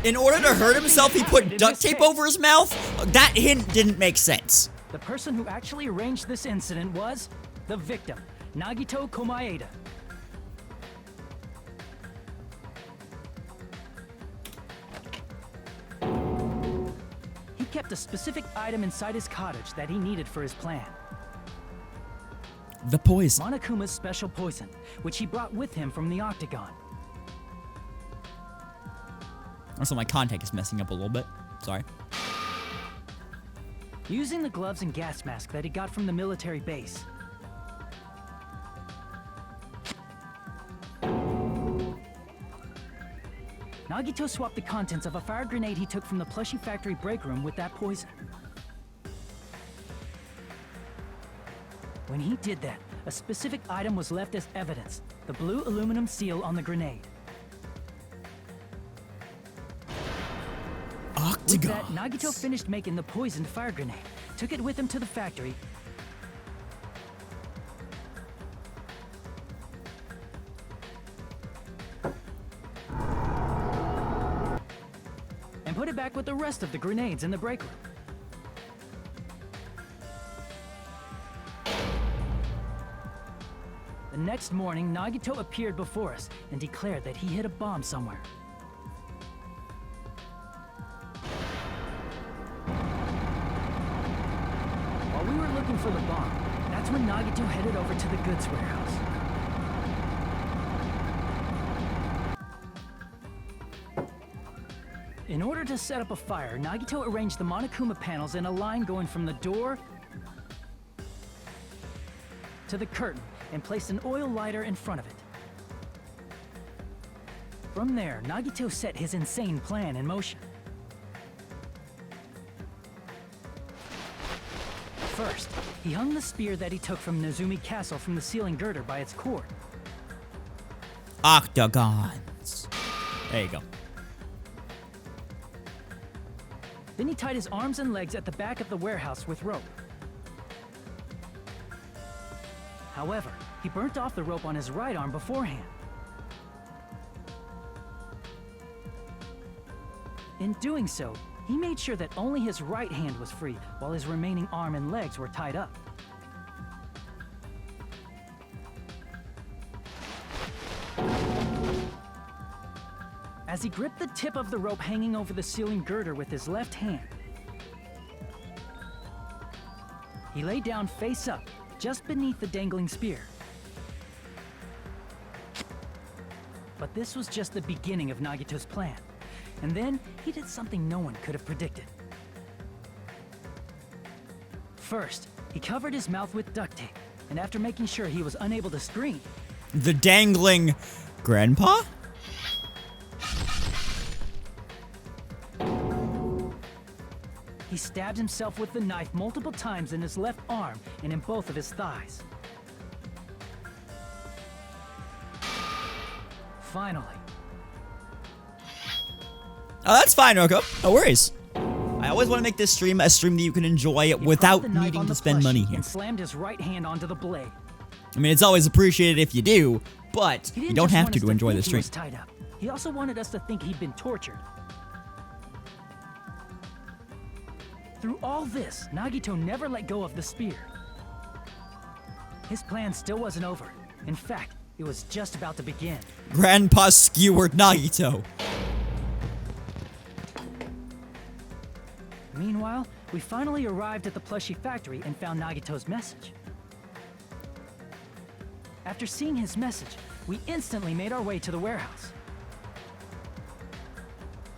In order to hurt himself, he put duct tape over his mouth? That hint didn't make sense. The person who actually arranged this incident was the victim, Nagito Komaeda. He kept a specific item inside his cottage that he needed for his plan. The poison. Monokuma's special poison, which he brought with him from the Octagon. Also, my contact is messing up a little bit. Sorry. Using the gloves and gas mask that he got from the military base. Nagito swapped the contents of a fire grenade he took from the plushie factory break room with that poison. When he did that, a specific item was left as evidence, the blue aluminum seal on the grenade. With that, Nagito finished making the poisoned fire grenade, took it with him to the factory, and put it back with the rest of the grenades in the break room. The next morning, Nagito appeared before us and declared that he hid a bomb somewhere. While we were looking for the bomb, That's when Nagito headed over to the goods warehouse. In order to set up a fire, Nagito arranged the Monokuma panels in a line going from the door to the curtain and placed an oil lighter in front of it. From there, Nagito set his insane plan in motion. First, he hung the spear that he took from Nezumi Castle from the ceiling girder by its cord. Octagons. There you go. Then he tied his arms and legs at the back of the warehouse with rope. However, he burnt off the rope on his right arm beforehand. In doing so, he made sure that only his right hand was free, while his remaining arm and legs were tied up. As he gripped the tip of the rope hanging over the ceiling girder with his left hand, he lay down face up, just beneath the dangling spear. But this was just the beginning of Nagito's plan. And then, he did something no one could have predicted. First, he covered his mouth with duct tape, and after making sure he was unable to scream... The dangling... grandpa? He stabbed himself with the knife multiple times in his left arm and in both of his thighs. Finally... Oh, that's fine, Roko. No worries. I always want to make this stream a stream that you can enjoy without needing to spend money here. And slammed his right hand onto the blade. I mean, it's always appreciated if you do, but you don't have to enjoy the stream. He was tied up. He also wanted us to think he'd been tortured. Through all this, Nagito never let go of the spear. His plan still wasn't over. In fact, it was just about to begin. Grandpa skewered Nagito. Meanwhile, we finally arrived at the plushie factory and found Nagito's message. After seeing his message, we instantly made our way to the warehouse.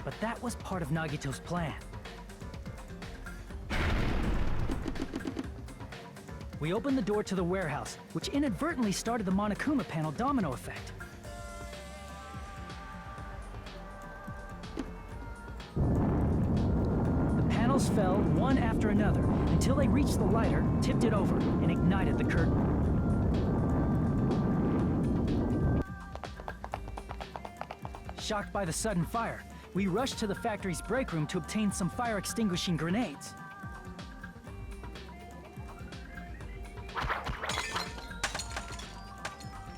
But that was part of Nagito's plan. We opened the door to the warehouse, which inadvertently started the Monokuma panel domino effect. Fell one after another until they reached the lighter, tipped it over, and ignited the curtain. Shocked by the sudden fire, we rushed to the factory's break room to obtain some fire-extinguishing grenades.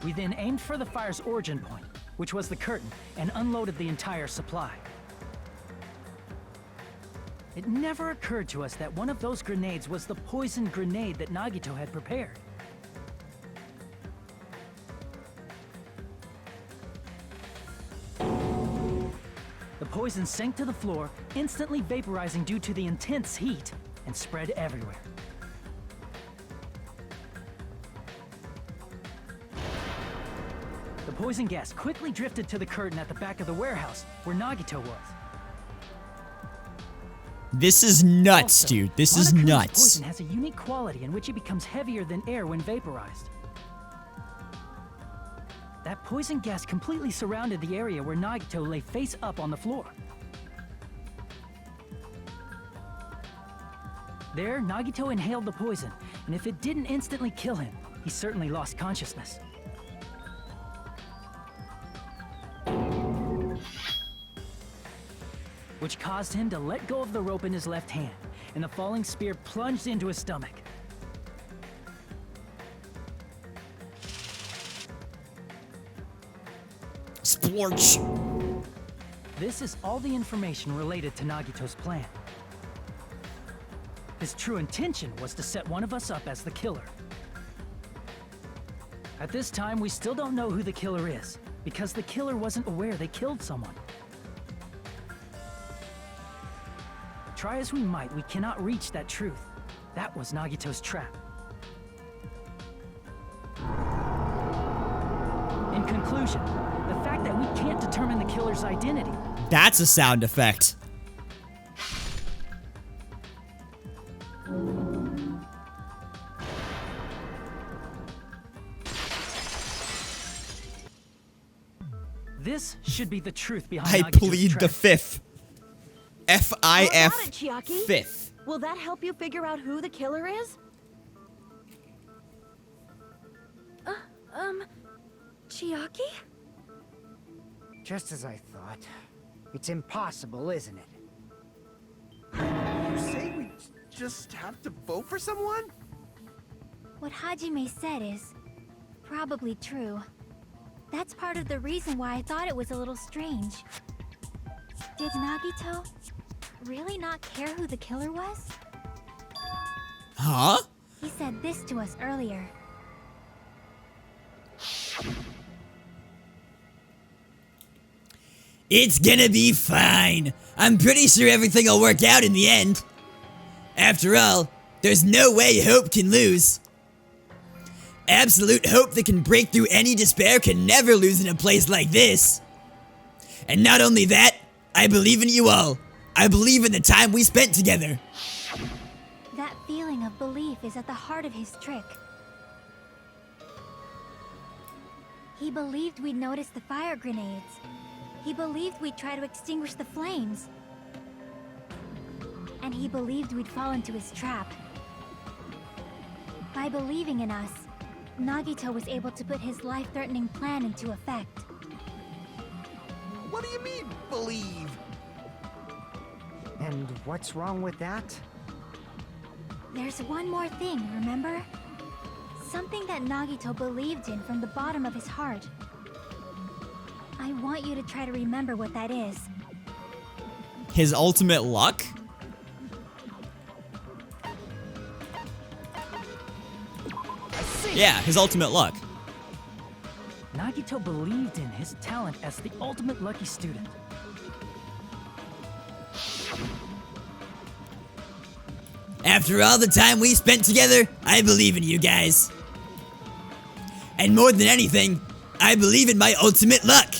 We then aimed for the fire's origin point, which was the curtain, and unloaded the entire supply. It never occurred to us that one of those grenades was the poison grenade that Nagito had prepared. The poison sank to the floor, instantly vaporizing due to the intense heat, and spread everywhere. The poison gas quickly drifted to the curtain at the back of the warehouse, where Nagito was. This is nuts, Also, dude. This is Monokuma's nuts. poison has a unique quality in which it becomes heavier than air when vaporized. That poison gas completely surrounded the area where Nagito lay face up on the floor. There, Nagito inhaled the poison, and if it didn't instantly kill him, he certainly lost consciousness. Which caused him to let go of the rope in his left hand, and the falling spear plunged into his stomach. Splorch. This is all the information related to Nagito's plan. His true intention was to set one of us up as the killer. At this time, we still don't know who the killer is, because the killer wasn't aware they killed someone. Try as we might, we cannot reach that truth. That was Nagito's trap. conclusion. The fact that we can't determine the killer's identity. That's a sound effect. This should be the truth behind I Nagito's plead the trap. fifth. F-I-F. How about it, Chiaki? Fifth. Will that help you figure out who the killer is? Chiaki? Just as I thought. It's impossible, isn't it? You say we just have to vote for someone? What Hajime said is probably true. That's part of the reason why I thought it was a little strange. Did Nagito really not care who the killer was? Huh? He said this to us earlier. It's gonna be fine. I'm pretty sure everything will work out in the end. After all, there's no way hope can lose. Absolute hope that can break through any despair can never lose in a place like this. And not only that, I believe in you all. I believe in the time we spent together. That feeling of belief is at the heart of his trick. He believed we'd notice the fire grenades. He believed we'd try to extinguish the flames. And he believed we'd fall into his trap. By believing in us, Nagito was able to put his life-threatening plan into effect. What do you mean, believe? And what's wrong with that? There's one more thing, remember? Something that Nagito believed in from the bottom of his heart. I want you to try to remember what that is. His ultimate luck? Yeah, his ultimate luck. Nagito believed in his talent as the ultimate lucky student. After all the time we spent together, I believe in you guys. And more than anything, I believe in my ultimate luck.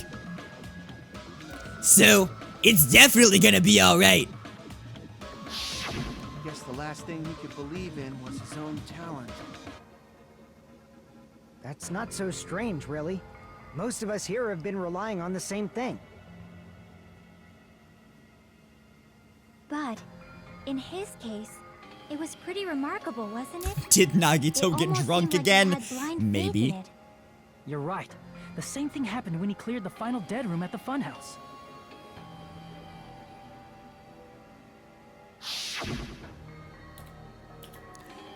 So, it's definitely gonna be alright. Guess the last thing he could believe in was his own talent. That's not so strange, really. Most of us here have been relying on the same thing. But, in his case, it was pretty remarkable, wasn't it? Did Nagito It get almost drunk seemed like he again? had blind faith Maybe. in it. You're right. The same thing happened when he cleared the final dead room at the funhouse.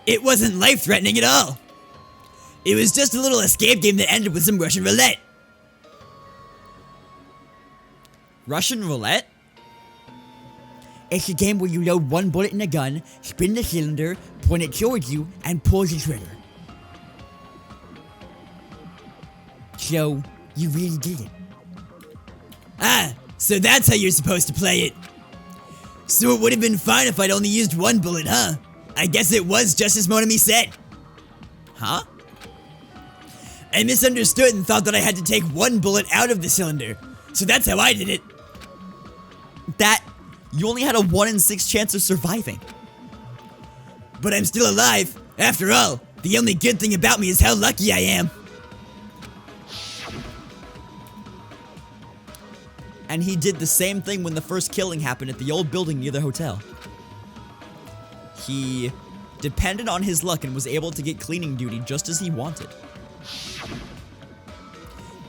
It wasn't life-threatening at all. It was just a little escape game that ended with some Russian roulette. Russian roulette? It's a game where you load one bullet in a gun, spin the cylinder, point it towards you, and pull the trigger. So, you really did it. Ah, so that's how you're supposed to play it. So it would have been fine if I'd only used one bullet, huh? I guess it was just as Monami said. Huh? I misunderstood and thought that I had to take one bullet out of the cylinder. So that's how I did it. You only had a 1 in 6 chance of surviving. But I'm still alive. After all, the only good thing about me is how lucky I am. And he did the same thing when the first killing happened at the old building near the hotel. He depended on his luck and was able to get cleaning duty just as he wanted.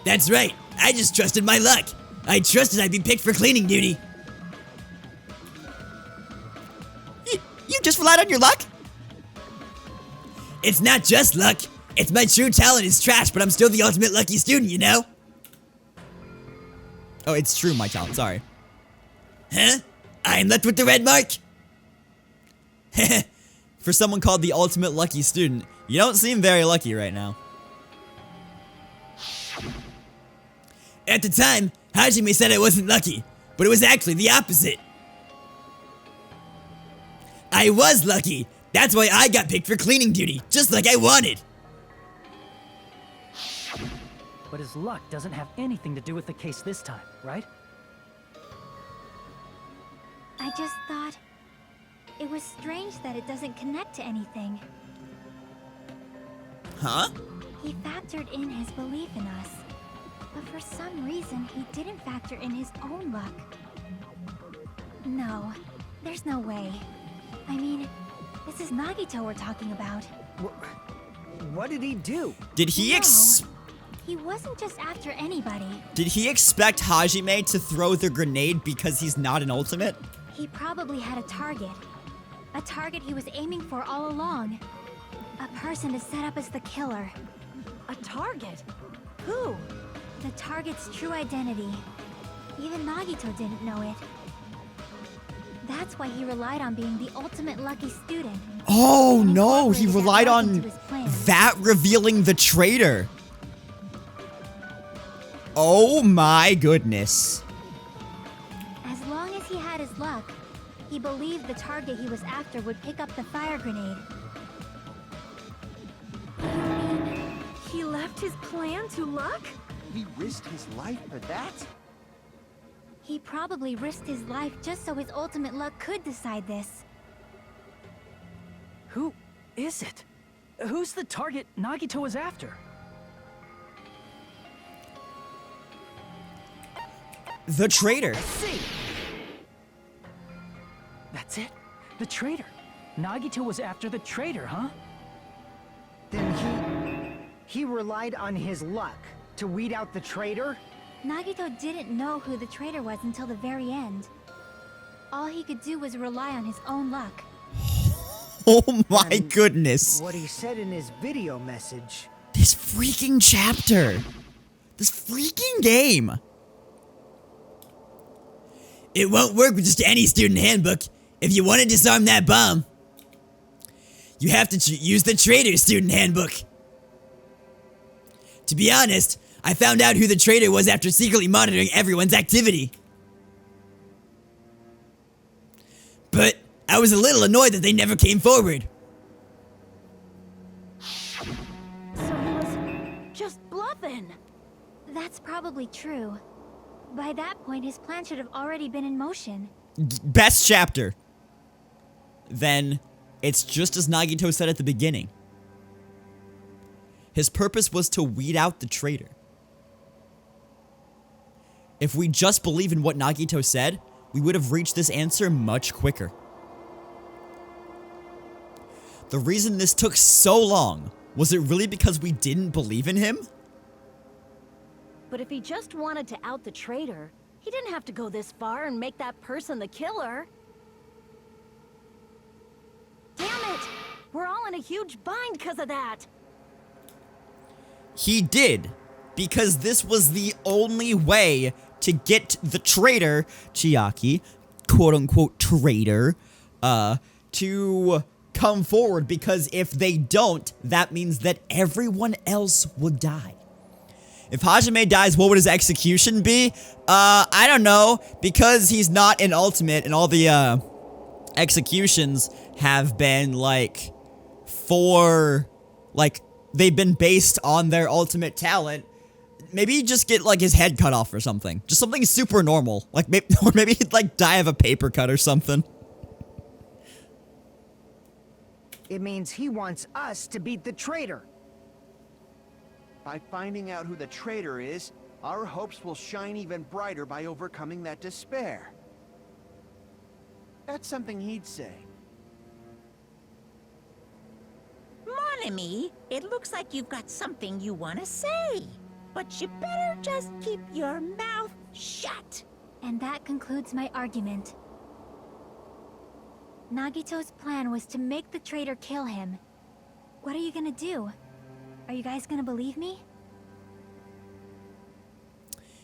That's right. I just trusted my luck. I trusted I'd be picked for cleaning duty. You just relied on your luck? It's not just luck. It's my true talent is trash, but I'm still the ultimate lucky student, you know? Oh, it's true, my talent, sorry. Huh? I'm left with the red mark? For someone called the ultimate lucky student, you don't seem very lucky right now. At the time, Hajime said I wasn't lucky, but it was actually the opposite. I was lucky. That's why I got picked for cleaning duty, just like I wanted. But his luck doesn't have anything to do with the case this time, right? I just thought it was strange that it doesn't connect to anything. Huh? He factored in his belief in us, but for some reason he didn't factor in his own luck. No, there's no way. I mean, this is Nagito we're talking about. What did he do? Did he He wasn't just after anybody. Did he expect Hajime to throw the grenade because he's not an ultimate? He probably had a target. A target he was aiming for all along. A person to set up as the killer. A target? Who? The target's true identity. Even Nagito didn't know it. That's why he relied on being the ultimate lucky student. Oh no, he relied luck on into his plan. that revealing the traitor. Oh my goodness. As long as he had his luck, he believed the target he was after would pick up the fire grenade. He left his plan to luck? He risked his life for that? He probably risked his life just so his ultimate luck could decide this. Who is it? Who's the target Nagito was after? The traitor. See. That's it? The traitor. Nagito was after the traitor, huh? Then he relied on his luck to weed out the traitor? Nagito didn't know who the traitor was until the very end. All he could do was rely on his own luck. Oh my goodness. What he said in his video message. This freaking chapter. This freaking game. It won't work with just any student handbook. If you want to disarm that bomb, you have to use the traitor student handbook. To be honest, I found out who the traitor was after secretly monitoring everyone's activity. But I was a little annoyed that they never came forward. So he was just bluffing. That's probably true. By that point, his plan should have already been in motion. Best chapter. Then it's just as Nagito said at the beginning. His purpose was to weed out the traitor. If we just believe in what Nagito said, we would have reached this answer much quicker. The reason this took so long, was it really because we didn't believe in him? But if he just wanted to out the traitor, he didn't have to go this far and make that person the killer. Damn it! We're all in a huge bind because of that. He did, because this was the only way to get the traitor, Chiaki, quote-unquote traitor, to come forward, because if they don't, that means that everyone else will die. If Hajime dies, what would his execution be? I don't know, because he's not an ultimate, and all the, executions have been, like, they've been based on their ultimate talent. Maybe he'd just get, like, his head cut off or something. Just something super normal. Like, or maybe he'd, like, die of a paper cut or something. It means he wants us to beat the traitor. By finding out who the traitor is, our hopes will shine even brighter by overcoming that despair. That's something he'd say. Mon ami, it looks like you've got something you want to say. But you better just keep your mouth shut. And that concludes my argument. Nagito's plan was to make the traitor kill him. What are you gonna do? Are you guys gonna believe me?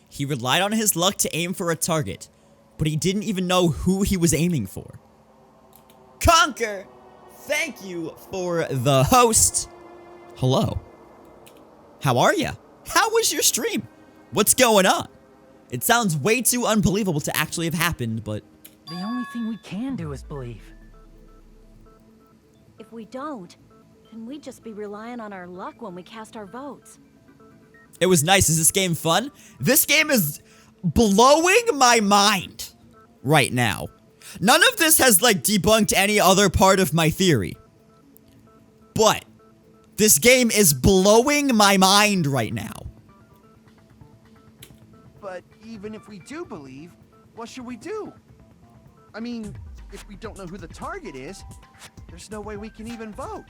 He relied on his luck to aim for a target, but he didn't even know who he was aiming for. Conquer! Thank you for the host. Hello. How are ya? How was your stream? What's going on? It sounds way too unbelievable to actually have happened, but... The only thing we can do is believe. If we don't, then we'd just be relying on our luck when we cast our votes. It was nice. Is this game fun? This game is blowing my mind right now. None of this has, like, debunked any other part of my theory. But this game is blowing my mind right now. But even if we do believe, what should we do? I mean, if we don't know who the target is, there's no way we can even vote.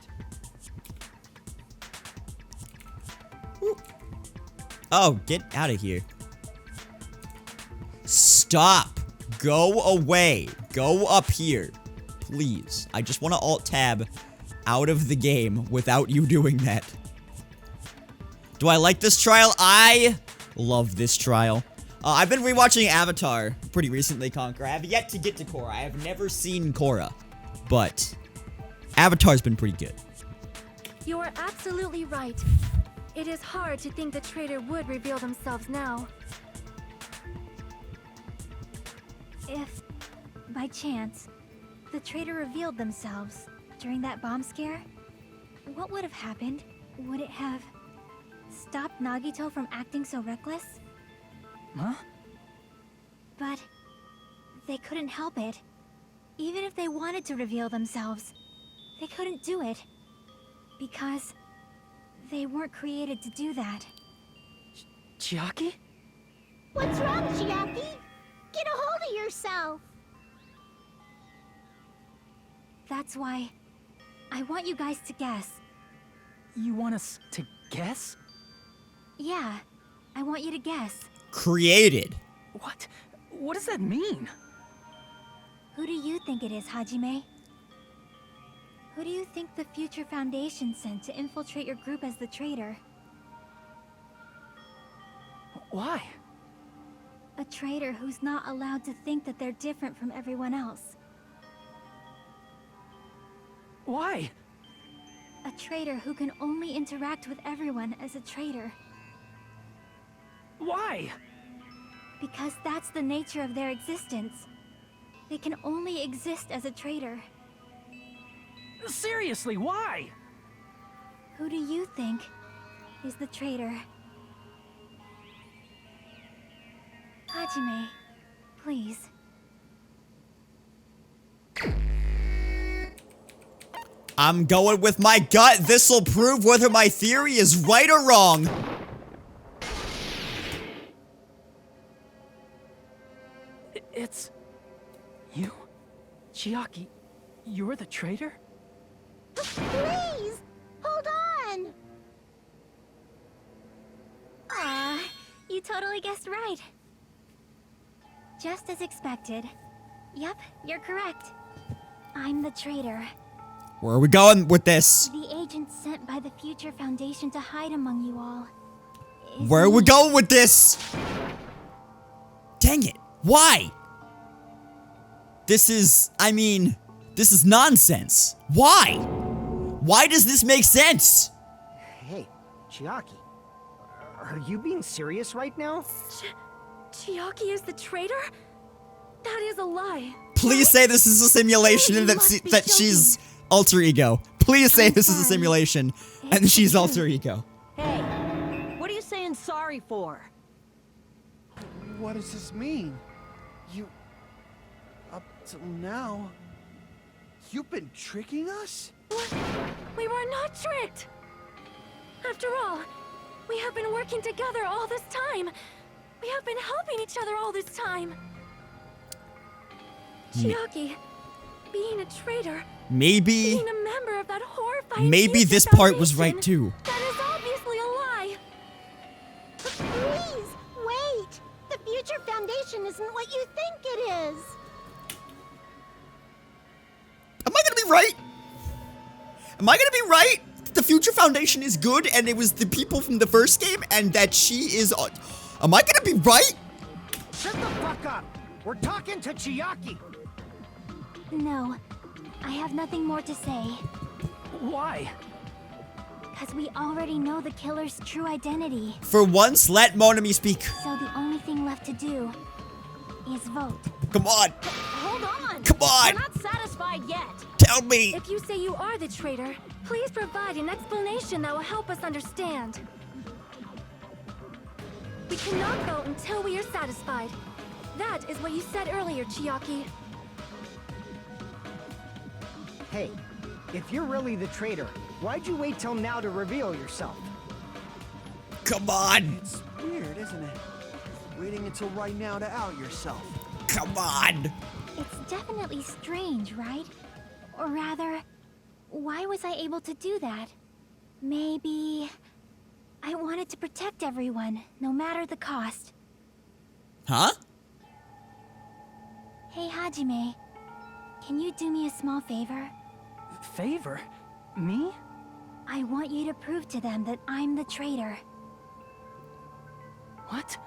Oh, get out of here. Stop. Go away. Go up here. Please. I just want to alt-tab out of the game without you doing that. Do I like this trial? I love this trial. I've been rewatching Avatar pretty recently, Conquer. I have yet to get to Korra. I have never seen Korra. But Avatar's been pretty good. You are absolutely right. It is hard to think the traitor would reveal themselves now. If, by chance, the traitor revealed themselves during that bomb scare, what would have happened? Would it have stopped Nagito from acting so reckless? Huh? But they couldn't help it. Even if they wanted to reveal themselves, they couldn't do it. Because they weren't created to do that. Chiaki? What's wrong, Chiaki? Get a hold of yourself. That's why I want you guys to guess. You want us to guess? Yeah, I want you to guess. Created. What? What does that mean? Who do you think it is, Hajime? Who do you think the Future Foundation sent to infiltrate your group as the traitor? Why? A traitor who's not allowed to think that they're different from everyone else. Why? A traitor who can only interact with everyone as a traitor. Why? Because that's the nature of their existence. They can only exist as a traitor. Seriously, why? Who do you think is the traitor? Hajime, please. I'm going with my gut. This'll prove whether my theory is right or wrong. It's... you? Chiaki, you're the traitor? Please, hold on. Ah, you totally guessed right. Just as expected. Yep, you're correct. I'm the traitor. Where are we going with this? The agent sent by the Future Foundation to hide among you all. Where are we going with this? Dang it. Why? This is nonsense. Why? Why does this make sense? Hey, Chiaki. Are you being serious right now? Chiaki is the traitor? That is a lie. Please say this is a simulation and that she's alter ego. Please say this is a simulation and she's alter ego. Hey, what are you saying sorry for? What does this mean? You... Up till now... You've been tricking us? We were not tricked! After all, we have been working together all this time. We have been helping each other all this time. Chiaki, being a traitor, Maybe... being a member of that horrifying Maybe Future this part was Foundation, right too. That is obviously a lie. Please, wait. The Future Foundation isn't what you think it is. Am I gonna be right? Am I gonna be right? The Future Foundation is good and it was the people from the first game and that she is... Am I gonna be right? Shut the fuck up! We're talking to Chiaki! No, I have nothing more to say. Why? Because we already know the killer's true identity. For once, let Monami speak. So the only thing left to do is vote. Come on. Hold on! Come on! We're not satisfied yet! Tell me! If you say you are the traitor, please provide an explanation that will help us understand. We cannot go until we are satisfied. That is what you said earlier, Chiaki. Hey, if you're really the traitor, why'd you wait till now to reveal yourself? Come on! It's weird, isn't it? Waiting until right now to out yourself. Come on! It's definitely strange, right? Or rather, why was I able to do that? Maybe... I wanted to protect everyone, no matter the cost. Huh? Hey, Hajime. Can you do me a small favor? Favor? Me? I want you to prove to them that I'm the traitor. What?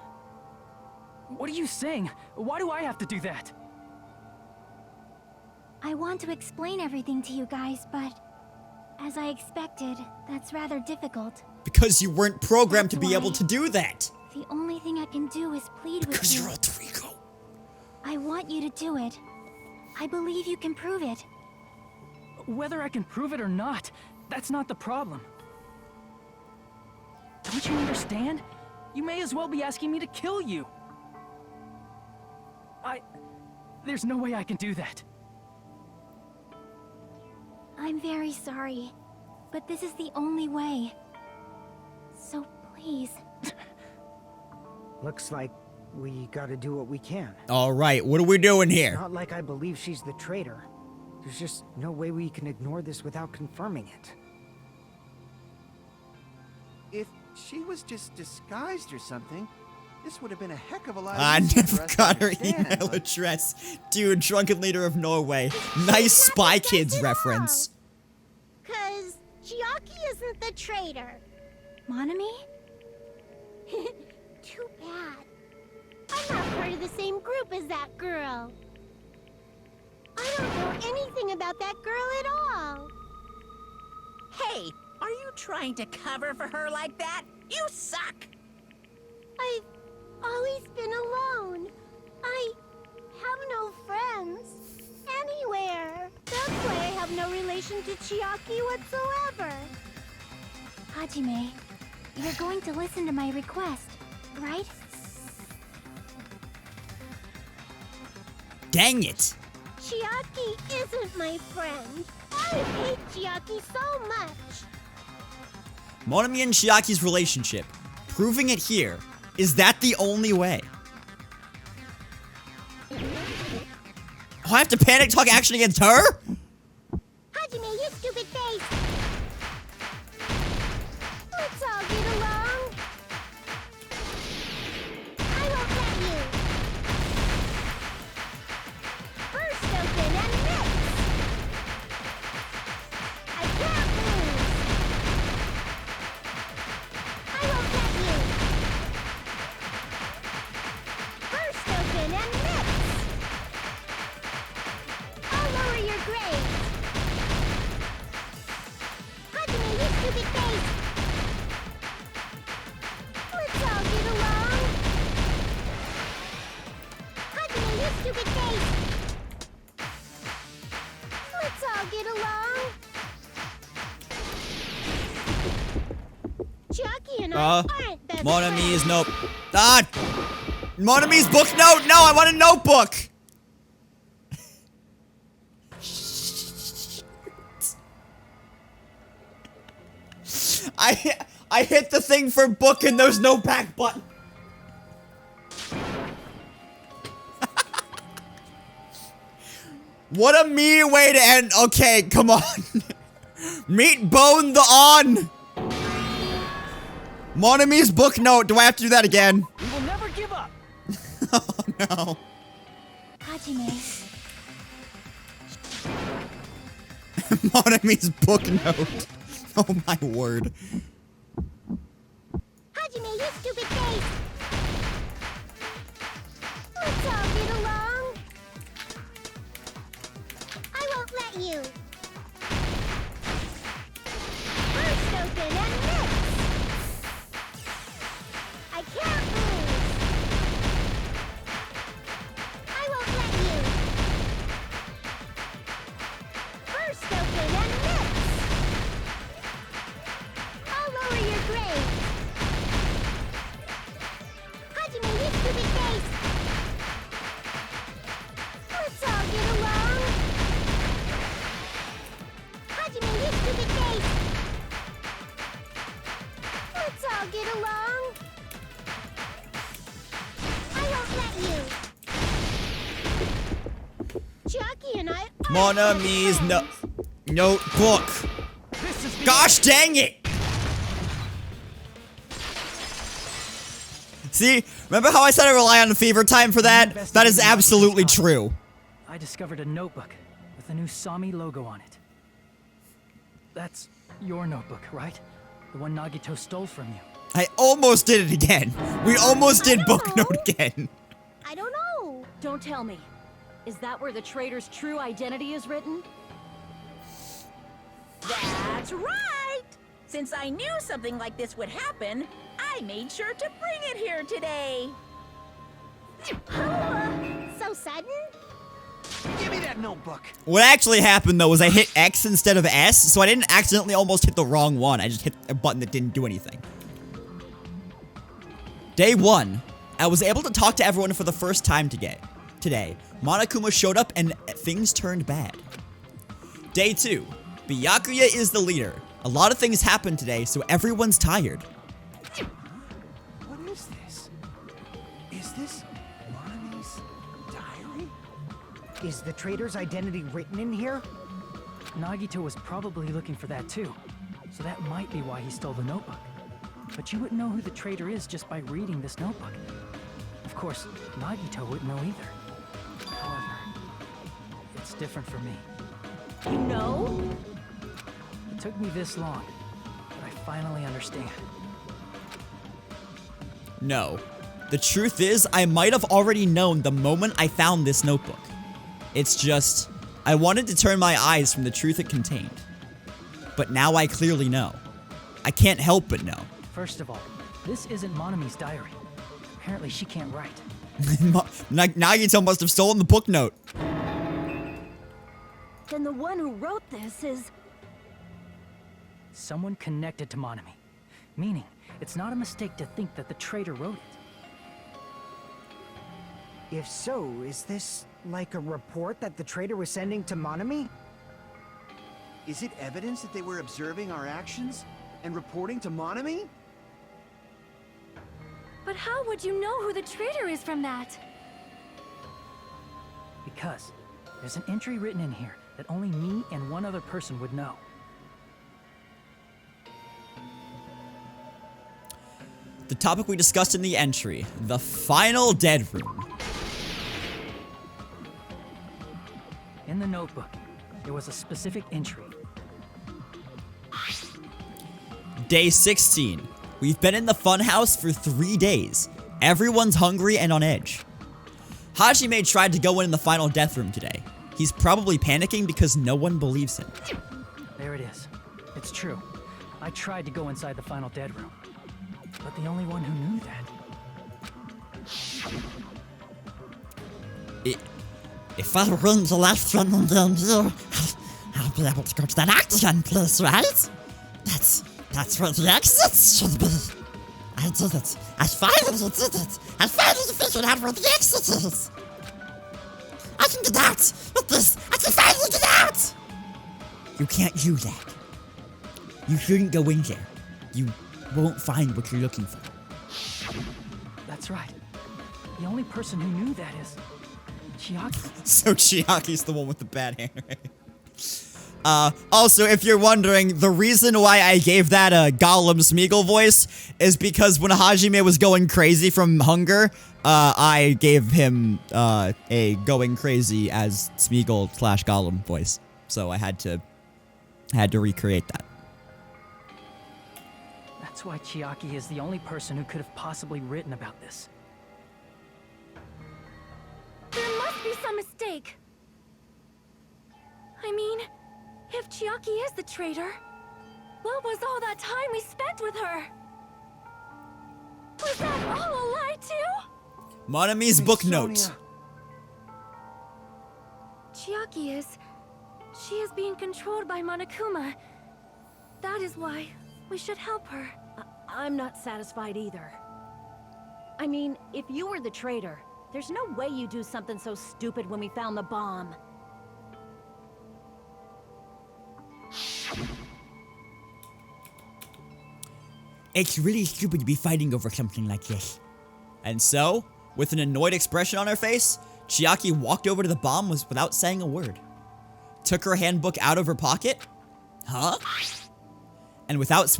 What are you saying? Why do I have to do that? I want to explain everything to you guys, but... as I expected, that's rather difficult. Because you weren't programmed to That's be why. able to do that. The only thing I can do is plead with Because you. you're alter ego. I want you to do it. I believe you can prove it. Whether I can prove it or not, that's not the problem. Don't you understand? You may as well be asking me to kill you. There's no way I can do that. I'm very sorry, but this is the only way. So please. Looks like we gotta do what we can. Alright, what are we doing here? Not like I believe she's the traitor. There's just no way we can ignore this without confirming it. If she was just disguised or something, this would have been a heck of a lot I easier never for us to got her understand, email but- address. Dude, Drunken Leader of Norway. Nice Spy Kids reference. 'Cause Chiaki isn't the traitor. Monami? Too bad. I'm not part of the same group as that girl. I don't know anything about that girl at all. Hey, are you trying to cover for her like that? You suck! I've always been alone. I have no friends anywhere. That's why I have no relation to Chiaki whatsoever. Hajime, you're going to listen to my request, right? Dang it. Chiaki isn't my friend. I hate Chiaki so much. Monami and Chiaki's relationship. Proving it here. Is that the only way? Oh, I have to panic talk action against her? Hajime, you stupid face. Let's all get along. I won't let you. First open and mix. I can't lose. I won't let you. First open and mix. I'll lower your grade. Hajime, you stupid face. Let's all get along. Hajime, you stupid face. Let's all get along. Chucky and I aren't best Monami's friends. nope. Ah! Monami's book note! No, I want a notebook! I hit the thing for book and there's no back button. What a mean way to end. Okay, come on. Meet Bone the On. Monami's book note. Do I have to do that again? We will never give up. Oh no. Hajime, Monami's book note. Oh my word. Hajime, you stupid face. Let's all get along. I won't let you. First open and mix. I can't lose. I won't let you. First open and mix. I'll lower your grade. all get along. I won't let you. Jackie and I are Mon Ami's notebook. Gosh dang it! See, remember how I said I rely on fever time for that? That is absolutely true. I discovered a notebook with the new Sami logo on it. That's your notebook, right? The one Nagito stole from you. I almost did it again. We almost did book note again. I don't know. Don't tell me. Is that where the traitor's true identity is written? That's right! Since I knew something like this would happen, I made sure to bring it here today. So sudden? Give me that notebook. What actually happened though was I hit X instead of S, so I didn't accidentally almost hit the wrong one. I just hit a button that didn't do anything. Day 1, I was able to talk to everyone for the first time today. Monokuma showed up and things turned bad. Day 2, Byakuya is the leader. A lot of things happened today, so everyone's tired. What is this? Is this Monami's diary? Is the traitor's identity written in here? Nagito was probably looking for that too, so that might be why he stole the notebook. But you wouldn't know who the traitor is just by reading this notebook. Of course, Nagito wouldn't know either. However, it's different for me. You know? It took me this long, but I finally understand. No. The truth is, I might have already known the moment I found this notebook. It's just, I wanted to turn my eyes from the truth it contained. But now I clearly know. I can't help but know. First of all, this isn't Monami's diary. Apparently she can't write. Nagito must have stolen the book note. Then the one who wrote this is... Someone connected to Monami. Meaning, it's not a mistake to think that the traitor wrote it. If so, is this like a report that the traitor was sending to Monami? Is it evidence that they were observing our actions and reporting to Monami? But how would you know who the traitor is from that? Because there's an entry written in here that only me and one other person would know. The topic we discussed in the entry, the final dead room. In the notebook, there was a specific entry. Day 16. We've been in the funhouse for 3 days. Everyone's hungry and on edge. Hajime tried to go in the final death room today. He's probably panicking because no one believes him. There it is. It's true. I tried to go inside the final dead room. But the only one who knew that... If I run the last one and down here, I'll be able to go to that action place, right? That's where the exits should be. I did it. I finally did it. I finally figured out where the exit is. I can get out with this. I can finally get out. You can't do that. You shouldn't go in there. You won't find what you're looking for. That's right. The only person who knew that is... Chiaki. So Chiaki's the one with the bad handwriting. Also, if you're wondering, the reason why I gave that a Gollum Smeagol voice is because when Hajime was going crazy from hunger, I gave him a going crazy as Smeagol / Gollum voice. So I had to recreate that. That's why Chiaki is the only person who could have possibly written about this. There must be some mistake. I mean, if Chiaki is the traitor, what was all that time we spent with her? Was that all a lie too? Monami's book note. Chiaki is... She is being controlled by Monokuma. That is why we should help her. I'm not satisfied either. I mean, if you were the traitor, there's no way you do something so stupid when we found the bomb. It's really stupid to be fighting over something like this. And so, with an annoyed expression on her face, Chiaki walked over to the bomb without saying a word. Took her handbook out of her pocket. Huh? And without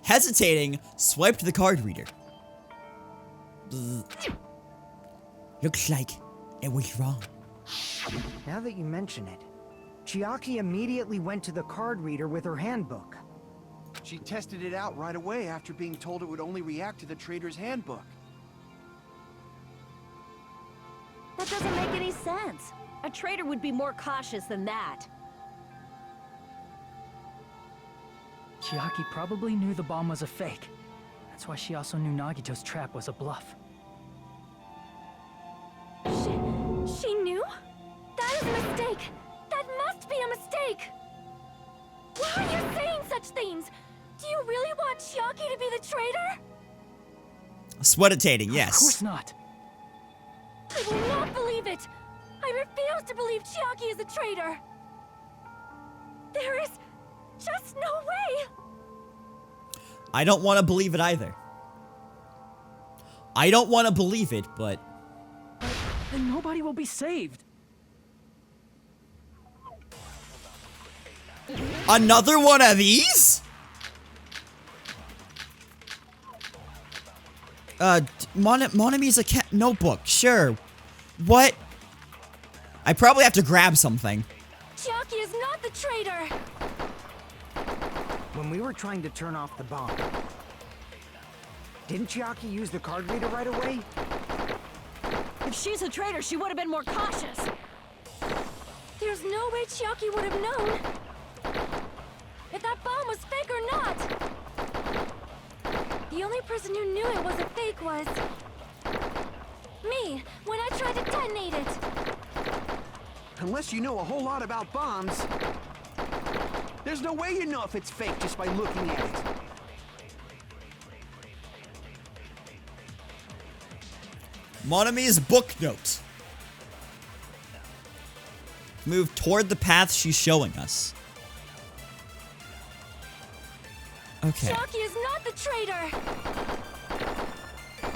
hesitating, swiped the card reader. Looks like it was wrong. Now that you mention it, Chiaki immediately went to the card reader with her handbook. She tested it out right away after being told it would only react to the trader's handbook. That doesn't make any sense. A trader would be more cautious than that. Chiaki probably knew the bomb was a fake. That's why she also knew Nagito's trap was a bluff. She knew? That is a mistake! That must be a mistake! Why are you saying such things? Do you really want Chiaki to be the traitor? Sweatitating, yes. Of course not. I will not believe it! I refuse to believe Chiaki is a traitor! There is just no way! I don't want to believe it either. I don't want to believe it, but... Then nobody will be saved. Another one of these? Monami's a notebook, sure. What? I probably have to grab something. Chiaki is not the traitor! When we were trying to turn off the bomb, didn't Chiaki use the card reader right away? If she's a traitor, she would have been more cautious. There's no way Chiaki would have known if that bomb was fake or not. The only person who knew it was a fake was me, when I tried to detonate it. Unless you know a whole lot about bombs, there's no way you know if it's fake just by looking at it. Monami's book note. Move toward the path she's showing us. Okay. Chiaki is not the traitor!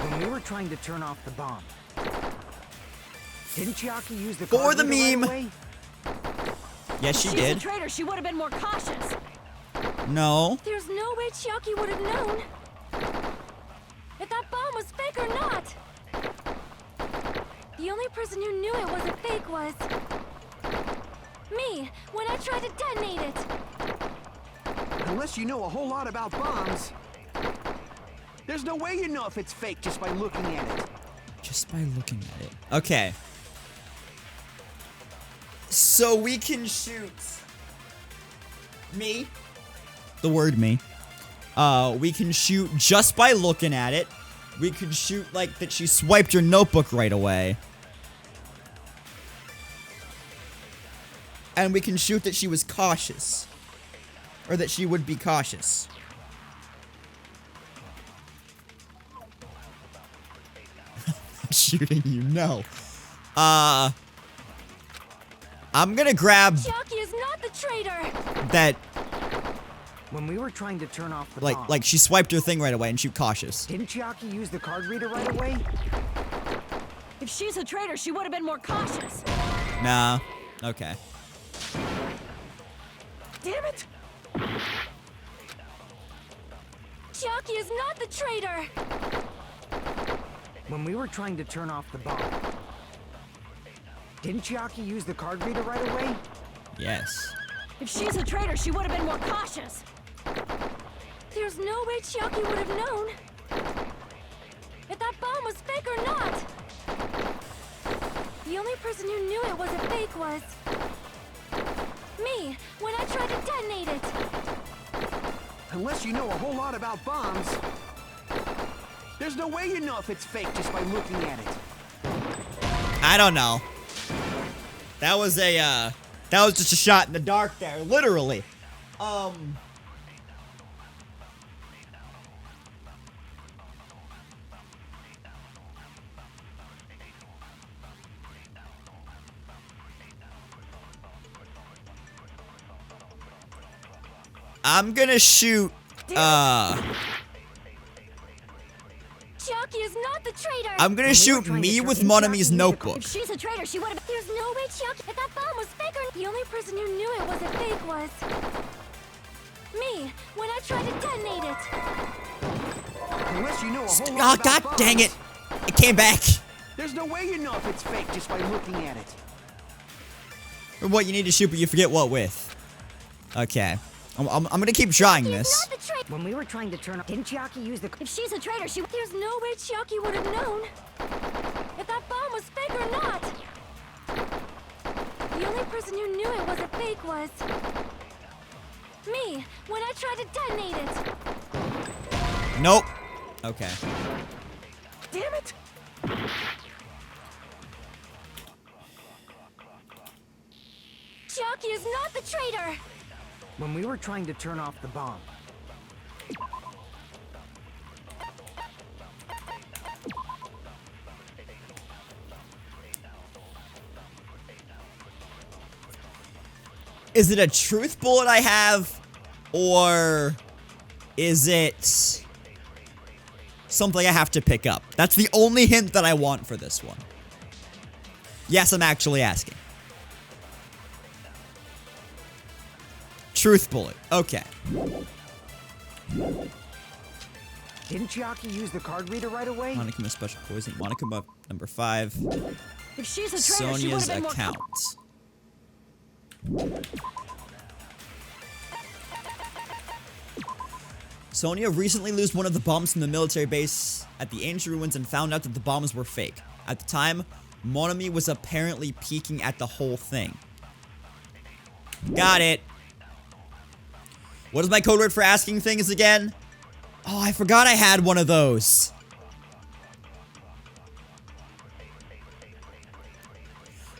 When we were trying to turn off the bomb, didn't Chiaki use the For card the reader meme. right away? Yes, she If did. she's a traitor, she would have been more cautious. No. There's no way Chiaki would have known if that bomb was fake or not. The only person who knew it was a fake was me, when I tried to detonate it. Unless you know a whole lot about bombs, there's no way you know if it's fake just by looking at it. Just by looking at it. Okay. So we can shoot me. The word me. We can shoot just by looking at it. We could shoot like that she swiped her notebook right away. And we can shoot that she was cautious. Or that she would be cautious. Shooting you, no. I'm gonna grab Chiaki is not the traitor! that, When we were trying to turn off the bomb, like she swiped her thing right away and shoot cautious. didn't Chiaki use the card reader right away? If she's a traitor, she would have been more cautious. Nah. Okay. Damn it! Chiaki is not the traitor! When we were trying to turn off the bomb, didn't Chiaki use the card reader right away? Yes. If she's a traitor, she would have been more cautious. There's no way Chiaki would have known if that bomb was fake or not. The only person who knew it was a fake was me, when I tried to detonate it. Unless you know a whole lot about bombs, there's no way you know if it's fake just by looking at it. I don't know. That was a, that was just a shot in the dark there, literally. I'm gonna shoot Chiaki is not the traitor! I'm gonna shoot me with Monami's notebook. If she's a traitor, she would have. There's no way Chiaki. If that bomb was fake or. The only person who knew it was a fake was. Me, when I tried to detonate it. Unless you know a whole Oh, lot god about dang bombs. it. It came back. There's no way you know if it's fake just by looking at it. Or what you need to shoot, but you forget what with. Okay. I'm gonna keep trying this. When we were trying to turn off, didn't Chiaki use the... If she's a traitor, she... There's no way Chiaki would have known if that bomb was fake or not. The only person who knew it was a fake was... me, when I tried to detonate it. Nope. Okay. Damn it! Chiaki is not the traitor! When we were trying to turn off the bomb. Is it a truth bullet I have? Or is it something I have to pick up? That's the only hint that I want for this one. Yes, I'm actually asking. Truth bullet. Okay. Didn't Chiaki use the card reader right away? Monica missed special poison. Monica buff number 5. If she's a traitor, she would Sonia's have been more... account. Sonia recently lost one of the bombs from the military base at the ancient ruins and found out that the bombs were fake. At the time, Monami was apparently peeking at the whole thing. Got it. What is my code word for asking things again? Oh, I forgot I had one of those.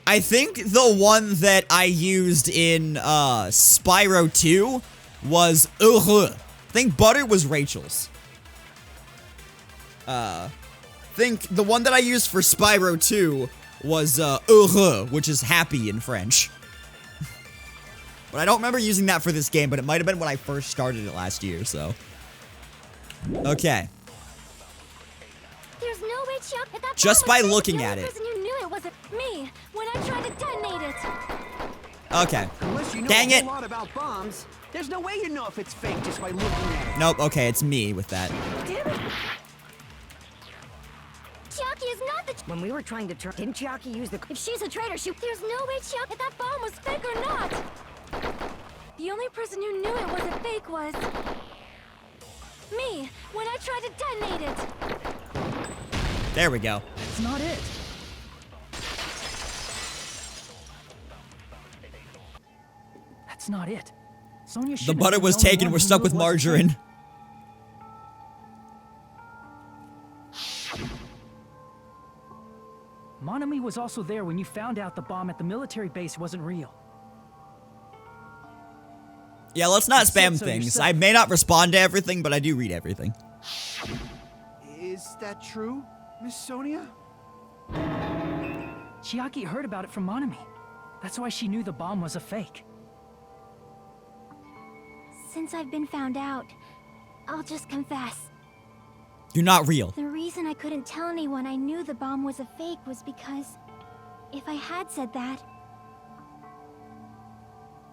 I think the one that I used in Spyro 2 was heureux. I think butter was Rachel's. I think the one that I used for Spyro 2 was heureux, which is happy in French. But I don't remember using that for this game, but it might have been when I first started it last year, so. Okay. There's no way Chiaki... If that Just bomb was by fake, looking the at only it. person who knew it was me when I tried to detonate it. Okay. Unless you know Dang a it. whole lot about bombs, there's no way you know if it's fake just by looking at it. Nope, okay, it's me with that. Damn it! Chiaki is not the... When we were trying to turn... Didn't Chiaki use the... If she's a traitor, she... There's no way Chiaki... If that bomb was fake or not. The only person who knew it was a fake was... me, when I tried to detonate it. There we go. That's not it. That's not it. Sonia The shouldn't butter have was been the only taken, one we're who stuck knew with it wasn't fake. margarine. Monami was also there when you found out the bomb at the military base wasn't real. Yeah, let's not You said spam so things. yourself. I may not respond to everything, but I do read everything. Is that true, Miss Sonia? Chiaki heard about it from Monami. That's why she knew the bomb was a fake. Since I've been found out, I'll just confess. You're not real. The reason I couldn't tell anyone I knew the bomb was a fake was because if I had said that,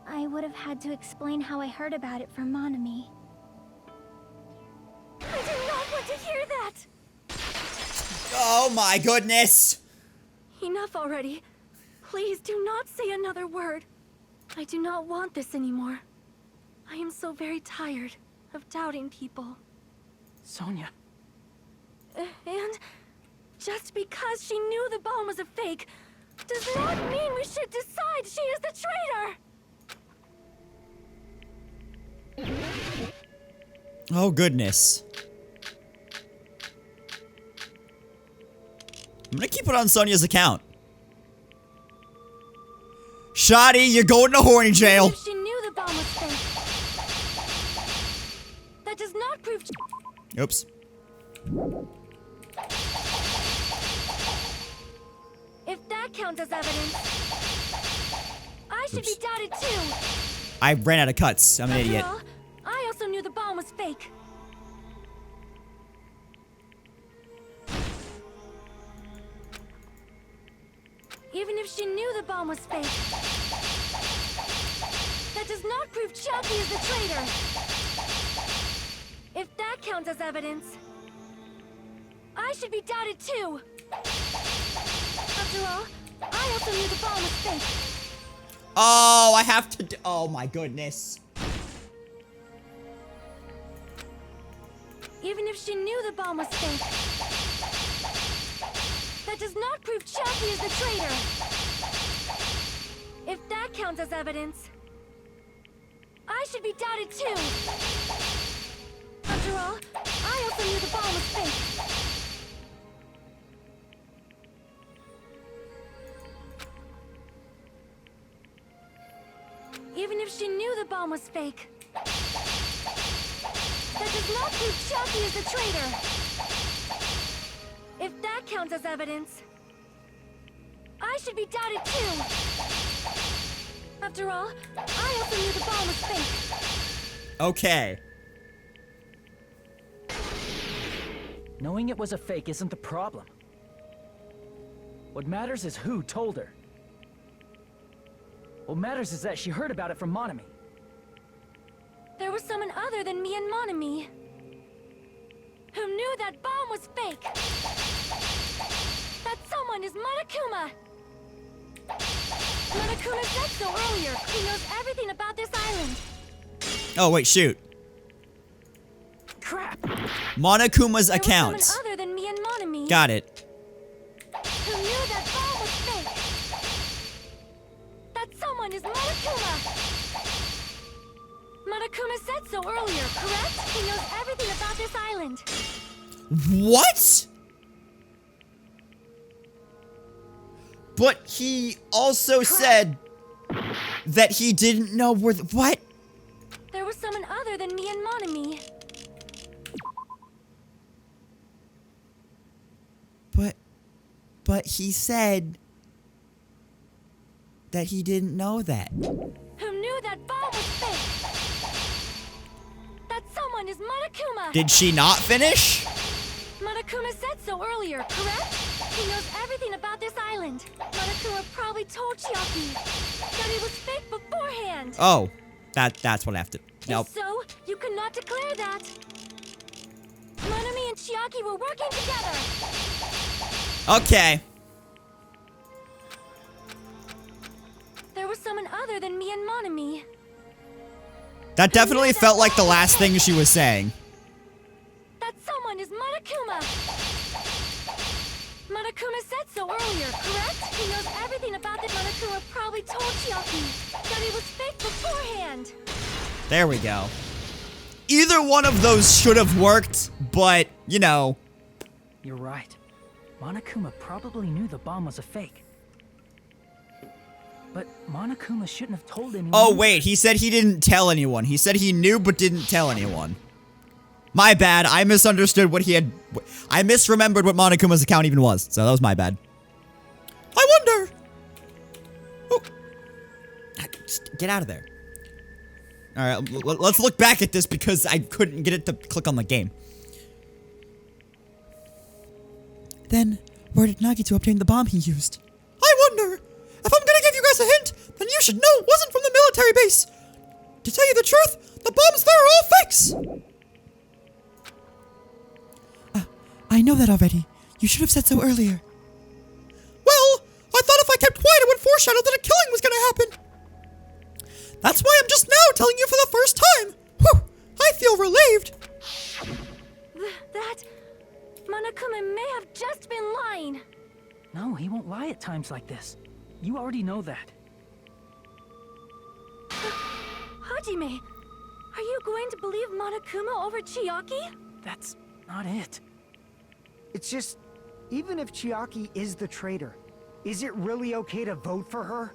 I would have had to explain how I heard about it from Monami. I do not want to hear that! Oh my goodness! Enough already. Please do not say another word. I do not want this anymore. I am so very tired of doubting people. Sonia. And just because she knew the bomb was a fake does not mean we should decide she is the traitor! Oh goodness. I'm gonna keep it on Sonia's account. Shoddy, you're going to horny jail. If she knew the bomb was fake, that does not prove... Oops. If that counts as evidence, I should be Oops. doubted too. I ran out of cuts. I'm an After idiot. all, I also knew the bomb was was fake. Even if she knew the bomb was fake, that does not prove Chiaki is the traitor. If that counts as evidence, I should be doubted too. After all, I also knew the bomb was fake. Oh, I have to oh my goodness. Even if she knew the bomb was fake, that does not prove Chiaki is the traitor. If that counts as evidence, I should be doubted too. After all, I also knew the bomb was fake. Even if she knew the bomb was fake, that does not prove Chiaki is the traitor. If that counts as evidence, I should be doubted too. After all, I also knew the bomb was fake. Okay. Knowing it was a fake isn't the problem. What matters is who told her. What matters is that she heard about it from Monami. There was someone other than me and Monami who knew that bomb was fake. That someone is Monokuma. Monokuma said so earlier. He knows everything about this island. Oh, wait, shoot. Crap. Monokuma's There account. was someone other than me and Monami Got it. who knew that bomb was fake. That someone is Monokuma. Monokuma said so earlier, correct? He knows everything about this island. What? But he also said that he didn't know where what? There was someone other than me and Monami. But he said that he didn't know that. Who knew that bomb was fake. That someone is Monokuma. Did she not finish? Monokuma said so earlier, correct? He knows everything about this island. Monokuma probably told Chiaki that it was fake beforehand. Oh, that's what I have to. Nope. If so, you cannot declare that. Monami and Chiaki were working together. Okay. There was someone other than me and Monami. That definitely felt like the last thing she was saying. That someone is Monokuma. Monokuma said so earlier, correct? He knows everything about this. Monokuma probably told Chiaki that it was fake beforehand. There we go. Either one of those should have worked, but, you know. You're right. Monokuma probably knew the bomb was a fake. But Monokuma shouldn't have told anyone. Oh, wait, he said he didn't tell anyone. He said he knew but didn't tell anyone. My bad, I misunderstood what he had. I misremembered what Monokuma's account even was, so that was my bad. I wonder. Oh. Get out of there. Alright, let's look back at this because I couldn't get it to click on the game. Then, where did Nagito obtain the bomb he used? I wonder! If I'm gonna give you guys a hint, then you should know it wasn't from the military base! To tell you the truth, the bombs there are all fakes! I know that already. You should have said so earlier. Well, I thought if I kept quiet it would foreshadow that a killing was gonna happen. That's why I'm just now telling you for the first time. Whew, I feel relieved. That... Monokuma may have just been lying. No, he won't lie at times like this. You already know that. Hajime, are you going to believe Monokuma over Chiaki? That's not it. It's just, even if Chiaki is the traitor, is it really okay to vote for her?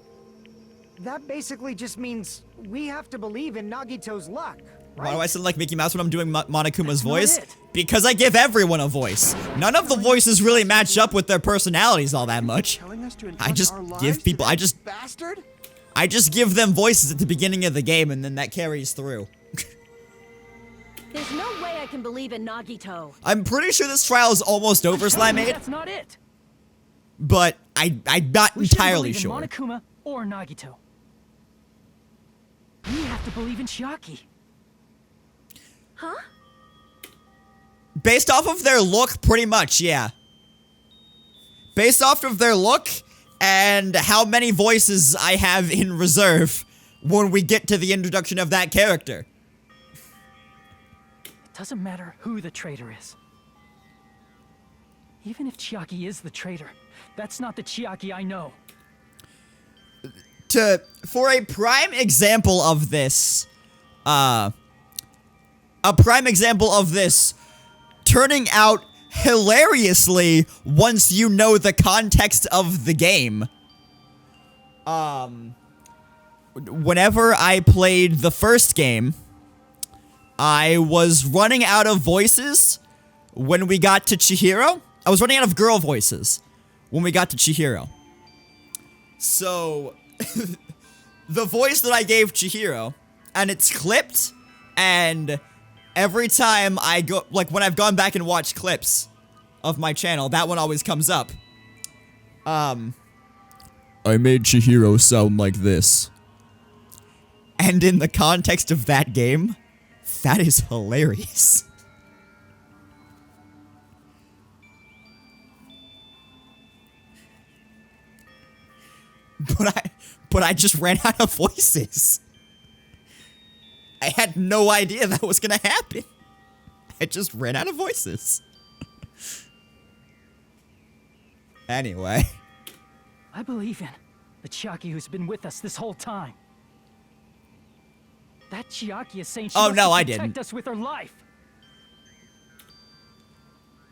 That basically just means we have to believe in Nagito's luck, right? Why do I sound like Mickey Mouse when I'm doing Monokuma's voice? Because I give everyone a voice. None of the voices really match up with their personalities all that much. I just give people, I just give them voices at the beginning of the game and then that carries through. There's no way I can believe in Nagito. I'm pretty sure this trial is almost over, Slimeade. That's not it. But I'm not We shouldn't entirely believe in sure. Monokuma or Nagito. We have to believe in Chiaki. Huh? Based off of their look, pretty much, yeah. Based off of their look and how many voices I have in reserve when we get to the introduction of that character. It doesn't matter who the traitor is. Even if Chiaki is the traitor, that's not the Chiaki I know. For a prime example of this, turning out hilariously once you know the context of the game. Whenever I played the first game, I was running out of voices when we got to Chihiro. I was running out of girl voices when we got to Chihiro. So, the voice that I gave Chihiro, and it's clipped, and every time I go, like when I've gone back and watched clips of my channel, that one always comes up. I made Chihiro sound like this. And in the context of that game, that is hilarious. But I just ran out of voices. I had no idea that was gonna happen. I just ran out of voices. Anyway. I believe in the Chiaki who's been with us this whole time. That Chiaki is saying she wants to protect us with her life.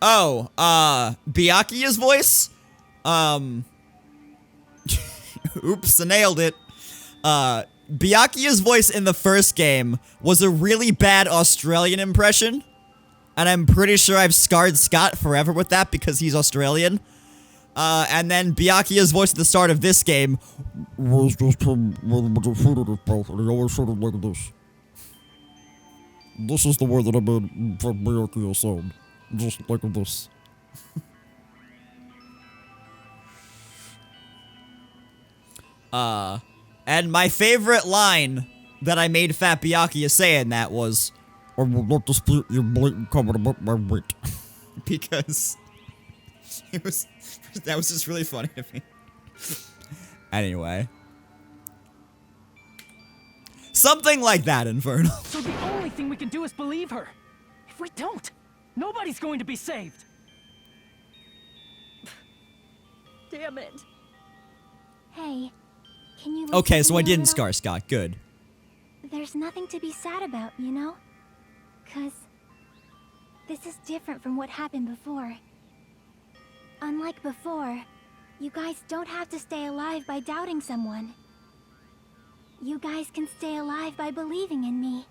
Oh, Byakuya's voice? Oops, I nailed it. Byakuya's voice in the first game was a really bad Australian impression. And I'm pretty sure I've scarred Scott forever with that because he's Australian. And then Byakuya's voice at the start of this game was just him with a defeated his mouth, and he always sounded like this. This is the word that I made from Byakuya sound. Just like this. And my favorite line that I made Fat Byakuya saying that was, I will not dispute your blatant comment about my weight. Because that was just really funny to me. Anyway. Something like that, Infernal. So the only thing we can do is believe her. If we don't, nobody's going to be saved. Damn it. Hey, can you Okay, listen so to I me a didn't little? scar Scott. Good. There's nothing to be sad about, you know? 'Cause this is different from what happened before. Unlike before, you guys don't have to stay alive by doubting someone. You guys can stay alive by believing in me.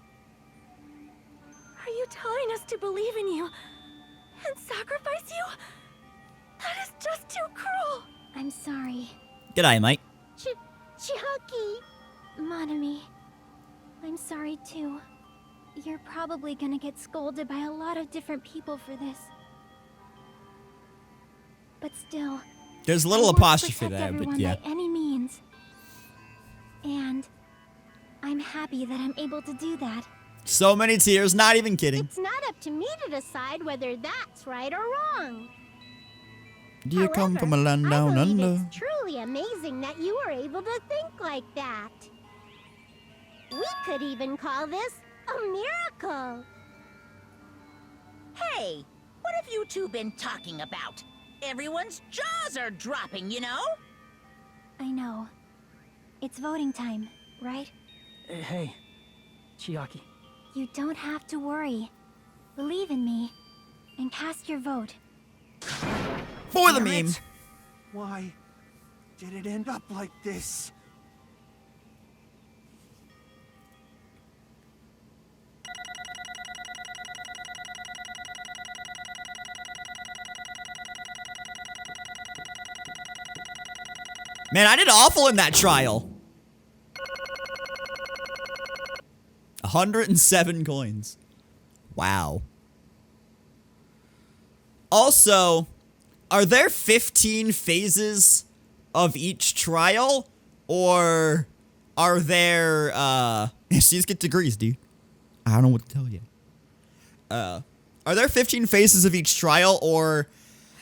Are you telling us to believe in you and sacrifice you? That is just too cruel. I'm sorry. G'day, mate. Chiaki! Monami, I'm sorry too. You're probably gonna get scolded by a lot of different people for this. But still, There's a little I want to apostrophe protect there, but everyone yeah. by any means. And I'm happy that I'm able to do that. So many tears, not even kidding. It's not up to me to decide whether that's right or wrong. Do you come from a land down I believe under? it's truly amazing that you were able to think like that. We could even call this a miracle. Hey, what have you two been talking about? Everyone's jaws are dropping, you know? I know. It's voting time, right? Hey, Chiaki. You don't have to worry. Believe in me and cast your vote. For the Damn meme. it. Why did it end up like this? Man, I did awful in that trial. 107 coins. Wow. Also, are there 15 phases of each trial? Or are there, she's get degrees, dude. I don't know what to tell you. Are there 15 phases of each trial, or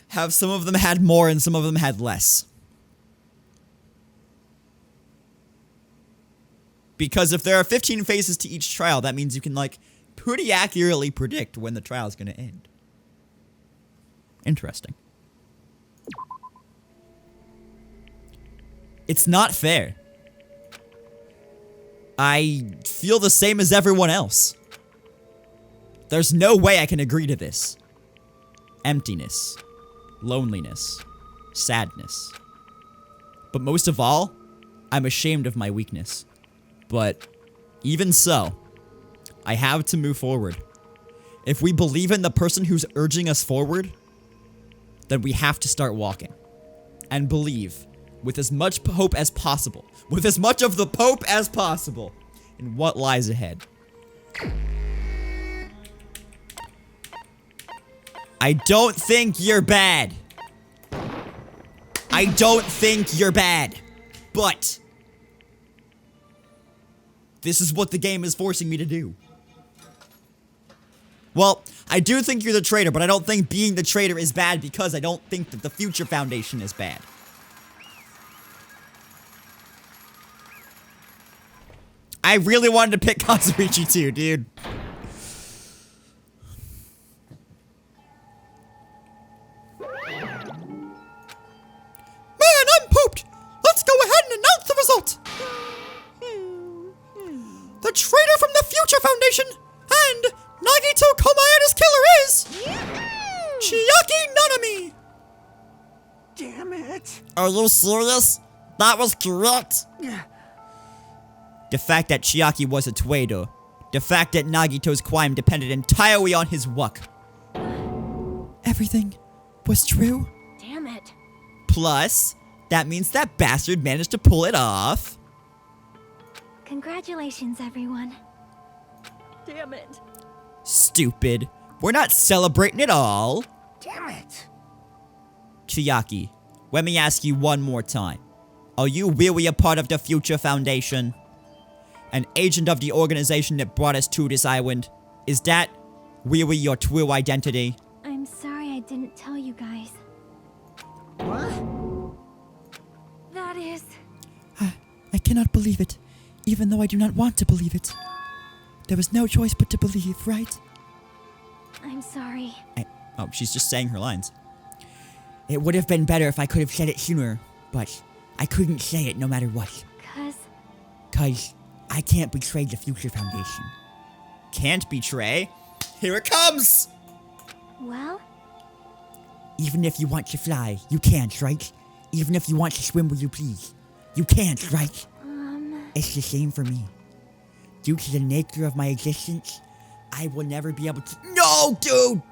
have some of them had more and some of them had less? Because if there are 15 phases to each trial, that means you can, like, pretty accurately predict when the trial is going to end. Interesting. It's not fair. I feel the same as everyone else. There's no way I can agree to this. Emptiness. Loneliness. Sadness. But most of all, I'm ashamed of my weakness. But even so, I have to move forward. If we believe in the person who's urging us forward, then we have to start walking. And believe, with as much hope as possible, with as much of the Pope as possible, in what lies ahead. I don't think you're bad. I don't think you're bad. But this is what the game is forcing me to do. Well, I do think you're the traitor, but I don't think being the traitor is bad because I don't think that the Future Foundation is bad. I really wanted to pick Kazuichi too, dude. Man, I'm pooped! Let's go ahead and announce the result! The traitor from the Future Foundation and Nagito Komayada's killer is... Chiaki Nanami! Damn it! Are you serious? That was correct? The fact that Chiaki was a traitor. The fact that Nagito's crime depended entirely on his luck. Everything was true? Damn it. Plus, that means that bastard managed to pull it off. Congratulations, everyone. Damn it. Stupid. We're not celebrating at all. Damn it! Chiaki, let me ask you one more time. Are you really a part of the Future Foundation? An agent of the organization that brought us to this island? Is that really your true identity? I'm sorry I didn't tell you guys. What? That is... I cannot believe it, even though I do not want to believe it. There was no choice but to believe, right? I'm sorry. Oh, she's just saying her lines. It would have been better if I could have said it sooner, but I couldn't say it no matter what. 'Cause I can't betray the Future Foundation. Can't betray? Here it comes! Well? Even if you want to fly, you can't, right? Even if you want to swim where you please, you can't, right? It's the same for me. Due to the nature of my existence, I will never be able to— No, dude!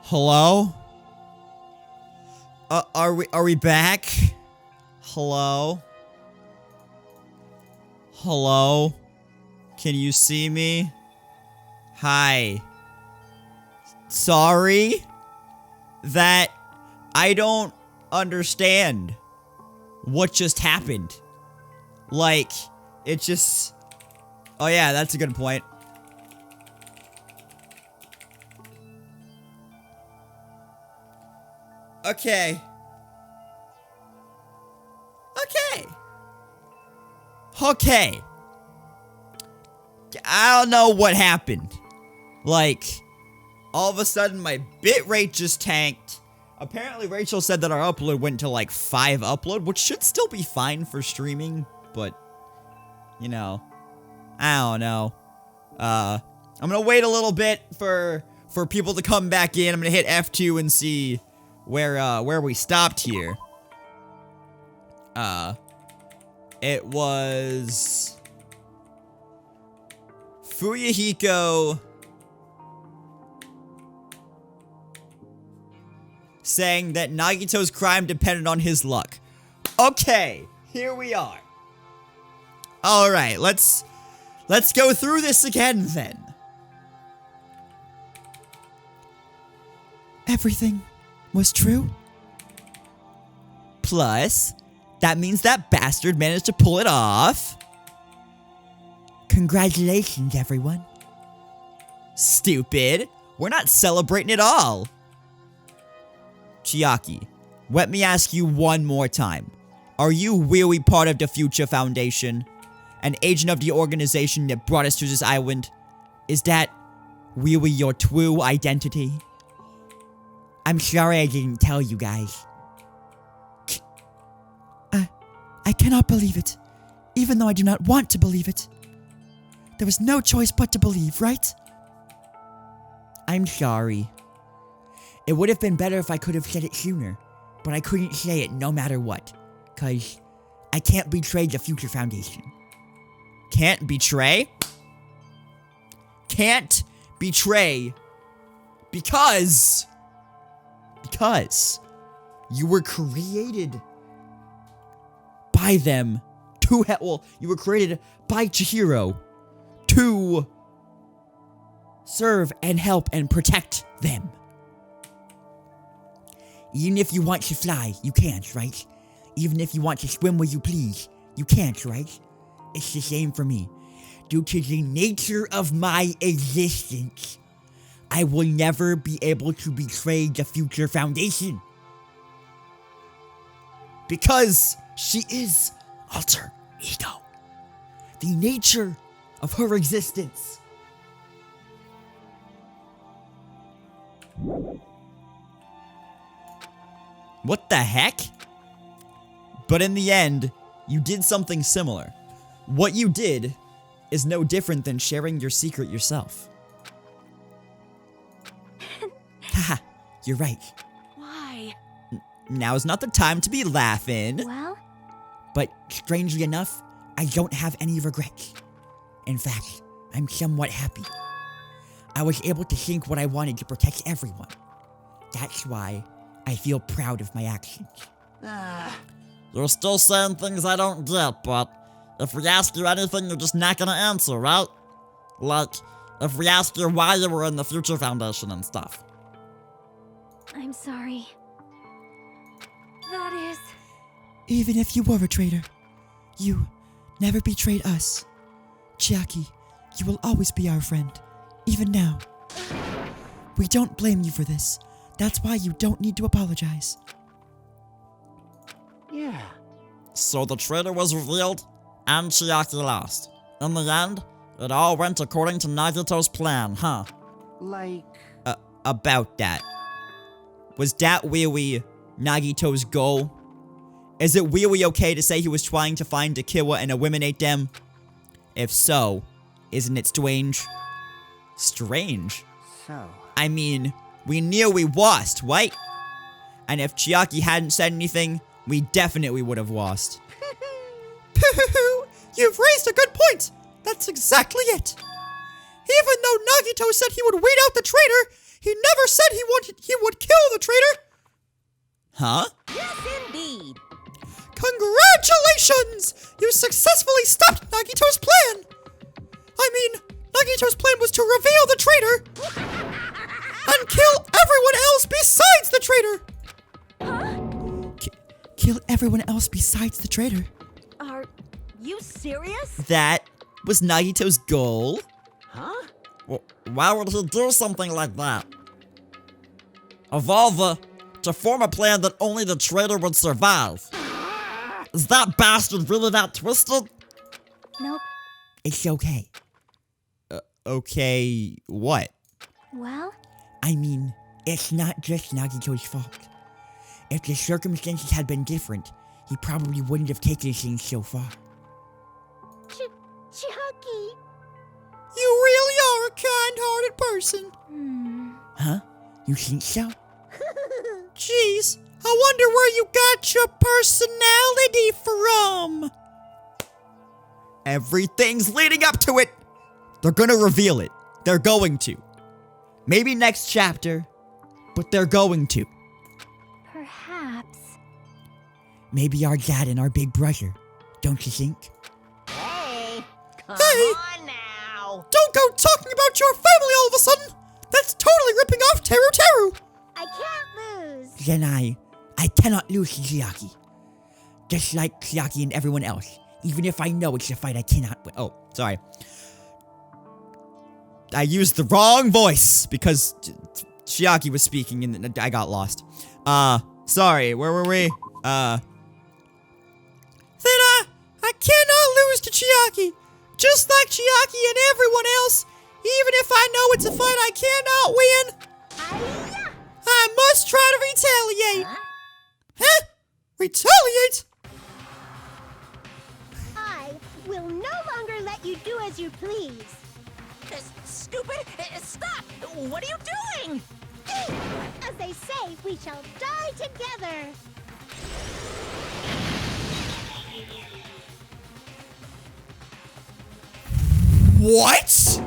Hello? Are we back? Hello? Hello? Can you see me? Hi. Sorry? That I don't understand what just happened. Like, it just... Oh yeah, that's a good point. Okay. Okay. I don't know what happened. Like, all of a sudden my bitrate just tanked. Apparently Rachel said that our upload went to like 5 upload, which should still be fine for streaming, but, you know, I don't know. I'm gonna wait a little bit for people to come back in. I'm gonna hit F2 and see where we stopped here. It was Fuyuhiko saying that Nagito's crime depended on his luck. Okay, here we are. All right, let's Let's go through this again then. Everything was true? Plus, that means that bastard managed to pull it off. Congratulations, everyone. Stupid. We're not celebrating at all. Chiaki, let me ask you one more time. Are you really part of the Future Foundation? An agent of the organization that brought us to this island? Is that really your true identity? I'm sorry I didn't tell you guys. I cannot believe it, even though I do not want to believe it. There was no choice but to believe, right? I'm sorry. It would have been better if I could have said it sooner, but I couldn't say it no matter what, 'cause I can't betray the Future Foundation. Can't betray? Can't betray because you were created by them to help. Well, you were created by Chihiro to serve and help and protect them. Even if you want to fly, you can't, right? Even if you want to swim where you please, you can't, right? It's the same for me. Due to the nature of my existence, I will never be able to betray the Future Foundation. Because she is alter ego. The nature of her existence. What the heck? But in the end, you did something similar. What you did is no different than sharing your secret yourself. Haha, you're right. Why? Now's not the time to be laughing. Well? But strangely enough, I don't have any regrets. In fact, I'm somewhat happy. I was able to think what I wanted to protect everyone. That's why I feel proud of my actions. You're still saying things I don't get, but if we ask you anything, you're just not gonna answer, right? Like, if we ask you why you were in the Future Foundation and stuff. I'm sorry. That is... Even if you were a traitor, you never betrayed us. Chiaki, you will always be our friend, even now. We don't blame you for this. That's why you don't need to apologize. Yeah. So the traitor was revealed, and Chiaki lost. In the end, it all went according to Nagito's plan, huh? Like... About that. Was that really Nagito's goal? Is it really okay to say he was trying to find Akiwa and eliminate them? If so, isn't it strange? Strange? So... I mean, we knew we lost, right? And if Chiaki hadn't said anything, we definitely would have lost. You've raised a good point. That's exactly it. Even though Nagito said he would weed out the traitor, he never said he would kill the traitor. Huh? Yes, indeed. Congratulations! You successfully stopped Nagito's plan. I mean, Nagito's plan was to reveal the traitor and kill everyone else besides the traitor. Kill everyone else besides the traitor. Are you serious? That was Nagito's goal? Huh? Well, why would he do something like that? Of all to form a plan that only the traitor would survive. Is that bastard really that twisted? Nope. It's okay. Okay, what? Well? I mean, it's not just Nagito's fault. If the circumstances had been different, he probably wouldn't have taken things so far. Chiaki. You really are a kind-hearted person. Huh? You think so? Jeez, I wonder where you got your personality from. Everything's leading up to it. They're gonna reveal it. They're going to. Maybe next chapter, but they're going to. Perhaps. Maybe our dad and our big brother, don't you think? Hey, come Hey, on now. go talking about your family all of a sudden. That's totally ripping off Teru Teru. I can't lose. Then I cannot lose to Chiaki. Just like Chiaki and everyone else. Even if I know it's a fight I cannot win. Oh, sorry. I used the wrong voice because Chiaki was speaking and I got lost. Sorry, where were we? Then I cannot lose to Chiaki. Just like Chiaki and everyone else. Even if I know it's a fight I cannot win. I must try to retaliate. Huh? Retaliate? I will no longer let you do as you please. Stupid! Stop! What are you doing? As they say, we shall die together. What?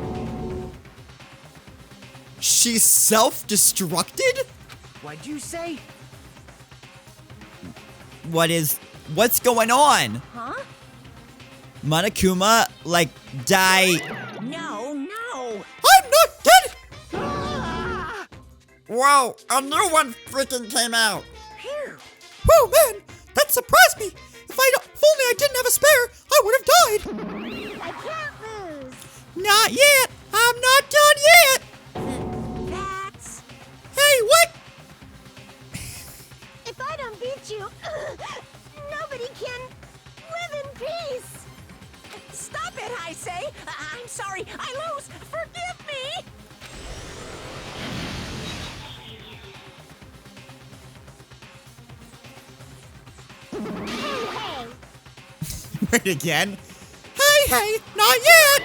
She's self-destructed? What'd you say? What's going on? Huh? Monokuma, like, die. No. I'm not dead! Whoa, a new one freaking came out. Whoa, man, that surprised me. If only I didn't have a spare, I would have died. I can't lose. Not yet. I'm not done yet. That's... Hey, what? If I don't beat you, nobody can live in peace. Stop it, I say! I'm sorry, I lose! Forgive me! Hey! Wait again? Hey, not yet.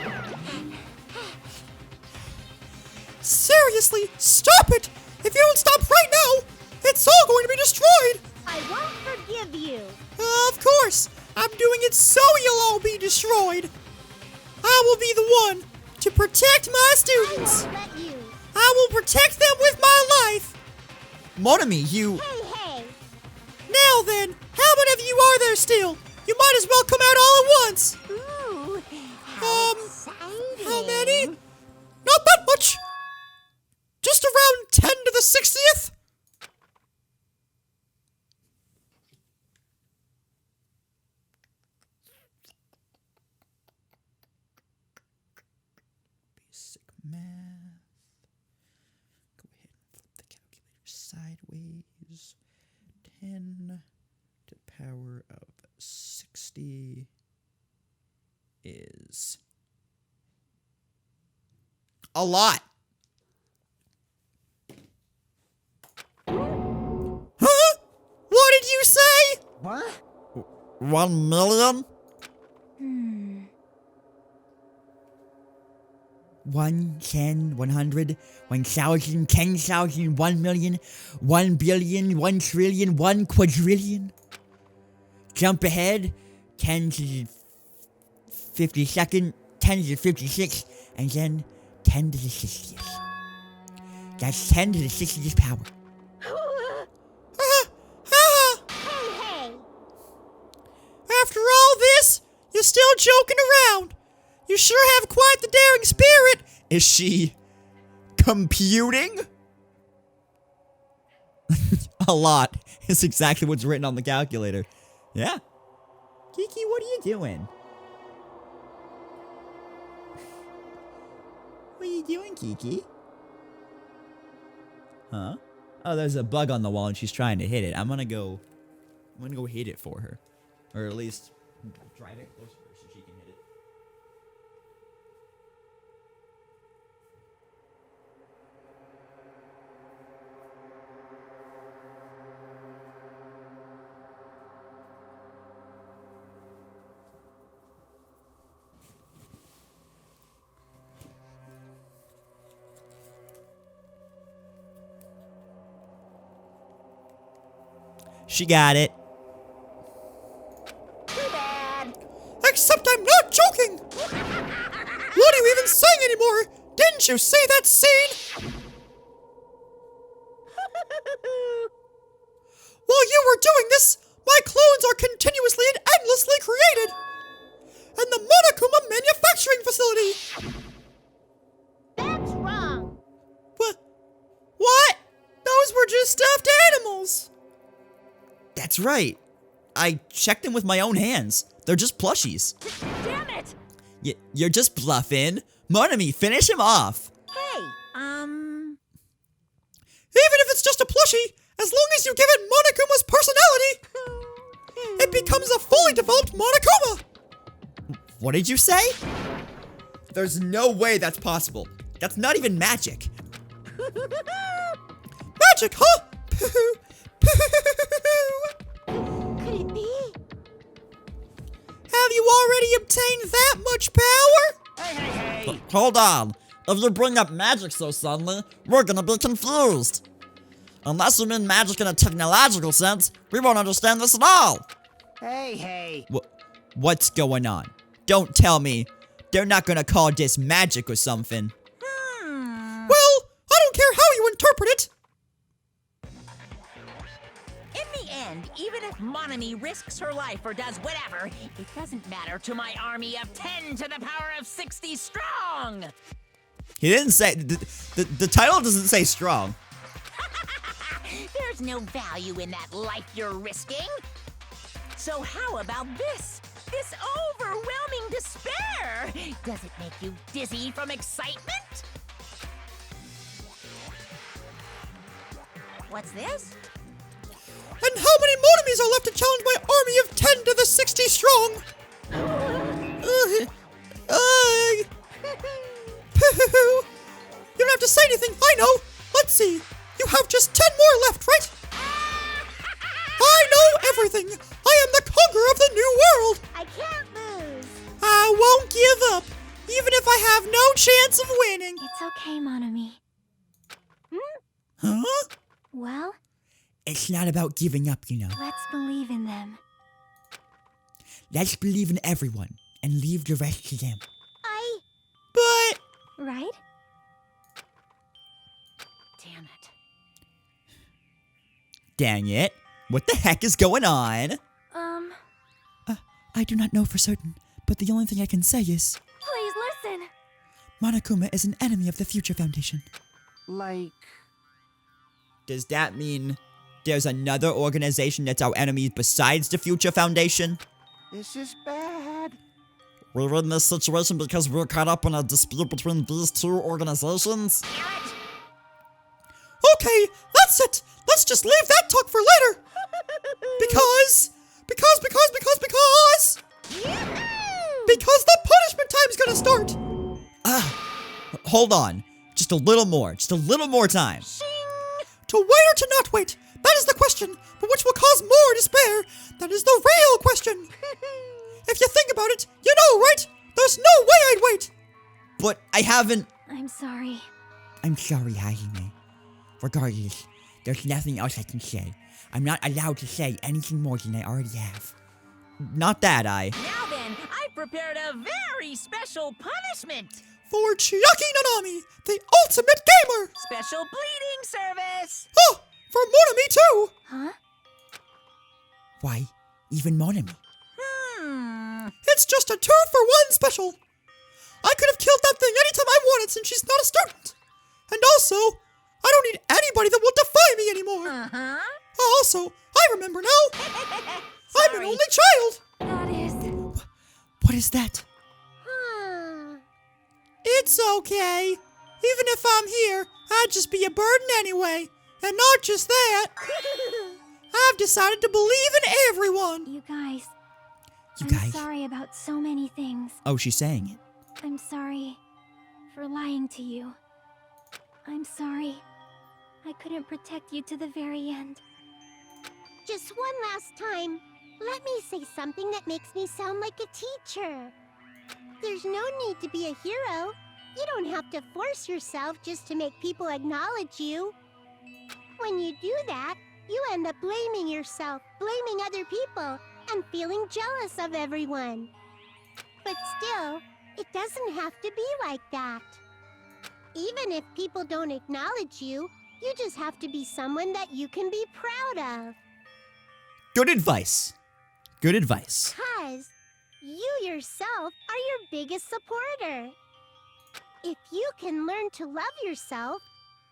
Seriously, stop it. If you don't stop right now, it's all going to be destroyed. I won't forgive you. Of course. I'm doing it so you'll all be destroyed. I will be the one to protect my students. I won't let you. I will protect them with my life. Monomi, you... Hey! Now then, how many of you are there still? You might as well come out all at once. Ooh, how exciting. How many? Not that much. Just around 10 to the 60th. Basic math. Go ahead and flip the calculator sideways. 10 to the power of 60 is a lot. Huh? What did you say? What? 1 million? 1, 10, 100, 1,000, 10,000, 1 million, 1 billion, 1 trillion, 1 quadrillion. Jump ahead, 10 to the 52nd, 10 to the 56th, and then 10 to the 60th. That's 10 to the 60th power. Hey! After all this, you're still joking around. You sure have quite the daring spirit. Is she computing? A lot is exactly what's written on the calculator. Yeah. Kiki, what are you doing? What are you doing, Kiki? Huh? Oh, there's a bug on the wall and she's trying to hit it. I'm gonna go hit it for her. Or at least drive it closer so she can hit it. She got it. Too bad. Except I'm not joking. What are you even saying anymore? Didn't you see that scene? While you were doing this, my clones are continuously and endlessly created. In the Monokuma manufacturing facility. Those were just stuffed animals. That's right. I checked them with my own hands. They're just plushies. Damn it! You're just bluffing. Monami, finish him off. Hey, Even if it's just a plushie, as long as you give it Monokuma's personality, it becomes a fully developed Monokuma. What did you say? There's no way that's possible. That's not even magic. Magic, huh? Could it be? Have you already obtained that much power? Hey! Hold on. If you bring up magic so suddenly, we're gonna be confused. Unless you mean magic in a technological sense, we won't understand this at all. Hey! What's going on? Don't tell me they're not gonna call this magic or something. Well, I don't care how you interpret it. In the end, even if Monami risks her life or does whatever, it doesn't matter to my army of 10 to the power of 60 strong! He didn't say, the title doesn't say strong. There's no value in that life you're risking. So how about this? This overwhelming despair! Does it make you dizzy from excitement? What's this? And how many Monamis are left to challenge my army of 10 to the 60 strong? You don't have to say anything, I know. Let's see. You have just 10 more left, right? I know everything. I am the conqueror of the new world. I can't lose. I won't give up, even if I have no chance of winning. It's okay, Monami. Huh? Well, It's not about giving up, you know. let's believe in them. Let's believe in everyone and leave the rest to them. I... But Right? damn it. dang it, what the heck is going on? I do not know for certain, but the only thing I can say is Please listen. Monokuma is an enemy of the Future Foundation. Like... Does that mean there's another organization that's our enemy besides the Future Foundation? This is bad. We're in this situation because we're caught up in a dispute between these two organizations. Okay, that's it. Let's just leave that talk for later. Because the punishment time's gonna start. Hold on. Just a little more time. To wait or to not wait? That is the question, but which will cause more despair? That is the real question. If you think about it, you know, right? There's no way I'd wait. But I haven't. I'm sorry. I'm sorry, Hajime. Regardless, there's nothing else I can say. I'm not allowed to say anything more than I already have. Not that I. Now then, I've prepared a very special punishment. For Chiaki Nanami, the ultimate gamer! Special bleeding service. Oh, for Monami too! Huh? Why, even Monami? Hmm. It's just a 2-for-1 special. I could have killed that thing anytime I wanted since she's not a student. And also, I don't need anybody that will defy me anymore. Uh-huh. Also, I remember now. I'm an only child. That is... What is that? It's okay. Even if I'm here, I'd just be a burden anyway. And not just that. I've decided to believe in everyone. You guys. You I'm guys? sorry about so many things. Oh, she's saying it. I'm sorry for lying to you. I'm sorry. I couldn't protect you to the very end. Just one last time, let me say something that makes me sound like a teacher. There's no need to be a hero. You don't have to force yourself just to make people acknowledge you. When you do that, you end up blaming yourself, blaming other people, and feeling jealous of everyone. But still, it doesn't have to be like that. Even if people don't acknowledge you, you just have to be someone that you can be proud of. Good advice. Good advice. 'Cause you yourself are your biggest supporter. If you can learn to love yourself,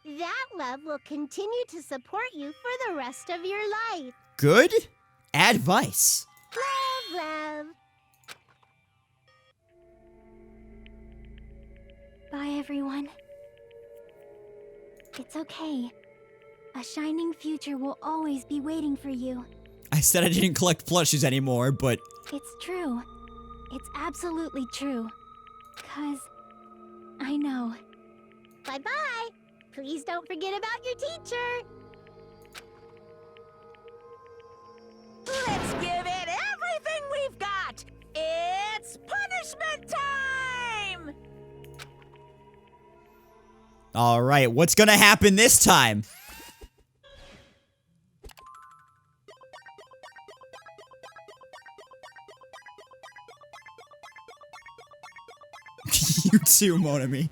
That love will continue to support you for the rest of your life. Good advice. Love, love. Bye, everyone. It's okay. A shining future will always be waiting for you. I said I didn't collect plushies anymore, but... It's true. It's absolutely true. 'Cause I know. Bye-bye. Please don't forget about your teacher. Let's give it everything we've got! It's punishment time! Alright, what's gonna happen this time? You too, Monami.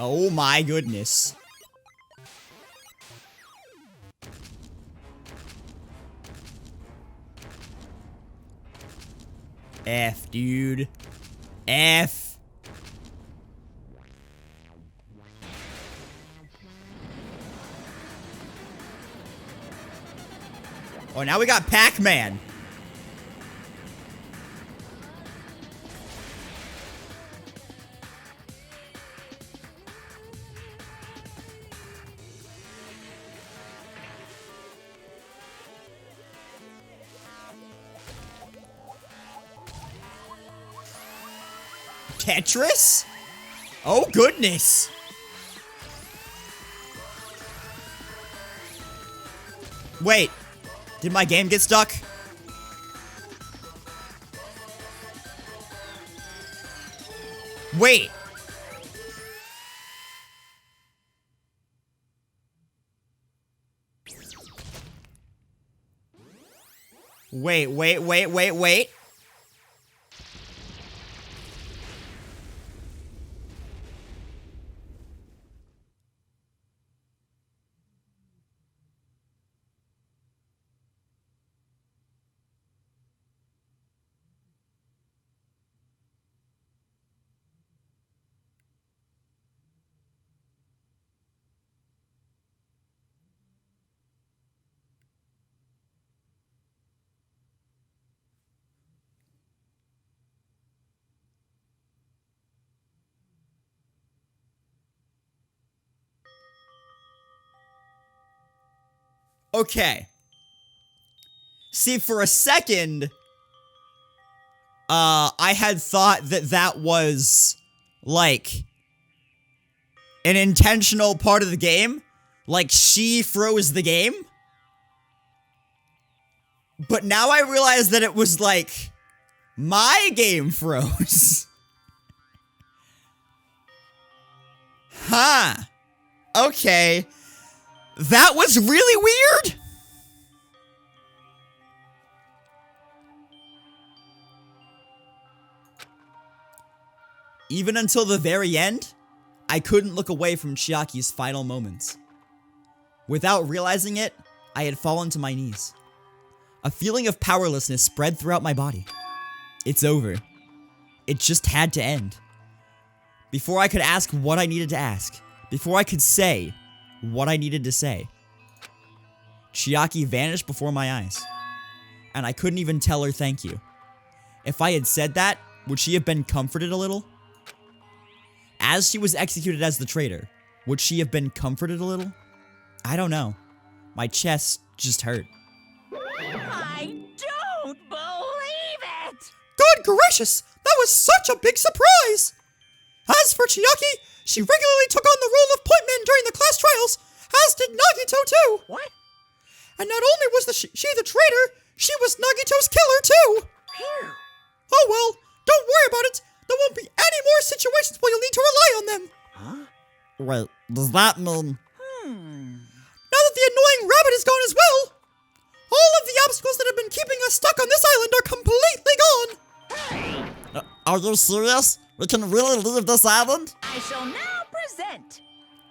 Oh my goodness. F, dude. F. Oh, now we got Pac-Man. Tetris? Oh, goodness. Wait, did my game get stuck? Wait. Wait. Okay. See, for a second, I had thought that was, like, an intentional part of the game. Like, she froze the game. But now I realize that it was, like, my game froze. Huh. Okay. That was really weird. Even until the very end, I couldn't look away from Chiaki's final moments. Without realizing it, I had fallen to my knees. A feeling of powerlessness spread throughout my body. It's over. It just had to end. Before I could ask what I needed to ask, before I could say what I needed to say, Chiaki vanished before my eyes, and I couldn't even tell her thank you. If I had said that, would she have been comforted a little? As she was executed as the traitor, would she have been comforted a little? I don't know. My chest just hurt. I don't believe it! Good gracious! That was such a big surprise! As for Chiaki, she regularly took on the role of point man during the class trials, as did Nagito too! What? And not only was she the traitor, she was Nagito's killer too! Phew. Oh well, don't worry about it! There won't be any more situations where you'll need to rely them. Huh? Wait, does that mean... Now that the annoying rabbit is gone as well, all of the obstacles that have been keeping us stuck on this island are completely gone. Are you serious? We can really leave this island? I shall now present.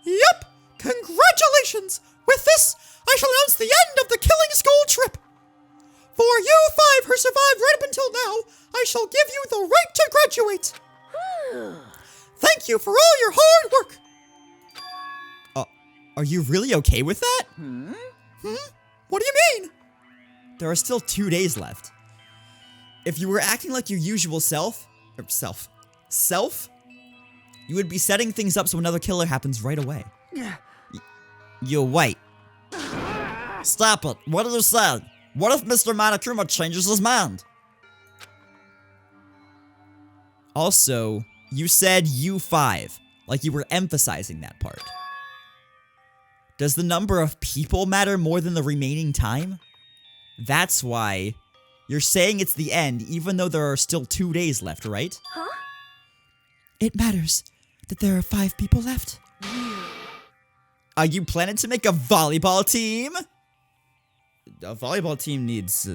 Yep, congratulations. With this, I shall announce the end of the Killing Skull trip. For you 5 who survived right up until now, I shall give you the right to graduate. Thank you for all your hard work. Are you really okay with that? What do you mean? There are still 2 days left. If you were acting like your usual self, you would be setting things up so another killer happens right away. You're white. Stop it. What are you saying? What if Mr. Monokuma changes his mind? Also, you said U5, like you were emphasizing that part. Does the number of people matter more than the remaining time? That's why you're saying it's the end, even though there are still 2 days left, right? Huh? It matters that there are 5 people left. Are you planning to make a volleyball team? A volleyball team needs,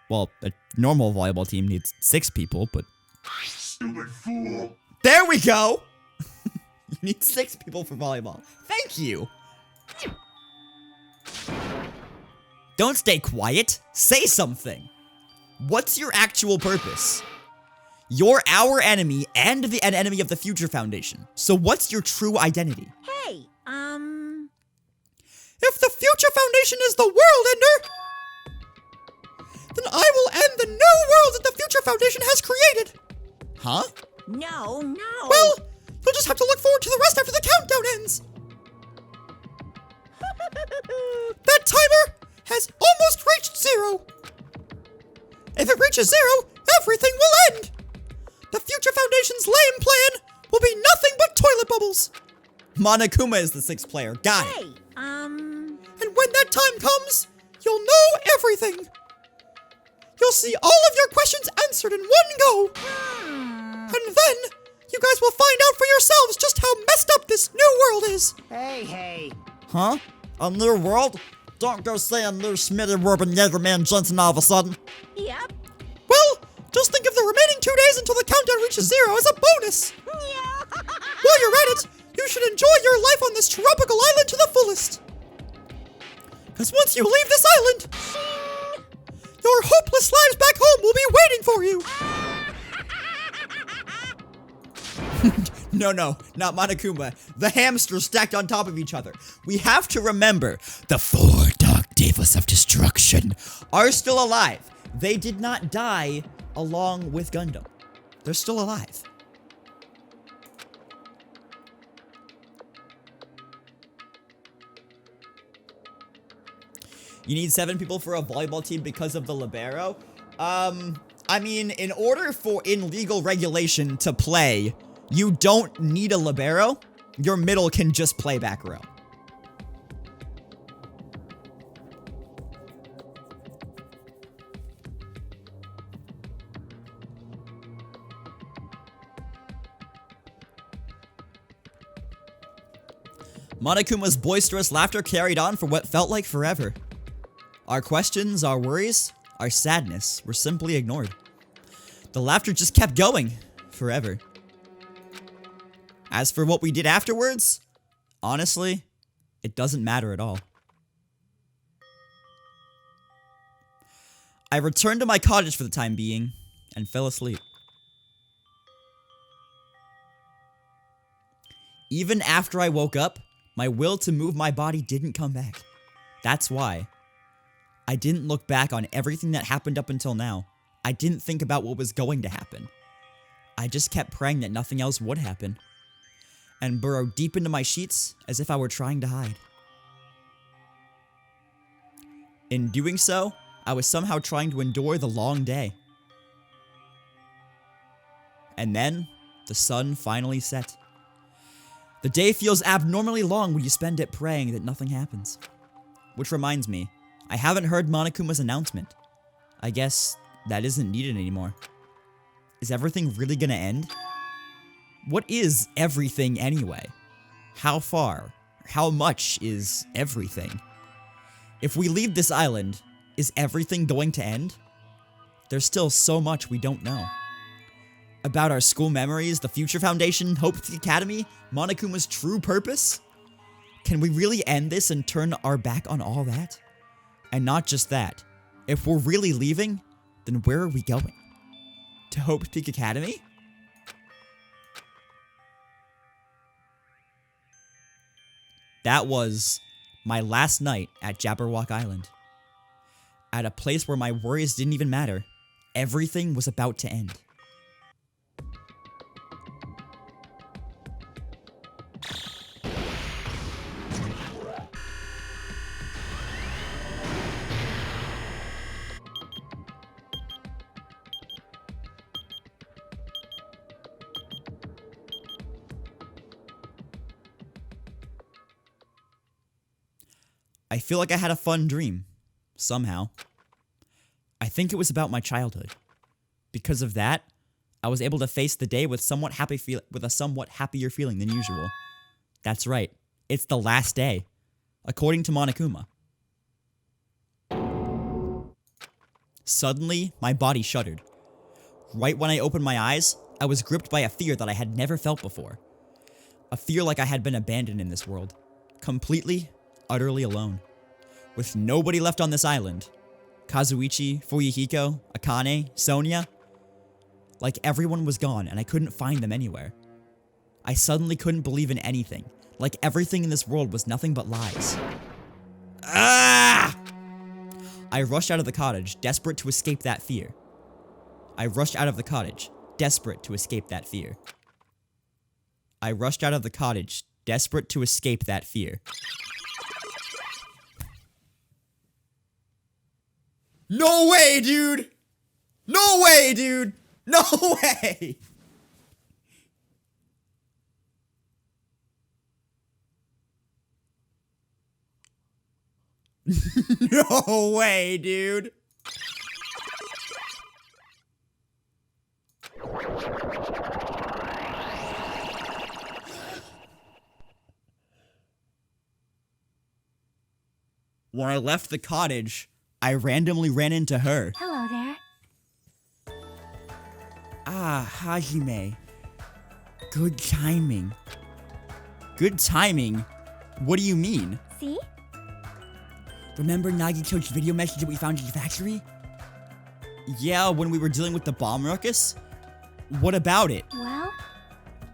well, a normal volleyball team needs 6 people, but... Stupid fool. There we go! You need 6 people for volleyball. Thank you! Don't stay quiet. Say something. What's your actual purpose? You're our enemy and an enemy of the Future Foundation. So what's your true identity? Hey, If the Future Foundation is the world ender, then I will end the new world that the Future Foundation has created. Huh? no. Well, you'll just have to look forward to the rest after the countdown ends. That timer has almost reached 0. If it reaches 0, everything will end. The Future Foundation's lame plan will be nothing but toilet bubbles. Monokuma is the 6th player. Got it. Hey, And when that time comes, you'll know everything. You'll see all of your questions answered in one go. And then, you guys will find out for yourselves just how messed up this new world is. Hey. Huh? A new world? Don't go saying new Schmitty Warben Jaegerman Jensen all of a sudden. Yep. Well, just think of the remaining 2 days until the countdown reaches 0 as a bonus. While you're at it, you should enjoy your life on this tropical island to the fullest. Because once you leave this island, your hopeless lives back home will be waiting for you. No, not Monokuma. The hamsters stacked on top of each other. We have to remember, the 4 Dark Devils of Destruction are still alive. They did not die along with Gundam. They're still alive. You need 7 people for a volleyball team because of the libero? I mean, in order for in legal regulation to play, you don't need a libero. Your middle can just play back row. Monokuma's boisterous laughter carried on for what felt like forever. Our questions, our worries, our sadness were simply ignored. The laughter just kept going forever. As for what we did afterwards, honestly, it doesn't matter at all. I returned to my cottage for the time being and fell asleep. Even after I woke up, my will to move my body didn't come back. That's why I didn't look back on everything that happened up until now. I didn't think about what was going to happen. I just kept praying that nothing else would happen, and burrowed deep into my sheets as if I were trying to hide. In doing so, I was somehow trying to endure the long day. And then, the sun finally set. The day feels abnormally long when you spend it praying that nothing happens. Which reminds me, I haven't heard Monokuma's announcement. I guess that isn't needed anymore. Is everything really gonna end? What is everything anyway? How far? How much is everything? If we leave this island, is everything going to end? There's still so much we don't know. About our school memories, the Future Foundation, Hope the Academy, Monokuma's true purpose? Can we really end this and turn our back on all that? And not just that. If we're really leaving, then where are we going? To Hope Peak Academy? That was my last night at Jabberwock Island. At a place where my worries didn't even matter. Everything was about to end. I feel like I had a fun dream. Somehow. I think it was about my childhood. Because of that, I was able to face the day with a somewhat happier feeling than usual. That's right. It's the last day. According to Monokuma. Suddenly, my body shuddered. Right when I opened my eyes, I was gripped by a fear that I had never felt before. A fear like I had been abandoned in this world. Completely, utterly alone. With nobody left on this island. Kazuichi, Fuyuhiko, Akane, Sonia. Like everyone was gone and I couldn't find them anywhere. I suddenly couldn't believe in anything. Like everything in this world was nothing but lies. Ah! I rushed out of the cottage, desperate to escape that fear. I rushed out of the cottage, desperate to escape that fear. I rushed out of the cottage, desperate to escape that fear. No way, dude! No way, dude! No way! No way, dude! When I left the cottage, I randomly ran into her. Hello there. Ah, Hajime. Good timing. Good timing? What do you mean? See? Remember Nagito's video message that we found in the factory? Yeah, when we were dealing with the bomb ruckus? What about it? Well?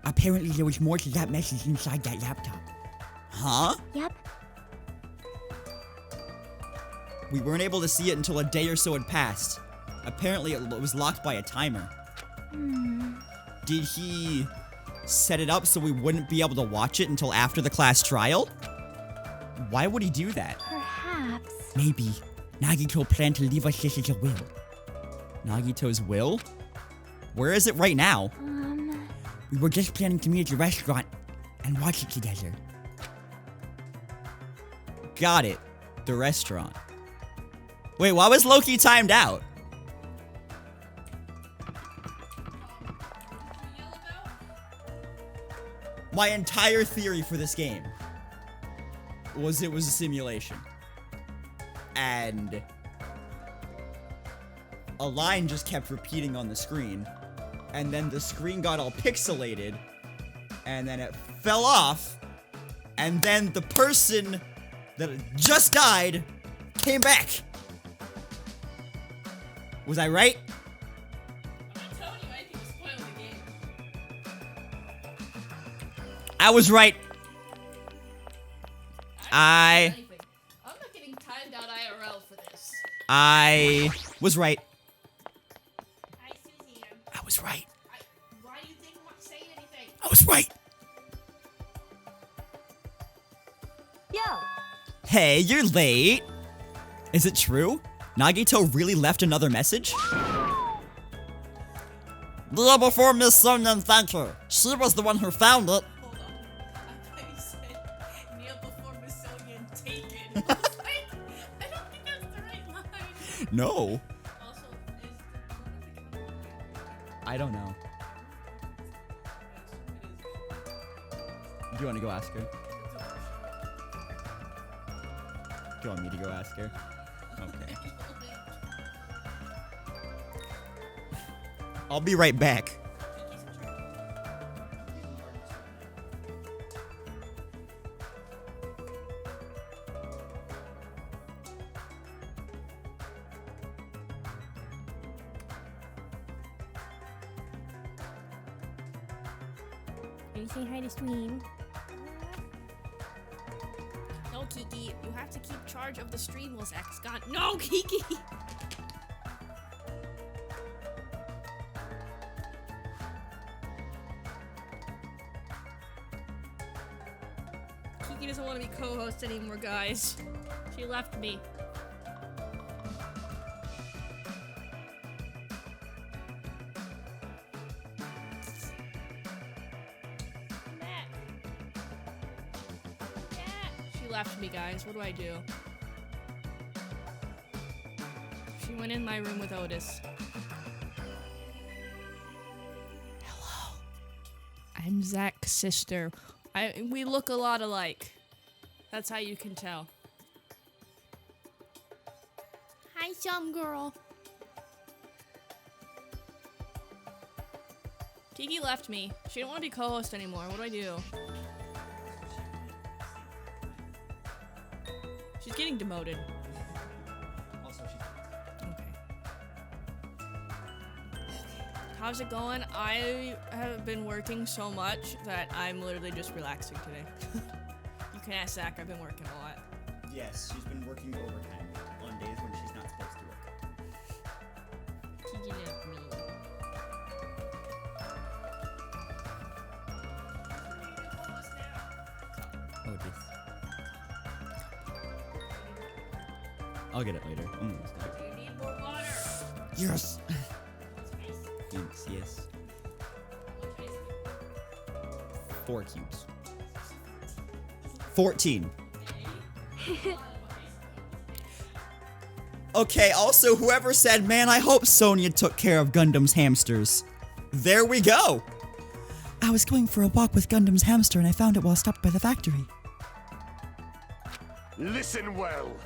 Apparently there was more to that message inside that laptop. Huh? Yep. We weren't able to see it until a day or so had passed. Apparently it was locked by a timer. Did he set it up so we wouldn't be able to watch it until after the class trial? Why would he do that? Perhaps. Maybe Nagito planned to leave us this as a will. Nagito's will? Where is it right now? We were just planning to meet at the restaurant and watch it together. Got it. The restaurant. Wait, why was Loki timed out? My entire theory for this game was it was a simulation. And a line just kept repeating on the screen. And then the screen got all pixelated. And then it fell off. And then the person that just died came back. Was I right? I'm telling you, I think you spoiled the game. I was right. I'm not getting timed out IRL for this. I was right. Hi, Suzanne. I was right. Why do you think I'm not saying anything? I was right. Yo, Hey, you're late. Is it true? Nagito really left another message? Kneel before Miss Sonia and thank her. She was the one who found it. Hold on. I thought you said kneel before Miss Sonia and take it. I was like, I don't think that's the right line. No. Also, is I don't know. Do you want to go ask her? Do you want me to go ask her? Okay. I'll be right back. Are you saying hi to stream? No, Kiki, you have to keep charge of the stream while Zach's gone. No, Kiki! Kiki doesn't want to be co-host anymore, guys. She left me. She left me, guys. What do I do? She went in my room with Otis. Hello. I'm Zach's sister. We look a lot alike. That's how you can tell. Hi, some girl. Kiki left me. She didn't want to be co-host anymore. What do I do? She's getting demoted. Okay. How's it going? I have been working so much that I'm literally just relaxing today. You can ask Zach, I've been working a lot. Yes, she's been working overtime on days when she's not supposed to work. Kiki left me. Oh, this. I'll get it later. Do you need more water? Yes. Thanks, yes. 4 cubes. 14. Okay, also, whoever said, man, I hope Sonya took care of Gundam's hamsters. There we go. I was going for a walk with Gundam's hamster and I found it while stopped by the factory. Listen well.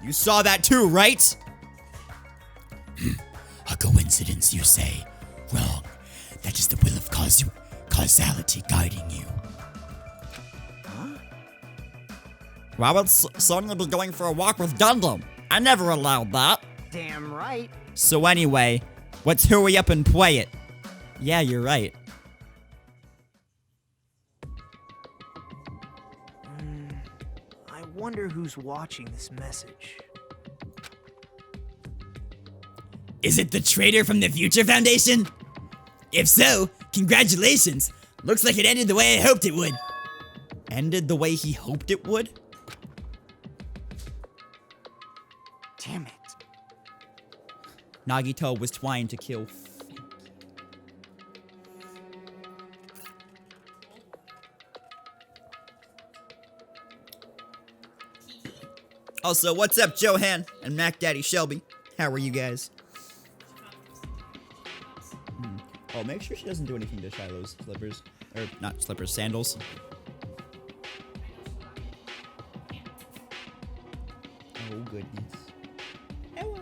You saw that too, right? A coincidence, you say? Wrong. That is the will of causality guiding you. Why would Sonya be going for a walk with Gundam? I never allowed that. Damn right. So anyway, let's hurry up and play it. Yeah, you're right. I wonder who's watching this message. Is it the traitor from the Future Foundation? If so, congratulations. Looks like it ended the way I hoped it would. Ended the way he hoped it would? Damn it. Nagito was trying to kill. Also, what's up, Johan and Mac Daddy Shelby? How are you guys? Oh, make sure she doesn't do anything to Shiloh's slippers. Or, not slippers, sandals. Oh, goodness. Hello.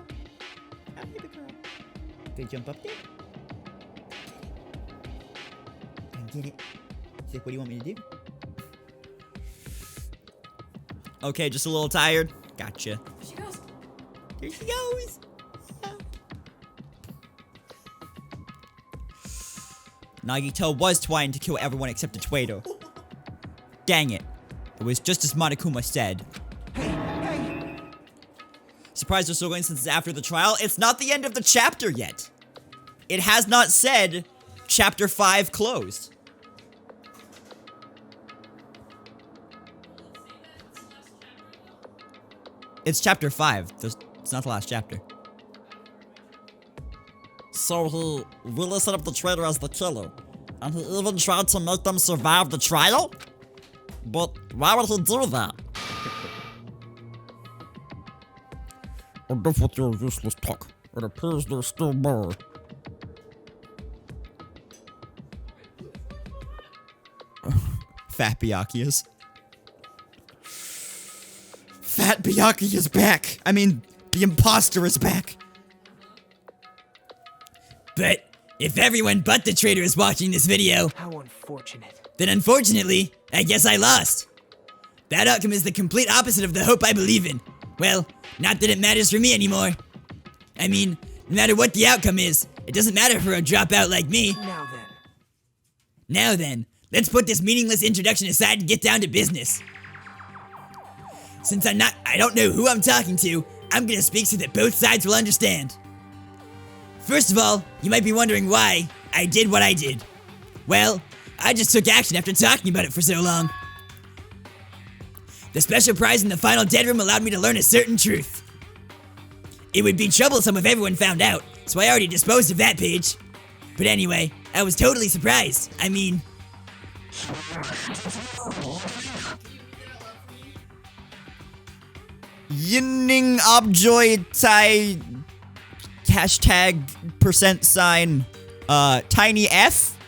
How baby girl? Can you jump up there? And get it. She's like, what do you want me to do? Okay, just a little tired. Gotcha. There she goes. There she goes. Nagito was trying to kill everyone except Ituedo. Dang it. It was just as Monokuma said. Hey! Surprised they're still going since it's after the trial. It's not the end of the chapter yet. It has not said chapter 5 closed. It's chapter 5. It's not the last chapter. So he really set up the traitor as the killer. And he even tried to make them survive the trial? But why would he do that? Enough with your useless talk. It appears there's still more. Fat Byakuya's. Fat Byakuya's back. I mean, the imposter is back. But if everyone but the traitor is watching this video, How unfortunate. then unfortunately, I guess I lost. That outcome is the complete opposite of the hope I believe in. Well, not that it matters for me anymore. I mean, no matter what the outcome is, it doesn't matter for a dropout like me. Now then, let's put this meaningless introduction aside and get down to business. Since I don't know who I'm talking to, I'm gonna speak so that both sides will understand. First of all, you might be wondering why I did what I did. Well, I just took action after talking about it for so long. The special prize in the final dead room allowed me to learn a certain truth. It would be troublesome if everyone found out, so I already disposed of that page. But anyway, I was totally surprised. I mean... Yinning Objoy Tai hashtag %, tiny F?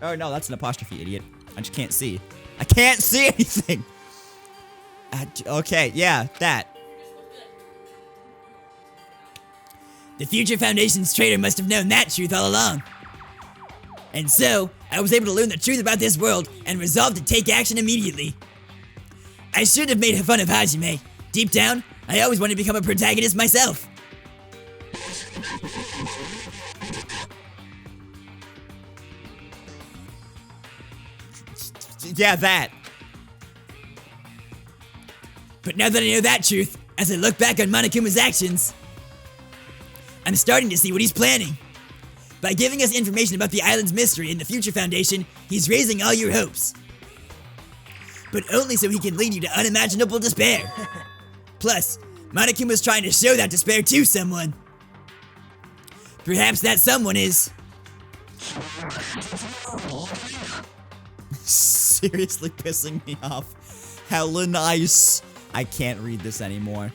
Oh no, that's an apostrophe, idiot. I just can't see. I can't see anything! Okay, yeah, that. The Future Foundation's traitor must have known that truth all along. And so, I was able to learn the truth about this world and resolved to take action immediately. I should have made fun of Hajime. Deep down, I always wanted to become a protagonist myself. Yeah, that. But now that I know that truth, as I look back on Monokuma's actions, I'm starting to see what he's planning. By giving us information about the island's mystery in the Future Foundation, he's raising all your hopes. But only so he can lead you to unimaginable despair. Plus, Monokuma's trying to show that despair to someone. Perhaps that someone is... Seriously pissing me off. Hella nice. I can't read this anymore.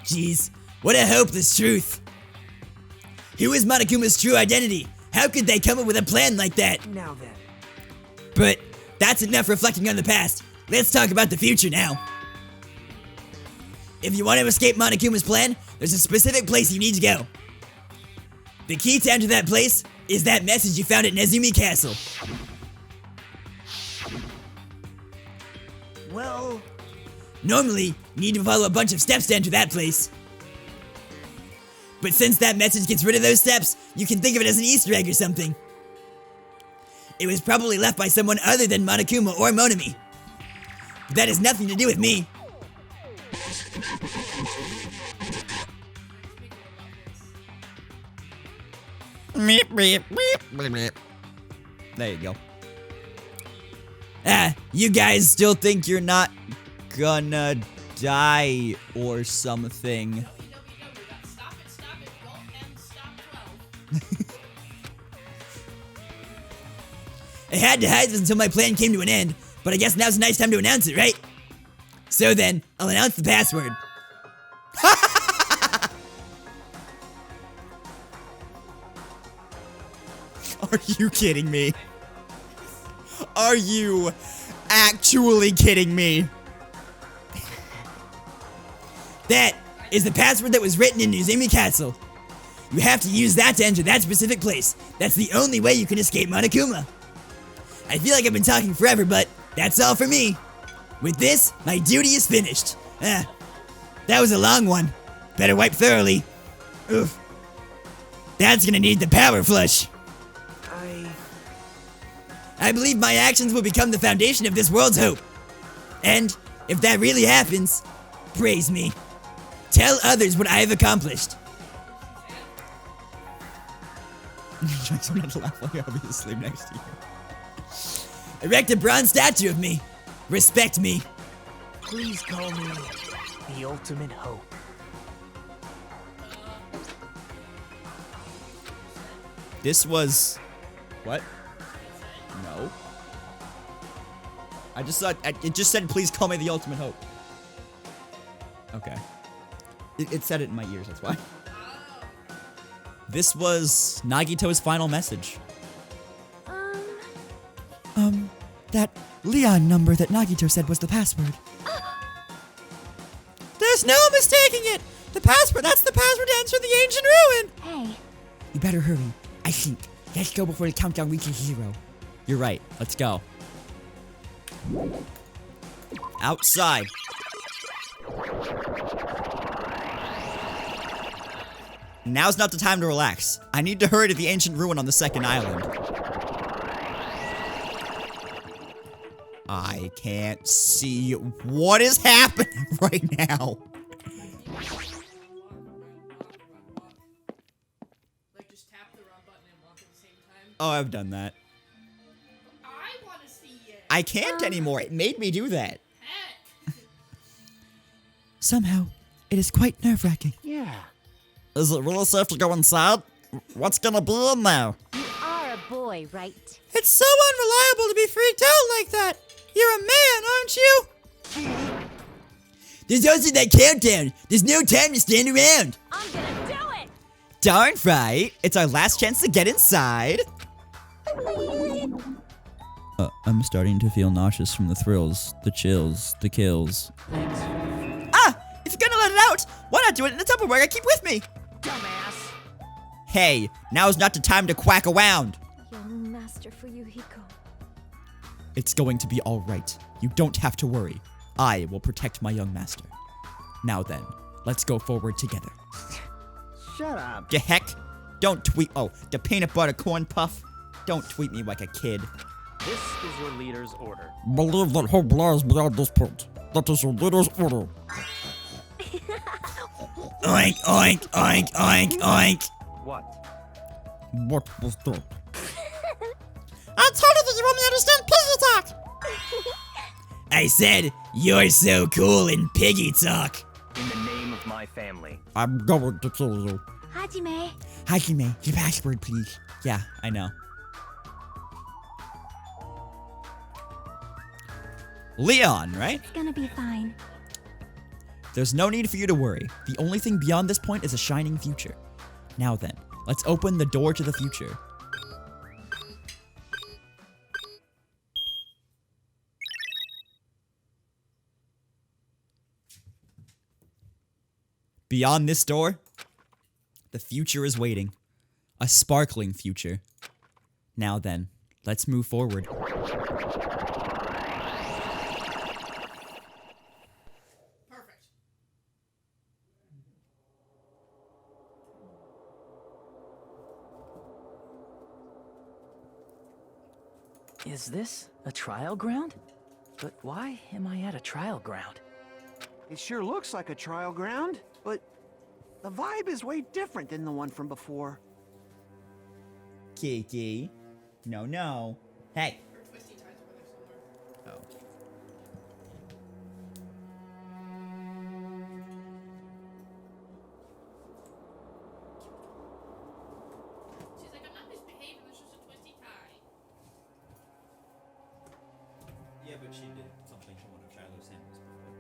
Jeez, what a hopeless truth. Who is Monokuma's true identity? How could they come up with a plan like that? Now then. But that's enough reflecting on the past. Let's talk about the future now. If you want to escape Monokuma's plan, there's a specific place you need to go. The key to enter that place is that message you found at Nezumi Castle. Well... Normally, you need to follow a bunch of steps to enter that place. But since that message gets rid of those steps, you can think of it as an Easter egg or something. It was probably left by someone other than Monokuma or Monami. But that has nothing to do with me. Meep, meep, meep, meep, meep. There you go. You guys Still think you're not gonna die or something. I had to hide this until my plan came to an end, but I guess now's a nice time to announce it, right? So then, I'll announce the password. Are you kidding me? Are you actually kidding me? That is the password that was written in Nezumi Castle. You have to use that to enter that specific place. That's the only way you can escape Monokuma. I feel like I've been talking forever, but that's all for me. With this, my duty is finished. That was a long one. Better wipe thoroughly. Oof. That's gonna need the power flush. I believe my actions will become the foundation of this world's hope. And if that really happens, praise me. Tell others what I have accomplished. You're trying so not to laugh while I'll be asleep next to you. Erect a bronze statue of me. Respect me. Please call me the ultimate hope. This was... What? No. I just thought... It just said, please call me the ultimate hope. Okay. It said it in my ears, that's why. This was Nagito's final message. That Leon number that Nagito said was the password. There's no mistaking it! The password, that's the password to enter the ancient ruin! Hey, You better hurry. I think. Let's go before the countdown reaches 0. You're right. Let's go. Outside. Now's not the time to relax. I need to hurry to the ancient ruin on the second island. I can't see what is happening right now. Like, just tap the run button and walk at the same time. Oh, I've done that. I want to see it. I can't anymore. It made me do that. Heck. Somehow, it is quite nerve-wracking. Yeah. Is it really safe to go inside? What's gonna be in there? You are a boy, right? It's so unreliable to be freaked out like that. You're a man, aren't you? There's also that countdown. There's no time to stand around. I'm gonna do it! Darn right. It's our last chance to get inside. I'm starting to feel nauseous from the thrills, the chills, the kills. Ah! If you're gonna let it out, why not do it in the Tupperware I keep with me? Dumbass. Hey, now's not the time to quack around. Young master Fuyuhiko. It's going to be all right. You don't have to worry. I will protect my young master. Now then, let's go forward together. Shut up. The heck? Don't tweet. Oh, the peanut butter corn puff? Don't tweet me like a kid. This is your leader's order. Believe that hope lies beyond this point. That is your leader's order. Oink, oink, oink, oink, oink. What? What was that? I told you that you won't understand piggy talk! I said, you're so cool in piggy talk. In the name of my family. I'm going to kill you. Hajime. Hajime, your password, please. Yeah, I know. Leon, right? It's gonna be fine. There's no need for you to worry. The only thing beyond this point is a shining future. Now then, let's open the door to the future. Beyond this door, the future is waiting. A sparkling future. Now then, let's move forward. Is this a trial ground? But why am I at a trial ground? It sure looks like a trial ground, but the vibe is way different than the one from before. Kiki. No, no. Hey. Oh. She's like, I'm not misbehaving, it's just a twisty tie. Yeah, but she did something to one of Shiloh's samples before.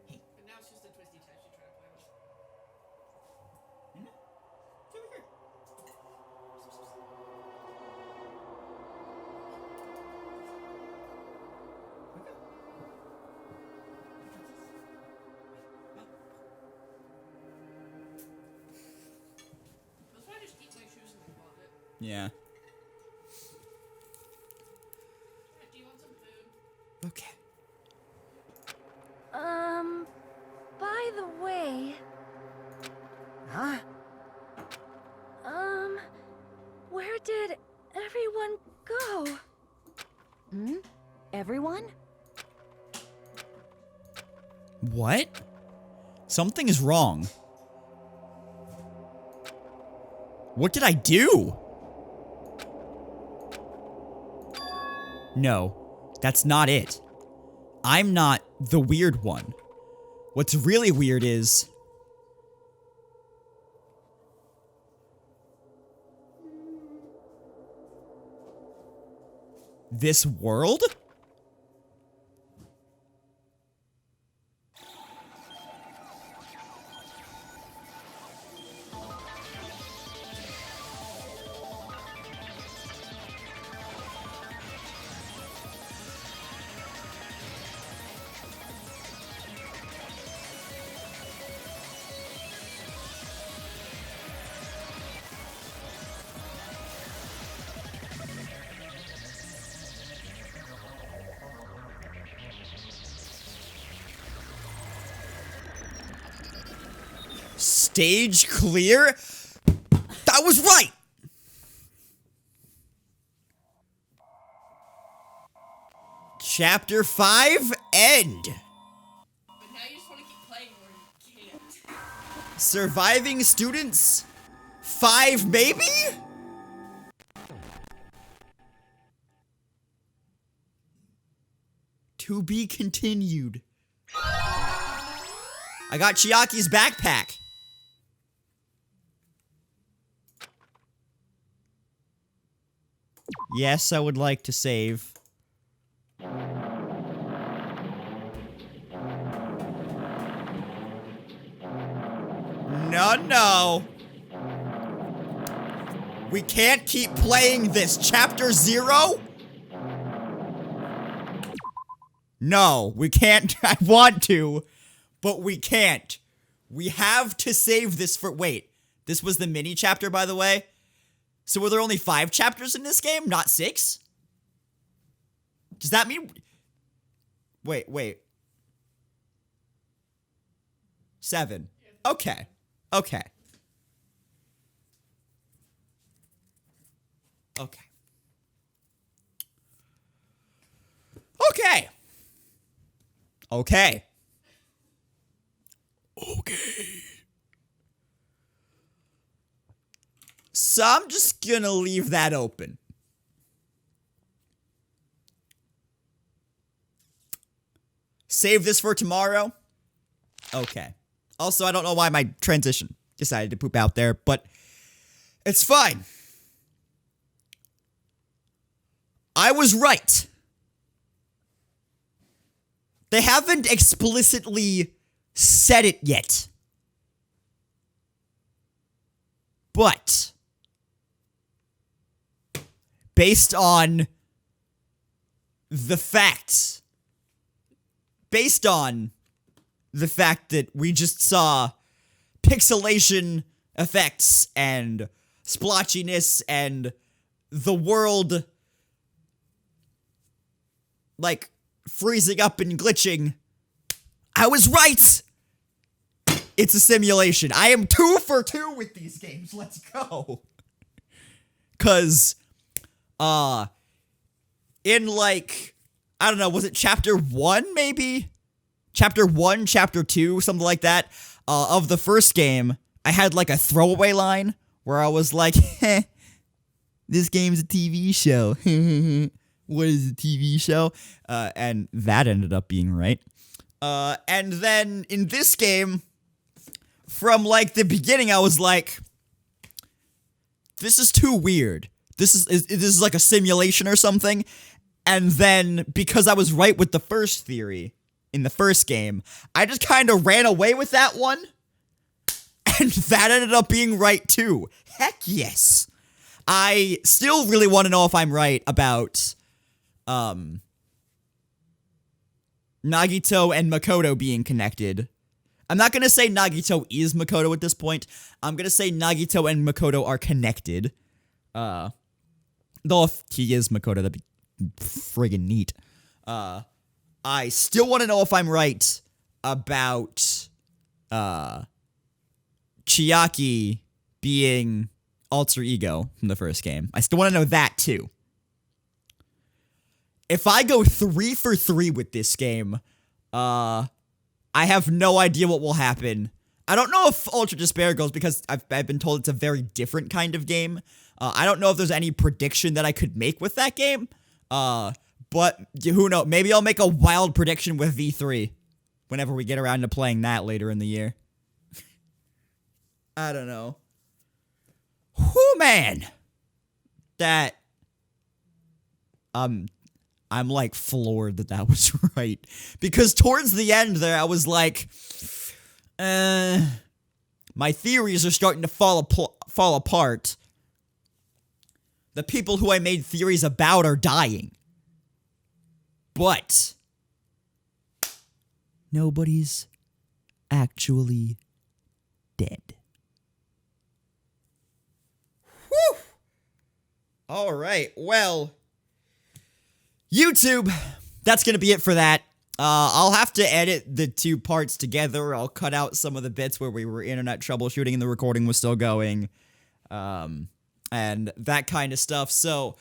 Hey. But now it's just a twisty tie she's trying to play with. It's over here. That's why I just keep my shoes in my closet. Yeah. Do you want some food? Okay. By the way, Huh? where did everyone go? Hmm? Everyone? What? Something is wrong. What did I do? No, that's not it. I'm not the weird one. What's really weird is... this world? Stage clear? That was right! Chapter 5, end. But now you just want to keep playing where you can't. Surviving students? 5 maybe? To be continued. I got Chiaki's backpack. Yes, I would like to save. No. We can't keep playing this. Chapter 0? No, we can't. I want to, but we can't. We have to save this for... Wait, this was the mini chapter, by the way? So were there only 5 chapters in this game, not 6? Does that mean... Wait. 7. Okay. Okay. So I'm just gonna leave that open. Save this for tomorrow? Okay. Also, I don't know why my transition decided to poop out there, but it's fine. I was right. They haven't explicitly said it yet. But based on the facts, that we just saw pixelation effects and splotchiness and the world like freezing up and glitching, I was right. It's a simulation. I am 2 for 2 with these games. Let's go. Cause, in like, I don't know, was it chapter 1 maybe? Chapter 1, chapter 2, something like that, of the first game, I had like a throwaway line where I was like, this game's a TV show. What is a TV show? And that ended up being right. And then in this game, from like the beginning, I was like, this is too weird. This is like a simulation or something. And then because I was right with the first theory in the first game, I just kind of ran away with that one. And that ended up being right too. Heck yes. I still really want to know if I'm right about Nagito and Makoto being connected. I'm not going to say Nagito is Makoto at this point. I'm going to say Nagito and Makoto are connected. Though if he is Makoto, that'd be friggin' neat. I still want to know if I'm right about Chiaki being alter ego from the first game. I still want to know that too. If I go 3 for 3 with this game, I have no idea what will happen. I don't know if Ultra Despair goes because I've been told it's a very different kind of game. I don't know if there's any prediction that I could make with that game. But who knows? Maybe I'll make a wild prediction with V3 whenever we get around to playing that later in the year. I don't know. Whew, man. That... I'm like floored that was right. Because towards the end there, I was like, my theories are starting to fall apart. The people who I made theories about are dying. But nobody's actually dead. Whew. All right, well... YouTube, that's going to be it for that. I'll have to edit the two parts together. I'll cut out some of the bits where we were internet troubleshooting and the recording was still going. And that kind of stuff. So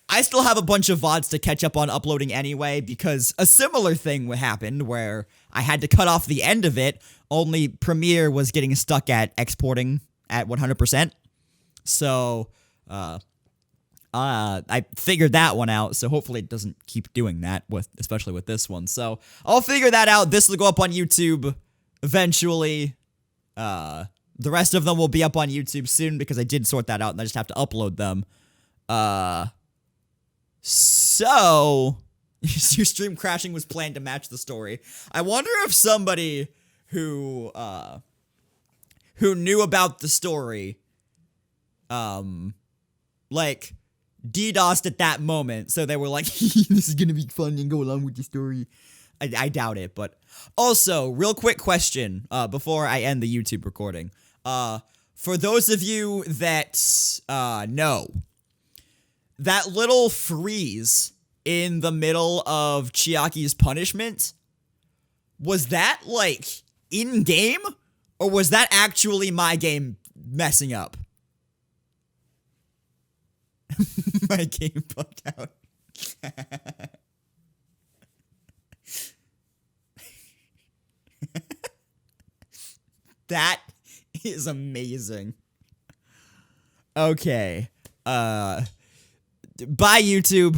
I still have a bunch of VODs to catch up on uploading anyway, because a similar thing happened where I had to cut off the end of it, only Premiere was getting stuck at exporting at 100%. So, I figured that one out, so hopefully it doesn't keep doing that, especially with this one. So, I'll figure that out. This will go up on YouTube eventually. The rest of them will be up on YouTube soon, because I did sort that out, and I just have to upload them. So, your stream crashing was planned to match the story. I wonder if somebody who knew about the story, like, DDoSed at that moment, so they were like, this is gonna be fun and go along with the story. I doubt it, but also, real quick question, before I end the YouTube recording. For those of you that, know, that little freeze in the middle of Chiaki's punishment, was that, like, in-game? Or was that actually my game messing up? My game bugged out. That is amazing. Okay. Bye, YouTube.